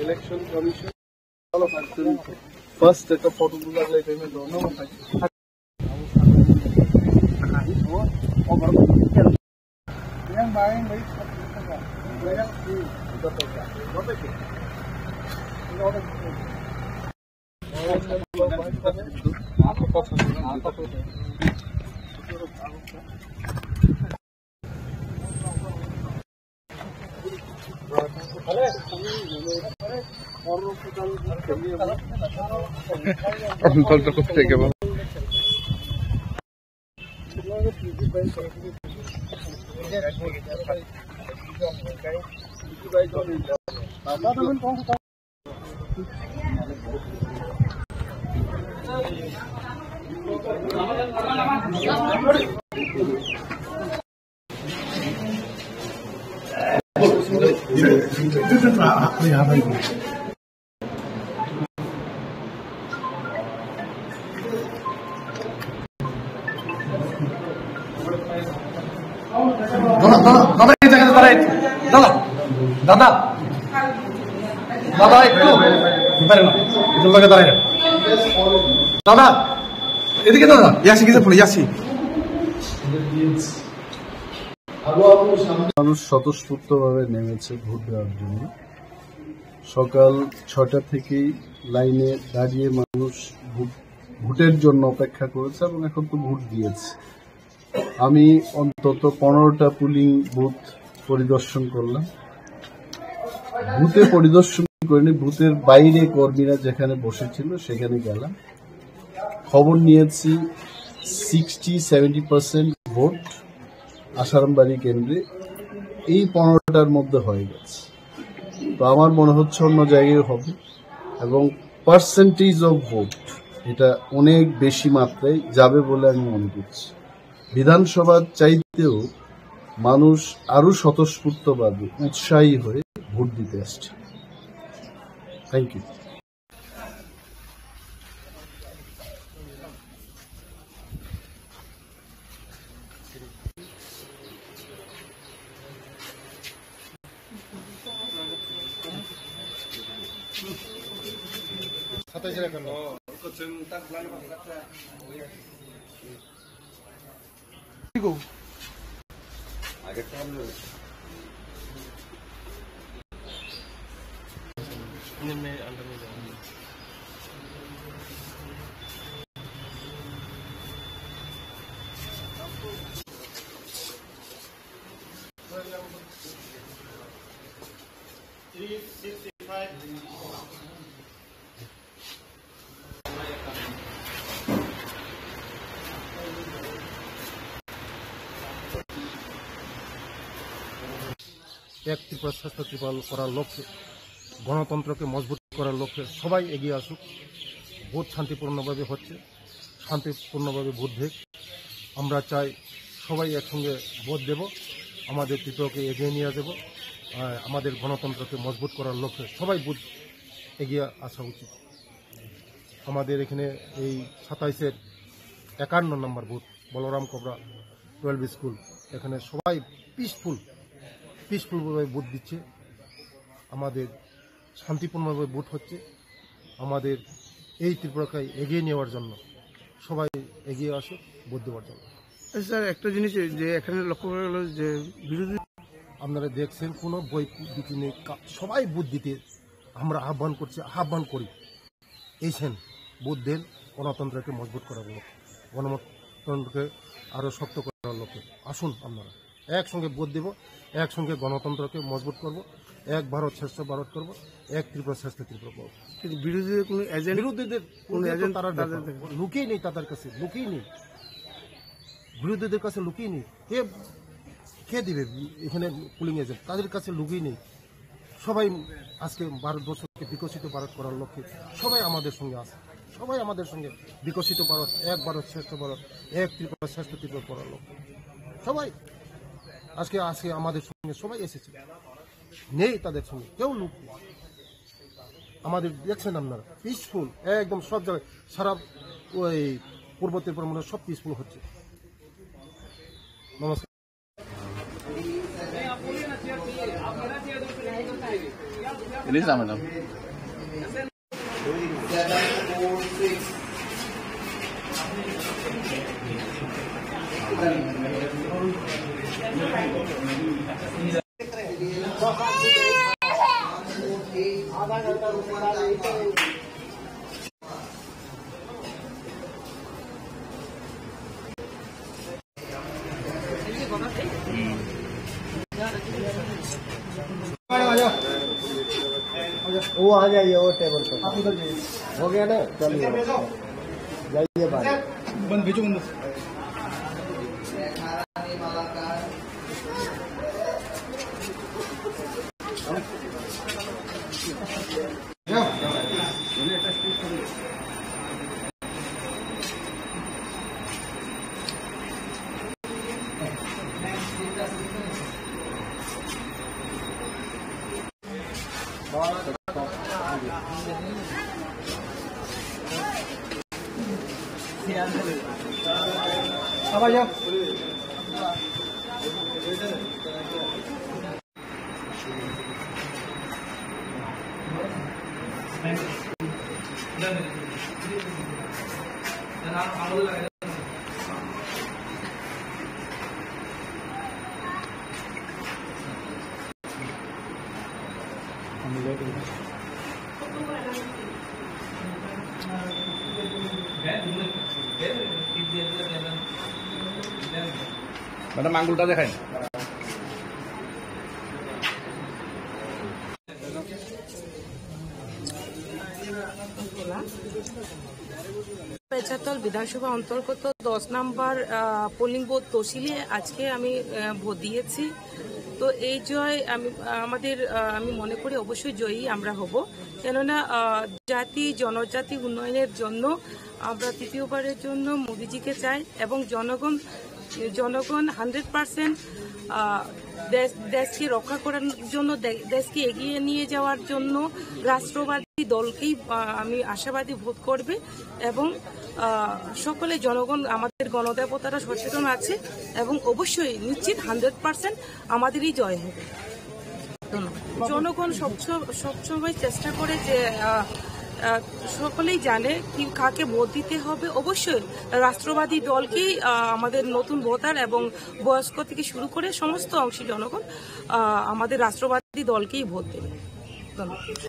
ইলেকশন কমিশন ফার্স্ট একটা ফটোগুলো লাগলে টাইমে দোনো অন্তত করতে গেল দাদা এই জায়গাতে দাঁড়াই, দাদা দাদা দাদা একটু পারে না, এদের লোকে দাঁড়াই দাদা, এদিকে দাদা, ইয়াসি কিছু পড়ে ইয়াসি। মানুষ স্বতঃস্ফূর্তভাবে নেমেছে ভোট দেওয়ার জন্য। সকাল 6টা থেকেই লাইনে দাঁড়িয়ে মানুষ ভোটের জন্য অপেক্ষা করেছে এবং এখন তো ভোট দিয়েছে। আমি অন্তত 15টা পুলিং বুথ পরিদর্শন করলাম। বুথে পরিদর্শন করিনি, বুথের বাইরে কর্মীরা যেখানে বসেছিল সেখানে গেলাম, খবর নিয়েছি 60-70% ভোট আসারামবাড়ি কেন্দ্রে এই 15টার মধ্যে হয়ে গেছে। তো আমার মনে হচ্ছে অন্য জায়গায় হবে, এবং পার্সেন্টেজ অফ ভোট এটা অনেক বেশি মাত্রায় যাবে বলে আমি মনে করছি। বিধানসভার চাইতেও মানুষ আরো স্বতঃস্ফূর্তভাবে উৎসাহী হয়ে ভোট দিতে আসছে। Thank you. এক ত্রিপুরা শ্রেষ্ঠ ত্রিপুরা করার লক্ষ্যে, গণতন্ত্রকে মজবুত করার লক্ষ্যে সবাই এগিয়ে আসুক। ভোট শান্তিপূর্ণভাবে হচ্ছে, শান্তিপূর্ণভাবে ভোট দেখ। আমরা চাই সবাই একসঙ্গে ভোট দেব, আমাদের ত্রিপুরাকে এগিয়ে নিয়ে যাব। আমাদের গণতন্ত্রকে মজবুত করার লক্ষ্যে সবাই ভোট এগিয়ে আসা উচিত। আমাদের এখানে এই 27-এর 51 নম্বর বুথ বলরাম কবরা 12 স্কুল, এখানে সবাই পিসফুলভাবে ভোট দিচ্ছে। আমাদের শান্তিপূর্ণভাবে ভোট হচ্ছে। আমাদের এই ত্রিপুরাকে এগিয়ে নেওয়ার জন্য সবাই এগিয়ে আসে ভোট দেওয়ার জন্য। স্যার, একটা জিনিস যে এখানে লক্ষ্য করা গেল যে বিরোধী, আপনারা দেখছেন কোনো বই দিতে নেই, সবাই ভোট দিতে আমরা আহ্বান করি। এইছেন ভোট দেন, গণতন্ত্রকে মজবুত করার লক্ষ্যে, গণতন্ত্রকে আরও শক্ত করার লক্ষ্যে আসুন। আপনারা একসঙ্গে ভোট দেব, একসঙ্গে গণতন্ত্রকে মজবুত করব, এক ভারত শ্রেষ্ঠ ভারত করব, এক ত্রিপুরা শ্রেষ্ঠ ত্রিপুরা করব। বিরোধীদের কোনো এজেন্ট, বিরোধীদের তারা লুকিয়ে নেই, তাদের কাছে লুকিয়ে নেই, বিরোধীদের কাছে লুকিয়ে নেই। কে দিবে এখানে পুলিং এজেন্ট? তাদের কাছে লুকিয়ে নেই। সবাই আজকে ভারতবর্ষকে বিকশিত ভারত করার লক্ষ্যে সবাই আমাদের সঙ্গে আছে, সবাই আমাদের সঙ্গে বিকশিত ভারত, এক ভারত শ্রেষ্ঠ ভারত, এক ত্রিপুরা শ্রেষ্ঠ ত্রিপুরা করার লক্ষ্যে সবাই আজকে আমাদের সঙ্গে সবাই এসেছে, নেই তাদের সঙ্গে কেউ লুক। আমাদের দেখছেন আপনারা পিসফুল, একদম সব জায়গায় সারা ওই পূর্ব ত্রিপুরা মনে সব পিসফুল হচ্ছে। নমস্কার। वो आ जाइए वो टेबल पर, आप उधर जाइए। हो गया ना, चलिए जाइए बाहर। बंद भेजो बंद। अब आ जाओ। ম্যাডাম আঙ্গুলটা দেখায়। পেচাতল বিধানসভা অন্তর্গত 10 নম্বর পোলিং বুথ তহসিলে আজকে আমি ভোট দিয়েছি। তো এই জয় আমি মনে করি অবশ্যই জয়ী আমরা হব, কেননা জাতি জনজাতি উন্নয়নের জন্য আমরা তৃতীয়বারের জন্য মোদিজিকে চাই এবং জনগণ 100% দেশকে রক্ষা করার জন্য, দেশকে এগিয়ে নিয়ে যাওয়ার জন্য রাষ্ট্রবাদী দলকেই আমি আশাবাদী ভোট করবে এবং সকলে জনগণ আমাদের গণদেবতারা সচেতন আছে এবং অবশ্যই নিশ্চিত 100% আমাদেরই জয় হবে। জনগণ সবসময় চেষ্টা করে যে সকলেই জানে কি কাকে ভোট দিতে হবে। অবশ্যই রাষ্ট্রবাদী দলকেই আমাদের নতুন ভোটার এবং বয়স্ক থেকে শুরু করে সমস্ত অংশী জনগণ আমাদের রাষ্ট্রবাদী দলকেই ভোট দেবে। ধন্যবাদ।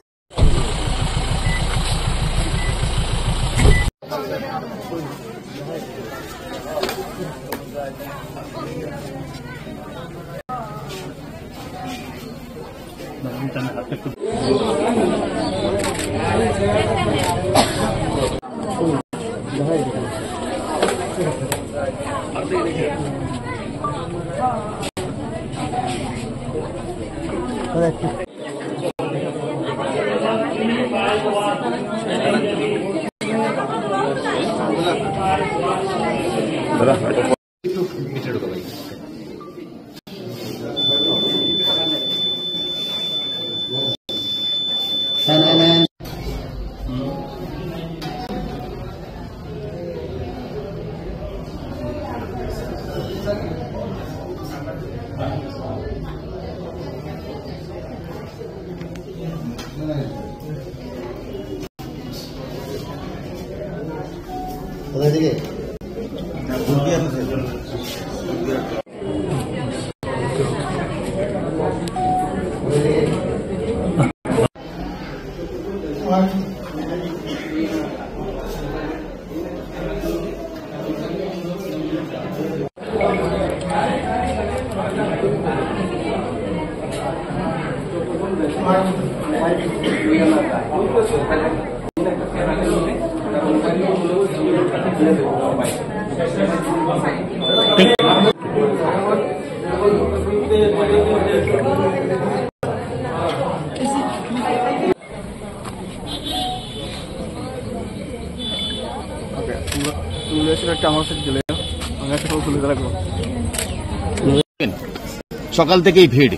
সকাল থেকেই ভিড়।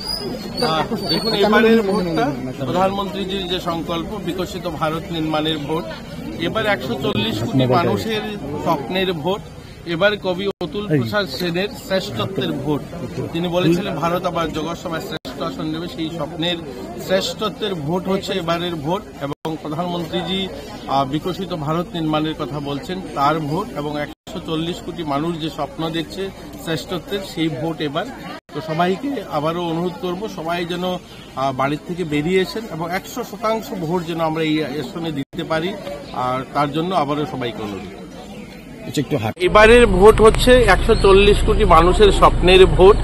দেখুন, এবারের ভোটটা প্রধানমন্ত্রীজির যে সংকল্প বিকশিত ভারত নির্মাণের ভোট, এবার 140 কোটি মানুষের স্বপ্নের ভোট, এবার কবি অতুল প্রসাদ সেনের শ্রেষ্ঠত্বের ভোট। তিনি বলেছিলেন ভারত আবার জগৎসভায় শ্রেষ্ঠ আসন নেবে, সেই স্বপ্নের শ্রেষ্ঠত্বের ভোট হচ্ছে এবারের ভোট। এবং প্রধানমন্ত্রীজি বিকশিত ভারত নির্মাণের কথা বলছেন, তার ভোট, এবং 140 কোটি মানুষ যে স্বপ্ন দেখছে শ্রেষ্ঠত্বের, সেই ভোট এবার। তো সবাইকে আবারও অনুরোধ করব, সবাই যেন বাড়ির থেকে বেরিয়েছেন এবং 100% ভোট যেন আমরা এই আসনে দিতে পারি, আর তার জন্য আবারও সবাইকে অনুরোধ। এবারের ভোট হচ্ছে 140 কোটি মানুষের স্বপ্নের ভোট।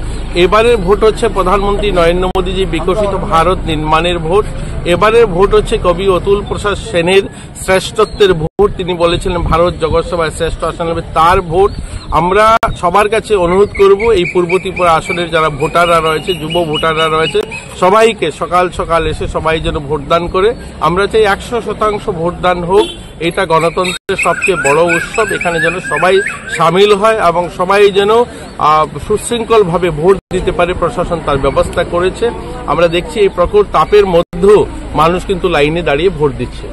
এবারের ভোট হচ্ছে প্রধানমন্ত্রী নরেন্দ্র মোদীজি বিকশিত ভারত নির্মাণের ভোট। এবারের ভোট হচ্ছে কবি অতুল প্রসাদ সেনের শ্রেষ্ঠত্বের ভোট। তিনি বলেছিলেন ভারত জগৎসভায় শ্রেষ্ঠ আসন নেবে, তার ভোট। আমরা সবার কাছে অনুরোধ করব, এই পূর্ব ত্রিপুরা আসনের যারা ভোটাররা রয়েছে, যুব ভোটাররা রয়েছে, সবাইকে সকাল সকাল এসে সবাই যেন ভোটদান করে। আমরা চাই 100% ভোটদান হোক। এটা গণতন্ত্রের সবচেয়ে বড় উৎসব, এখানে যেন সবাই সামিল হয় এবং সবাই যেন সুশৃঙ্খলভাবে ভোট দিতে পারে। প্রশাসন তার ব্যবস্থা করেছে। আমরা দেখছি এই প্রখর তাপের মধ্যেও মানুষ কিন্তু লাইনে দাঁড়িয়ে ভোট দিচ্ছে।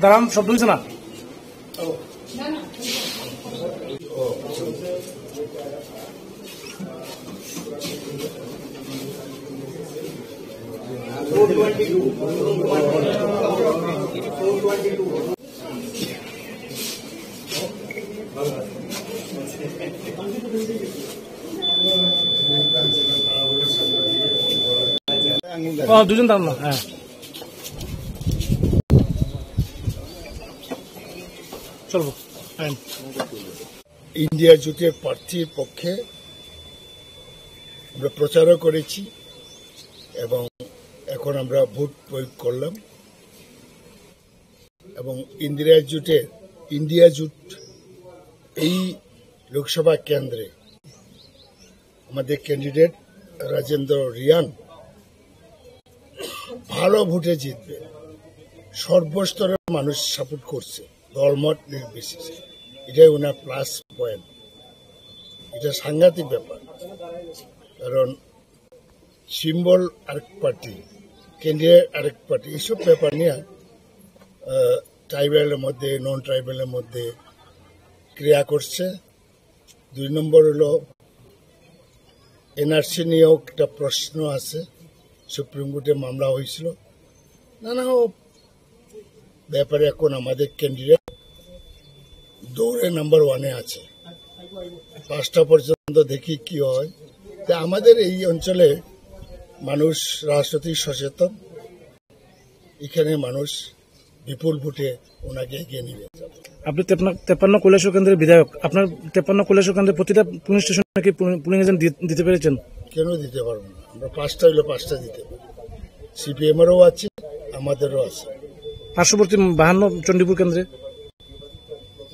দাঁড়ান, শব্দ হয়েছে না? দুজন দাঁড়ান না। হ্যাঁ, চলবো। ইন্ডিয়া জোটের প্রার্থীর পক্ষে আমরা প্রচারও করেছি এবং এখন আমরা ভোট প্রয়োগ করলাম। এবং ইন্ডিয়া জোট এই লোকসভা কেন্দ্রে আমাদের ক্যান্ডিডেট রাজেন্দ্র রিয়াং ভালো ভোটে জিতবে। সর্বস্তরের মানুষ সাপোর্ট করছে, দলমত নির্বিশেষে। এটাই ওনার প্লাস পয়েন্ট। এটা সাংঘাতিক ব্যাপার, কারণ সিম্বল আরেক পার্টি, ক্যান্ডিডেট আরেক পার্টি, এইসব ব্যাপার নিয়ে ট্রাইবেলের মধ্যে নন ট্রাইবেলের মধ্যে ক্রিয়া করছে। 2 নম্বর হলো এনআরসি নিয়েও একটা প্রশ্ন আছে, সুপ্রিম কোর্টে মামলা হয়েছিল। নানা ব্যাপারে এখন আমাদের ক্যান্ডিডেট দৌড়ে নাম্বার 1-এ আছে। 5টা পর্যন্ত দেখি কি হয়। তা আমাদের এই অঞ্চলে মানুষ রাজনৈতিক সচেতন, এখানে মানুষ বিপুল ভোটে ওনাকে এগিয়ে নিবে। আপনি 53 কৈলাসহর কেন্দ্রের বিধায়ক, আপনার 53 কৈলাসহর কেন্দ্রের প্রতিটা পুলিশ স্টেশনে কি পুলিং এজেন্ট দিতে পেরেছেন? কেন দিতে পারবো না? আমরা 5টা হইলে 5টা দিতে পারবো। সিপিএমেরও আছে, আমাদেরও আছে। পার্শ্ববর্তী 52 চণ্ডীপুর কেন্দ্রে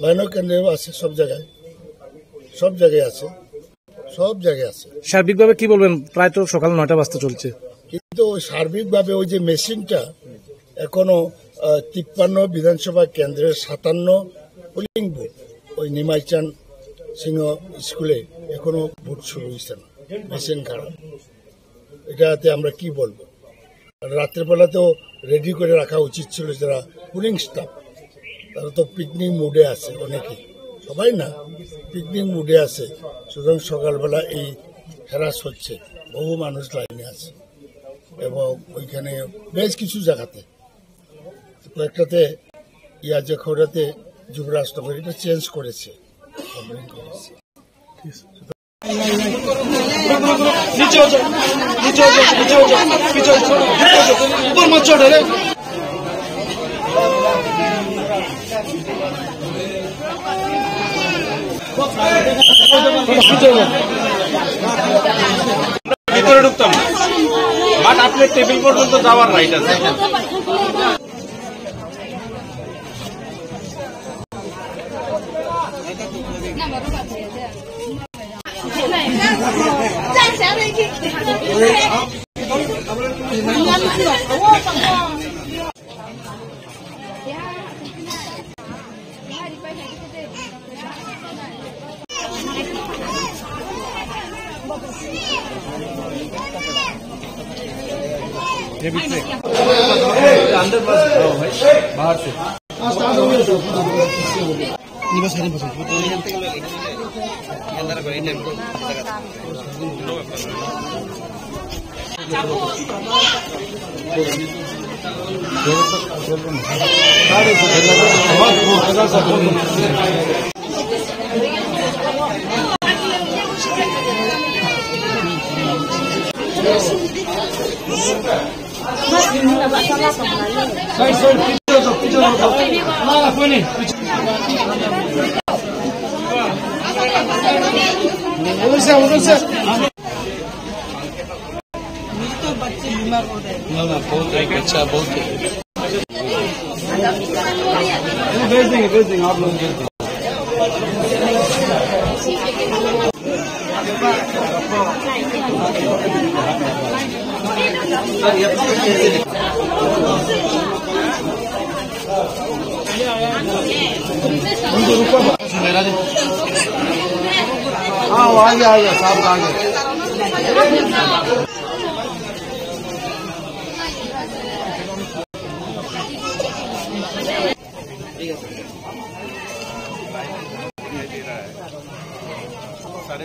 52 কেন্দ্রেও আছে, সব জায়গায় আছে, সব জায়গায় আছে। সার্বিকভাবে কি বলবেন? প্রায় তো সকাল 9টা বাজতে চলছে, কিন্তু সার্বিকভাবে ওই যে মেশিনটা এখনো 53 বিধানসভা কেন্দ্রের 57 পুলিং বুথ, ওই নিমাইচান সিংহ স্কুলে এখনো ভোট শুরু হয়েছে না, মেশিন খারাপ। এটাতে আমরা কি বলবো? রাত্রেবেলাতেও রেডি করে রাখা উচিত ছিল যারা পুলিং স্টাফ, তারা তো পিকনিক মুডে আছে, অনেকে, সবাই না, পিকনিক মুডে আছে। সুতরাং সকালবেলা এই হ্যারাস হচ্ছে, বহু মানুষ লাইনে আছে এবং ওইখানে বেশ কিছু জায়গাতে, কয়েকটাতে ইয়াজে খোড়াতে যুবরাজনগর এটা চেঞ্জ করেছে, ভিতরে ঢুকতাম না, বাট আপনার টেবিল পর্যন্ত যাওয়ার রাইট আছে। अंदर बाहर से बच्चे बीमार हो रहे हैं। बहुत अच्छा, बहुत भेज देंगे आप लोग भेज देंगे। हाँ वो आ गया साहब आ गया। सारे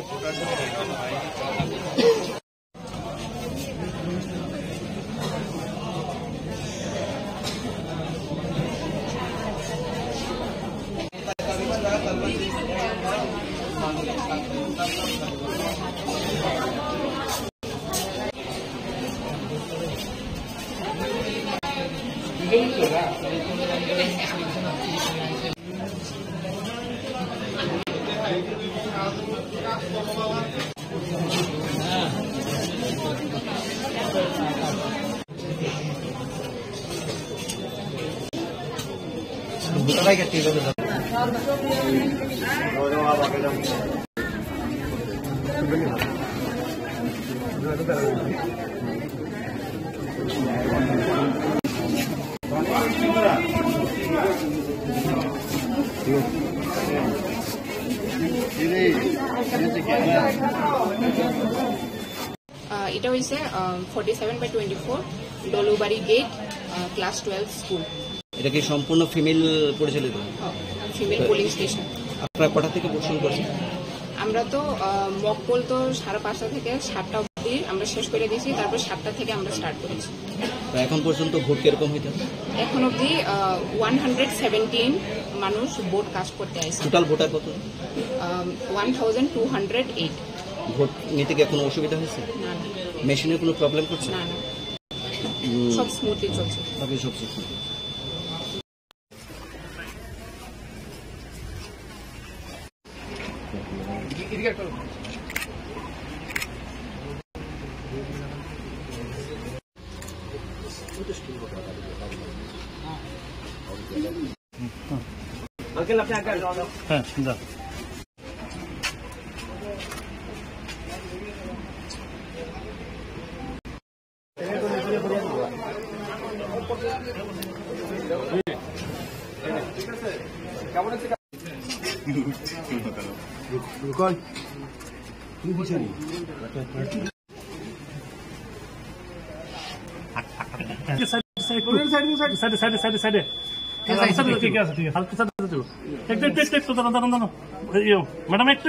এটা হইছে 47/24 ডলুবাড়ি গেট ক্লাস 12 স্কুল। এটা কি সম্পূর্ণ ফিমেল পরিচালিত? Female polling station. আপনারা কটা থেকে ভোট শুরু করছেন? আমরা তো মক পোল তো 5:30 থেকে 7টা অবধি আমরা শেষ করে দিয়েছি, তারপর 7টা থেকে আমরা স্টার্ট করেছি। তো এখন পর্যন্ত ভোট কিরকম হইতে? এখন অবধি 117 মানুষ ভোট কাস্ট করতে আসছে। টোটাল ভোটার কত? 1208। ভোট নিতে কি কোনো অসুবিধা হয়েছে? না। মেশিনের কোনো প্রবলেম করছে? না, সব স্মুথলি চলছে। সব স্মুথলি। হ্যাঁ, যা। मैडम एक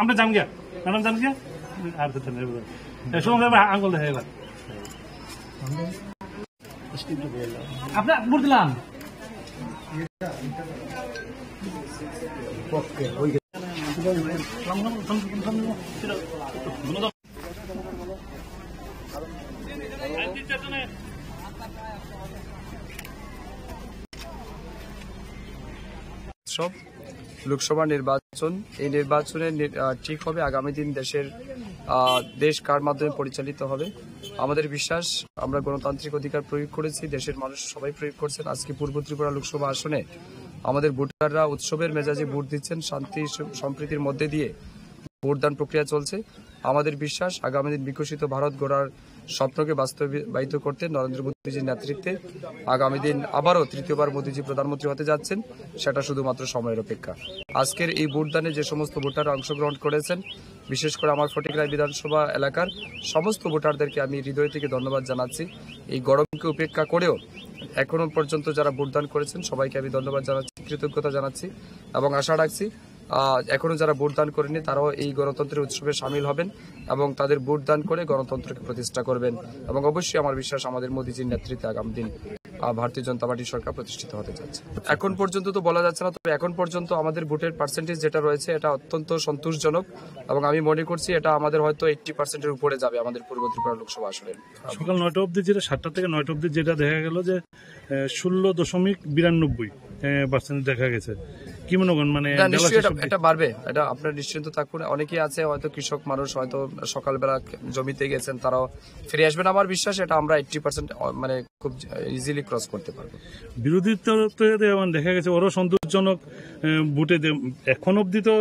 আমরা জান গিয়া ম্যাডাম জান গিয়া আর সময় আঙ্গুল দেখা আপনার ভোট দিলাম। সব লোকসভা নির্বাচন, এই নির্বাচনে ঠিক হবে আগামী দিন দেশ কার মাধ্যমে পরিচালিত হবে। আমাদের বিশ্বাস, আমরা গণতান্ত্রিক অধিকার প্রয়োগ করেছি, দেশের মানুষ সবাই প্রয়োগ করছেন। আজকে পূর্ব ত্রিপুরা লোকসভা আসনে আমাদের ভোটাররা উৎসবের মেজাজে ভোট দিচ্ছেন, শান্তি সম্প্রীতির মধ্যে দিয়ে ভোটদান প্রক্রিয়া চলছে। আমাদের বিশ্বাস, আগামী দিন বিকশিত ভারত গড়ার স্বপ্নকে বাস্তবায়িত করতে নরেন্দ্র মোদীজির নেতৃত্বে আগামী দিন আবারও তৃতীয়বার মোদীজি প্রধানমন্ত্রী হতে যাচ্ছেন, সেটা শুধুমাত্র সময়ের অপেক্ষা। আজকের এই ভোটদানে যে সমস্ত ভোটাররা অংশগ্রহণ করেছেন, বিশেষ করে আমার ফটিকরায় বিধানসভা এলাকার সমস্ত ভোটারদেরকে আমি হৃদয় থেকে ধন্যবাদ জানাচ্ছি। এই গরমকে উপেক্ষা করেও এখনো পর্যন্ত যারা ভোটদান করেছেন সবাইকে আমি ধন্যবাদ জানাচ্ছি, কৃতজ্ঞতা জানাচ্ছি এবং আশা রাখছি এখনো যারা ভোটদান করেনি তারাও এই গণতন্ত্রের উৎসবে সামিল হবেন এবং তাদের ভোটদান করে গণতন্ত্রকে প্রতিষ্ঠা করবেন। এবং অবশ্যই আমার বিশ্বাস, আমাদের মোদীজির নেতৃত্বে আগামী দিন ভারতীয় জনতা পার্টি সরকার প্রতিষ্ঠিত হতে যাচ্ছে। এখন পর্যন্ত তো বলা যাচ্ছে না, তবে এখন পর্যন্ত আমাদের ভোটের পার্সেন্টেজ যেটা রয়েছে এটা অত্যন্ত সন্তোষজনক এবং আমি মনে করছি এটা আমাদের হয়তো 80%-এর উপরে যাবে আমাদের পূর্ব ত্রিপুরা লোকসভা আসনে। সকাল 9টা অবধি যেটা 7টা থেকে 9টা অবধি যেটা দেখা গেল যে 16.92% দেখা গেছে। কি মনে করেন, মানে এটা বাড়বে? এটা আপনার নিশ্চিন্ত থাকুন। অনেকেই আছে হয়তো কৃষক মানুষ, হয়তো সকালবেলা জমিতে গেছেন, তারাও ফিরে আসবেন। আমার বিশ্বাস এটা আমরা 80% মানে খুব ইজিলি ক্রস করতে পারবো। বিরোধী দেখা গেছে ওরও সন্তোষজনক ভোটে এখন অব্দি তো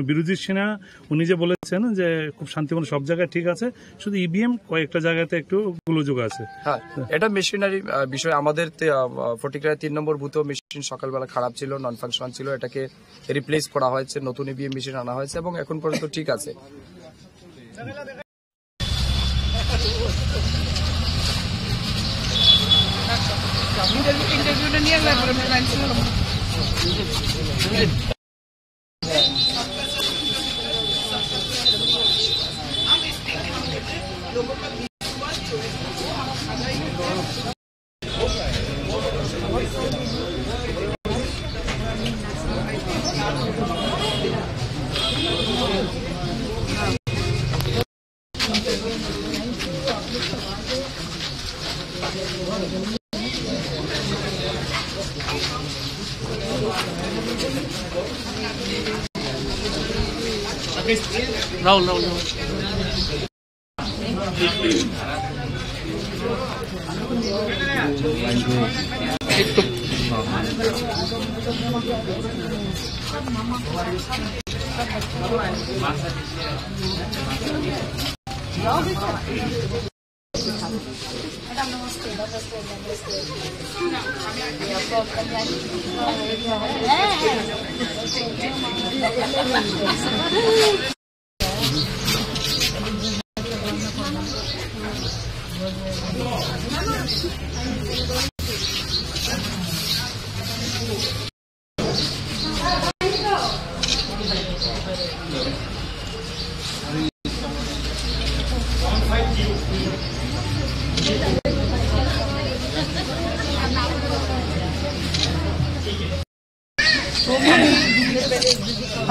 বিরোধী সেনা উনি যে বলেছেন যে খুব শান্তিপূর্ণ সব জায়গায় ঠিক আছে, শুধু ইভিএম কয়েকটা জায়গাতে একটু গোলযোগ আছে। হ্যাঁ, এটা মেশিনারি বিষয়। আমাদের ফটিকরায় 3 নম্বর বুথেও মেশিন সকালবেলা খারাপ ছিল, নন ফাংশনাল ছিল, এটাকে রিপ্লেস করা হয়েছে, নতুন ইভিএম মেশিন আনা হয়েছে এবং এখন পর্যন্ত ঠিক আছে। ইন্টারভিউটা নিয়ে রাহুল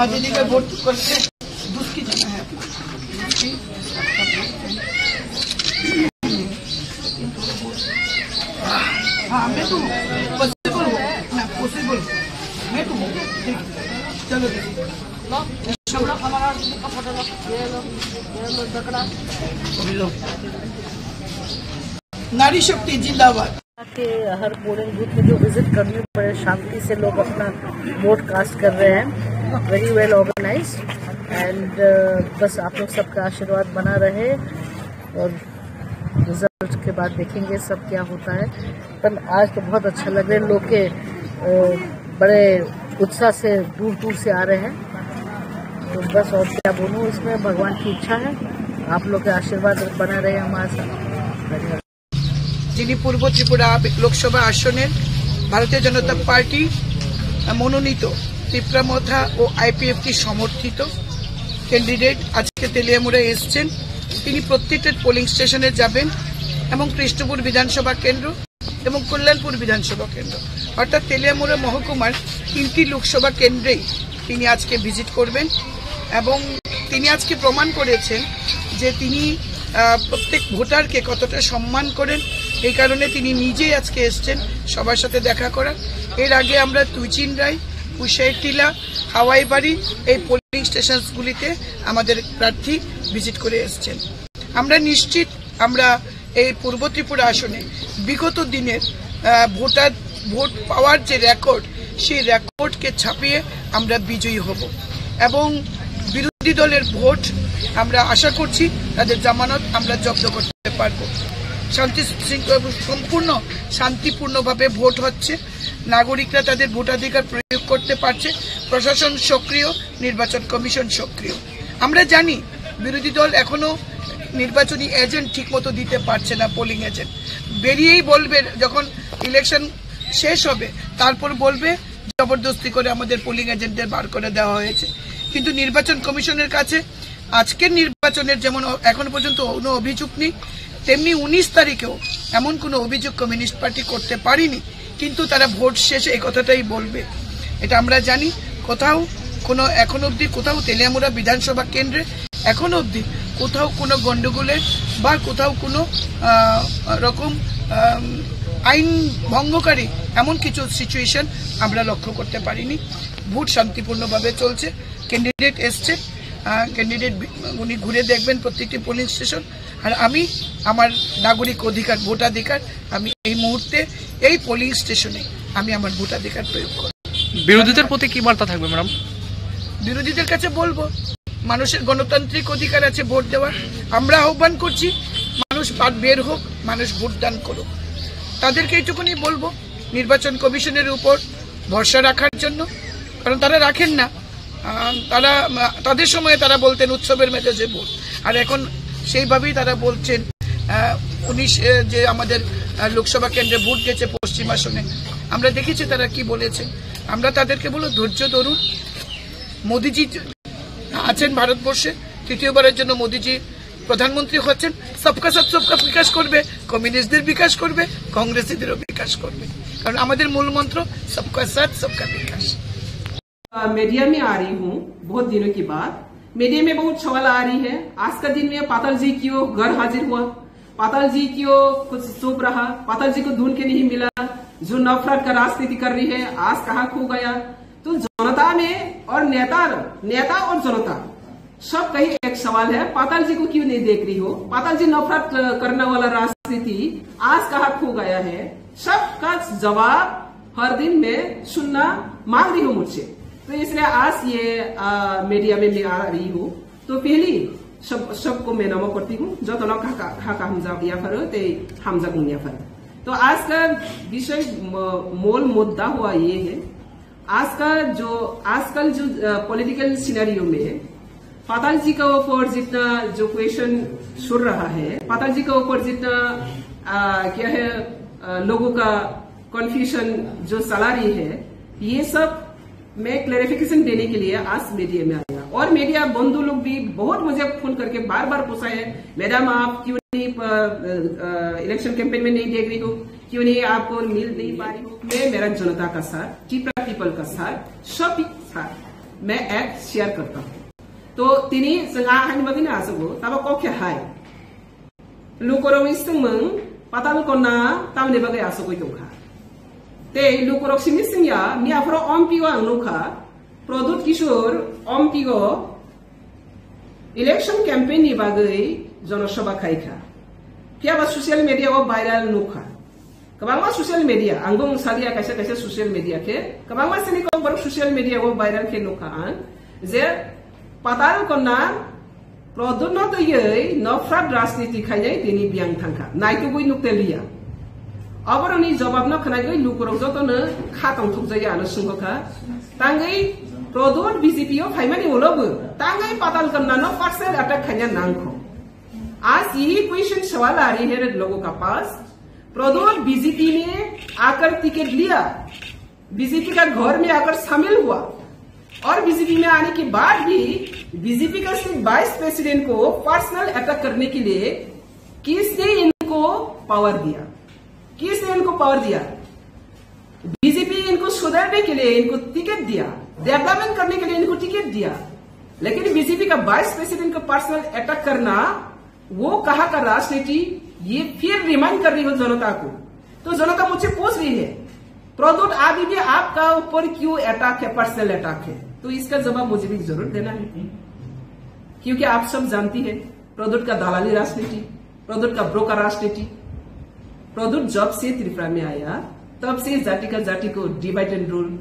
दीदी का वोट करके दुष्की जाना है हाँ मैं तो पॉसिबल हूँ ना पॉसिबल मैं तो हूँ चलो नारी शक्ति जिंदाबाद के हर पोलिंग बूथ में जो विजिट करनी पड़े शांति से लोग अपना वोट कास्ट कर रहे हैं वेरी वेल ऑर्गेनाइज्ड एंड बस आप लोग सबका आशीर्वाद बना रहे और रिजल्ट के बाद देखेंगे सब क्या होता है। पर आज तो बहुत अच्छा लग रहा है लोग के बड़े उत्साह से दूर दूर से आ रहे हैं तो बस और क्या बोलूँ इसमें भगवान की इच्छा है आप लोग के आशीर्वाद बना रहे हमारे साथ। যিনি পূর্ব ত্রিপুরা লোকসভা আসনের ভারতীয় জনতা পার্টি মনোনীত ত্রিপুরামথা ও আইপিএফটি সমর্থিত ক্যান্ডিডেট আজকে তেলিয়ামুড়ায় এসছেন। তিনি প্রত্যেকটা পোলিং স্টেশনে যাবেন এবং কৃষ্ণপুর বিধানসভা কেন্দ্র এবং কল্যাণপুর বিধানসভা কেন্দ্র অর্থাৎ তেলিয়ামুড়া মহকুমার 3টি লোকসভা কেন্দ্রেই তিনি আজকে ভিজিট করবেন এবং তিনি আজকে প্রমাণ করেছেন যে তিনি প্রত্যেক ভোটারকে কতটা সম্মান করেন। এই কারণে তিনি নিজেই আজকে এসছেন সবার সাথে দেখা করার। এর আগে আমরা তুইচিনরাই, কুশাইটিলা, হাওয়াইবাড়ি এই পোলিং স্টেশনগুলিতে আমাদের প্রার্থী ভিজিট করে এসছেন। আমরা নিশ্চিত আমরা এই পূর্ব ত্রিপুরা আসনে বিগত দিনের ভোট পাওয়ার যে রেকর্ড সেই রেকর্ডকে ছাপিয়ে আমরা বিজয়ী হব এবং বিরোধী দলের ভোট আমরা আশা করছি তাদের জামানত আমরা জব্দ করতে পারবো। সম্পূর্ণ শান্তিপূর্ণভাবে ভোট হচ্ছে, নাগরিকরা তাদের ভোটাধিকার প্রয়োগ করতে পারছে, প্রশাসন সক্রিয়, নির্বাচন কমিশন সক্রিয়। আমরা জানি বিরোধী দল এখনো নির্বাচনী এজেন্ট ঠিকমতো দিতে পারছে না, পোলিং এজেন্ট বেরিয়েই বলবে যখন ইলেকশন শেষ হবে তারপর বলবে জবরদস্তি করে আমাদের পোলিং এজেন্টদের বার করে দেওয়া হয়েছে। কিন্তু নির্বাচন কমিশনের কাছে আজকের নির্বাচনের যেমন এখনো পর্যন্ত কোনো অভিযোগ নেই, তেমনি 19 তারিখেও এমন কোনো অভিযোগ কমিউনিস্ট পার্টি করতে পারেনি। কিন্তু তারা ভোট শেষে এই কথাটাই বলবে, এটা আমরা জানি। কোথাও কোনো এখন অবধি কোথাও তেলিয়ামুড়া বিধানসভা কেন্দ্রে এখন অবধি কোথাও কোনো গন্ডগোলের বা কোথাও কোনো রকম আইন ভঙ্গকারী এমন কিছু সিচুয়েশন আমরা লক্ষ্য করতে পারিনি। ভোট শান্তিপূর্ণভাবে চলছে। ক্যান্ডিডেট এসছে, ক্যান্ডিডেট উনি ঘুরে দেখবেন প্রত্যেকটি পোলিং স্টেশন। আর আমি আমার নাগরিক অধিকার ভোটাধিকার আমি এই মুহূর্তে এই পোলিং স্টেশনে আমি আমার ভোটাধিকার প্রয়োগ করব। বিরোধীদের প্রতি কি বার্তা থাকবে ম্যাডাম? বিরোধীদের কাছে বলবো মানুষের গণতান্ত্রিক অধিকার আছে ভোট দেওয়ার। আমরা আহ্বান করছি মানুষ বের হোক, মানুষ ভোটদান করুক। তাদেরকে এইটুকুনি বলবো নির্বাচন কমিশনের উপর ভরসা রাখার জন্য, কারণ তারা রাখেন না। তাদের সময়ে তারা বলতেন উৎসবের মেজাজে ভোট, আর এখন সেইভাবেই তারা বলছেন 19 যে আমাদের লোকসভা কেন্দ্রে ভোট গেছে পশ্চিম আসনে, আমরা দেখেছি তারা কি বলেছে। আমরা তাদেরকে বলবো ধৈর্য ধরুন। মোদিজি আছেন ভারতবর্ষে, তৃতীয়বারের জন্য মোদিজি প্রধানমন্ত্রী হচ্ছেন। সবকা সাথ সবকা বিকাশ করবে, কমিউনিস্টদের বিকাশ করবে, কংগ্রেসীদেরও বিকাশ করবে, কারণ আমাদের মূল মন্ত্র সবকা সাথ সবকা বিকাশ। मीडिया में आ रही हूँ बहुत दिनों के बाद। मीडिया में बहुत सवाल आ रही है। आज का दिन में पाताल जी क्यों घर हाजिर हुआ, पाताल जी क्यों कुछ चुप रहा, पाताल जी को ढूंढ के नहीं मिला, जो नफरत का राजनीति कर रही है आज कहाँ खो गया। तो जनता में और नेता और जनता सब कहीं एक सवाल है, पाताल जी को क्यों नहीं देख रही हो, पाताल जी नफरत करने वाला राजनीति आज कहाँ खो गया है। सबका जवाब हर दिन में सुनना मांग रही हूँ मुझसे। तो इसलिए आज ये मीडिया में मैं आ रही हूँ। तो पहली सबको मैं नमो करती हूँ जो तो हमजा गुनिया। तो आज का विषय मूल मुद्दा हुआ ये है, आजकल जो पॉलिटिकल सिनेरियो में पाताल जी का ऊपर जितना जो क्वेश्चन सुन रहा है, पाताल जी के ऊपर जितना क्या है लोगों का कन्फ्यूजन जो चला रही है, ये सब मैं क्लैरिफिकेशन देने के लिए आज मीडिया में आया और मीडिया बंधु लोग भी बहुत मुझे फोन करके बार बार पूछा है, मैडम आप क्यों नहीं इलेक्शन कैंपेन में नहीं देख रही हो, क्यों नहीं आपको मिल नहीं पा रही हो। मैं मेरा जनता का साथ, त्रिपुरा पीपल का साथ, सब साथ मैं ऐप शेयर करता हूँ। तो तिनी जोंहा हानिमाबि ना आसगो ताबा कौके हाय लुकरौ इस्तुंमों पाताल कन्ना तामने बागै आसगो दंखा ते लुकरौ सिंनि सिंया मियाफ्रो अम्पिगो आंनुखा प्रदुत किशोर अम्पिगो इलेक्शन कैंपेन नि बागै जनसभा खाइखा क्या सोशल मीडिया वो वायरल नुखा कबांगा सोशल मीडिया आंगो सालिया कैसे कैसे सोशल मीडिया के कबांगा सिनी को बर सोशल मीडिया वो वायरल के नुखा आन जे पाताल कन्ना प्रदुत नफ्राद राजनीति खाइनाय तिनी बियां थांखा नायतुगुइ नुक्तेलिया अबरनि जवाब न खनागै लुकरौ जतनो खातंग थुकजाय आनो सुंगखा तांगै प्रदुत बीजेपी ओ फाइमानि उलबो तांगै पाताल कन्ना न पर्सनल अटैक खाइना नांखो। आज यही क्वेश्चन सवाल आ रही है लोगों का पास, प्रदुत बीजेपी ने आकर टिकट लिया, बीजेपी का घर में आकर शामिल हुआ और बीजेपी में आने के बाद भी बीजेपी का सिर्फ वाइस प्रेसिडेंट को पर्सनल अटैक करने के लिए किसने इनको पावर दिया, किसने इनको पावर दिया? बीजेपी इनको सुधारने के लिए इनको टिकट दिया, डेवलपमेंट करने के लिए इनको टिकट दिया, लेकिन बीजेपी का वाइस प्रेसिडेंट को पर्सनल अटैक करना वो कहा का राजनीति, ये फिर रिमाइंड कर रही हो जनता को। तो जनता मुझसे पूछ रही है प्रदुत अभी भी आपका ऊपर क्यों अटैक है, पर्सनल अटैक है? तो इसका जवाब मुझे भी जरूर देना है, क्योंकि आप सब जानती है प्रदुत का दलाली राजनीति, प्रदुत का ब्रोकर राजनीति। प्रदुत जब से त्रिपुरा में आया तब से जाति का जाति को डिवाइड एंड रूल,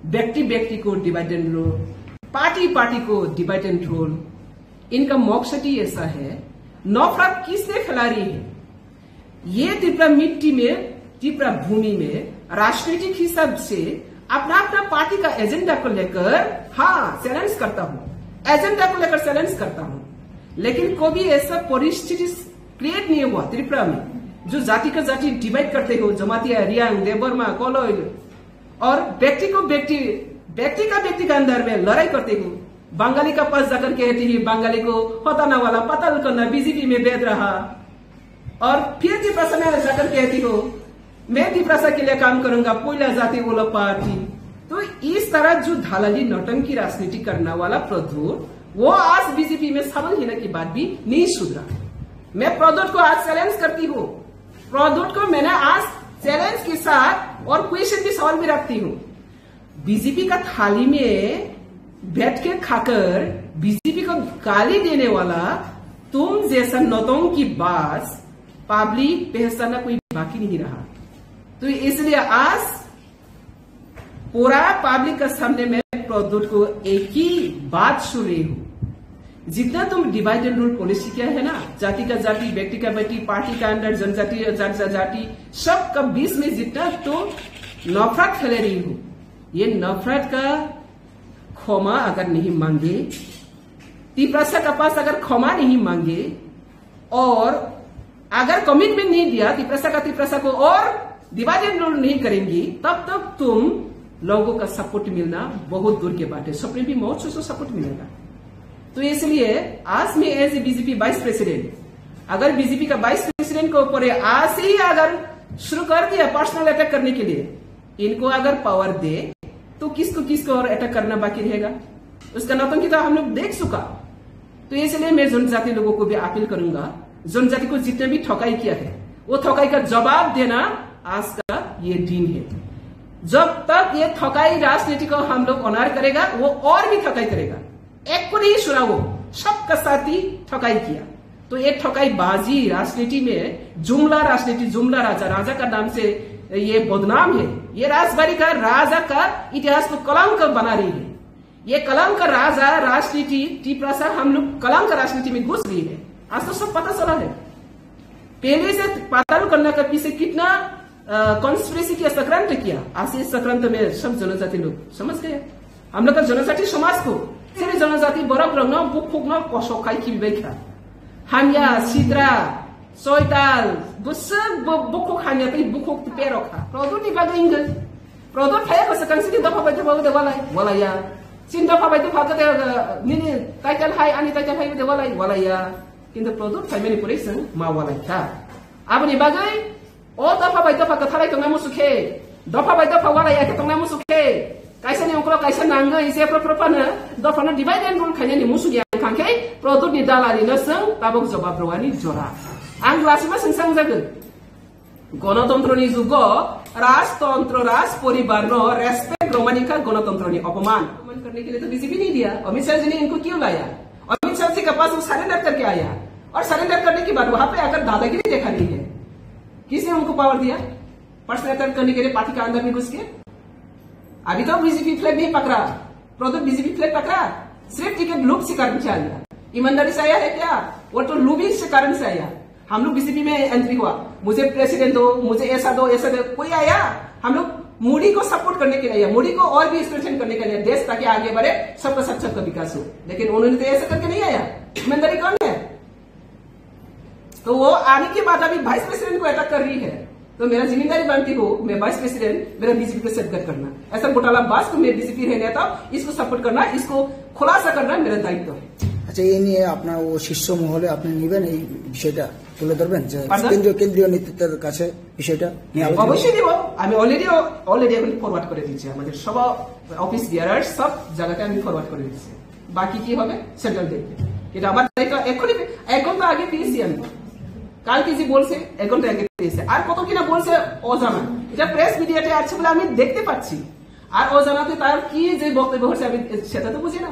व्यक्ति व्यक्ति को divide and rule, party party को डिवाइड एंड रूल। इनका मकसद ही ऐसा है, नफरत किसने फैला रही है? ये त्रिपुरा मिट्टी में, त्रिपुरा भूमि में राजनीतिक हिसाब से अपना अपना पार्टी का एजेंडा को लेकर हाँ चैलेंज करता हूँ, एजेंडा को लेकर चैलेंज करता हूँ, लेकिन कभी ऐसा परिस्थिति क्रिएट नहीं हुआ त्रिपुरा में जो जाति का जाति डिवाइड करते हो, जमातिया, रियांग, देवबर्मा, कोलोइल, और व्यक्ति को व्यक्ति, व्यक्ति का अंदर में लड़ाई करते हो। बंगाली का पास जाकर कहती है बंगाली को हटाना वाला पाताल करना बीजेपी में भेज रहा, और फिर त्रिपुरा में जाकर कहती हो मैं त्रिपुरा के लिए काम करूंगा, कोयला जाति बोला पार्टी। तो इस तरह जो धालाली नौटंकी राजनीति करने वाला प्रदुत, वो आज बीजेपी में शामिल होने के बाद भी नहीं सुधरा। मैं प्रदुत को आज चैलेंज करती हूँ, प्रदुत को मैंने आज चैलेंज के साथ और क्वेश्चन की सवाल भी रखती हूँ। बीजेपी का थाली में बैठ के खाकर बीजेपी को गाली देने वाला तुम जैसा नौटंकी बाज पब्लिक पहचानना कोई बाकी नहीं रहा। तो इसलिए आज पूरा पब्लिक का सामने में प्रदुत को एक ही बात सुन रही हूं, जितना तुम डिवाइड एंड रूल पॉलिसी क्या है ना, जाति का जाति, व्यक्ति का व्यक्ति, पार्टी का अंदर जनजाति जाति, सब का बीच में जितना तो नफरत फैले रही हो, ये नफरत का क्षमा अगर नहीं मांगे, त्रिपुरा का पास अगर क्षमा नहीं मांगे और अगर कमिटमेंट नहीं दिया त्रिपुरा को और डिवाइड एंड रूल नहीं करेंगी, तब तक तुम लोगों का सपोर्ट मिलना बहुत दूर के बात है। सपने भी मौत से सपोर्ट मिलेगा। तो इसलिए आज में as a BJP vice president, अगर बीजेपी का वाइस प्रेसिडेंट के ऊपर आज से ही अगर शुरू कर दिया पर्सनल अटैक करने के लिए, इनको अगर पावर दे तो किसको और अटैक करना बाकी रहेगा? उसका नौटंकी तो हम लोग देख चुका। तो इसलिए मैं जनजाति लोगों को भी अपील करूंगा, जनजाति को जितने भी ठकाई किया है वो ठकाई का जवाब देना आज का ये दिन है। जब तक ये ठकाई राजनीति को हम लोग ऑनर करेगा, वो और भी ठकाई करेगा। एक को नहीं सुना, वो सबका साथ ही ठकाई किया। तो ये ठकाई बाजी राजनीति में जुमला राजनीति, जुमला राजा का नाम से ये बदनाम है। ये राजबाड़ी का राजा का इतिहास को कलंक बना रही है। ये कलंक राजा राजनीति त्रिपुरा हम लोग कलंक राजनीति में घुस गई है। आज तो सब पता चला है। पहले से पाताल करने का पीछे कितना कॉन्स्पिरेसी किया, सक्रांत किया। आज इस सक्रांत में सब जनजाति लोग समझ गए। हम लोग का जनजाति समाज को सिर्फ जनजाति बरक रंग बुक कसौखाई खिलबैखा हामिया सिद्रा सयताल गुस्सा बुक खानिया बुक पेरखा प्रदुत बागै इंगल produk saya kesekan sini dapat baca bawa de walaya sin dapat baca baca de nini title hai ani title hai de walaya কিন্তু produk saya manipulation ma walaya apa ni bagai oh dapat baca baca thalai tong namu sukhe dapat baca walaya ke tong namu sukhe kaisa ni ongkro kaisa nangga ise propana dapat na divide and rule khanya ni musu yang khangkai produk ni dalali na sang tabok jawab rawani jora ang klasima sengsang jaga গণতন্ত্রনি যুগ राजतंत्र राज परिवार respect रोमानी का गणतंत्र ने अपमान करने के लिए तो बीजेपी नहीं दिया। अमित शाह जी ने इनको क्यों लाया? अमित शाह जी के पास वो सरेंडर करके आया और सरेंडर करने के बाद वहां पे आकर दादागिरी देखा नहीं है। किसने उनको पावर दिया पर्सनल अटैक करने के लिए पार्टी के अंदर में घुस के? अभी तो बीजेपी फ्लैग नहीं पकड़ा, प्रोडक्ट बीजेपी फ्लैग पकड़ा, सिर्फ टिकट लूप से कारण से आया। ईमानदारी से आया है क्या? वो तो लूबिंग से कारण से आया। हम लोग बीजेपी में एंट्री हुआ, मुझे प्रेसिडेंट दो, मुझे ऐसा दो कोई आया? हम लोग मोदी को सपोर्ट करने के लिए, मोदी को और भी स्ट्रेंथन करने के लिए, देश ताकि आगे बढ़े, सबका सबका विकास हो। लेकिन उन्होंने तो ऐसा करके नहीं आया। ईमानदारी कौन है? तो वो आने के बाद अभी वाइस प्रेसिडेंट को अटैक कर रही है। तो मेरा जिम्मेदारी बनती हो, मैं वाइस प्रेसिडेंट, मेरा बीजेपी को सेफगार्ड करना। ऐसा घोटाला बास तो मैं बीजेपी रहने था, इसको सपोर्ट करना, इसको खुलासा करना मेरा दायित्व है। আচ্ছা, এই নিয়ে আপনার ও শীর্ষ মহলে আপনি নেবেন, এই বিষয়টা তুলে ধরবেন যে কেন্দ্রীয় নেতৃত্বের কাছে বিষয়টা অবশ্যই দেব। আমি অলরেডি এখন ফরওয়ার্ড করে দিচ্ছি, আমাদের সব অফিস বিয়ারার সব জায়গাতে আমি ফরওয়ার্ড করে দিচ্ছি। বাকি কি হবে সেন্ট্রাল দেখবে, এটা আমার দায়িত্ব। এখনই 1 ঘন্টা আগে পেয়েছি আমি, কালকে যে বলছে 1 ঘন্টা আগে পেয়েছে, আর কত কিনা বলছে অজানা। এটা প্রেস মিডিয়াতে আছে বলে আমি দেখতে পাচ্ছি, আর অজানাতে তার কি যে বক্তব্য হচ্ছে আমি সেটা তো বুঝি না।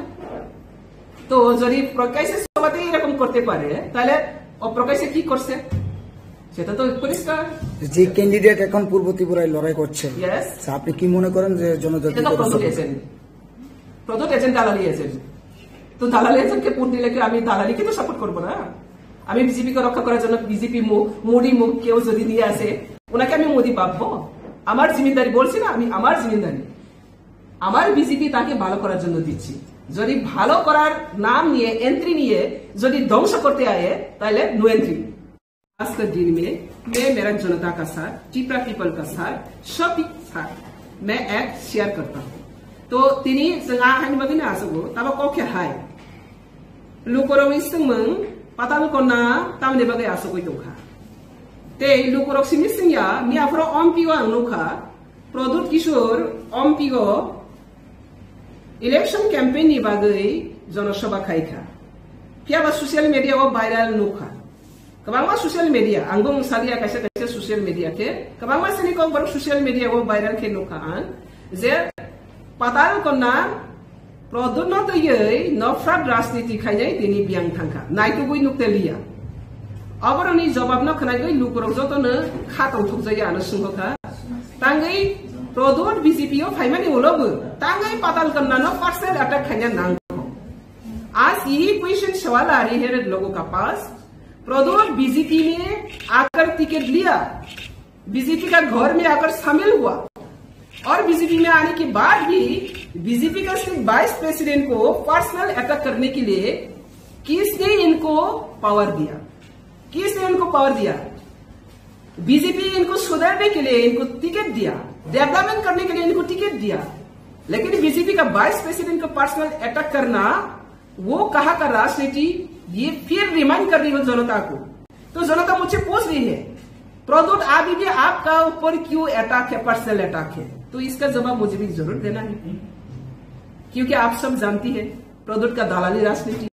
তো যদি প্রকাশ্যে সবাই এরকম করতে পারে, তাহলে অপ্রকাশ্যে কি করছে সেটা তো পরিষ্কার। যে ক্যান্ডিডেট এখন পূর্ব ত্রিপুরায় লড়াই করছে, আপনি কি মনে করেন যে জনজাতি প্রদত্ত এজেন্ট দালালি এজেন্ট, তো দালালি এজেন্টকে ভোট দিলে কি আমি দালালিকে তো সাপোর্ট করবো না? আমি বিজেপিকে রক্ষা করার জন্য বিজেপি মোদি মুখ কেউ যদি নিয়ে আসে, ওনাকে আমি মোদি ভাববো? আমার জিম্মেদারি বলছি না, আমি আমার জিম্মেদারি, আমার বিজেপি তাকে ভালো করার জন্য দিচ্ছি। যদি ভালো করার নাম নিয়ে एंट्री নিয়ে যদি ধ্বংস করতে आए তাহলে नो एंट्री। आज के दिन में मैं मेरा जनता का साथ, टिप्रा पीपल का साथ, सबके साथ मैं एक शेयर करता हूँ। तो तिनी जोंहा हानि बागैनो आसगो ताबा कखे हाय लुकरव इसमों पाताल कोना तामने बागै आसगो दंखा ते लुकरव सिनि सिंया मियाफ्रो अम्पिओ आंनुखा प्रदुत किशोर अम्पिओ इलेक्शन कैंपेन नि बागै जनसभा खायखा फियाबा सोशल मीडिया वो वायरल नुखा कबांगा सोशल मीडिया आंगो सालिया कैसे कैसे सोशल मीडिया के कबांगा सनी को बर सोशल मीडिया वो वायरल के नुखा जे पाताल कोना प्रदुत न तो ये नफरत राजनीति खायनाय दिनि बियां थांखा नायतो गय नुक्ते लिया अबरनि जवाब न खनाय गय लुकरव जतनो खातौ थुकजाया आनो सुंगखा तांगै प्रदुत बीजेपीओ फाइमानि उलोबो तांगै पाताल कोना न पर्सनल अटैक खायना नांग। आज यही क्वेश्चन सवाल आ रही है लोगों का पास, प्रदुत बीजेपी में आकर टिकट लिया, बीजेपी का घर में आकर शामिल हुआ और बीजेपी में आने के बाद भी बीजेपी का सिर्फ वाइस प्रेसिडेंट को पर्सनल अटैक करने के लिए किसने इनको पावर दिया? किसने इनको पावर दिया? बीजेपी इनको सुधारने के लिए इनको टिकट दिया, डेवलपमेंट करने के लिए इनको टिकट दिया, लेकिन बीजेपी का वाइस प्रेसिडेंट को पर्सनल अटैक करना वो कहा का राजनीति, ये फिर रिमाइंड कर रही हो जनता को। तो जनता मुझसे पूछ रही है प्रदुत अभी भी आपका ऊपर क्यों अटैक है, पर्सनल अटैक है? तो इसका जवाब मुझे भी जरूर देना है, क्योंकि आप सब जानती है प्रदुत का दलाली राजनीति,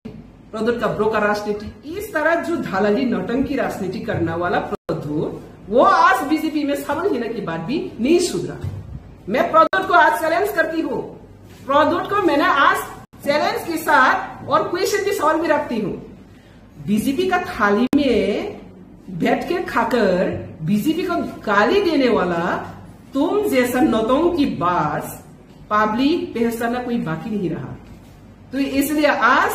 प्रदुत का ब्रोकर राजनीति, इस तरह जो दलाली नौटंकी राजनीति करने वाला प्रदुत वो आज बीजेपी में शामिल होने के बाद भी नहीं सुधरा। मैं प्रदुत को आज चैलेंज करती हूँ, प्रदुत को मैंने आज चैलेंज के साथ और क्वेश्चन की सवाल भी रखती हूँ। बीजेपी का थाली में बैठ के खाकर बीजेपी को गाली देने वाला तुम जैसा नौतों की बात पब्लिक पहचानना कोई बाकी नहीं रहा। तो इसलिए आज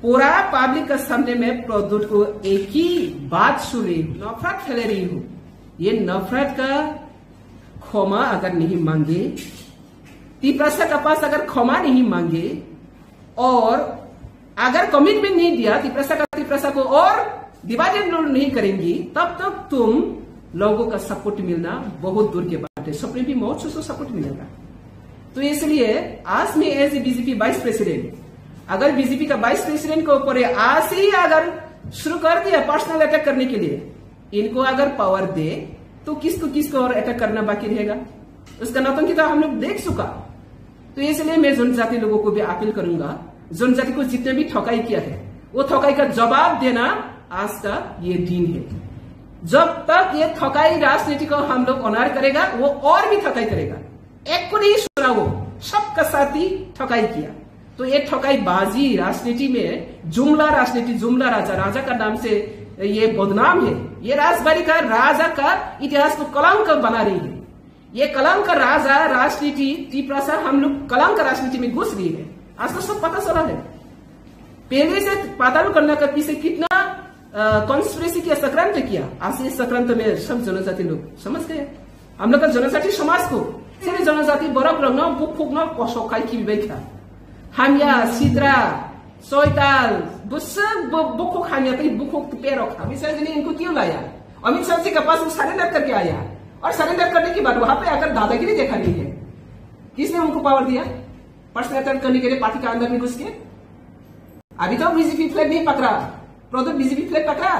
पूरा पब्लिक के सामने में प्रदुत को एक ही बात सुन रही हूँ, नफरत फैला रही हूँ। ये नफरत का क्षमा अगर नहीं मांगे, तिप्रसा का पास अगर क्षमा नहीं मांगे और अगर कमिटमेंट नहीं दिया तिप्रसा को और डिवाइड एंड रूल नहीं करेंगी, तब तक तुम लोगों का सपोर्ट मिलना बहुत दूर के बाद। है, सपने भी मोर्चों से सपोर्ट मिलेगा। तो इसलिए आज में as a BJP vice president, अगर बीजेपी का वाइस प्रेसिडेंट के ऊपर आज से ही अगर शुरू कर दिया पर्सनल अटैक करने के लिए, इनको अगर पावर दे तो किसको और अटैक करना बाकी रहेगा? उसका नौटंकी तो हम लोग देख चुका। तो इसलिए मैं जनजाति लोगों को भी अपील करूंगा, जनजाति को जितने भी ठकाई किया है वो ठकाई का जवाब देना आज का ये दिन है। जब तक ये ठकाई राजनीति को हम लोग ऑनर करेगा, वो और भी ठकाई करेगा। एक को नहीं सुना, वो सबका साथ ही ठकाई किया। तो ये ठकाई बाजी राजनीति में जुमला राजनीति, जुमला राजा का नाम से ये बदनाम है। ये राजबाड़ी का राजा का इतिहास को कलंक बना रही है। ये कलंक का राजा राजनीति टिप्रासा हम लोग कलंक राजनीति में घुस रही है। आज तो सब पता चला है। पहले से पाताल करने का पीछे कितना कॉन्स्पिरेसी किया, सक्रांत किया। आज इस सक्रांत में सब जनजाति लोग समझ गए। हम लोग का जनजाति समाज को सिर्फ जनजाति बरफ रंग बुक फुकना कसौखाई की बेखा हामिया सिद्रा सोयताल बुक हामिया कहीं बुक पे रखा। अमित शाह जी ने इनको क्यों लाया? अमित शाह जी के पास वो सरेंडर करके आया, और सरेंडर करने के बाद वहां पे आकर दादागिरी देखा नहीं है। किसने उनको पावर दिया पर्सनल अटैक करने के लिए पार्टी के अंदर में घुस के? अभी तो बीजेपी फ्लैग नहीं पकड़ा, प्रोडक्ट बीजेपी फ्लैग पकड़ा,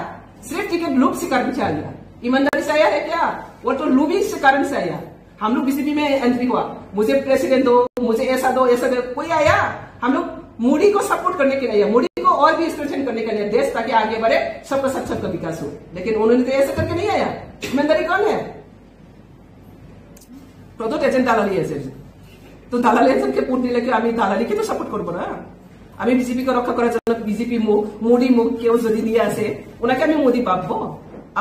सिर्फ टिकट लूप से कारण से आया। ईमानदारी से आया है क्या? वो तो लूबिंग से कारण से आया। हम लोग बीजेपी में एंट्री हुआ, मुझे प्रेसिडेंट दो, मुझे ऐसा दो, ऐसा दो, कोई आया? हम लोग मोदी को सपोर्ट करने के लिए, मोदी को और भी स्ट्रेंथन करने के लिए, देश ताकि आगे बढ़े, सबका सबका विकास हो। लेकिन उन्होंने तो ऐसा करके नहीं आया। ईमानदारी कौन है? প্রদত্ত এজেন্ট দালালি এজেন্ট। তো দালালি এজেন্টকে ভোট দিলে কি আমি দালালিকে তো সাপোর্ট করবো না? আমি বিজেপিকে রক্ষা করার জন্য বিজেপি মোদি মুখ কেউ যদি নিয়ে আসে, ওনাকে আমি মোদি পাবো?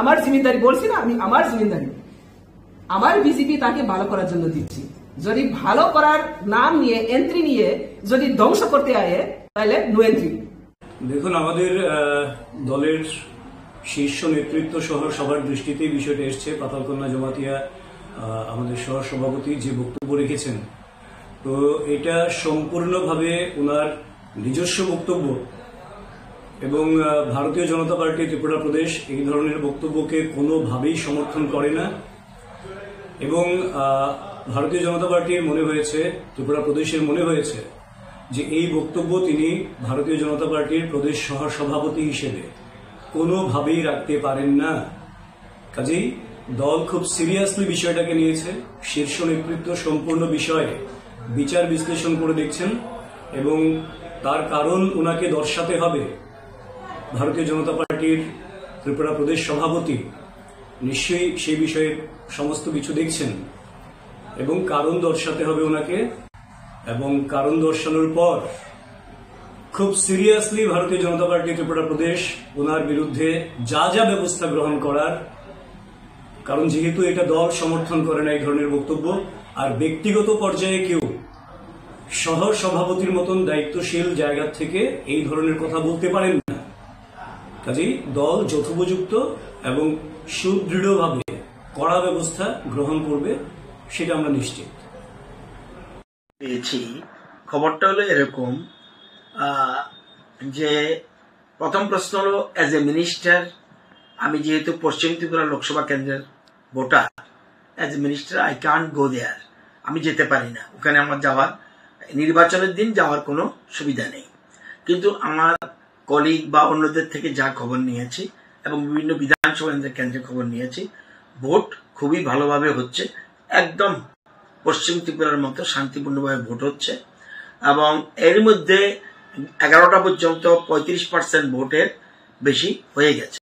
আমার জিম্মেদারি বলছি না, আমি আমার জিম্মেদারি আমার বিজেপি তাকে ভালো করার জন্য দিচ্ছি। যদি ভালো করার নাম নিয়ে এন্ট্রি নিয়ে যদি ধ্বংস করতে আয়ে তাহলে নো এন্ট্রি। দেখুন, আমাদের দলের শীর্ষ নেতৃত্ব সহ সবার দৃষ্টিতেই বিষয়টা এসছে। পাতালকন্যা জমাতিয়া আমাদের সহ সভাপতি যে বক্তব্য রেখেছেন, তো এটা সম্পূর্ণভাবে ওনার নিজস্ব বক্তব্য এবং ভারতীয় জনতা পার্টি ত্রিপুরা প্রদেশ এই ধরনের বক্তব্যকে কোনোভাবেই সমর্থন করে না। এবং ভারতীয় জনতা পার্টির মনে হয়েছে, ত্রিপুরা প্রদেশের মনে হয়েছে যে এই বক্তব্য তিনি ভারতীয় জনতা পার্টির প্রদেশ সহ সভাপতি হিসেবে কোনোভাবেই রাখতে পারেন না। কাজেই দল খুব সিরিয়াসলি বিষয়টাকে নিয়েছে। শীর্ষ নেতৃত্ব সম্পূর্ণ বিষয়ে বিচার বিশ্লেষণ করে দেখছেন এবং তার কারণ ওনাকে দর্শাতে হবে। ভারতীয় জনতা পার্টির ত্রিপুরা প্রদেশ সভাপতি নিশ্চয়ই সেই বিষয়ে সমস্ত কিছু দেখছেন এবং কারণ দর্শাতে হবে ওনাকে। এবং কারণ দর্শানোর পর খুব সিরিয়াসলি ভারতীয় জনতা পার্টি ত্রিপুরা প্রদেশ ওনার বিরুদ্ধে যা যা ব্যবস্থা গ্রহণ করার, কারণ যেহেতু এটা দল সমর্থন করে না এই ধরনের বক্তব্য, আর ব্যক্তিগত পর্যায়ে কেউ সহ সভাপতির মতন দায়িত্বশীল জায়গা থেকে এই ধরনের কথা বলতে পারেন না। কাজেই দল যথোপযুক্ত এবং সুদৃঢ়ভাবে কড়া ব্যবস্থা গ্রহণ করবে, সেটা আমরা নিশ্চিত। পেয়েছি খবরটা হলো এরকম যে প্রথম প্রশ্ন হলো, অ্যাজ এ মিনিস্টার, আমি যেহেতু পশ্চিম ত্রিপুরা লোকসভা কেন্দ্রের voter, as a minister I can't go there, আমি যেতে পারি না ওখানে। আমার যাওয়ার নির্বাচনের দিন যাওয়ার কোনো সুবিধা নেই। কিন্তু আমার কলিগ বা অন্যদের থেকে যা খবর নিয়েছি এবং বিভিন্ন বিধানসভা কেন্দ্রের খবর নিয়েছি, ভোট খুবই ভালোভাবে হচ্ছে। একদম পশ্চিম ত্রিপুরার মতো শান্তিপূর্ণভাবে ভোট হচ্ছে এবং এর মধ্যে 11টা পর্যন্ত 35% ভোটের বেশি হয়ে গেছে।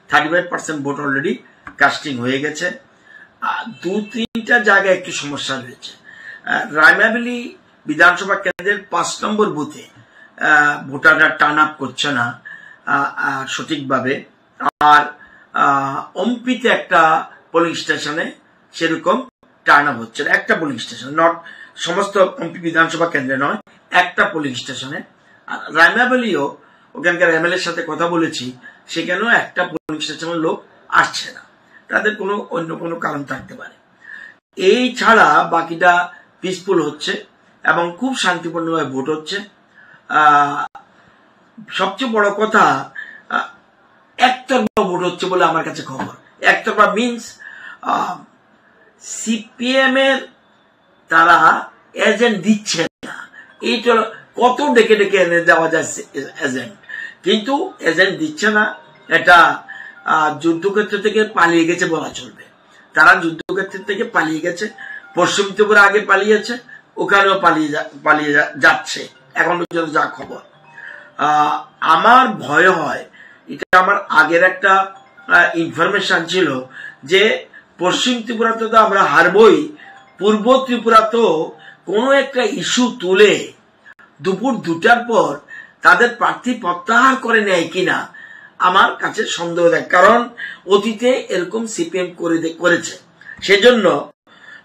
35% ভোট অলরেডি কাস্টিং হয়ে গেছে। 2-3টা জায়গায় একটু সমস্যা রয়েছে। রায়মাবেলি বিধানসভা কেন্দ্রের 5 নম্বর বুথে ভোটাররা টার্ন আপ করছে না সঠিকভাবে। আর অম্পিতে একটা পোলিং স্টেশনে সেরকম টার্ন আপ হচ্ছে না, একটা পোলিং স্টেশন, নট সমস্ত অম্পি বিধানসভা কেন্দ্রে নয়, একটা পোলিং স্টেশনে। রায়মাবেলিও ওখানকার এমএলএর সাথে কথা বলেছি, সেখানেও একটা পোলিং স্টেশনের লোক আসছে না। তাদের কোনো অন্য কোনো কারণ থাকতে পারে। এই ছাড়া বাকিটা পিসফুল হচ্ছে এবং খুব শান্তিপূর্ণভাবে ভোট হচ্ছে। সবচেয়ে বড় কথা, একতরফা ভোট হচ্ছে বলে আমার কাছে খবর। একতরফা মিনস সিপিএম এর তারা এজেন্ট দিচ্ছে না। এইটা কত ডেকে ডেকে এনে দেওয়া যাচ্ছে এজেন্ট, কিন্তু এজেন্ট দিচ্ছে না। এটা যুদ্ধক্ষেত্র থেকে পালিয়ে গেছে বলা চলবে। তারা যুদ্ধক্ষেত্র থেকে পালিয়ে গেছে, পশ্চিম ত্রিপুরা আগে পালিয়েছে, ওখানেও পালিয়ে যাচ্ছে এখন পর্যন্ত যা খবর। আমার ভয় হয়, এটা আমার আগের একটা ইনফরমেশন ছিল যে পশ্চিম ত্রিপুরাতে তো আমরা হারবই, পূর্ব ত্রিপুরাতেও কোনো একটা ইস্যু তুলে দুপুর 2টার পর তাদের প্রার্থী প্রত্যাহার করে নেয় কিনা আমার কাছে সন্দেহ দেয়। কারণ অতীতে এরকম সিপিএম করেছে। সেজন্য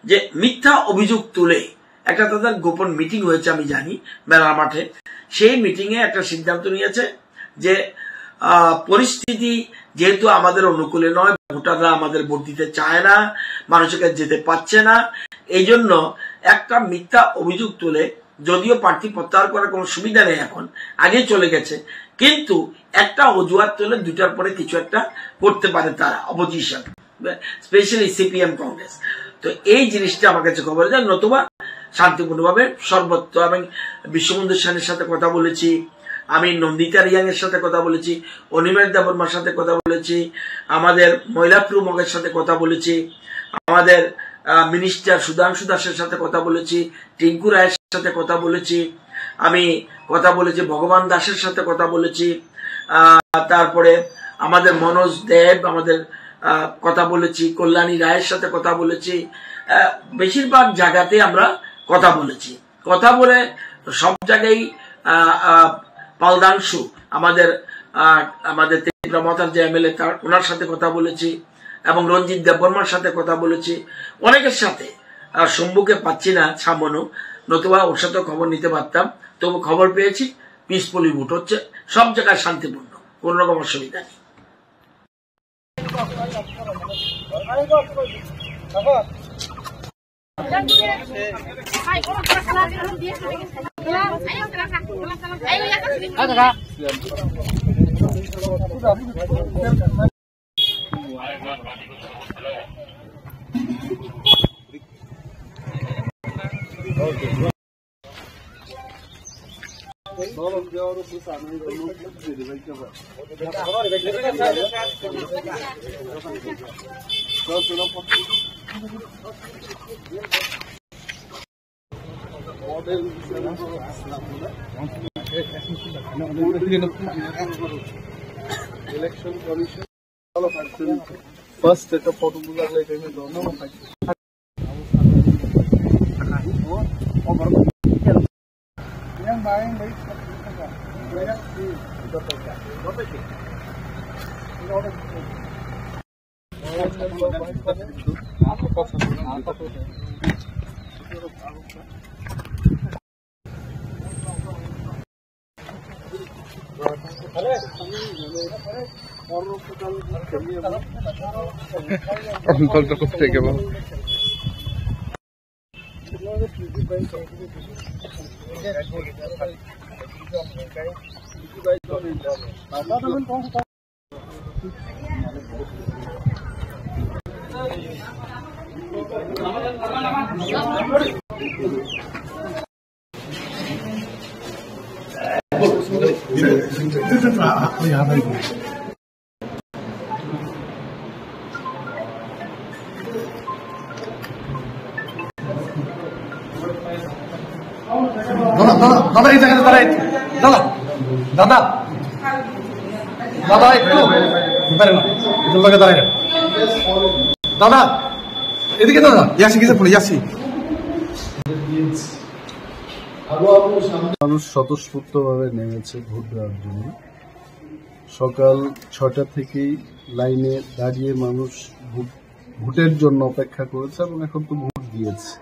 যে মিথ্যা অভিযোগ তুলে একটা তাদের গোপন মিটিং হয়েছে আমি জানি মেলার মাঠে, সেই মিটিং এ একটা সিদ্ধান্ত নিয়েছে যে পরিস্থিতি যেহেতু আমাদের অনুকূলে নয়, ভোটাররা আমাদের ভোট দিতে চায় না, মানুষকে যেতে পারছে না, এই জন্য একটা মিথ্যা অভিযোগ তুলে, যদিও প্রার্থী প্রত্যাহার করার কোনো সুবিধা নেই এখন, আগে চলে গেছে, কিন্তু একটা অজুহাত তুলে 2টার পরে কিছু একটা করতে পারে তারা অপোজিশন, স্পেশালি সিপিএম কংগ্রেস। তো এই জিনিসটা আমার কাছে খবর যায়, নতুবা শান্তিপূর্ণভাবে সর্বত্র। আমি বিশ্ববন্ধু সেনের সাথে কথা বলেছি, আমি নন্দিতা রিয়াং এর সাথে কথা বলেছি, অনিমেষ দেববর্মার সাথে কথা বলেছি, আমাদের মহিলা প্রমুখের সাথে কথা বলেছি, আমাদের মিনিস্টার সুধাংশু দাসের সাথে কথা বলেছি, টিঙ্কু রায়ের সাথে কথা বলেছি, আমি কথা বলেছি ভগবান দাসের সাথে কথা বলেছি, তারপরে আমাদের মনোজ দেব আমাদের কথা বলেছি, কল্যাণী রায়ের সাথে কথা বলেছি। বেশিরভাগ জায়গাতে আমরা কথা বলেছি। কথা বলে সব জায়গায় পালদাংশু আমাদের ত্রিপুরা মতার যে এমএলএ ওনার সাথে কথা বলেছি, এবং রঞ্জিত দেববর্মার সাথে কথা বলেছি, অনেকের সাথে। শম্ভুকে পাচ্ছি না ছামনো, নতুবা ওর সাথে খবর নিতে পারতাম। তবু খবর পেয়েছি পিসফুলি ভোট হচ্ছে, সব জায়গায় শান্তিপূর্ণ, কোন রকম অসুবিধা নেই। ইলেকশন কমিশন ফার্স্ট একটা ফটোগুলো লাগলে এখানে গল্প করতে গেল দাদা এই জায়গাতে দাঁড়াই, দাদা দাদা দাদা একটু লোকে দাঁড়াই দাদা, এদিকে দাদা ইয়াসি কিছু পড়ে যাচ্ছি। মানুষ স্বতঃস্ফূর্তভাবে নেমেছে ভোট দেওয়ার জন্য। সকাল 6টা থেকেই লাইনে দাঁড়িয়ে মানুষ ভোটের জন্য অপেক্ষা করেছে এবং এখন তো ভোট দিয়েছে।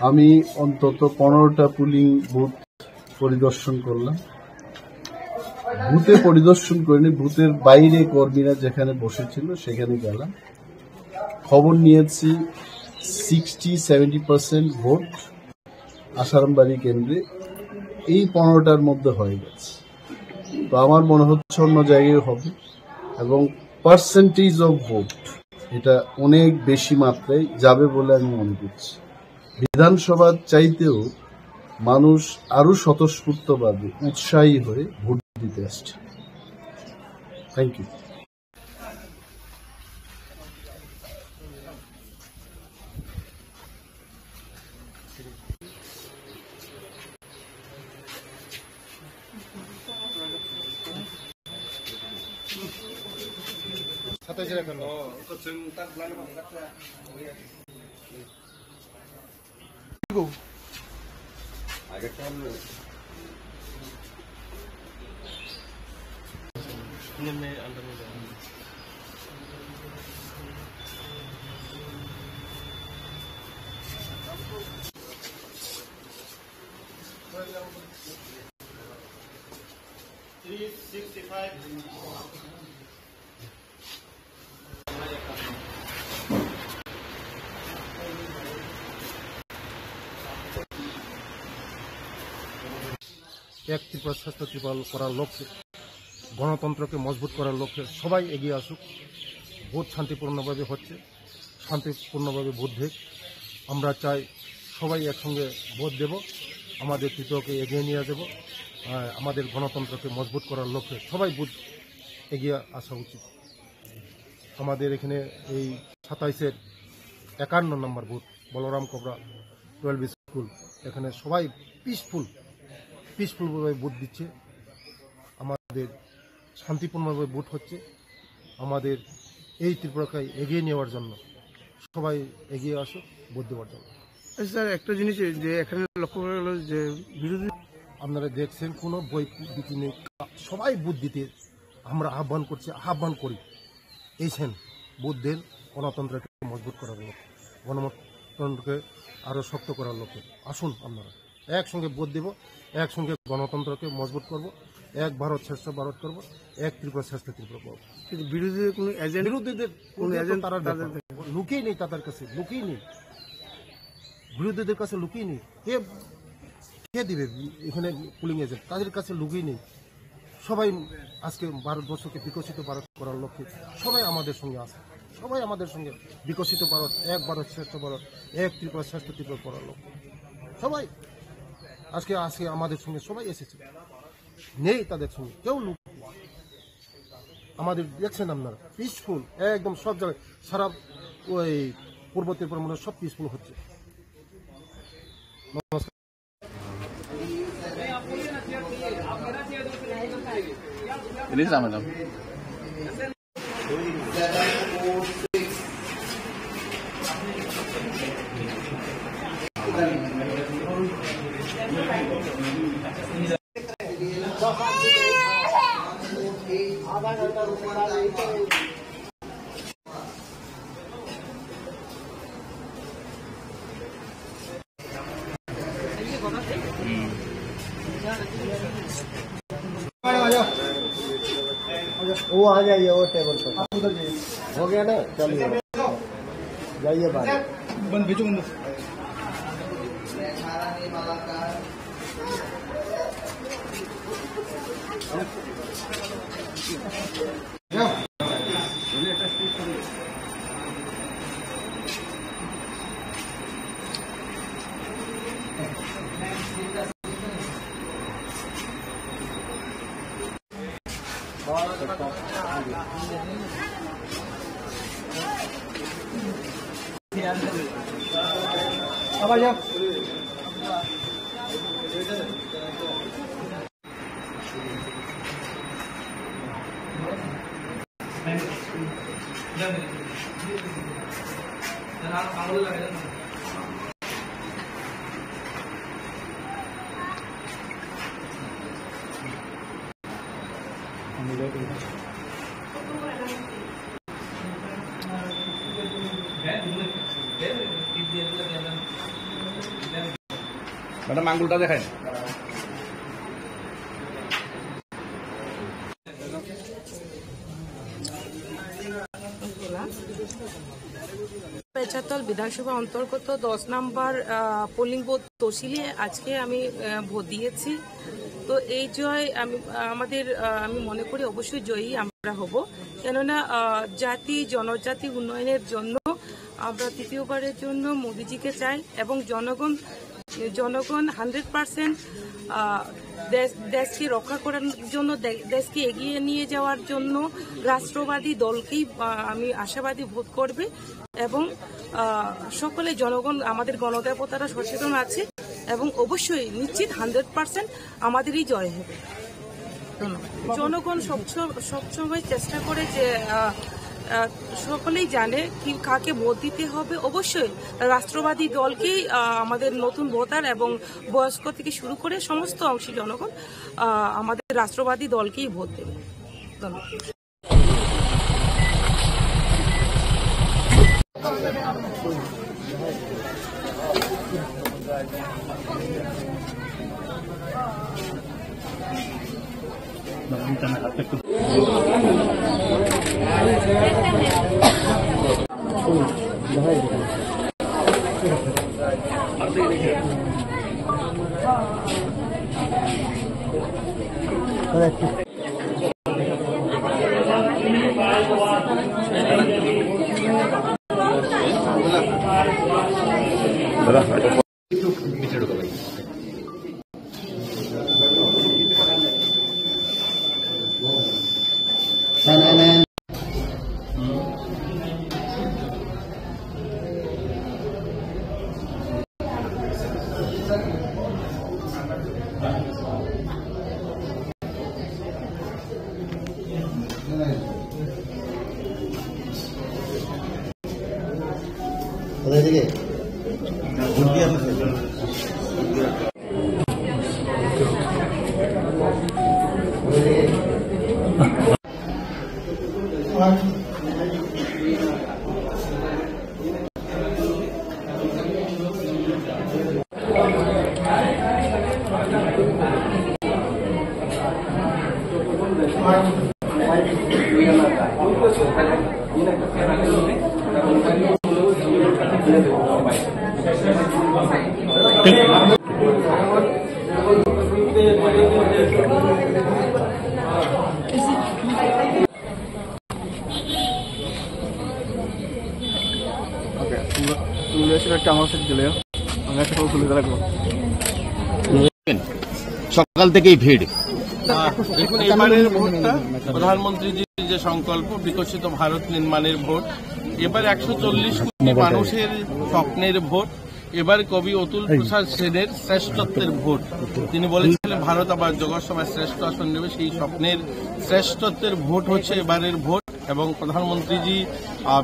আমি অন্তত 15টা পুলিং বুথ পরিদর্শন করলাম। বুথে পরিদর্শন করিনি, বুথের বাইরে কর্মীরা যেখানে বসেছিল সেখানে গেলাম। খবর নিয়েছি 60-70% ভোট আসারামবাড়ি কেন্দ্রে এই 15টার মধ্যে হয়ে গেছে। তো আমার মনে হচ্ছে অন্য জায়গায় হবে, এবং পার্সেন্টেজ অফ ভোট এটা অনেক বেশি মাত্রায় যাবে বলে আমি মনে করছি। বিধানসভার চাইতেও মানুষ আরো স্বতঃস্ফূর্তভাবে উৎসাহী হয়ে ভোট দিতে আসছে। Thank you. এক ত্রিপুরা শ্রেষ্ঠ ত্রিপুরা করার লক্ষ্যে, গণতন্ত্রকে মজবুত করার লক্ষ্যে সবাই এগিয়ে আসুক। ভোট শান্তিপূর্ণভাবে হচ্ছে, শান্তিপূর্ণভাবে ভোট দেখ। আমরা চাই সবাই একসঙ্গে ভোট দেব, আমাদের ত্রিপুরাকে এগিয়ে নিয়ে যাব। আমাদের গণতন্ত্রকে মজবুত করার লক্ষ্যে সবাই ভোট এগিয়ে আসা উচিত। আমাদের এখানে এই 27-এর 51 নম্বর বুথ বলরাম কবরা 12 স্কুল, এখানে সবাই পিসফুলভাবে ভোট দিচ্ছে। আমাদের শান্তিপূর্ণভাবে ভোট হচ্ছে। আমাদের এই ত্রিপুরাকে এগিয়ে নেওয়ার জন্য সবাই এগিয়ে আসুক ভোট দেওয়ার জন্য। স্যার, একটা জিনিস যে এখানে লক্ষ্য করা গেল যে বিরোধী, আপনারা দেখছেন কোনো বই দিতে নেই, সবাই ভোট দিতে আমরা আহ্বান করি। এইছেন ভোট দেন, গণতন্ত্রকে মজবুত করার লক্ষ্যে, গণতন্ত্রকে আরও শক্ত করার লক্ষ্যে আসুন। আপনারা একসঙ্গে ভোট দেব, একসঙ্গে গণতন্ত্রকে মজবুত করব, এক ভারত শ্রেষ্ঠ ভারত করব, এক ত্রিপুরা শ্রেষ্ঠ ত্রিপুরা করব। কিন্তু বিরোধীদের কোনো এজেন্ট, বিরোধীদের কোনো এজেন্ট তারা লুকিয়ে নেই, তাদের কাছে লুকিয়ে নেই, বিরোধীদের কাছে লুকিয়ে নেই। কে দিবে এখানে পুলিং এজেন্ট? তাদের কাছে লুকিয়ে নেই। সবাই আজকে ভারতবর্ষকে বিকশিত ভারত করার লক্ষ্যে সবাই আমাদের সঙ্গে আছে, সবাই আমাদের সঙ্গে বিকশিত ভারত, এক ভারত শ্রেষ্ঠ ভারত, এক ত্রিপুরা শ্রেষ্ঠ ত্রিপুরা করার লক্ষ্যে সবাই আজকে আমাদের সঙ্গে সবাই এসেছে, নেই তাদের সঙ্গে কেউ লুক। আমাদের দেখছেন আপনারা পিসফুল একদম, সব জায়গায় সারা ওই পূর্ব ত্রিপুরা মনে সব পিসফুল হচ্ছে। নমস্কার। वो आ जाइए वो टेबल पर, हो गया ना, चलिए जाइए बाहर। भेजो আবার যাও। ম্যাডাম আঙ্গুলটা দেখায়। পেচাতল বিধানসভা অন্তর্গত 10 নম্বর পোলিং বুথ তহসিলে আজকে আমি ভোট দিয়েছি। তো এই জয় আমি মনে করি অবশ্যই জয়ী আমরা হব। কেননা জাতি জনজাতি উন্নয়নের জন্য আমরা তৃতীয়বারের জন্য মোদিজিকে চাই এবং জনগণ 100% দেশকে রক্ষা করার জন্য, দেশকে এগিয়ে নিয়ে যাওয়ার জন্য রাষ্ট্রবাদী দলকেই আমি আশাবাদী ভোট করবে এবং সকলে জনগণ আমাদের গণদেবতারা সচেতন আছে এবং অবশ্যই নিশ্চিত 100% আমাদেরই জয় হবে। জনগণ সবসময় চেষ্টা করে যে সকলেই জানে কি কাকে ভোট দিতে হবে। অবশ্যই রাষ্ট্রবাদী দলকেই আমাদের নতুন ভোটার এবং বয়স্ক থেকে শুরু করে সমস্ত অংশী জনগণ আমাদের রাষ্ট্রবাদী দলকেই ভোট দেবে। ধন্যবাদ। সকাল থেকেই ভিড়। দেখুন, এবারের ভোটটা প্রধানমন্ত্রীজির যে সংকল্প বিকশিত ভারত নির্মাণের ভোট, এবার 140 কোটি মানুষের স্বপ্নের ভোট, এবার কবি অতুল প্রসাদ সেনের শ্রেষ্ঠত্বের ভোট। তিনি বলেছিলেন ভারত আবার জগৎসভায় শ্রেষ্ঠ আসন নেবে, সেই স্বপ্নের শ্রেষ্ঠত্বের ভোট হচ্ছে এবারের ভোট। এবং প্রধানমন্ত্রীজি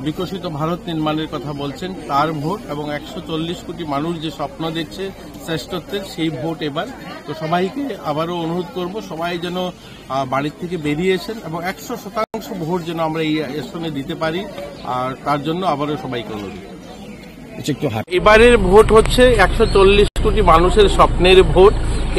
বিকশিত ভারত নির্মাণের কথা বলছেন, তার ভোট এবং 140 কোটি মানুষ যে স্বপ্ন দেখছে শ্রেষ্ঠত্বের, সেই ভোট এবার। তো সবাইকে আবারও অনুরোধ করব, সবাই যেন বাড়ির থেকে বেরিয়েছেন এবং 100% ভোট যেন আমরা এই আসনে দিতে পারি, আর তার জন্য আবারও সবাইকে অনুরোধ। এবারের ভোট হচ্ছে 140 কোটি মানুষের স্বপ্নের ভোট।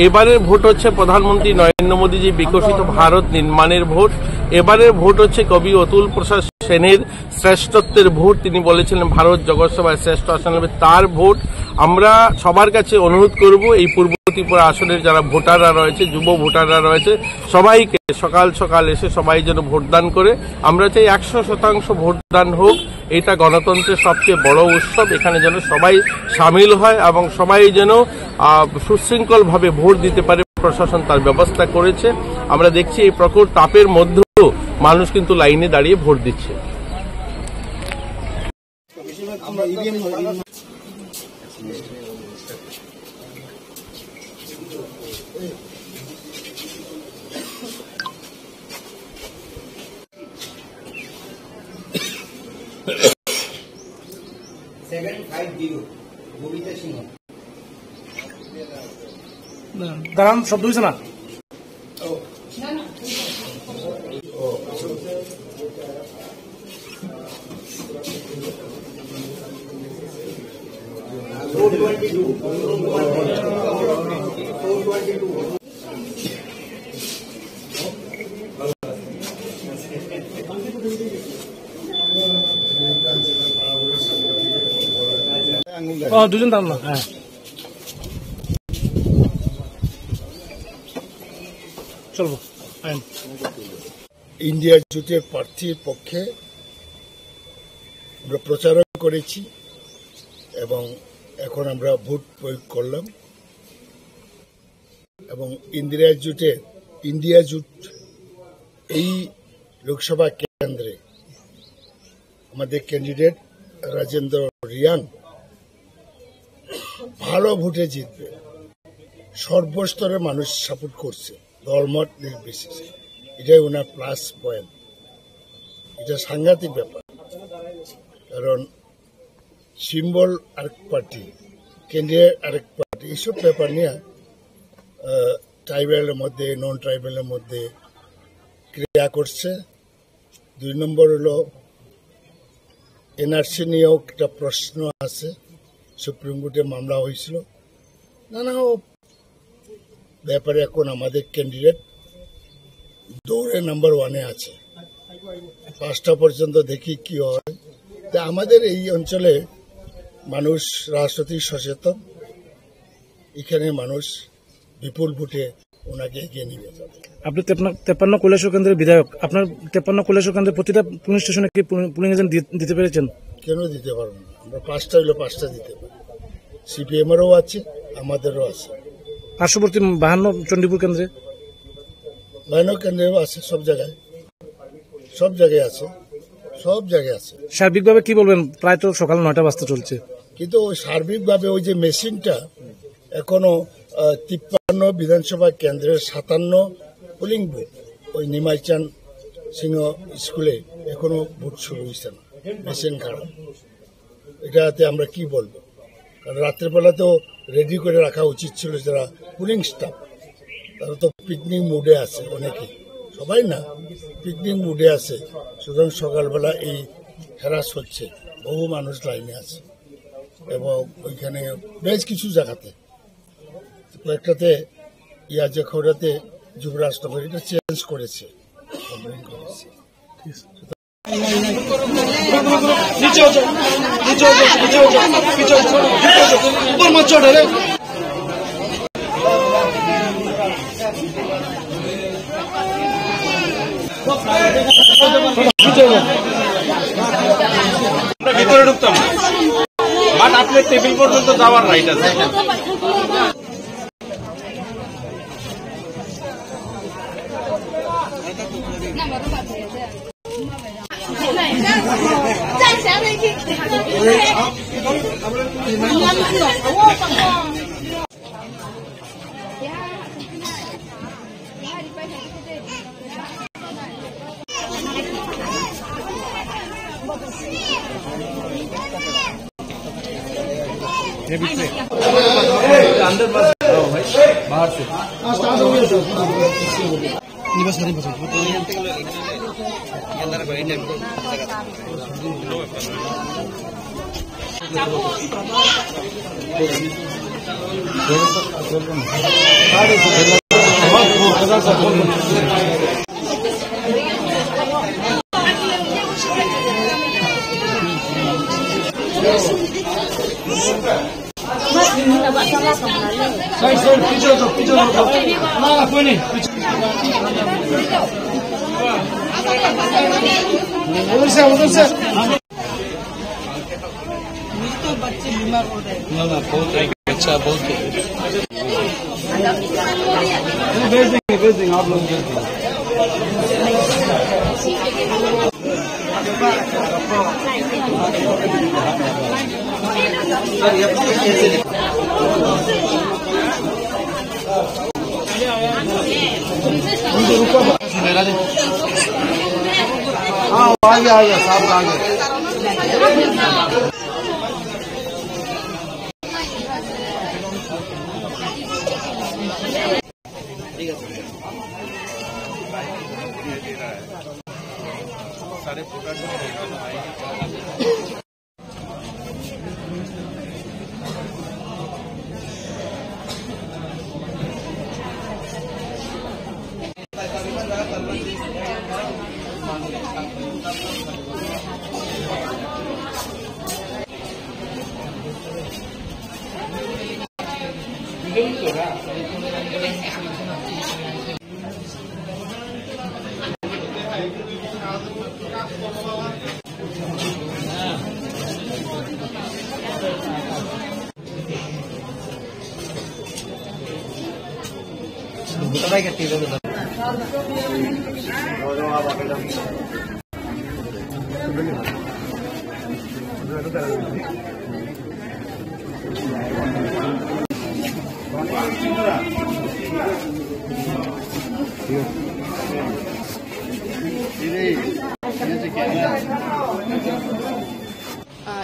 এবারের ভোট হচ্ছে প্রধানমন্ত্রী নরেন্দ্র মোদীজি বিকশিত ভারত নির্মাণের ভোট। এবারের ভোট হচ্ছে কবি অতুল প্রসাদ সেনের শ্রেষ্ঠত্বের ভোট। তিনি বলেছিলেন ভারত জগৎসভায় শ্রেষ্ঠ আসন নেবে, তার ভোট। আমরা সবার কাছে অনুরোধ করব, এই পূর্ব ত্রিপুরা আসনের যারা ভোটাররা রয়েছে, যুব ভোটাররা রয়েছে, সবাইকে সকাল সকাল এসে সবাই যেন ভোটদান করে। আমরা চাই 100% ভোটদান হোক। এটা গণতন্ত্রের সবচেয়ে বড় উৎসব, এখানে যেন সবাই সামিল হয় এবং সবাই যেন সুশৃঙ্খলভাবে ভোট দিতে পারে। প্রশাসন তার ব্যবস্থা করেছে। আমরা দেখছি এই প্রখর তাপের মধ্যেও মানুষ কিন্তু লাইনে দাঁড়িয়ে ভোট দিচ্ছে। দাঁড়ান, শব্দ হয়েছে না? দুজন দাঁড়ান না। হ্যাঁ, চলবো। ইন্ডিয়া জোটের প্রার্থীর পক্ষে আমরা প্রচারও করেছি এবং এখন আমরা ভোট প্রয়োগ করলাম এবং ইন্ডিয়া জোট এই লোকসভা কেন্দ্রে আমাদের ক্যান্ডিডেট রাজেন্দ্র রিয়াং ভালো ভোটে জিতবে। সর্বস্তরে মানুষ সাপোর্ট করছে, দলমত নির্বিশেষে। এটাই ওনার প্লাস পয়েন্ট। এটা সাংঘাতিক ব্যাপার, কারণ সিম্বল আরেক পার্টি, ক্যান্ডিডেট আরেক পার্টি, এইসব ব্যাপার নিয়ে ট্রাইবেলের মধ্যে নন ট্রাইবেলের মধ্যে ক্রিয়া করছে। 2 নম্বর হলো এনআরসি নিয়েও একটা প্রশ্ন আছে, সুপ্রিম কোর্টে মামলা হয়েছিল। নানা ব্যাপারে এখন আমাদের ক্যান্ডিডেট দৌড়ে নাম্বার 1-এ আছে। 5টা পর্যন্ত দেখি কি হয়। তা আমাদের এই অঞ্চলে মানুষ রাজনৈতিক সচেতন, এখানে মানুষ বিপুল ভোটে ওনাকে এগিয়ে নিয়ে যাবে। আপনি 53 কৈলাসহর কেন্দ্রের বিধায়ক, আপনার 53 কৈলাসহর কেন্দ্রের প্রতিটা পুলিং স্টেশনে কি পুলিং এজেন্ট দিতে পেরেছেন? কেন দিতে পারবো না? আমরা 5টা হইলে 5টা দিতে পারি। সিপিএমেরও আছে, আমাদেরও আছে। পার্শ্ববর্তী 52 চণ্ডীপুর কেন্দ্রে 52 কেন্দ্রেও আছে, সব জায়গায় আছে। সার্বিকভাবে কি বলবেন? প্রায় তো সকাল 9টা বাজতে চলছে, কিন্তু সার্বিকভাবে ওই যে মেশিনটা এখনো 53 বিধানসভা কেন্দ্রের 57 পোলিং বুথ, ওই নিমাইচান সিংহ স্কুলে এখনো ভোট শুরু হয়েছে না, মেশিন খারাপ। এটাতে আমরা কি বলবো? কারণ রাত্রেবেলা তো রেডি করে রাখা উচিত ছিল যারা পুলিং স্টাফ, তারা তো পিকনিক মুডে আছে, অনেকে, সবাই না, পিকনিক মুডে আছে। সুতরাং সকালবেলা এই হ্যারাস হচ্ছে, বহু মানুষ লাইনে আছে এবং ওইখানে বেশ কিছু জায়গাতে, কয়েকটাতে ইয়াজখৌরাতে যুবরাজনগর এটা চেঞ্জ করেছে, কমপ্লেন করেছে। আমরা ভিতরে ঢুকতাম না, বাট আপনার টেবিল পর্যন্ত যাওয়ার রাইট আছে। बाहर से कोई नहीं उधर से बच्चे बीमार हो रहे हैं। ना बहुत अच्छा, बहुत भेज देंगे आप लोग भेज देंगे। हाँ आ गया साहब आ गया। सारे फोटो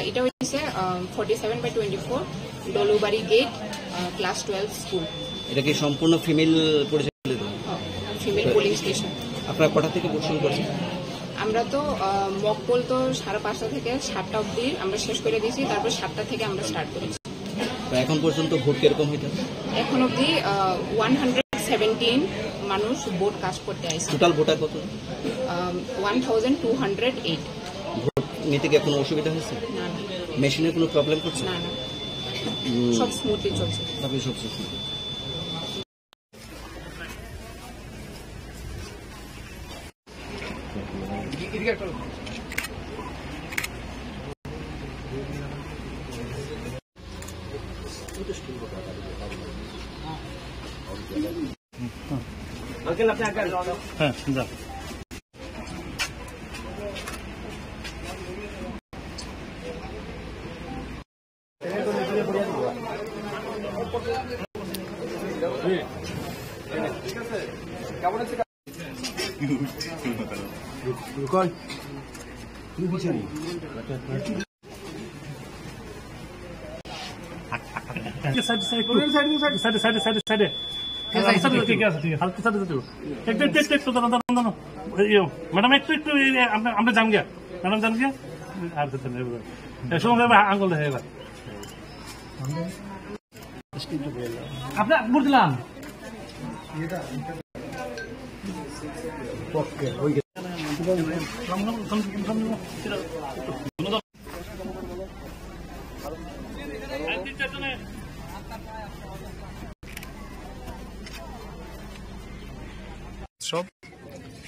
এটা হচ্ছে 47/24 ডলুবাড়ি গেট ক্লাস 12 স্কুল। এটা কি সম্পূর্ণ ফিমেল পরিচালিত? Female polling station. আপনারা কটা থেকে ভোট শুরু করছেন? আমরা তো মক পোল তো 5:30 থেকে 7টা অবধি আমরা শেষ করে দিয়েছি, তারপর 7টা থেকে আমরা স্টার্ট করেছি। এখন পর্যন্ত ভোট কিরকম হইতে? এখন অবধি 117 মানুষ ভোট কাস্ট করতে আসছে। টোটাল ভোটার কত? 1208। ভোট নিতে কি কোনো অসুবিধা হয়েছে? না না। মেশিনের কোনো প্রবলেম করছে? না না, সব স্মুথলি চলছে। সবই সব সুস্থ। अंकल अपने आकर হ্যাঁ যা কেমন আছে? मैडम एक আমরা জান গিয়া ম্যাডাম জান গিয়া আর সময় আঙ্গুল দেখে আপনার ভোট দিলাম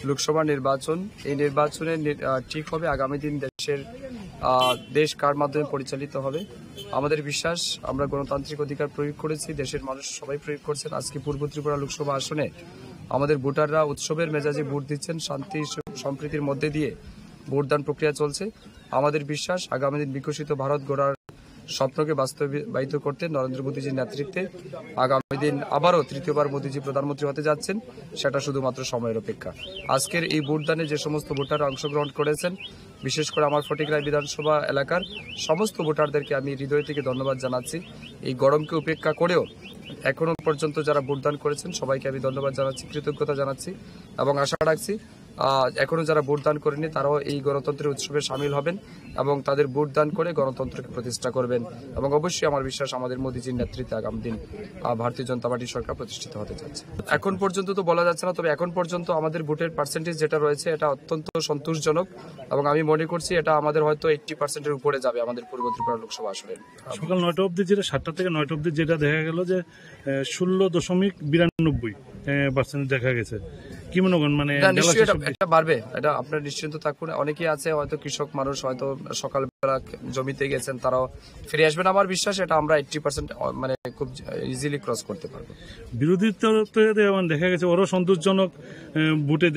লোকসভা নির্বাচন, এই নির্বাচনে ঠিক হবে আগামী দিন দেশ কার মাধ্যমে পরিচালিত হবে। আমাদের বিশ্বাস, আমরা গণতান্ত্রিক অধিকার প্রয়োগ করেছি, দেশের মানুষ সবাই প্রয়োগ করছেন। আজকে পূর্ব ত্রিপুরা লোকসভা আসনে আমাদের ভোটাররা উৎসবের মেজাজে ভোট দিচ্ছেন, শান্তি সম্প্রীতির মধ্যে দিয়ে ভোটদান প্রক্রিয়া চলছে। আমাদের বিশ্বাস, আগামী দিন বিকশিত ভারত গড়ার স্বপ্নকে বাস্তবায়িত করতে নরেন্দ্র মোদীজির নেতৃত্বে আগামী দিন আবারও তৃতীয়বার মোদীজি প্রধানমন্ত্রী হতে যাচ্ছেন, সেটা শুধুমাত্র সময়ের অপেক্ষা। আজকের এই ভোটদানে যে সমস্ত ভোটাররা অংশগ্রহণ করেছেন, বিশেষ করে আমার ফটিকরায় বিধানসভা এলাকার সমস্ত ভোটারদেরকে আমি হৃদয় থেকে ধন্যবাদ জানাচ্ছি। এই গরমকে উপেক্ষা করেও এখনো পর্যন্ত যারা ভোটদান করেছেন সবাইকে আমি ধন্যবাদ জানাচ্ছি, কৃতজ্ঞতা জানাচ্ছি এবং আশা রাখছি এখনো যারা ভোটদান করেনি তারাও এই গণতন্ত্রের উৎসবে সামিল হবেন এবং তাদের ভোটদান করে গণতন্ত্রকে প্রতিষ্ঠা করবেন। এবং অবশ্যই আমার বিশ্বাস, আমাদের মোদীজির নেতৃত্বে আগামী দিন ভারতীয় জনতা পার্টির সরকার প্রতিষ্ঠিত হতে যাচ্ছে। এখন পর্যন্ত তো বলা যাচ্ছে না, তবে এখন পর্যন্ত আমাদের ভোটের পার্সেন্টেজ যেটা রয়েছে এটা অত্যন্ত সন্তোষজনক এবং আমি মনে করছি এটা আমাদের হয়তো 80%-এর উপরে যাবে আমাদের পূর্ব ত্রিপুরা লোকসভা আসনে। সকাল 9টা অবধি যেটা 7টা থেকে 9টা অবধি যেটা দেখা গেল যে 16.92% দেখা গেছে। কি মনে করেন, মানে এটা বাড়বে? এটা আপনার নিশ্চিন্ত থাকুন। অনেকেই আছে হয়তো কৃষক মানুষ, হয়তো সকালবেলা জমিতে গেছেন, তারাও ফিরে আসবেন। আমার বিশ্বাস এটা আমরা 80% মানে খুব ইজিলি ক্রস করতে পারবো। বিরোধী দেখা গেছে ওরও সন্তোষজনক ভোটে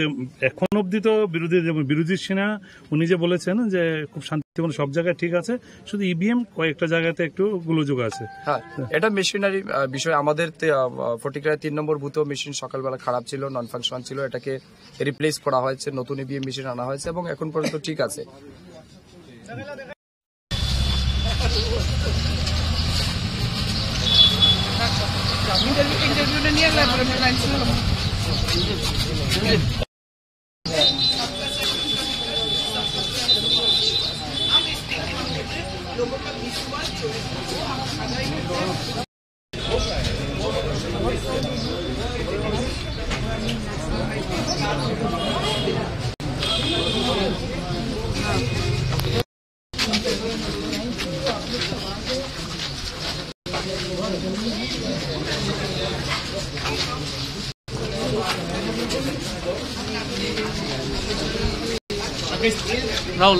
এখন অব্দি তো বিরোধী সেনা উনি যে বলেছেন যে খুব শান্তিপূর্ণ সব জায়গায় ঠিক আছে, শুধু ইভিএম কয়েকটা জায়গাতে একটু গোলযোগ আছে। হ্যাঁ, এটা মেশিনারি বিষয়। আমাদের ফটিকরায় 3 নম্বর বুথেও মেশিন সকালবেলা খারাপ ছিল, নন ফাংশনাল ছিল, এটাকে রিপ্লেস করা হয়েছে, নতুন ইভিএম মেশিন আনা হয়েছে এবং এখন পর্যন্ত ঠিক আছে। রাহুল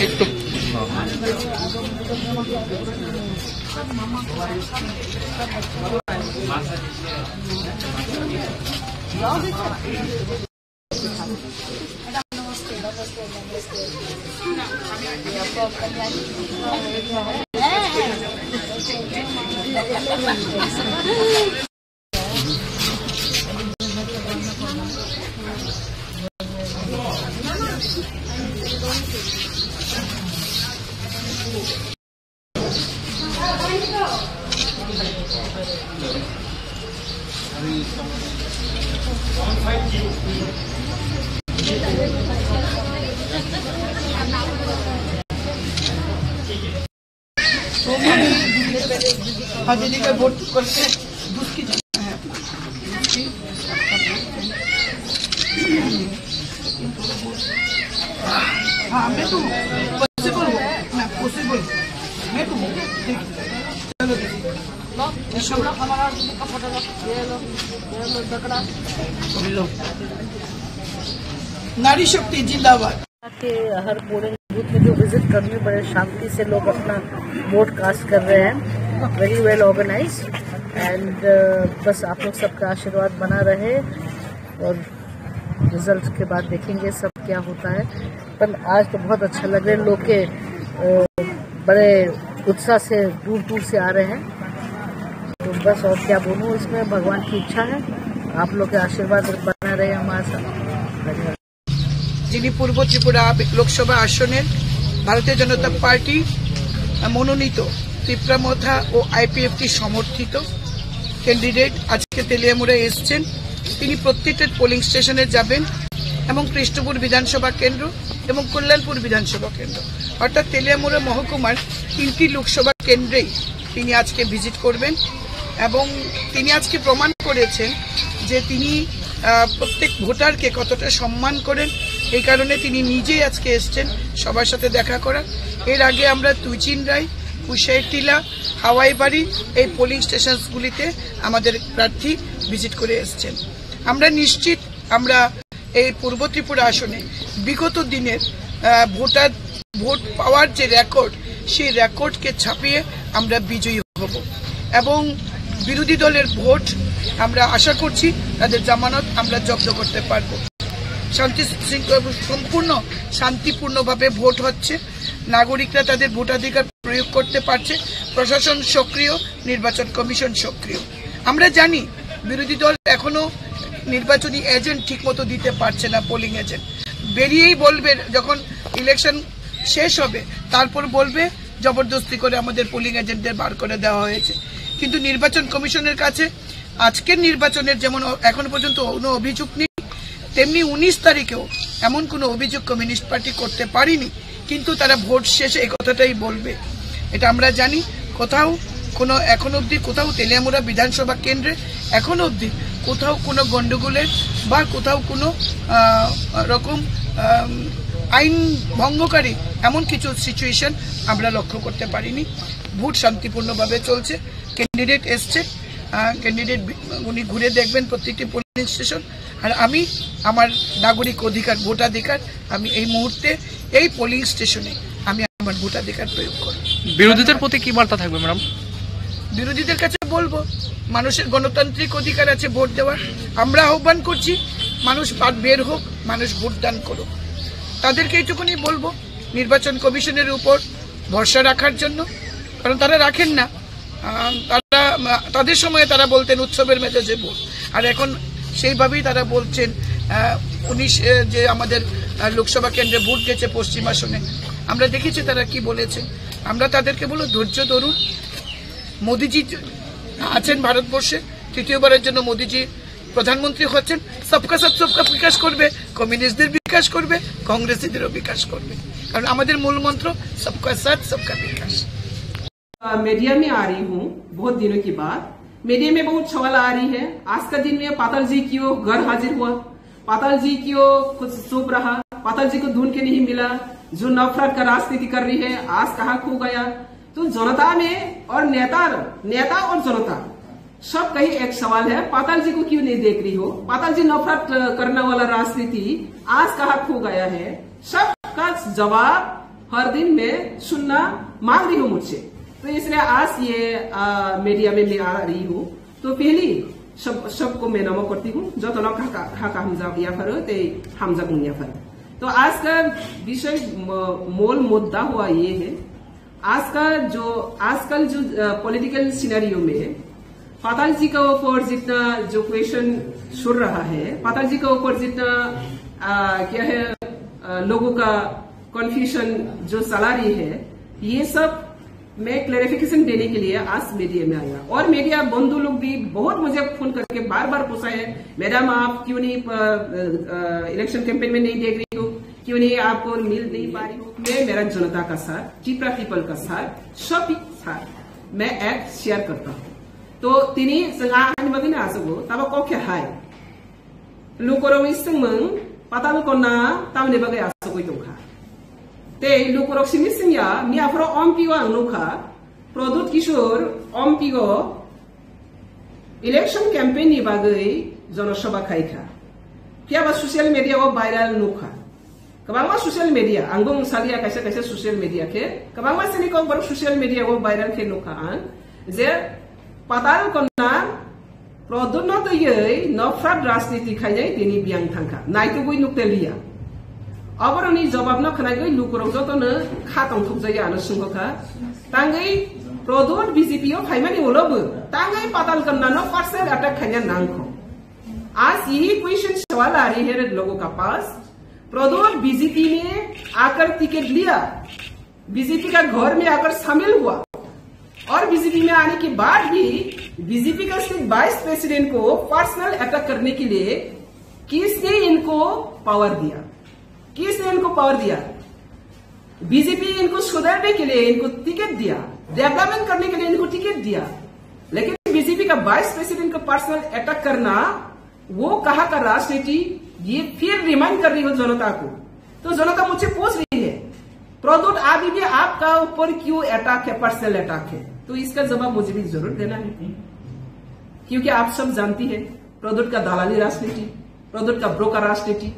একটু हाजिरी का वोट करके दूसरी हाँ मैं तो पॉसिबल हूँ मैं पॉसिबल मैं तो चलो नारी शक्ति जिंदाबाद के हर पोलिंग बूथ में जो विजिट करने बड़े शांति से लोग अपना वोट कास्ट कर रहे हैं, वेरी वेल ऑर्गेनाइज एंड बस आप लोग सबका आशीर्वाद बना रहे और रिजल्ट के बाद देखेंगे सब क्या होता है। पर आज तो बहुत अच्छा लग रहा है, लोग के बड़े उत्साह से दूर दूर से आ रहे हैं। तो बस और क्या बोलूँ, इसमें भगवान की इच्छा है, आप लोग के आशीर्वाद बना रहे हमारे साथ। যিনি পূর্ব ত্রিপুরা লোকসভা আসনের ভারতীয় জনতা পার্টি মনোনীত ত্রিপুরামথা ও আইপিএফটি সমর্থিত ক্যান্ডিডেট আজকে তেলিয়ামুড়ে এসছেন। তিনি প্রত্যেকটা পোলিং স্টেশনে যাবেন এবং কৃষ্ণপুর বিধানসভা কেন্দ্র এবং কল্যাণপুর বিধানসভা কেন্দ্র অর্থাৎ তেলিয়ামুড়া মহকুমার 3টি লোকসভা কেন্দ্রেই তিনি আজকে ভিজিট করবেন এবং তিনি আজকে প্রমাণ করেছেন যে তিনি প্রত্যেক ভোটারকে কতটা সম্মান করেন। এই কারণে তিনি নিজেই আজকে এসছেন সবার সাথে দেখা করার। এর আগে আমরা তুইচিনরাই, কুশাইটিলা, হাওয়াইবাড়ি এই পোলিং স্টেশনগুলিতে আমাদের প্রার্থী ভিজিট করে এসছেন। আমরা নিশ্চিত আমরা এই পূর্ব ত্রিপুরা আসনে বিগত দিনের ভোট পাওয়ার যে রেকর্ড, সেই রেকর্ডকে ছাপিয়ে আমরা বিজয়ী হব এবং বিরোধী দলের ভোট আমরা আশা করছি তাদের জামানত আমরা জব্দ করতে পারবো। সম্পূর্ণ শান্তিপূর্ণভাবে ভোট হচ্ছে, নাগরিকরা তাদের ভোটাধিকার প্রয়োগ করতে পারছে, প্রশাসন সক্রিয়, নির্বাচন কমিশন সক্রিয়। আমরা জানি বিরোধী দল এখনো নির্বাচনী এজেন্ট ঠিকমতো দিতে পারছে না, পোলিং এজেন্ট বেরিয়েই বলবে যখন ইলেকশন শেষ হবে তারপর বলবে জবরদস্তি করে আমাদের পোলিং এজেন্টদের বার করে দেওয়া হয়েছে। কিন্তু নির্বাচন কমিশনের কাছে আজকের নির্বাচনের যেমন এখন পর্যন্ত কোনো অভিযোগ নেই, তেমনি 19 তারিখেও এমন কোনো অভিযোগ কমিউনিস্ট পার্টি করতে পারেনি। কিন্তু তারা ভোট শেষে এই কথাটাই বলবে, এটা আমরা জানি। কোথাও কোনো এখন অবধি কোথাও তেলিয়ামুড়া বিধানসভা কেন্দ্রে এখন অবধি কোথাও কোনো গন্ডগোলের বা কোথাও কোনো রকম আইন ভঙ্গকারী এমন কিছু সিচুয়েশন আমরা লক্ষ্য করতে পারিনি। ভোট শান্তিপূর্ণভাবে চলছে। ক্যান্ডিডেট এসছে, ক্যান্ডিডেট উনি ঘুরে দেখবেন প্রত্যেকটি পোলিং স্টেশন। আর আমি আমার নাগরিক অধিকার, ভোটাধিকার আমি এই মুহূর্তে এই পোলিং স্টেশনে আমি আমার ভোটাধিকার প্রয়োগ করব। বিরোধীদের প্রতি কি বার্তা থাকবে ম্যাডাম? বিরোধীদের কাছে বলবো মানুষের গণতান্ত্রিক অধিকার আছে ভোট দেওয়ার। আমরা আহ্বান করছি মানুষ বের হোক, মানুষ ভোটদান করুক। তাদেরকে এইটুকুনি বলবো নির্বাচন কমিশনের উপর ভরসা রাখার জন্য, কারণ তারা রাখেন না। তাদের সময় তারা বলতেন উৎসবের মেজাজে ভোট, আর এখন সেইভাবেই তারা বলছেন 19 যে আমাদের লোকসভা কেন্দ্রে ভোট গেছে পশ্চিম আসনে, আমরা দেখেছি তারা কি বলেছেন। আমরা তাদেরকে বলবো ধৈর্য ধরুন। মোদিজি আছেন ভারতবর্ষে, তৃতীয়বারের জন্য মোদিজি প্রধানমন্ত্রী হচ্ছেন। সবকা সাথ সবকা বিকাশ করবে, কমিউনিস্টদের বিকাশ করবে, কংগ্রেসীদেরও বিকাশ করবে, কারণ আমাদের মূল মন্ত্র সবকা সাথ সবকা বিকাশ। मीडिया में आ रही हूँ बहुत दिनों के बाद। मीडिया में बहुत सवाल आ रही है, आज का दिन में पाताल जी क्यों घर हाजिर हुआ, पाताल जी क्यों कुछ चुप रहा, पाताल जी को ढूंढ के नहीं मिला, जो नफरत का राजनीति कर रही है आज कहाँ खो गया। तो जनता में और नेता और जनता सब कहीं एक सवाल है, पाताल जी को क्यों नहीं देख रही हो, पाताल जी नफरत करने वाला राजनीति आज कहाँ खो गया है। सबका जवाब हर दिन मैं सुनना मांग रही हूँ मुझसे। तो इसलिए आज ये मीडिया में मैं आ रही हूँ। तो पहली सबको मैं नमो करती हूँ जो तो खाका हमजा या फर ते हमजा गुनिया फर। तो आज का विषय मूल मुद्दा हुआ ये है, आजकल जो पॉलिटिकल सिनेरियो में पाताल जी का ऊपर जितना जो क्वेश्चन सुन रहा है, पाताल जी का ऊपर जितना क्या है लोगों का कन्फ्यूजन जो चला रही है, ये सब मैं क्लैरिफिकेशन देने के लिए आज मीडिया में आया। और मीडिया बंधु लोग भी बहुत मुझे फोन करके बार बार पूछा है, मैडम आप क्यों नहीं इलेक्शन कैंपेन में नहीं देख रही हो, क्यों नहीं आपको मिल नहीं पा रही हो। मैं मेरा जनता का साथ, त्रिपुरा पीपल का साथ, सभी साथ मैं एक्ट शेयर करता हूँ। तो तिनी संगाहानि आसगो तब कौके हाय लुकोरो इसमं पाताल कोना तामने बगे आसगो तुखा ते लुकोरो सिमिसिंया मियाफ्रो ओमपिगो आंगनुखा प्रदुत किशोर ओमपिगो इलेक्शन कैंपेन नि बागै जनसभा खाइखा कियाबा सोशल मीडिया वो वायरल नुखा कबांगमा सोशल मीडिया आंगो सालिया कैसे सोशल मीडिया के कबांगमा सिनिको बर सोशल मीडिया वो वायरल के नुखा आन जे पाताल कोना प्रदुत न तयै नफ्रात राजनीति खाइजाय तिनी बियां थांखा नाइतो गय नुक्तेलिया अबरनि जवाब न खनागै लुकुरौ जतनो खातंग थुकजाय आनो सुंगखा तांगै प्रदुत बीजेपीओ फाइमानि उलबो तांगै पाताल कोना न पर्सनल अटैक खाइना नांखो। आज यही क्वेश्चन सवाल आ रही है लोगों का पास, प्रदुत बीजेपी में आकर टिकट लिया, बीजेपी का घर में आकर शामिल हुआ और बीजेपी में आने के बाद भी बीजेपी का स्टेट वाइस प्रेसिडेंट को पर्सनल अटैक करने के लिए किसने इनको पावर दिया? किसने इनको पावर दिया? बीजेपी इनको सुधारने के लिए इनको टिकट दिया, डेवलपमेंट करने के लिए इनको टिकट दिया, लेकिन बीजेपी का वाइस प्रेसिडेंट को पर्सनल अटैक करना वो कहा का राजनीति, ये फिर रिमाइंड कर रही हो जनता को। तो जनता मुझसे पूछ रही है प्रदुत अभी भी आपका ऊपर क्यों अटैक है, पर्सनल अटैक है? तो इसका जवाब मुझे भी जरूर देना है, क्योंकि आप सब जानती है प्रदुत का दलाली राजनीति, प्रदुत का ब्रोकर राजनीति।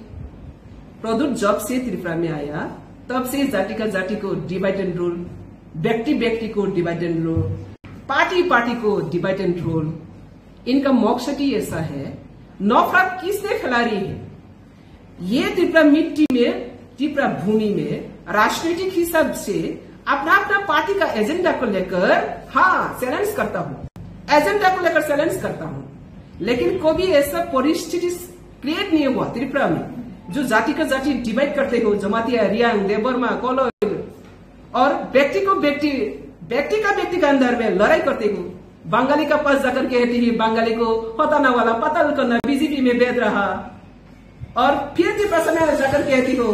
प्रदुत जब से त्रिपुरा में आया तब से जाति का जाति को डिवाइड एंड रूल, व्यक्ति को डिवाइड एंड रूल, पार्टी को डिवाइड एंड रूल। इनका मकसद ही ऐसा है, नफरत किसने फैला रही है? ये त्रिपुरा मिट्टी में, त्रिपुरा भूमि में राजनीतिक हिसाब से अपना अपना पार्टी का एजेंडा को लेकर चैलेंज करता हूं, एजेंडा को लेकर चैलेंज करता हूं, लेकिन कभी ऐसा परिस्थिति क्रिएट नहीं हुआ त्रिपुरा में जो जाति का जाति डिवाइड करते हो, जमातिया, रियांग, देबरमा, कोलोइल, और व्यक्ति का व्यक्ति का अंदर में लड़ाई करते हो। बंगाली का पास जाकर कहती है बंगाली को हटाना वाला पाताल करना बीजेपी में भेज रहा, और फिर त्रिपुरा में जाकर कहती हो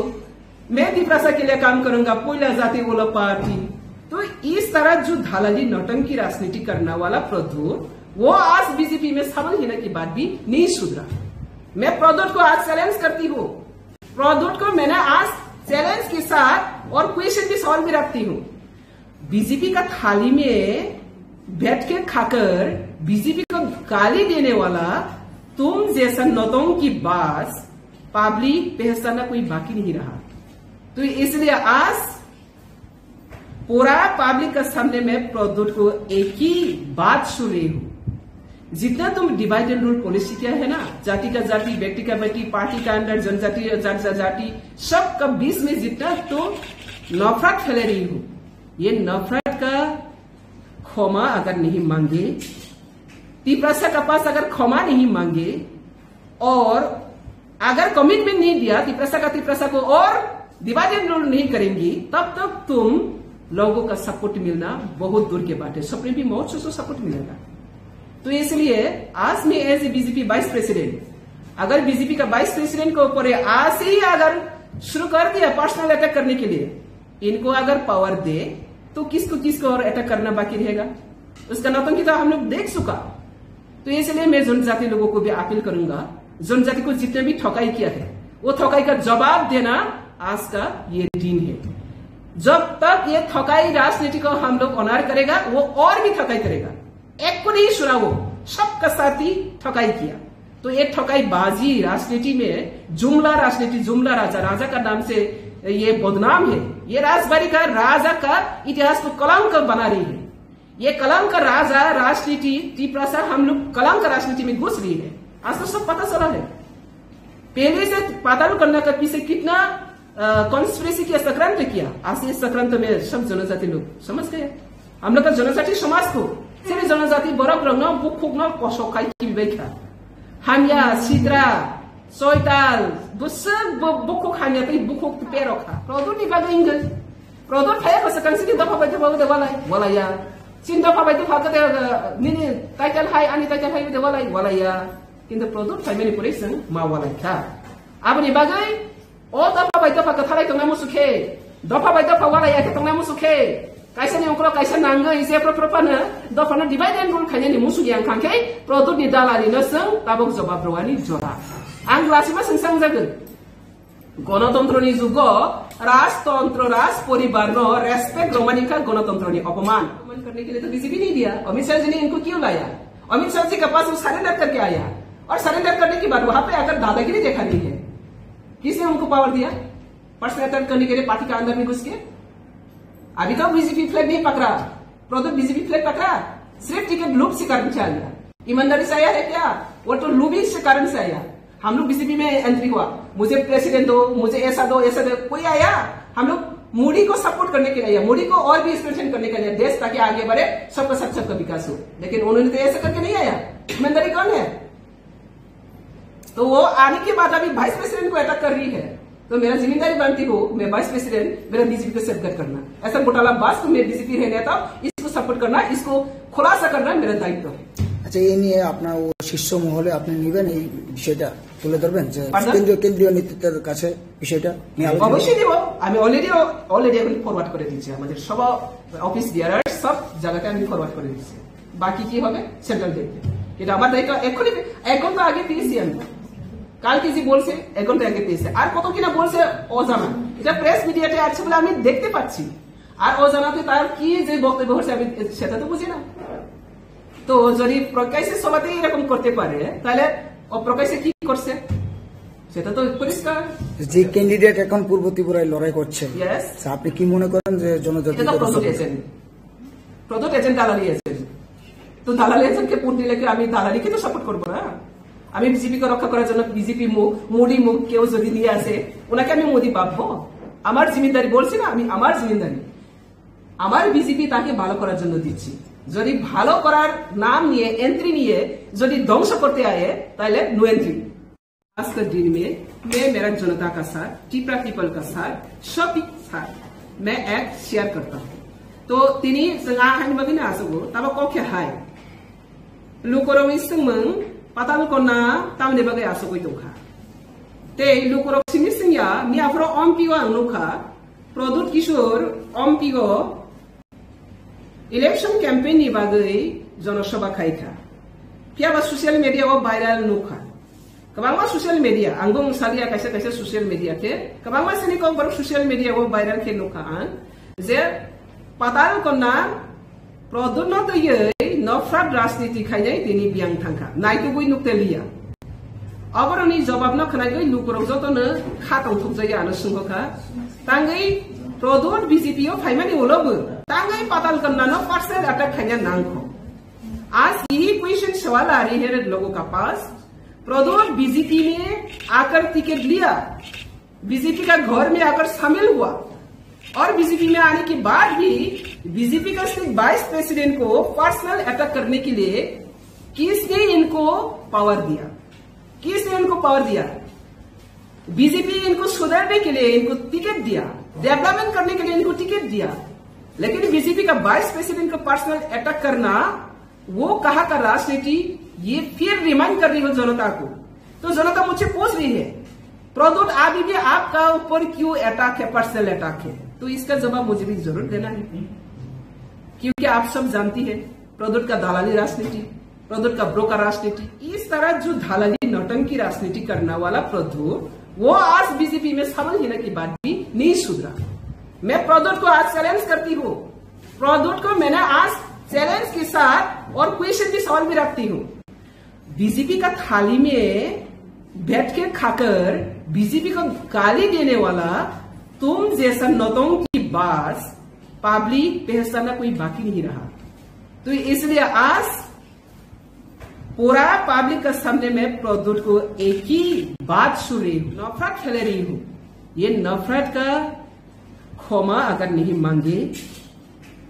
मैं त्रिपुरा के लिए काम करूंगा, पहिला जाति वाला पार्टी। तो इस तरह जो धालाली नौटंकी राजनीति करने वाला प्रदुत, वो आज बीजेपी में शामिल होने के बाद भी नहीं सुधरा। मैं प्रदुत को आज चैलेंज करती हूँ, प्रदुत को मैंने आज चैलेंज के साथ और क्वेश्चन भी सवाल भी रखती हूँ। बीजेपी का थाली में बैठ के खाकर बीजेपी को गाली देने वाला तुम जैसा नौटंकी बाज पब्लिक पहचानना कोई बाकी नहीं रहा। तो इसलिए आज पूरा पब्लिक का सामने में प्रदुत को एक ही बात सुन रही हूं, जितना तुम डिवाइड एंड रूल पॉलिसी क्या है ना, जाति का जाति, व्यक्ति का व्यक्ति, पार्टी का अंदर जनजाति जाति सबका बीच में जितना तो नफरत फैला रही हो, ये नफरत का क्षमा अगर नहीं मांगे, त्रिपुरा का पास अगर क्षमा नहीं मांगे और अगर कमिटमेंट नहीं दिया त्रिपुरा को और डिवाइड एंड रूल नहीं करेंगी, तब तक तुम लोगों का सपोर्ट मिलना बहुत दूर के बात है। सपने भी मौत से सपोर्ट मिलेगा। तो इसलिए आज मैं as a BJP vice president, अगर बीजेपी का वाइस प्रेसिडेंट के ऊपर आज से ही अगर शुरू कर दिया पर्सनल अटैक करने के लिए, इनको अगर पावर दे तो किसको और अटैक करना बाकी रहेगा? उसका नौटंकी तो हम लोग देख चुका। तो इसलिए मैं जनजाति लोगों को भी अपील करूंगा, जनजाति को जितने भी ठकाई किया है वो ठकाई का जवाब देना आज का ये दिन है। जब तक ये ठकाई राजनीति को हम लोग ऑनर करेगा, वो और भी ठकाई करेगा। एक को नहीं सुना, वो सबका साथ ही ठकाई किया। तो ये ठकाई बाजी राजनीति में जुमला राजनीति, जुमला राजा का नाम से ये बदनाम है। ये राजबाड़ी का राजा का इतिहास को कलंक बना रही है। ये कलंक राजा राजनीति टिप्रासा हम लोग कलंक राजनीति में घुस रही है। आज तो सब पता चला है। पहले से पाताल कन्या का पीछे कितना कॉन्स्पिरेसी किया, सक्रांत किया। आज इस सक्रांत में सब जनजाति लोग समझ गए। हम लोग का जनजाति समाज को सिर्फ जनजाति बरक रंग बुक कसौखाई की व्याख्या हामिया सिद्रा सोयताल बुसक बुक हामिया तै बुक पेरोखा प्रदूर नि बागै इंगल प्रदूर फाया कसकन सिदि दफा बाय दफा देवालाई वलाया चिन दफा बाय दफा कते निनि टाइटल हाई अनि टाइटल हाई देवालाई वलाया किन्तु प्रदूर फाइमेनि पुरेसन मा वलाय था आबनि बागै ओ दफा बाय दफा कथालाई तंगा मुसुखे दफा बाय दफा वलाया के तंगा मुसुखे kaisa ni ongkro kaisa nangga ise propropana do fana divide and rule khanya ni musu yang khangkai produk ni dalali no seng tabok jawab rawani jora ang lasima sengsang jagan গণতন্ত্র ni jugo राजतंत्र राज परिवार no respect रोमानी का गणतंत्र नि अपमान करने के लिए तो बीजेपी नहीं दिया। अमित शाह जी ने इनको क्यों लाया? अमित शाह जी के पास वो सरेंडर करके आया और सरेंडर करने के बाद वहां पे आकर दादागिरी देखा नहीं है। किसने उनको पावर दिया पर्सनल अटैक करने के लिए पार्टी के अंदर में घुस के? अभी तो बीजेपी फ्लैग नहीं पकड़ा, प्रोडक्ट बीजेपी फ्लैग पकड़ा, सिर्फ टिकट लूप से कारण से आया। ईमानदारी से आया है क्या? वो तो लूबिंग से कारण से आया। हम लोग बीजेपी में एंट्री हुआ, मुझे प्रेसिडेंट दो, मुझे ऐसा दो, कोई आया? हम लोग मोदी को सपोर्ट करने के लिए आया, मोदी को और भी स्ट्रेंथन करने के लिए देश ताकि आगे बढ़े, सबका सबका विकास हो। लेकिन उन्होंने तो ऐसा करके नहीं आया। ईमानदारी कौन है? तो वो आने के बाद अभी वाइस प्रेसिडेंट को अटैक कर रही है। तो मेरा जिम्मेदारी बनती हो, मैं वाइस प्रेसिडेंट, मेरा बीजेपी को सेफगार्ड करना। ऐसा घोटाला बास तो मैं बीजेपी रहने था, इसको सपोर्ट करना, इसको खुलासा करना मेरा दायित्व है। আচ্ছা, এই নিয়ে আপনার ও শীর্ষ মহলে আপনি নেবেন এই বিষয়টা তুলে ধরবেন যে কেন্দ্রীয় নেতৃত্বের কাছে বিষয়টা নিয়ে আলোচনা? অবশ্যই দেব। আমি অলরেডি এখন ফরওয়ার্ড করে দিয়েছি, আমাদের সব অফিস বিয়ারার সব জায়গাতে আমি ফরওয়ার্ড করে দিয়েছি। বাকি কি হবে সেন্ট্রাল দেখবে, এটা আমার দায়িত্ব। এখনই এক ঘন্টা আগে পেয়েছি আমি, কালকে যে বলছে এক ঘন্টা আগে পেয়েছে, আর কত কিনা বলছে অজানা। এটা প্রেস মিডিয়াতে আছে বলে আমি দেখতে পাচ্ছি, আর অজানাতে তার কি যে বক্তব্য হচ্ছে আমি সেটা তো বুঝি না। তো যদি প্রকাশ্যে সবাই এরকম করতে পারে তাহলে অপ্রকাশ্যে কি করছে সেটা তো পরিষ্কার। যে ক্যান্ডিডেট এখন পূর্ব ত্রিপুরায় লড়াই করছে, আপনি কি মনে করেন যে জনজাতি প্রদত্ত এজেন্ট দালালি এজেন্ট, তো দালালি এজেন্টকে ভোট দিলে কি আমি দালালিকে তো সাপোর্ট করবো না? আমি বিজেপিকে রক্ষা করার জন্য বিজেপি মুখ মোদী মুখ কেউ যদি নিয়ে আসে ওনাকে আমি মোদী পাবো? আমার জিম্মেদারি বলছি না, আমি আমার জিম্মেদারি আমার বিজেপি তাকে ভালো করার জন্য দিচ্ছি। যদি ভালো করার নাম নিয়ে एंट्री নিয়ে যদি ধ্বংস করতে आए তাহলে नो एंट्री। आज के दिन में मैं मेरा जनता का साथ, टिप्रा पीपल का साथ, सबके साथ मैं एक शेयर करता हूँ। तो तिनी जोंहा हानिबागिना आसगो ताबा कखे हाय लुकरवी संमों पाताल कना तामने बागै आसगो दंखा ते लुकरव सिंनि सिंया मियाफ्रो अम्पिओ आंनुखा प्रदुत किशोर अम्पिओ इलेक्शन कैंपेन नि बागै जनसभा खायखा पियाबा सोशल मीडिया वो वायरल नुखा कबांमा सोशल मीडिया आंगो मुसालिया कैसे कैसे सोशल मीडिया के कबांमा सनि को बर सोशल मीडिया वो वायरल के नुखा आन जे पाताल कन्ना प्रदुन तो ये नफरत राजनीति खायनाय तिनि बियां थांखा नायतो गय नुक्ते लिया अबरनि जवाब न खनाय लुकरव जतनो खाताव थुबजाया आनो सुंगखा तांगै प्रदुन बीजेपीओ फाइमानि उलबो तांगै पाताल कन्ना न पर्सनल अटैक खायना नांखो। आज यही क्वेश्चन सवाल आ रही है लोगों का पास, प्रदोष बीजेपी ने आकर टिकट लिया, बीजेपी का घर में आकर शामिल हुआ और बीजेपी में आने के बाद भी बीजेपी का सिर्फ वाइस प्रेसिडेंट को पर्सनल अटैक करने के लिए किसने इनको पावर दिया? किसने इनको पावर दिया? बीजेपी इनको सुधारने के लिए इनको टिकट दिया, डेवलपमेंट करने के लिए इनको टिकट दिया, लेकिन बीजेपी का वाइस प्रेसिडेंट को पर्सनल अटैक करना वो कहा का राजनीति, ये फिर रिमाइंड कर रही हो जनता को। तो जनता मुझसे पूछ रही है प्रदुत अभी भी आपका ऊपर क्यों अटैक है, पर्सनल अटैक है? तो इसका जवाब मुझे भी जरूर देना है, क्योंकि आप सब जानती है प्रदुत का दलाली राजनीति, प्रदुत का ब्रोकर राजनीति, इस तरह जो दलाली नौटंकी राजनीति करने वाला प्रदुत वो आज बीजेपी में शामिल होने के बाद भी नहीं सुधरा। मैं प्रदुत को आज चैलेंज करती हूँ, प्रदुत को मैंने आज चैलेंज के साथ और क्वेश्चन भी सवाल भी रखती हूँ। बीजेपी का थाली में बैठ के खाकर बीजेपी को गाली देने वाला तुम जैसा नौतों की बात पब्लिक पहचानना कोई बाकी नहीं रहा। तो इसलिए आज पूरा पब्लिक का सामने में प्रद्युत को एक ही बात सुन रही हूँ, नफरत फैला रही हूँ। ये नफरत का क्षमा अगर नहीं मांगे,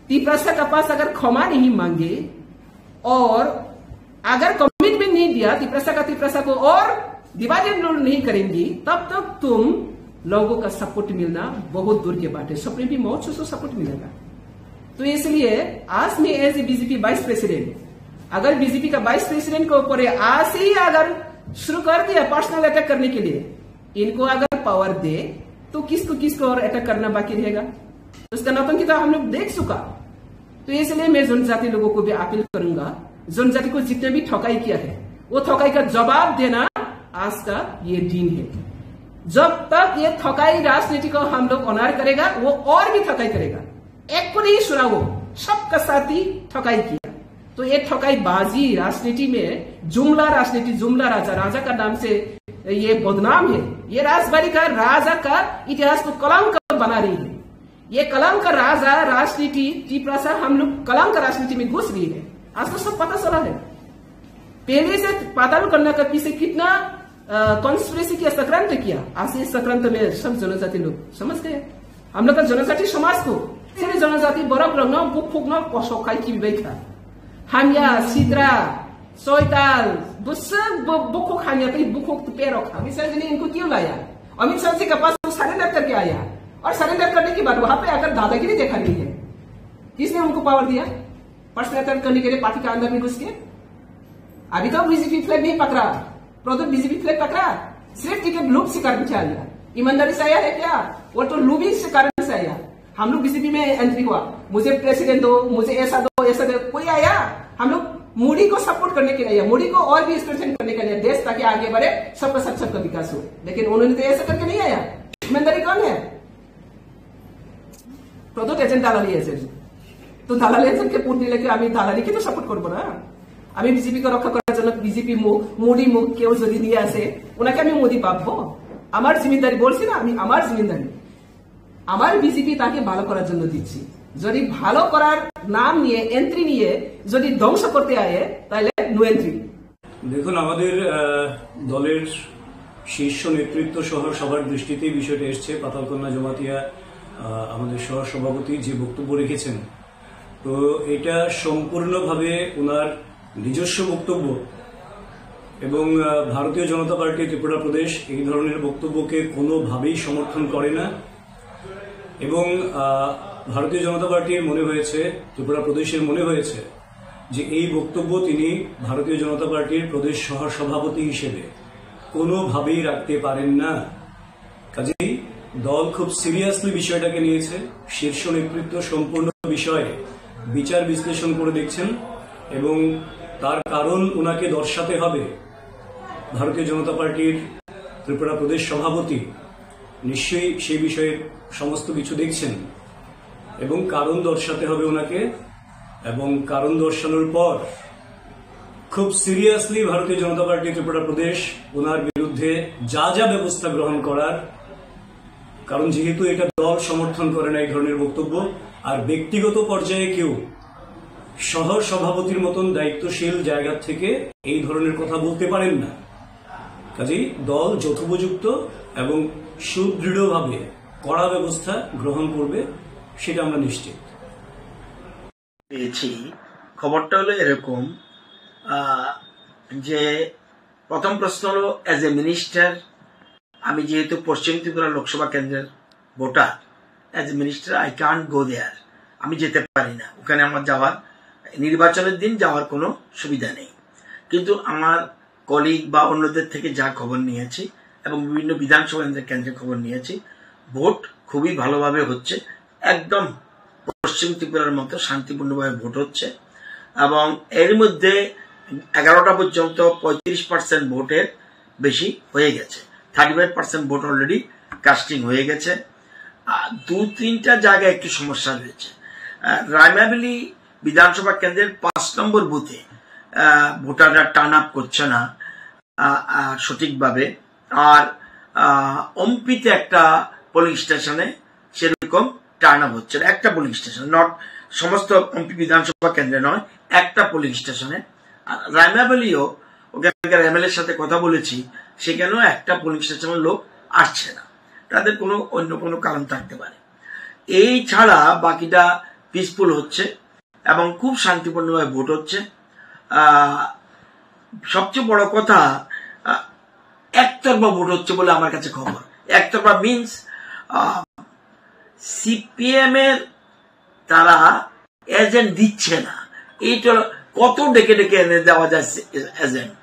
तिपरासा का पास अगर क्षमा नहीं मांगे और अगर कमिटमेंट नहीं दिया तिपरासा को और डिवाइड नहीं करेंगी, तब तक तुम लोगों का सपोर्ट मिलना बहुत दूर के बात है। सपने भी मौत से सपोर्ट मिलेगा। तो इसलिए आज मैं as a BJP vice president, अगर बीजेपी का वाइस प्रेसिडेंट के ऊपर आज ही अगर शुरू कर दिया पर्सनल अटैक करने के लिए, इनको अगर पावर दे तो किसको और अटैक करना बाकी रहेगा? उसका नौटंकी तो हम लोग देख चुका। तो इसलिए मैं जनजाति लोगों को भी अपील करूंगा, जनजाति को जितने भी ठकाई किया है वो ठकाई का जवाब देना आज का ये दिन है। जब तक ये ठकाई राजनीति को हम लोग ऑनर करेगा, वो और भी ठकाई करेगा। एक को नहीं सुना, वो सबका साथ ही ठकाई किया। तो ये ठकाई बाजी राजनीति में जुमला राजनीति, जुमला राजा का नाम से ये बदनाम है। ये राजबाड़ी का राजा का इतिहास को कलंक बना रही है। ये कलंक राजा राजनीति तिपरासा हम लोग कलंक राजनीति में घुस गई है। आज तो सब पता चला है। पहले से पाताल करने का पीछे कितना कॉन्स्पिरेसी किया, सक्रांत किया। आज इस सक्रांत में सब जनजाति लोग समझ गए। हम लोग का जनजाति समाज को सिर्फ जनजाति बरफ रंगना बुक फुकना कसौखाई की बेखा हामिया सिद्रा सोयताल बुक हामिया पे बुक पे रखा। अमित शाह जी ने इनको क्यों लाया? अमित शाह जी के पास सरेंडर करके आया और सरेंडर करने के बाद वहां पे आकर दादागिरी देखा गई है। किसने उनको पावर दिया पर्सनल अटैक करने के लिए पार्टी के अंदर में घुस के? अभी तो बीजेपी फ्लैग नहीं पकड़ा, प्रोडक्ट बीजेपी फ्लैग पकड़ा, सिर्फ टिकट लूप से कारण से आया। ईमानदारी से आया है क्या? वो तो लूबिंग से कारण से आया। हम लोग बीजेपी में एंट्री हुआ, मुझे प्रेसिडेंट दो, मुझे ऐसा दो, कोई आया? हम लोग मोदी को सपोर्ट करने के लिए, मोदी को और भी स्ट्रेंथन करने के लिए, देश ताकि आगे बढ़े, सबका सबका विकास हो। लेकिन उन्होंने तो ऐसा करके नहीं आया। ईमानदारी कौन है? प्रोडक्ट एजेंट दालाली एजेंट। तो दालाली एजेंट के पूर्ति लेके আমি দালালি কে তো সাপোর্ট করব না। আমি বিজেপি কে রক্ষা করার জন্য বিজেপি মোদি মুখ কেউ যদি নিয়ে আসে ওনাকে আমি মোদি পাবো? আমার জিম্মেদারি বলছি না, আমি আমার জিম্মেদারি আমার বিজেপি তাকে ভালো করার জন্য দিচ্ছি। যদি ভালো করার নাম নিয়ে এন্ট্রি নিয়ে যদি ধ্বংস করতে আয়ে তাহলে নো এন্ট্রি। দেখুন, আমাদের দলের শীর্ষ নেতৃত্ব সহ সবার দৃষ্টিতেই বিষয়টা এসছে। পাতালকন্যা জমাতিয়া আমাদের সহ সভাপতি যে বক্তব্য রেখেছেন, তো এটা সম্পূর্ণভাবে ওনার নিজস্ব বক্তব্য এবং ভারতীয় জনতা পার্টি ত্রিপুরা প্রদেশ এই ধরনের বক্তব্যকে কোনোভাবেই সমর্থন করে না। এবং ভারতীয় জনতা পার্টির মনে হয়েছে, ত্রিপুরা প্রদেশের মনে হয়েছে যে এই বক্তব্য তিনি ভারতীয় জনতা পার্টির প্রদেশ সহ সভাপতি হিসেবে কোনোভাবেই রাখতে পারেন না। কাজেই দল খুব সিরিয়াসলি বিষয়টাকে নিয়েছে। শীর্ষ নেতৃত্ব সম্পূর্ণ বিষয়ে বিচার বিশ্লেষণ করে দেখছেন এবং তার কারণ ওনাকে দর্শাতে হবে। ভারতীয় জনতা পার্টির ত্রিপুরা প্রদেশ সভাপতি নিশ্চয়ই সেই বিষয়ে সমস্ত কিছু দেখছেন এবং কারণ দর্শাতে হবে ওনাকে। এবং কারণ দর্শানোর পর খুব সিরিয়াসলি ভারতীয় জনতা পার্টি ত্রিপুরা প্রদেশ ওনার বিরুদ্ধে যা যা ব্যবস্থা গ্রহণ করার, কারণ যেহেতু এটা দল সমর্থন করে না এই ধরনের বক্তব্য, আর ব্যক্তিগত পর্যায়ে কেউ শহর সভাপতির মতন দায়িত্বশীল জায়গা থেকে এই ধরনের কথা বলতে পারেন না। কাজেই দল যথোপযুক্ত এবং সুদৃঢ়ভাবে কড়া ব্যবস্থা গ্রহণ করবে, সেটা আমরা নিশ্চিত। পেয়েছি খবরটা হলো এরকম যে প্রথম প্রশ্ন হলো অ্যাজ এ মিনিস্টার, আমি যেহেতু পশ্চিম ত্রিপুরা লোকসভা কেন্দ্রের voter, as a minister I can't go there, আমি যেতে পারি না ওখানে। আমার যাওয়ার নির্বাচনের দিন যাওয়ার কোনো সুবিধা নেই। কিন্তু আমার কলিগ বা অন্যদের থেকে যা খবর নিয়েছি এবং বিভিন্ন বিধানসভা কেন্দ্রের খবর নিয়েছি, ভোট খুবই ভালোভাবে হচ্ছে। একদম পশ্চিম ত্রিপুরার মতো শান্তিপূর্ণভাবে ভোট হচ্ছে এবং এর মধ্যে 11টা পর্যন্ত 35% ভোটের বেশি হয়ে গেছে। 35% ভোট অলরেডি কাস্টিং হয়ে গেছে। 2-3টা জায়গায় একটু সমস্যা রয়েছে। রায়মাবেলি বিধানসভা কেন্দ্রের 5 নম্বর বুথে ভোটাররা টার্ন আপ করছে না সঠিকভাবে। আর অম্পিতে একটা পোলিং স্টেশনে সেরকম টার্ন আপ হচ্ছে না, একটা পোলিং স্টেশন, নট সমস্ত এমপি বিধানসভা কেন্দ্রে নয়, একটা পোলিং স্টেশনে। রায়মাবেলিও ওখানকার এমএলএর সাথে কথা বলেছি, সেখানেও একটা পোলিং স্টেশনের লোক আসছে না, তাদের অন্য কোনো কারণ থাকতে পারে। এই ছাড়া বাকিটা পিসফুল হচ্ছে এবং খুব শান্তিপূর্ণভাবে ভোট হচ্ছে। সবচেয়ে বড় কথা, একতরফা ভোট হচ্ছে বলে আমার কাছে খবর। একতরফা মিনস সিপিএম এর তারা এজেন্ট দিচ্ছে না। এইটা কত ডেকে ডেকে এনে দেওয়া যায় এজেন্ট,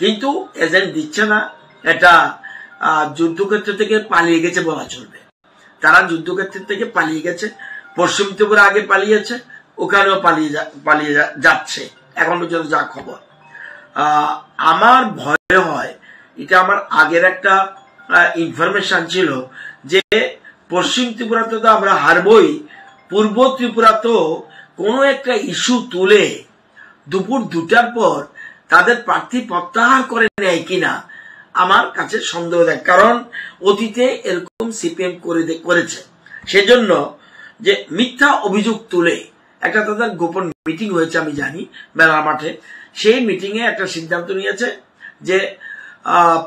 কিন্তু এজেন্ট দিচ্ছে না। এটা যুদ্ধক্ষেত্র থেকে পালিয়ে গেছে বলা চলবে। তারা যুদ্ধক্ষেত্র থেকে পালিয়ে গেছে, পশ্চিম ত্রিপুরা আগে পালিয়েছে, ওখানেও পালিয়ে যাচ্ছে এখন পর্যন্ত যা খবর। আমার ভয় হয়, এটা আমার আগের একটা ইনফরমেশন ছিল যে পশ্চিম ত্রিপুরাতে তো আমরা হারবই, পূর্ব ত্রিপুরাতেও কোনো একটা ইস্যু তুলে দুপুর 2টার পর তাদের প্রার্থী প্রত্যাহার করে নেয় কিনা আমার কাছে সন্দেহ দেয়। কারণ অতীতে এরকম সিপিএম করেছে। সেজন্য যে মিথ্যা অভিযোগ তুলে একটা তাদের গোপন মিটিং হয়েছে আমি জানি মেলা মাঠে, সেই মিটিং এ একটা সিদ্ধান্ত নিয়েছে যে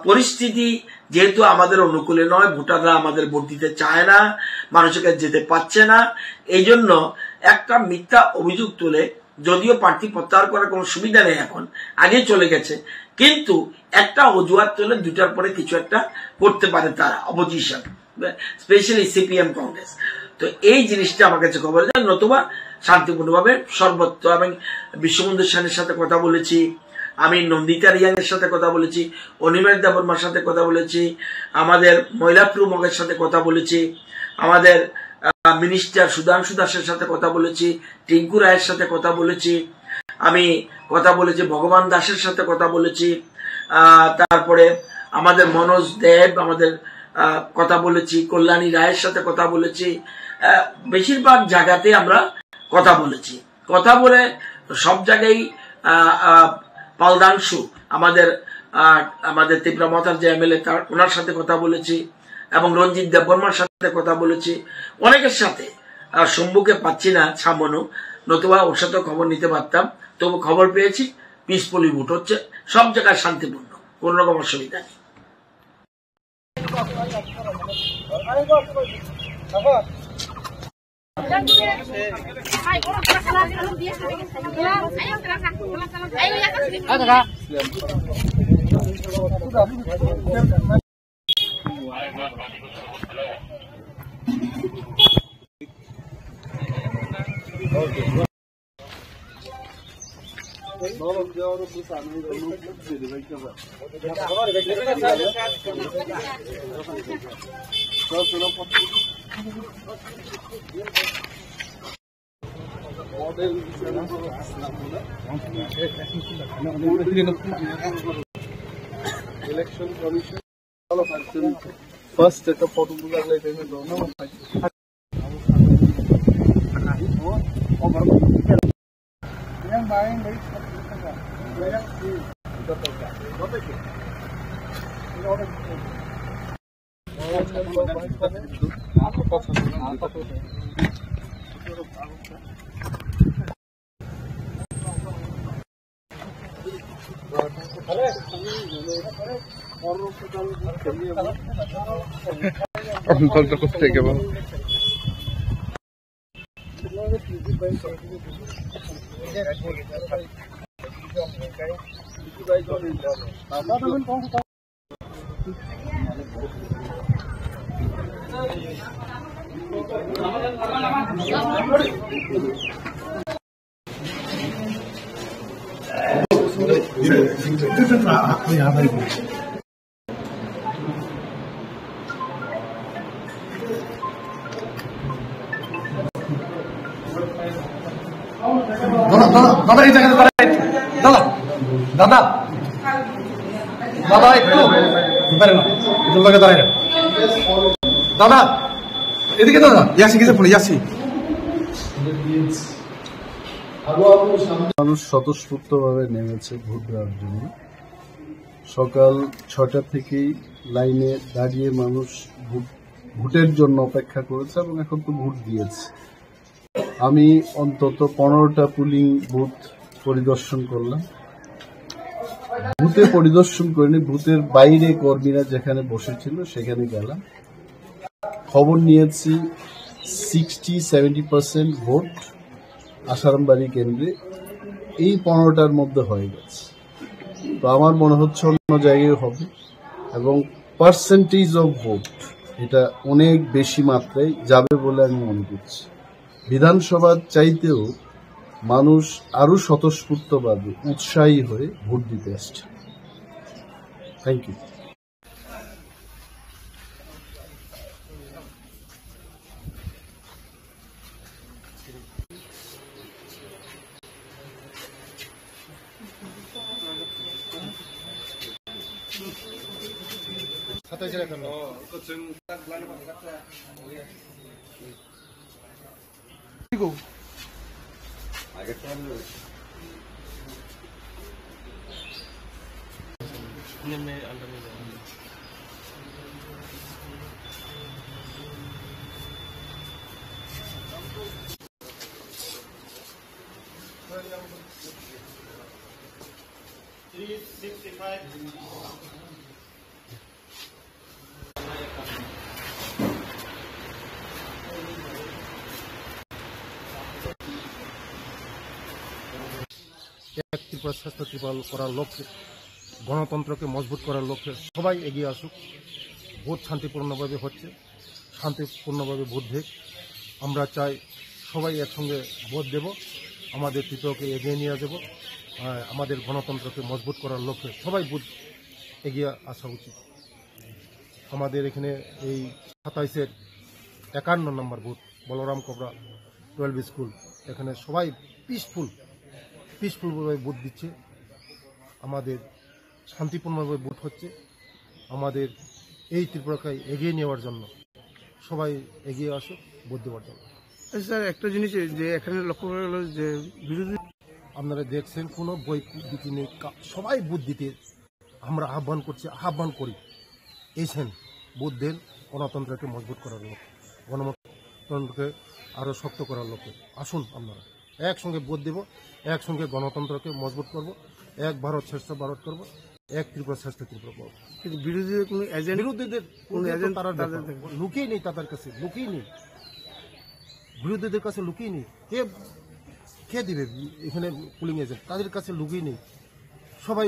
পরিস্থিতি যেহেতু আমাদের অনুকূলে নয়, ভোটাররা আমাদের ভোট দিতে চায় না, মানুষের কাছে যেতে পারছে না, এই জন্য একটা মিথ্যা অভিযোগ তুলে, যদিও প্রার্থী প্রত্যাহার করার কোনো সুবিধা নেই, এখন আগেই চলে গেছে, কিন্তু একটা অজুহাত তুলে 2টার পরে কিছু একটা করতে পারে তারা, অপোজিশন, স্পেশালি সিপিএম কংগ্রেস। তো এই জিনিসটা আমার কাছে খবর যায়, নতুবা শান্তিপূর্ণভাবে সর্বত্র। আমি বিশ্ববন্ধু সেনের সাথে কথা বলেছি, আমি নন্দিতা রিয়াং এর সাথে কথা বলেছি, অনিমেষ দেববর্মার সাথে কথা বলেছি, আমাদের মহিলা প্রমুখের সাথে কথা বলেছি, আমাদের মিনিস্টার সুধাংশু দাসের সাথে কথা বলেছি, টিঙ্কু রায়ের সাথে কথা বলেছি, আমি কথা বলেছি ভগবান দাসের সাথে কথা বলেছি, তারপরে আমাদের মনোজ দেব আমাদের কথা বলেছি, কল্যাণী রায়ের সাথে কথা বলেছি, বেশিরভাগ জায়গাতে আমরা কথা বলেছি। কথা বলে সব জায়গায় পালদাংশু আমাদের ত্রিপুরা মতার যে এমএলএ ওনার সাথে কথা বলেছি, এবং রঞ্জিত দেববর্মার সাথে কথা বলেছি, অনেকের সাথে। শম্ভুকে পাচ্ছি না ছামনু, নতুবা ওর সাথে খবর নিতে পারতাম, তবু খবর পেয়েছি পিসফুলি ভোট হচ্ছে, সব জায়গায় শান্তিপূর্ণ, কোন রকম অসুবিধা নেই। ইলেকশন কমিশন ফার্স্ট একটা ফটো লাগলে অন্তত করতে গেল দাদা এই জায়গাতে দাদা দাদা দাদা একটু দাঁড়ায় দাদা এদিকে দাদা ইয়াসি কিছু ফোন ইয়াসি। মানুষ স্বতঃস্ফূর্তভাবে নেমেছে ভোট দেওয়ার জন্য। সকাল 6টা থেকেই লাইনে দাঁড়িয়ে মানুষ ভোটের জন্য অপেক্ষা করেছে এবং এখন তো ভোট দিয়েছে। আমি অন্তত 15টা পুলিং বুথ পরিদর্শন করলাম। বুথে পরিদর্শন করিনি, বুথের বাইরে কর্মীরা যেখানে বসেছিল সেখানে গেলাম। খবর নিয়েছি 60-70% ভোট আসারামবাড়ি কেন্দ্রে এই 15টার মধ্যে হয়ে গেছে। তো আমার মনে হচ্ছে অন্য জায়গায় হবে এবং পার্সেন্টেজ অফ ভোট এটা অনেক বেশি মাত্রায় যাবে বলে আমি মনে করছি। বিধানসভার চাইতেও মানুষ আরো স্বতঃস্ফূর্তভাবে উৎসাহী হয়ে ভোট দিতে আসছে। Thank you. এক ত্রিপুরা শ্রেষ্ঠ ত্রিপুরা করার লক্ষ্যে, গণতন্ত্রকে মজবুত করার লক্ষ্যে সবাই এগিয়ে আসুক। ভোট শান্তিপূর্ণভাবে হচ্ছে, শান্তিপূর্ণভাবে ভোট দেখ। আমরা চাই সবাই একসঙ্গে ভোট দেব, আমাদের ত্রিপুরাকে এগিয়ে নিয়ে যাব। আমাদের গণতন্ত্রকে মজবুত করার লক্ষ্যে সবাই ভোট এগিয়ে আসা উচিত। আমাদের এখানে এই 27-এর 51 নম্বর বুথ বলরাম কবরা 12 স্কুল, এখানে সবাই পিসফুলভাবে ভোট দিচ্ছে। আমাদের শান্তিপূর্ণভাবে ভোট হচ্ছে। আমাদের এই ত্রিপুরাকে এগিয়ে নেওয়ার জন্য সবাই এগিয়ে আসুক ভোট দেওয়ার জন্য। স্যার, একটা জিনিস যে এখানে লক্ষ্য করা গেল যে বিরোধী, আপনারা দেখছেন কোনো বই দিতে নেই, সবাই ভোট দিতে আমরা আহ্বান করি। এসেন, ভোট দেন, গণতন্ত্রকে মজবুত করার লক্ষ্যে, গণতন্ত্রকে আরও শক্ত করার লক্ষ্যে আসুন। আপনারা একসঙ্গে ভোট দেব, একসঙ্গে গণতন্ত্রকে মজবুত করব, এক ভারত শ্রেষ্ঠ ভারত করব, এক ত্রিপুরা শ্রেষ্ঠ ত্রিপুরা করব। কিন্তু বিরোধীদের কোনো এজেন্ট, বিরোধীদের কোনো এজেন্ট তারা লুকিয়ে নেই, তাদের কাছে লুকিয়ে নেই, বিরোধীদের কাছে লুকিয়ে নেই। কে দিবে এখানে পুলিং এজেন্ট? তাদের কাছে লুকিয়ে নেই। সবাই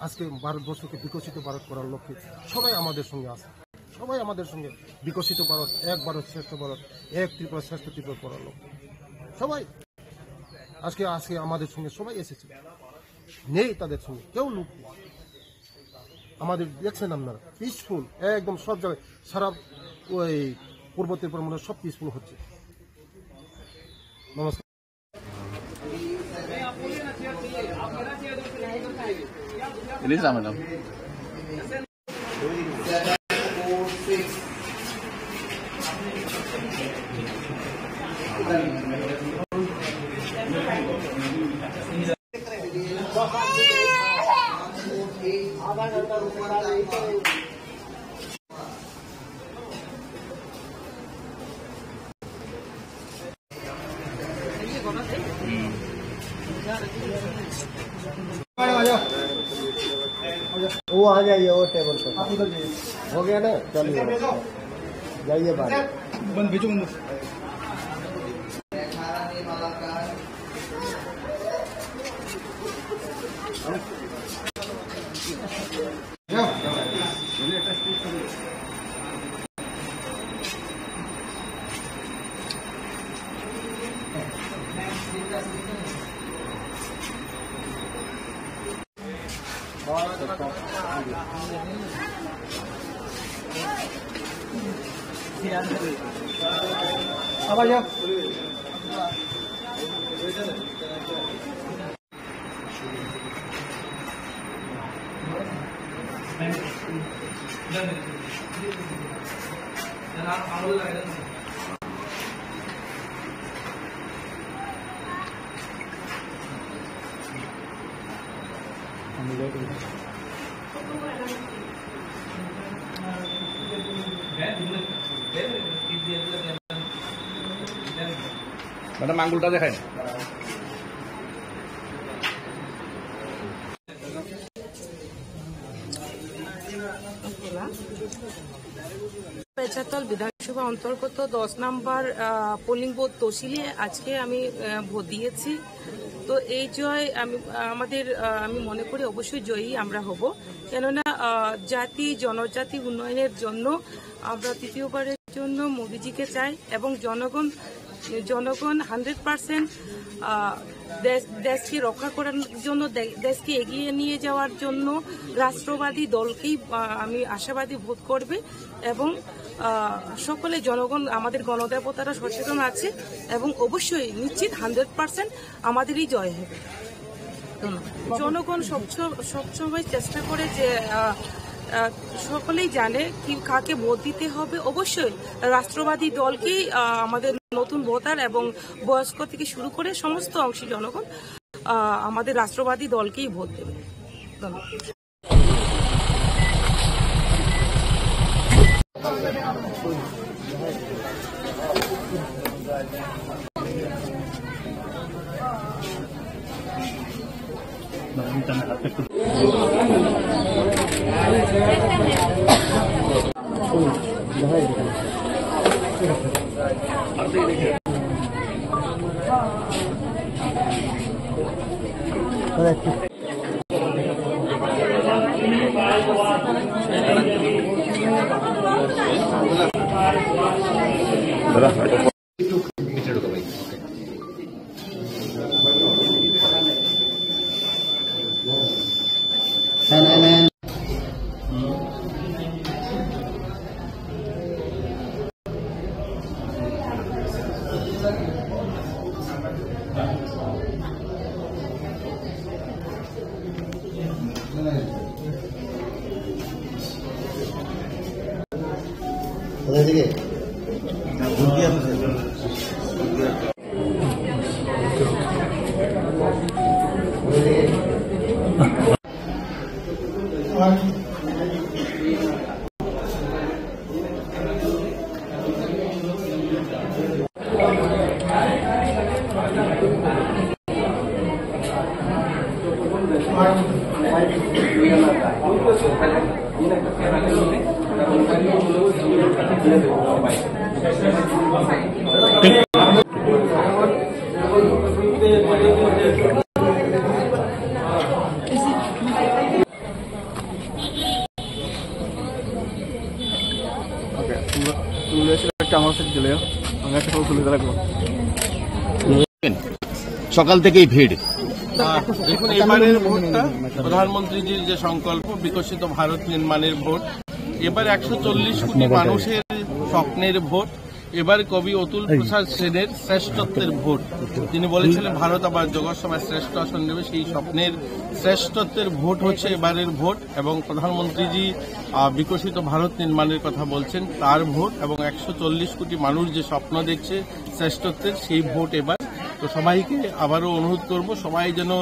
আজকে ভারতবর্ষকে বিকশিত ভারত করার লক্ষ্যে সবাই আমাদের সঙ্গে আছে। সবাই আমাদের সঙ্গে বিকশিত ভারত, এক ভারত শ্রেষ্ঠ ভারত, এক ত্রিপুরা শ্রেষ্ঠ ত্রিপুরা করার লক্ষ্যে সবাই আজকে আমাদের সঙ্গে সবাই এসেছে। নেই তাদের সঙ্গে কেউ লোক। আমাদের দেখছেন আপনারা পিসফুল, একদম সব জায়গায় সারা ওই পূর্ব ত্রিপুরা মনে সব পিসফুল হচ্ছে। নমস্কার। ম্যাডাম वो आ जाइए वो टेबल पर। हो गया ना, चलिए जाइए बाहर। আবার যাও। হ্যাঁ ম্যাডাম আঙ্গুলটা দেখায় পেঁচাতল বিধানসভা অন্তর্গত 10 নম্বর পোলিং বুথ তহসিলে আজকে আমি ভোট দিয়েছি। তো এই জয় আমি মনে করি অবশ্যই জয়ী আমরা হব, কেননা জাতি জনজাতি উন্নয়নের জন্য আমরা তৃতীয়বারের জন্য মোদিজিকে চাই এবং জনগণ 100% দেশকে রক্ষা করার জন্য, দেশকে এগিয়ে নিয়ে যাওয়ার জন্য রাষ্ট্রবাদী দলকেই আমি আশাবাদী ভোট করবে এবং সকলে জনগণ আমাদের গণদেবতারা সচেতন আছে এবং অবশ্যই নিশ্চিত 100% আমাদেরই জয় হবে। জনগণ সবসময় চেষ্টা করে যে সকলেই জানে কি কাকে ভোট দিতে হবে, অবশ্যই রাষ্ট্রবাদী দলকেই আমাদের নতুন ভোটার এবং বয়স্ক থেকে শুরু করে সমস্ত অংশী জনগণ আমাদের রাষ্ট্রবাদী দলকেই ভোট দেবে। সকাল থেকেই ভিড়। দেখুন, এবারের ভোটটা প্রধানমন্ত্রীজির যে সংকল্প বিকশিত ভারত নির্মাণের ভোট, এবার 140 কোটি মানুষের স্বপ্নের ভোট, এবার কবি অতুল প্রসাদ সেনের শ্রেষ্ঠত্বের ভোট। তিনি বলেছিলেন ভারত আবার জগৎসভায় শ্রেষ্ঠ আসন নেবে, সেই স্বপ্নের শ্রেষ্ঠত্বের ভোট হচ্ছে এবারের ভোট এবং প্রধানমন্ত্রীজি বিকশিত ভারত নির্মাণের কথা বলছেন তার ভোট এবং 140 কোটি মানুষ যে স্বপ্ন দেখছে শ্রেষ্ঠত্বের সেই ভোট এবার। তো সবাইকে আবারও অনুরোধ করব সবাই যেন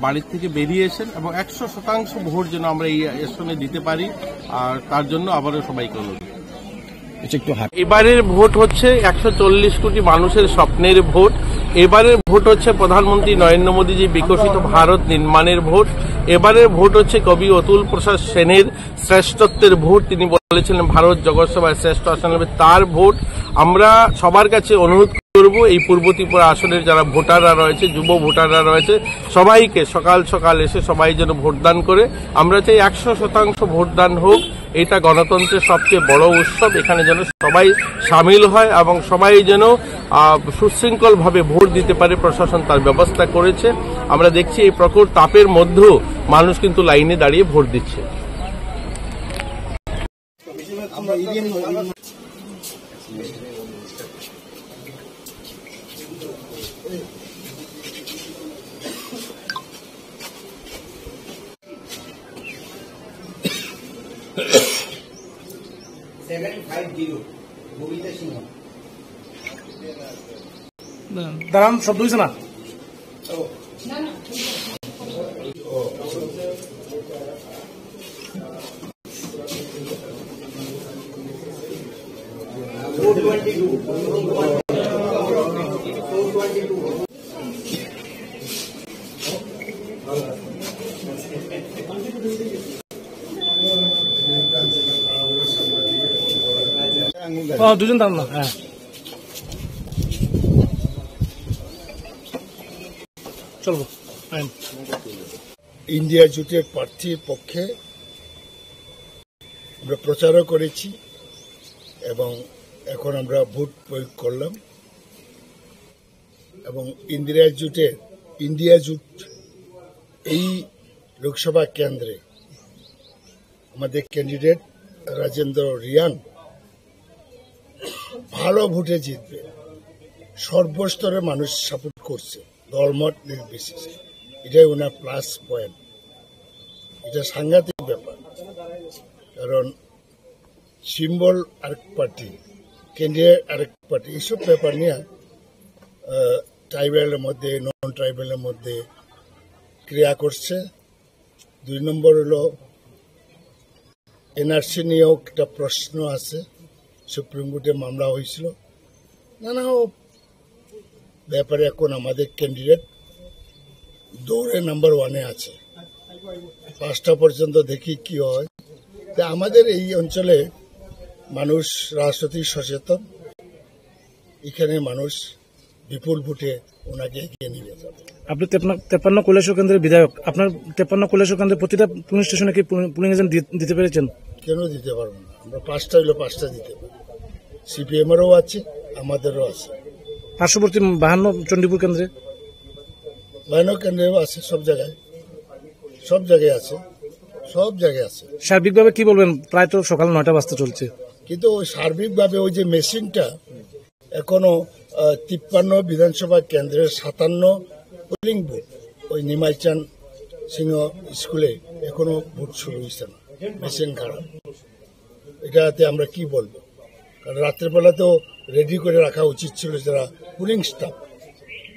বাড়ির থেকে বেরিয়েছেন এবং 100% ভোট যেন আমরা এই আসনে দিতে পারি, আর তার জন্য আবারও সবাইকে অনুরোধ। এবারের ভোট হচ্ছে 140 কোটি মানুষের স্বপ্নের ভোট। এবারের ভোট হচ্ছে প্রধানমন্ত্রী নরেন্দ্র মোদীজি বিকশিত ভারত নির্মাণের ভোট। এবারের ভোট হচ্ছে কবি অতুল প্রসাদ সেনের শ্রেষ্ঠত্বের ভোট। তিনি বলেছিলেন ভারত জগৎসভায় শ্রেষ্ঠ আসন নেবে, তার ভোট। আমরা সবার কাছে অনুরোধ করব এই পূর্ব ত্রিপুরা আসনের যারা ভোটাররা রয়েছে, যুব ভোটাররা রয়েছে, সবাইকে সকাল সকাল এসে সবাই যেন ভোটদান করে। আমরা চাই 100% ভোটদান হোক। এটা গণতন্ত্রের সবচেয়ে বড় উৎসব, এখানে যেন সবাই সামিল হয় এবং সবাই যেন সুশৃঙ্খলভাবে ভোট দিতে পারে। প্রশাসন তার ব্যবস্থা করেছে। আমরা দেখছি এই প্রখর তাপের মধ্যেও মানুষ কিন্তু লাইনে দাঁড়িয়ে ভোট দিচ্ছে। দাঁড়ান, শব্দ হয়েছে না? দুজন দাম না, হ্যাঁ চলবো। ইন্ডিয়া জোটের প্রার্থীর পক্ষে আমরা প্রচারও করেছি এবং এখন আমরা ভোট প্রয়োগ করলাম এবং ইন্ডিয়া জোট এই লোকসভা কেন্দ্রে আমাদের ক্যান্ডিডেট রাজেন্দ্র রিয়াং ভালো ভোটে জিতবে। সর্বস্তরের মানুষ সাপোর্ট করছে, দলমত নির্বিশেষে। এটাই ওনার প্লাস পয়েন্ট। এটা সাংঘাতিক ব্যাপার, কারণ সিম্বল আরেক পার্টি, ক্যান্ডিডেট আরেক পার্টি, এইসব ব্যাপার নিয়ে ট্রাইবেলের মধ্যে নন ট্রাইবেলের মধ্যে ক্রিয়া করছে। 2 নম্বর হলো এনআরসি নিয়েও একটা প্রশ্ন আছে, সুপ্রিম কোর্টে মামলা হয়েছিল। নানা ব্যাপারে এখন আমাদের ক্যান্ডিডেট দৌড়ে নাম্বার 1-এ আছে। 5টা পর্যন্ত দেখি কি হয়। তা আমাদের এই অঞ্চলে মানুষ রাজনৈতিক সচেতন, এখানে মানুষ বিপুল ভোটে ওনাকে এগিয়ে নিয়ে যাবে। আপনি 53 কৈলাসহর কেন্দ্রের বিধায়ক, আপনার 53 কৈলাসহর কেন্দ্রের প্রতিটা পুলিশ স্টেশনে কি পুলিং এজেন্ট দিতে পেরেছেন? কেন দিতে পারবো না? আমরা 5টা হইলে 5টা দিতে পারি। সিপিএমেরও আছে, আমাদেরও আছে। পার্শ্ববর্তী 52 চণ্ডীপুর কেন্দ্রে, 52 কেন্দ্রেও আছে, সব জায়গায় আছে। সার্বিকভাবে কি বলবেন? প্রায় তো সকাল 9টা বাজতে চলছে, কিন্তু সার্বিকভাবে ওই যে মেশিনটা এখনো 53 বিধানসভা কেন্দ্রের 57 পোলিং বুথ, ওই নিমাইচান সিংহ স্কুলে এখনো ভোট শুরু হয়েছে না, মেশিন খারাপ। এটাতে আমরা কি বলবো? কারণ রাত্রেবেলা তো রেডি করে রাখা উচিত ছিল যারা পুলিং স্টাফ,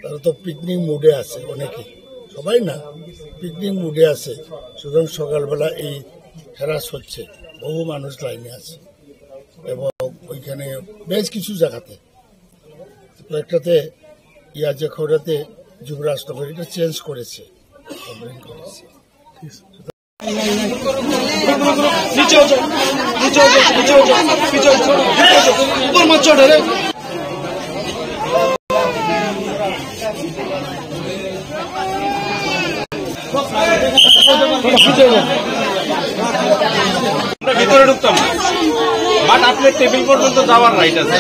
তারা তো পিকনিক মুডে আছে, অনেকেই, সবাই না, পিকনিক মুডে আছে। সুতরাং সকালবেলা এই হ্যারাস হচ্ছে, বহু মানুষ লাইনে আছে এবং ওইখানে বেশ কিছু জায়গাতে, কয়েকটাতে ইয়াজে খবরাতে যুবরাজনগর এটা চেঞ্জ করেছে, কমপ্লেন করেছে। আমরা ভিতরে ঢুকতাম না, বাট আপনার টেবিল পর্যন্ত যাওয়ার রাইট আছে।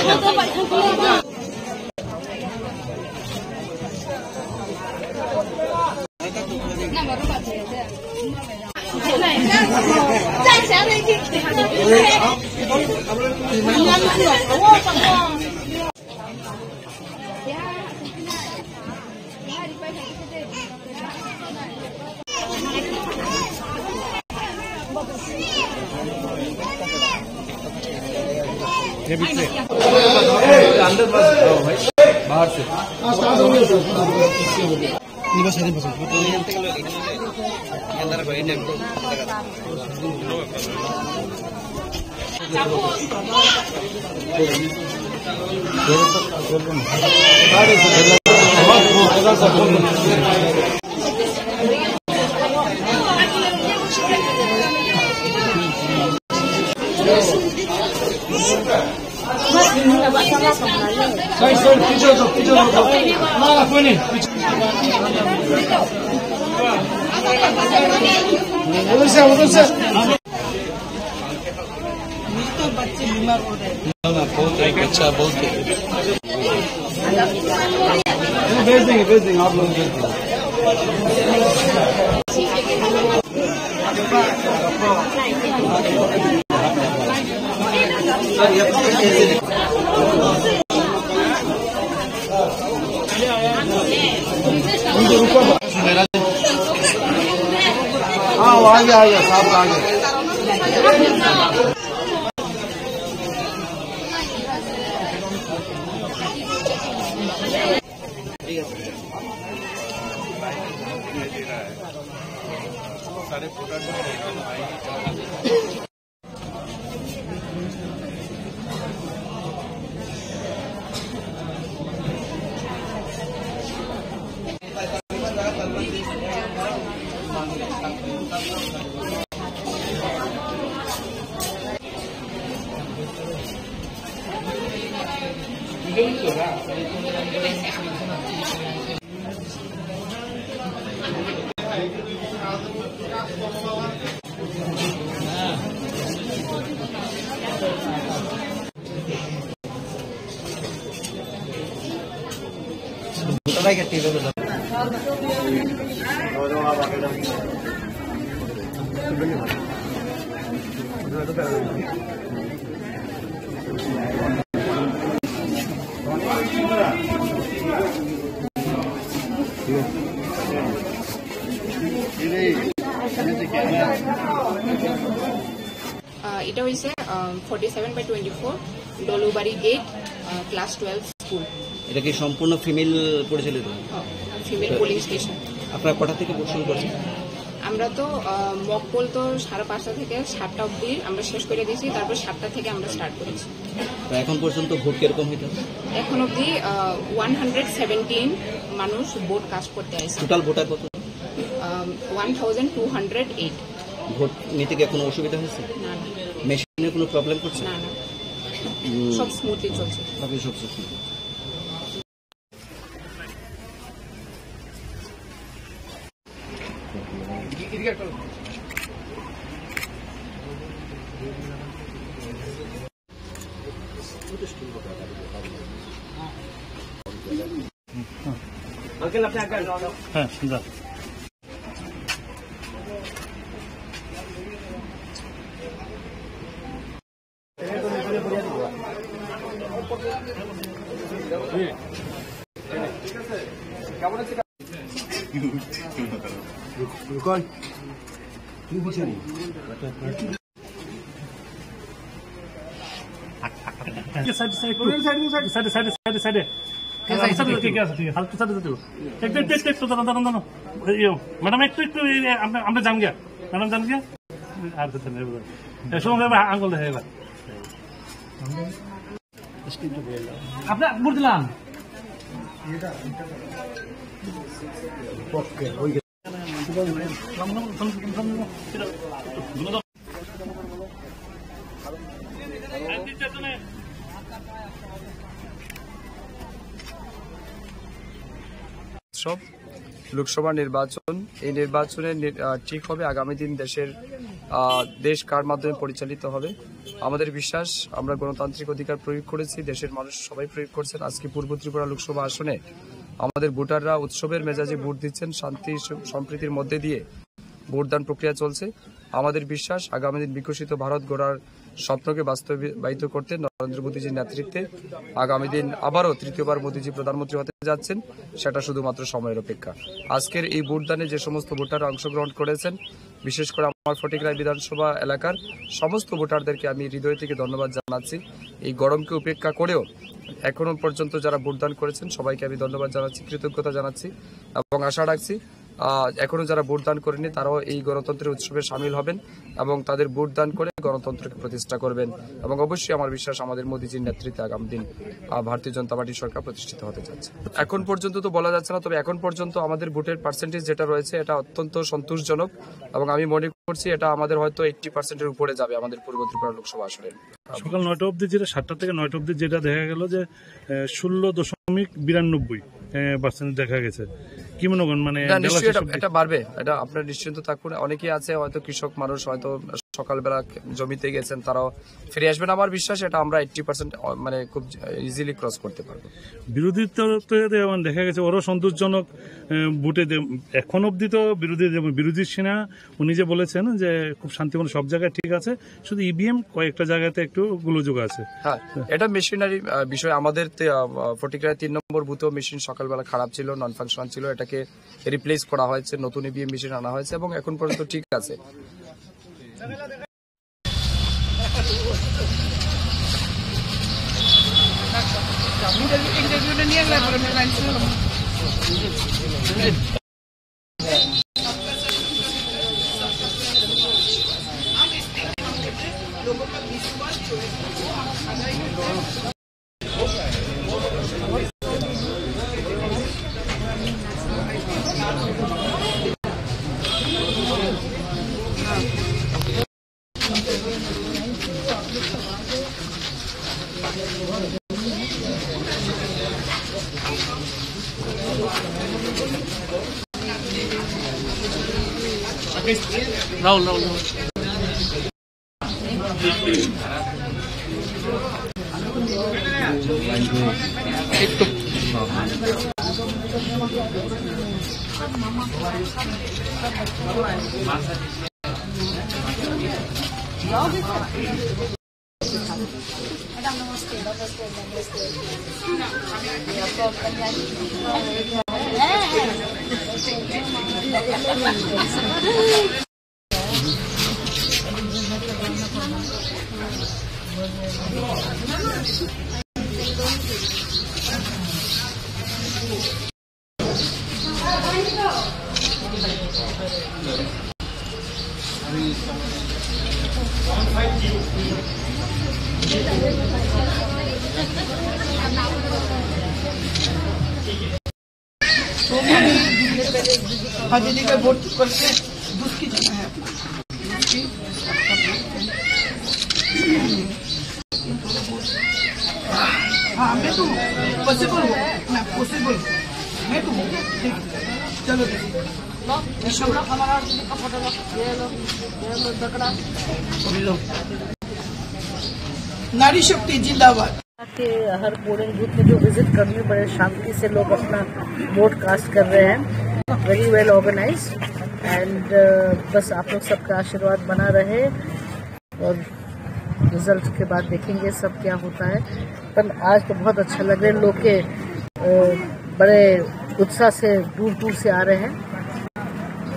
बाहर से अच्छा बहुत भेज देंगे आप लोग भेज देंगे। हाँ वो आ गया साहब आ गया। सारे फोटो এটা হয়েছে 47/24 ডলুবাড়ি গেট ক্লাস 12 স্কুল। এটা কি সম্পূর্ণ ফিমেল পরিচালিত? Female polling station. আপনারা কটা থেকে ভোট শুরু করছেন? আমরা তো মক পোল তো 5:30 থেকে 7টা অবধি আমরা শেষ করে দিয়েছি, তারপর 7টা থেকে আমরা স্টার্ট করেছি। তো এখন পর্যন্ত ভোট কিরকম হইতে? এখন অবধি 117 মানুষ ভোট কাস্ট করতে আসছে। টোটাল ভোটার কত? 1208। ভোট নিতে কি কোনো অসুবিধা হয়েছে? না। মেশিনে কোনো প্রবলেম করছে? না না, সব স্মুথলি চলছে। সব স্মুথলি। হ্যাঁ, যা। ম্যাডাম একটু আমরা জান গিয়া ম্যাডাম জান গিয়া আর আঙ্গুল দেখে এবার আপনার ভোট দিলাম। লোকসভা নির্বাচন, এই নির্বাচনে ঠিক হবে আগামী দিন দেশ কার মাধ্যমে পরিচালিত হবে। আমাদের বিশ্বাস, আমরা গণতান্ত্রিক অধিকার প্রয়োগ করেছি, দেশের মানুষ সবাই প্রয়োগ করছেন। আজকে পূর্ব ত্রিপুরা লোকসভা আসনে আমাদের ভোটাররা উৎসবের মেজাজে ভোট দিচ্ছেন, শান্তি সম্প্রীতির মধ্যে দিয়ে ভোটদান প্রক্রিয়া চলছে। আমাদের বিশ্বাস, আগামী দিন বিকশিত ভারত গড়ার স্বপ্নকে বাস্তবায়িত করতে নরেন্দ্র মোদীজির নেতৃত্বে আগামী দিন আবারও তৃতীয়বার মোদীজি প্রধানমন্ত্রী হতে যাচ্ছেন, সেটা শুধুমাত্র সময়ের অপেক্ষা। আজকের এই ভোটদানে যে সমস্ত ভোটাররা অংশগ্রহণ করেছেন, বিশেষ করে আমার ফটিকরায় বিধানসভা এলাকার সমস্ত ভোটারদেরকে আমি হৃদয় থেকে ধন্যবাদ জানাচ্ছি। এই গরমকে উপেক্ষা করেও এখনো পর্যন্ত যারা ভোটদান করেছেন সবাইকে আমি ধন্যবাদ জানাচ্ছি, কৃতজ্ঞতা জানাচ্ছি এবং আশা রাখছি এখনো যারা ভোটদান করেনি তারাও এই গণতন্ত্রের উৎসবে সামিল হবেন এবং তাদের ভোটদান করে গণতন্ত্রকে প্রতিষ্ঠা করবেন। এবং অবশ্যই আমার বিশ্বাস, আমাদের মোদীজির নেতৃত্বে আগামী দিন ভারতীয় জনতা পার্টি সরকার প্রতিষ্ঠিত হতে যাচ্ছে। এখন পর্যন্ত তো বলা যাচ্ছে না, তবে এখন পর্যন্ত আমাদের ভোটের পার্সেন্টেজ যেটা রয়েছে এটা অত্যন্ত সন্তোষজনক এবং আমি মনে করছি এটা আমাদের হয়তো 80%-এর উপরে যাবে আমাদের পূর্ব ত্রিপুরা লোকসভা আসনের। সকাল 9টা অবধি যেটা 7টা থেকে 9টা অবধি যেটা দেখা গেল যে 16.92% দেখা গেছে। কি মনে করেন, মানে এটা বাড়বে? এটা আপনার নিশ্চিন্ত থাকুন। অনেকেই আছে হয়তো কৃষক মানুষ, হয়তো সকালবেলা জমিতে গেছেন, তারাও ফিরে আসবেন। আমার বিশ্বাস এটা আমরা 80% মানে খুব ইজিলি ক্রস করতে পারবো। বিরোধী দেখা গেছে ওরও সন্তোষজনক ভোটে এখন অব্দি তো বিরোধী সেনা উনি যে বলেছেন যে খুব শান্তিপূর্ণ সব জায়গায় ঠিক আছে, শুধু ইভিএম কয়েকটা জায়গাতে একটু গোলযোগ আছে। হ্যাঁ, এটা মেশিনারি বিষয়। আমাদের ফটিকরায় 3 নম্বর বুথেও মেশিন সকালবেলা খারাপ ছিল, নন ফাংশনাল ছিল, এটাকে রিপ্লেস করা হয়েছে, নতুন ইভিএম মেশিন আনা হয়েছে এবং এখন পর্যন্ত ঠিক আছে। इंटरव्यू नहीं अगला রাহুল একটু दीदी का वोट करके दुष्की जाना है हाँ मैं तो पॉसिबल मैं पॉसिबल मैं तो चलो नारी शक्ति जिंदाबाद के हर पोलिंग बूथ में जो विजिट करनी बड़े शांति से लोग अपना वोट कास्ट कर रहे हैं, वेरी वेल ऑर्गेनाइज एंड बस आप लोग सबका आशीर्वाद बना रहे और रिजल्ट के बाद देखेंगे सब क्या होता है। पर आज तो बहुत अच्छा लग रहा है, लोग के बड़े उत्साह से दूर दूर से आ रहे हैं,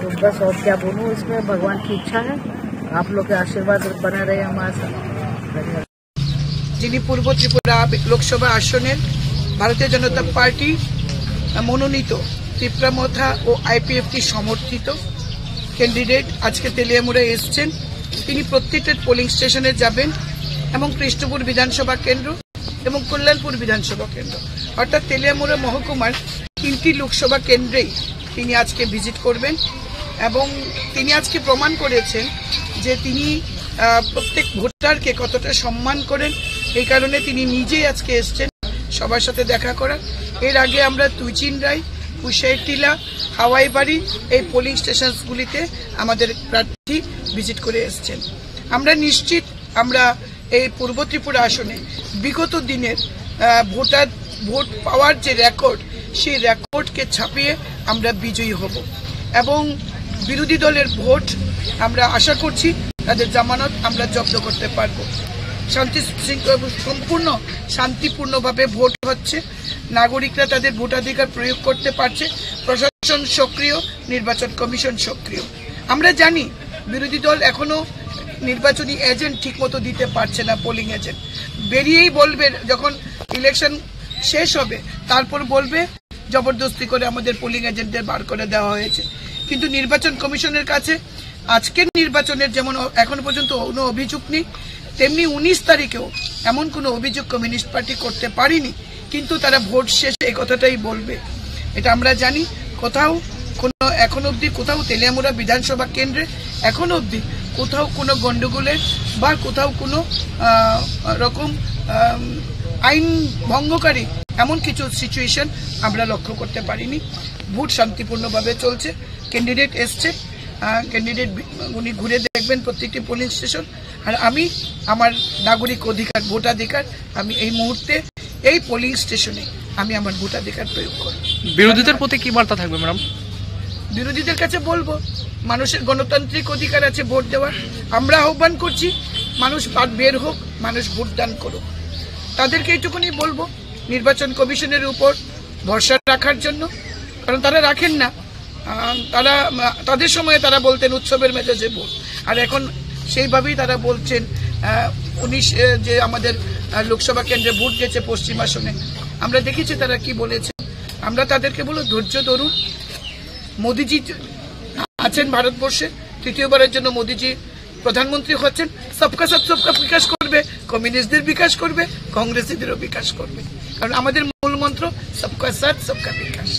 तो बस और क्या बोलूँ, इसमें भगवान की इच्छा है, आप लोग के आशीर्वाद बना रहे हमारे साथ। যিনি পূর্ব ত্রিপুরা লোকসভা আসনের ভারতীয় জনতা পার্টি মনোনীত ত্রিপুরামথা ও আইপিএফটি সমর্থিত ক্যান্ডিডেট আজকে তেলিয়ামুড়ে এসছেন। তিনি প্রত্যেকটা পোলিং স্টেশনে যাবেন এবং কৃষ্ণপুর বিধানসভা কেন্দ্র এবং কল্যাণপুর বিধানসভা কেন্দ্র অর্থাৎ তেলিয়ামুড়া মহকুমার 3টি লোকসভা কেন্দ্রেই তিনি আজকে ভিজিট করবেন এবং তিনি আজকে প্রমাণ করেছেন যে তিনি প্রত্যেক ভোটারকে কতটা সম্মান করেন। এই কারণে তিনি নিজেই আজকে এসছেন সবার সাথে দেখা করার। এর আগে আমরা তুইচিনরাই, কুশাইটিলা, হাওয়াইবাড়ি এই পোলিং স্টেশনগুলিতে আমাদের প্রার্থী ভিজিট করে এসছেন। আমরা নিশ্চিত আমরা এই পূর্ব ত্রিপুরা আসনে বিগত দিনের ভোট পাওয়ার যে রেকর্ড, সেই রেকর্ডকে ছাপিয়ে আমরা বিজয়ী হব এবং বিরোধী দলের ভোট আমরা আশা করছি তাদের জামানত আমরা জব্দ করতে পারবো। সম্পূর্ণ শান্তিপূর্ণভাবে ভোট হচ্ছে, নাগরিকরা তাদের ভোটাধিকার প্রয়োগ করতে পারছে, প্রশাসন সক্রিয়, নির্বাচন কমিশন সক্রিয়। আমরা জানি বিরোধী দল এখনো নির্বাচনী এজেন্ট ঠিকমতো দিতে পারছে না, পোলিং এজেন্ট বেরিয়েই বলবে যখন ইলেকশন শেষ হবে তারপর বলবে জবরদস্তি করে আমাদের পোলিং এজেন্টদের বার করে দেওয়া হয়েছে। কিন্তু নির্বাচন কমিশনের কাছে আজকের নির্বাচনের যেমন এখন পর্যন্ত কোনো অভিযোগ নেই, তেমনি 19 তারিখেও এমন কোনো অভিযোগ কমিউনিস্ট পার্টি করতে পারেনি, কিন্তু তারা ভোট শেষে এই কথাটাই বলবে। এটা আমরা জানি। কোথাও কোনো এখন অবধি কোথাও তেলিয়ামুড়া বিধানসভা কেন্দ্রে এখন অবধি কোথাও কোনো গন্ডগোলের বা কোথাও কোনো রকম আইন ভঙ্গকারী এমন কিছু সিচুয়েশন আমরা লক্ষ্য করতে পারিনি। ভোট শান্তিপূর্ণভাবে চলছে। ক্যান্ডিডেট এসছে, ক্যান্ডিডেট উনি ঘুরে দেখবেন প্রত্যেকটি পোলিং স্টেশন। আর আমি আমার নাগরিক অধিকার, ভোটাধিকার আমি এই মুহূর্তে এই পোলিং স্টেশনে আমি আমার ভোটাধিকার প্রয়োগ করব। বিরোধীদের প্রতি কি বার্তা থাকবে ম্যাডাম? বিরোধীদের কাছে বলবো মানুষের গণতান্ত্রিক অধিকার আছে ভোট দেওয়ার। আমরা আহ্বান করছি মানুষ বের হোক, মানুষ ভোটদান করুক। তাদেরকে এইটুকুনি বলবো নির্বাচন কমিশনের উপর ভরসা রাখার জন্য, কারণ তারা রাখেন না। তাদের সময়ে তারা বলতেন উৎসবের মেজাজে ভোট, আর এখন সেইভাবেই তারা বলছেন 19 যে আমাদের লোকসভা কেন্দ্রে ভোট গেছে পশ্চিম আসনে, আমরা দেখেছি তারা কি বলেছে। আমরা তাদেরকে বলবো ধৈর্য ধরুন। মোদিজি আছেন ভারতবর্ষে, তৃতীয়বারের জন্য মোদিজি প্রধানমন্ত্রী হচ্ছেন। সবকা সাথ সবকা বিকাশ করবে, কমিউনিস্টদের বিকাশ করবে, কংগ্রেসীদেরও বিকাশ করবে, কারণ আমাদের মূল মন্ত্র সবকা সাথ সবকা বিকাশ।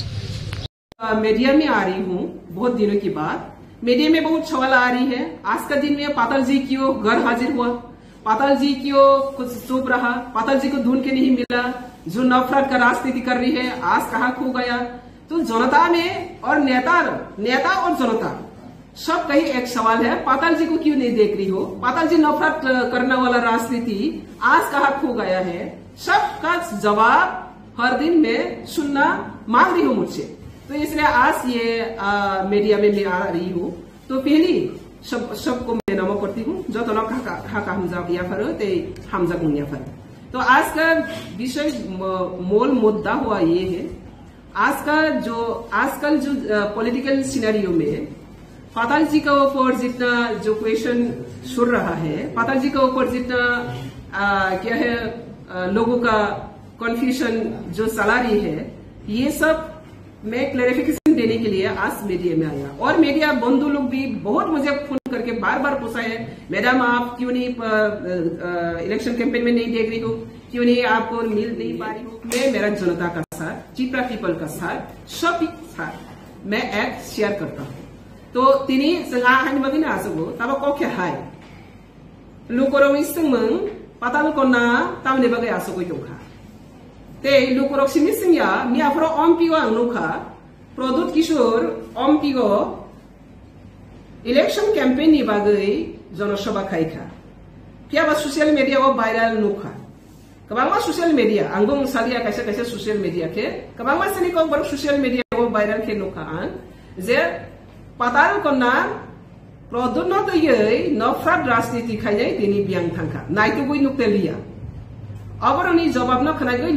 मीडिया में आ रही हूँ बहुत दिनों के बाद। मीडिया में बहुत सवाल आ रही है। आज का दिन में पाताल जी क्यों घर हाजिर हुआ, पाताल जी क्यों कुछ चुप रहा, पाताल जी को ढूंढ के नहीं मिला, जो नफरत का राजनीति कर रही है आज कहाँ खो गया। तो जनता में और नेता और जनता सबका ही एक सवाल है, पाताल जी को क्यों नहीं देख रही हो? पाताल जी नफरत करने वाला राजनीति आज कहाँ खो गया है? सबका जवाब हर दिन में सुनना मांग रही हूँ मुझसे। तो इसलिए आज ये मीडिया में मैं आ रही हूँ। तो पहली सबको मैं नमो करती हूँ जो तो खाका हमजा या फर ते हमजा गुंगिया फर। तो आज का विषय मूल मुद्दा हुआ ये है, आजकल जो पॉलिटिकल सिनेरियो में पाताल जी के ऊपर जितना जो क्वेश्चन सुन रहा है, पाताल जी के ऊपर जितना क्या है लोगों का कन्फ्यूजन जो चला रही है, ये सब मैं क्लैरिफिकेशन देने के लिए आज मीडिया में आया। और मीडिया बंधु लोग भी बहुत मुझे फोन करके बार बार पूछा है, मैडम आप क्यों नहीं इलेक्शन कैंपेन में नहीं देख रही हो, क्यों नहीं आपको मिल नहीं पा रही हो? मैं मेरा जनता का साथ, चिपरा पीपल का साथ, सब साथ मैं एक शेयर करता हूँ। तो तिनी जोंहा हानिमागि ना आसगो ताबा कखे हाय लुकरौ इसमों पाताल कोना तामने बागै आसगो दंखा ते लुकरौ सिमिसिंया मियाफरो अम्पिगो आं नुखा प्रदुत किशोर अम्पिगो इलेक्शन कैंपेन नि बागै जनसभा खाइखा कियाबा सोशल मीडिया को वायरल नुखा कबांगा सोशल मीडिया आंगो सालिया कैसे कैसे सोशल मीडिया के कबांगा सनी को बर सोशल मीडिया को वायरल के नुखा आं जे पाताल कोना प्रदुत नफरत राजनीति खाई दिनी बियांग थांखा नाइटुगुई नुकतेलिया अबरनि जवाब न खनागै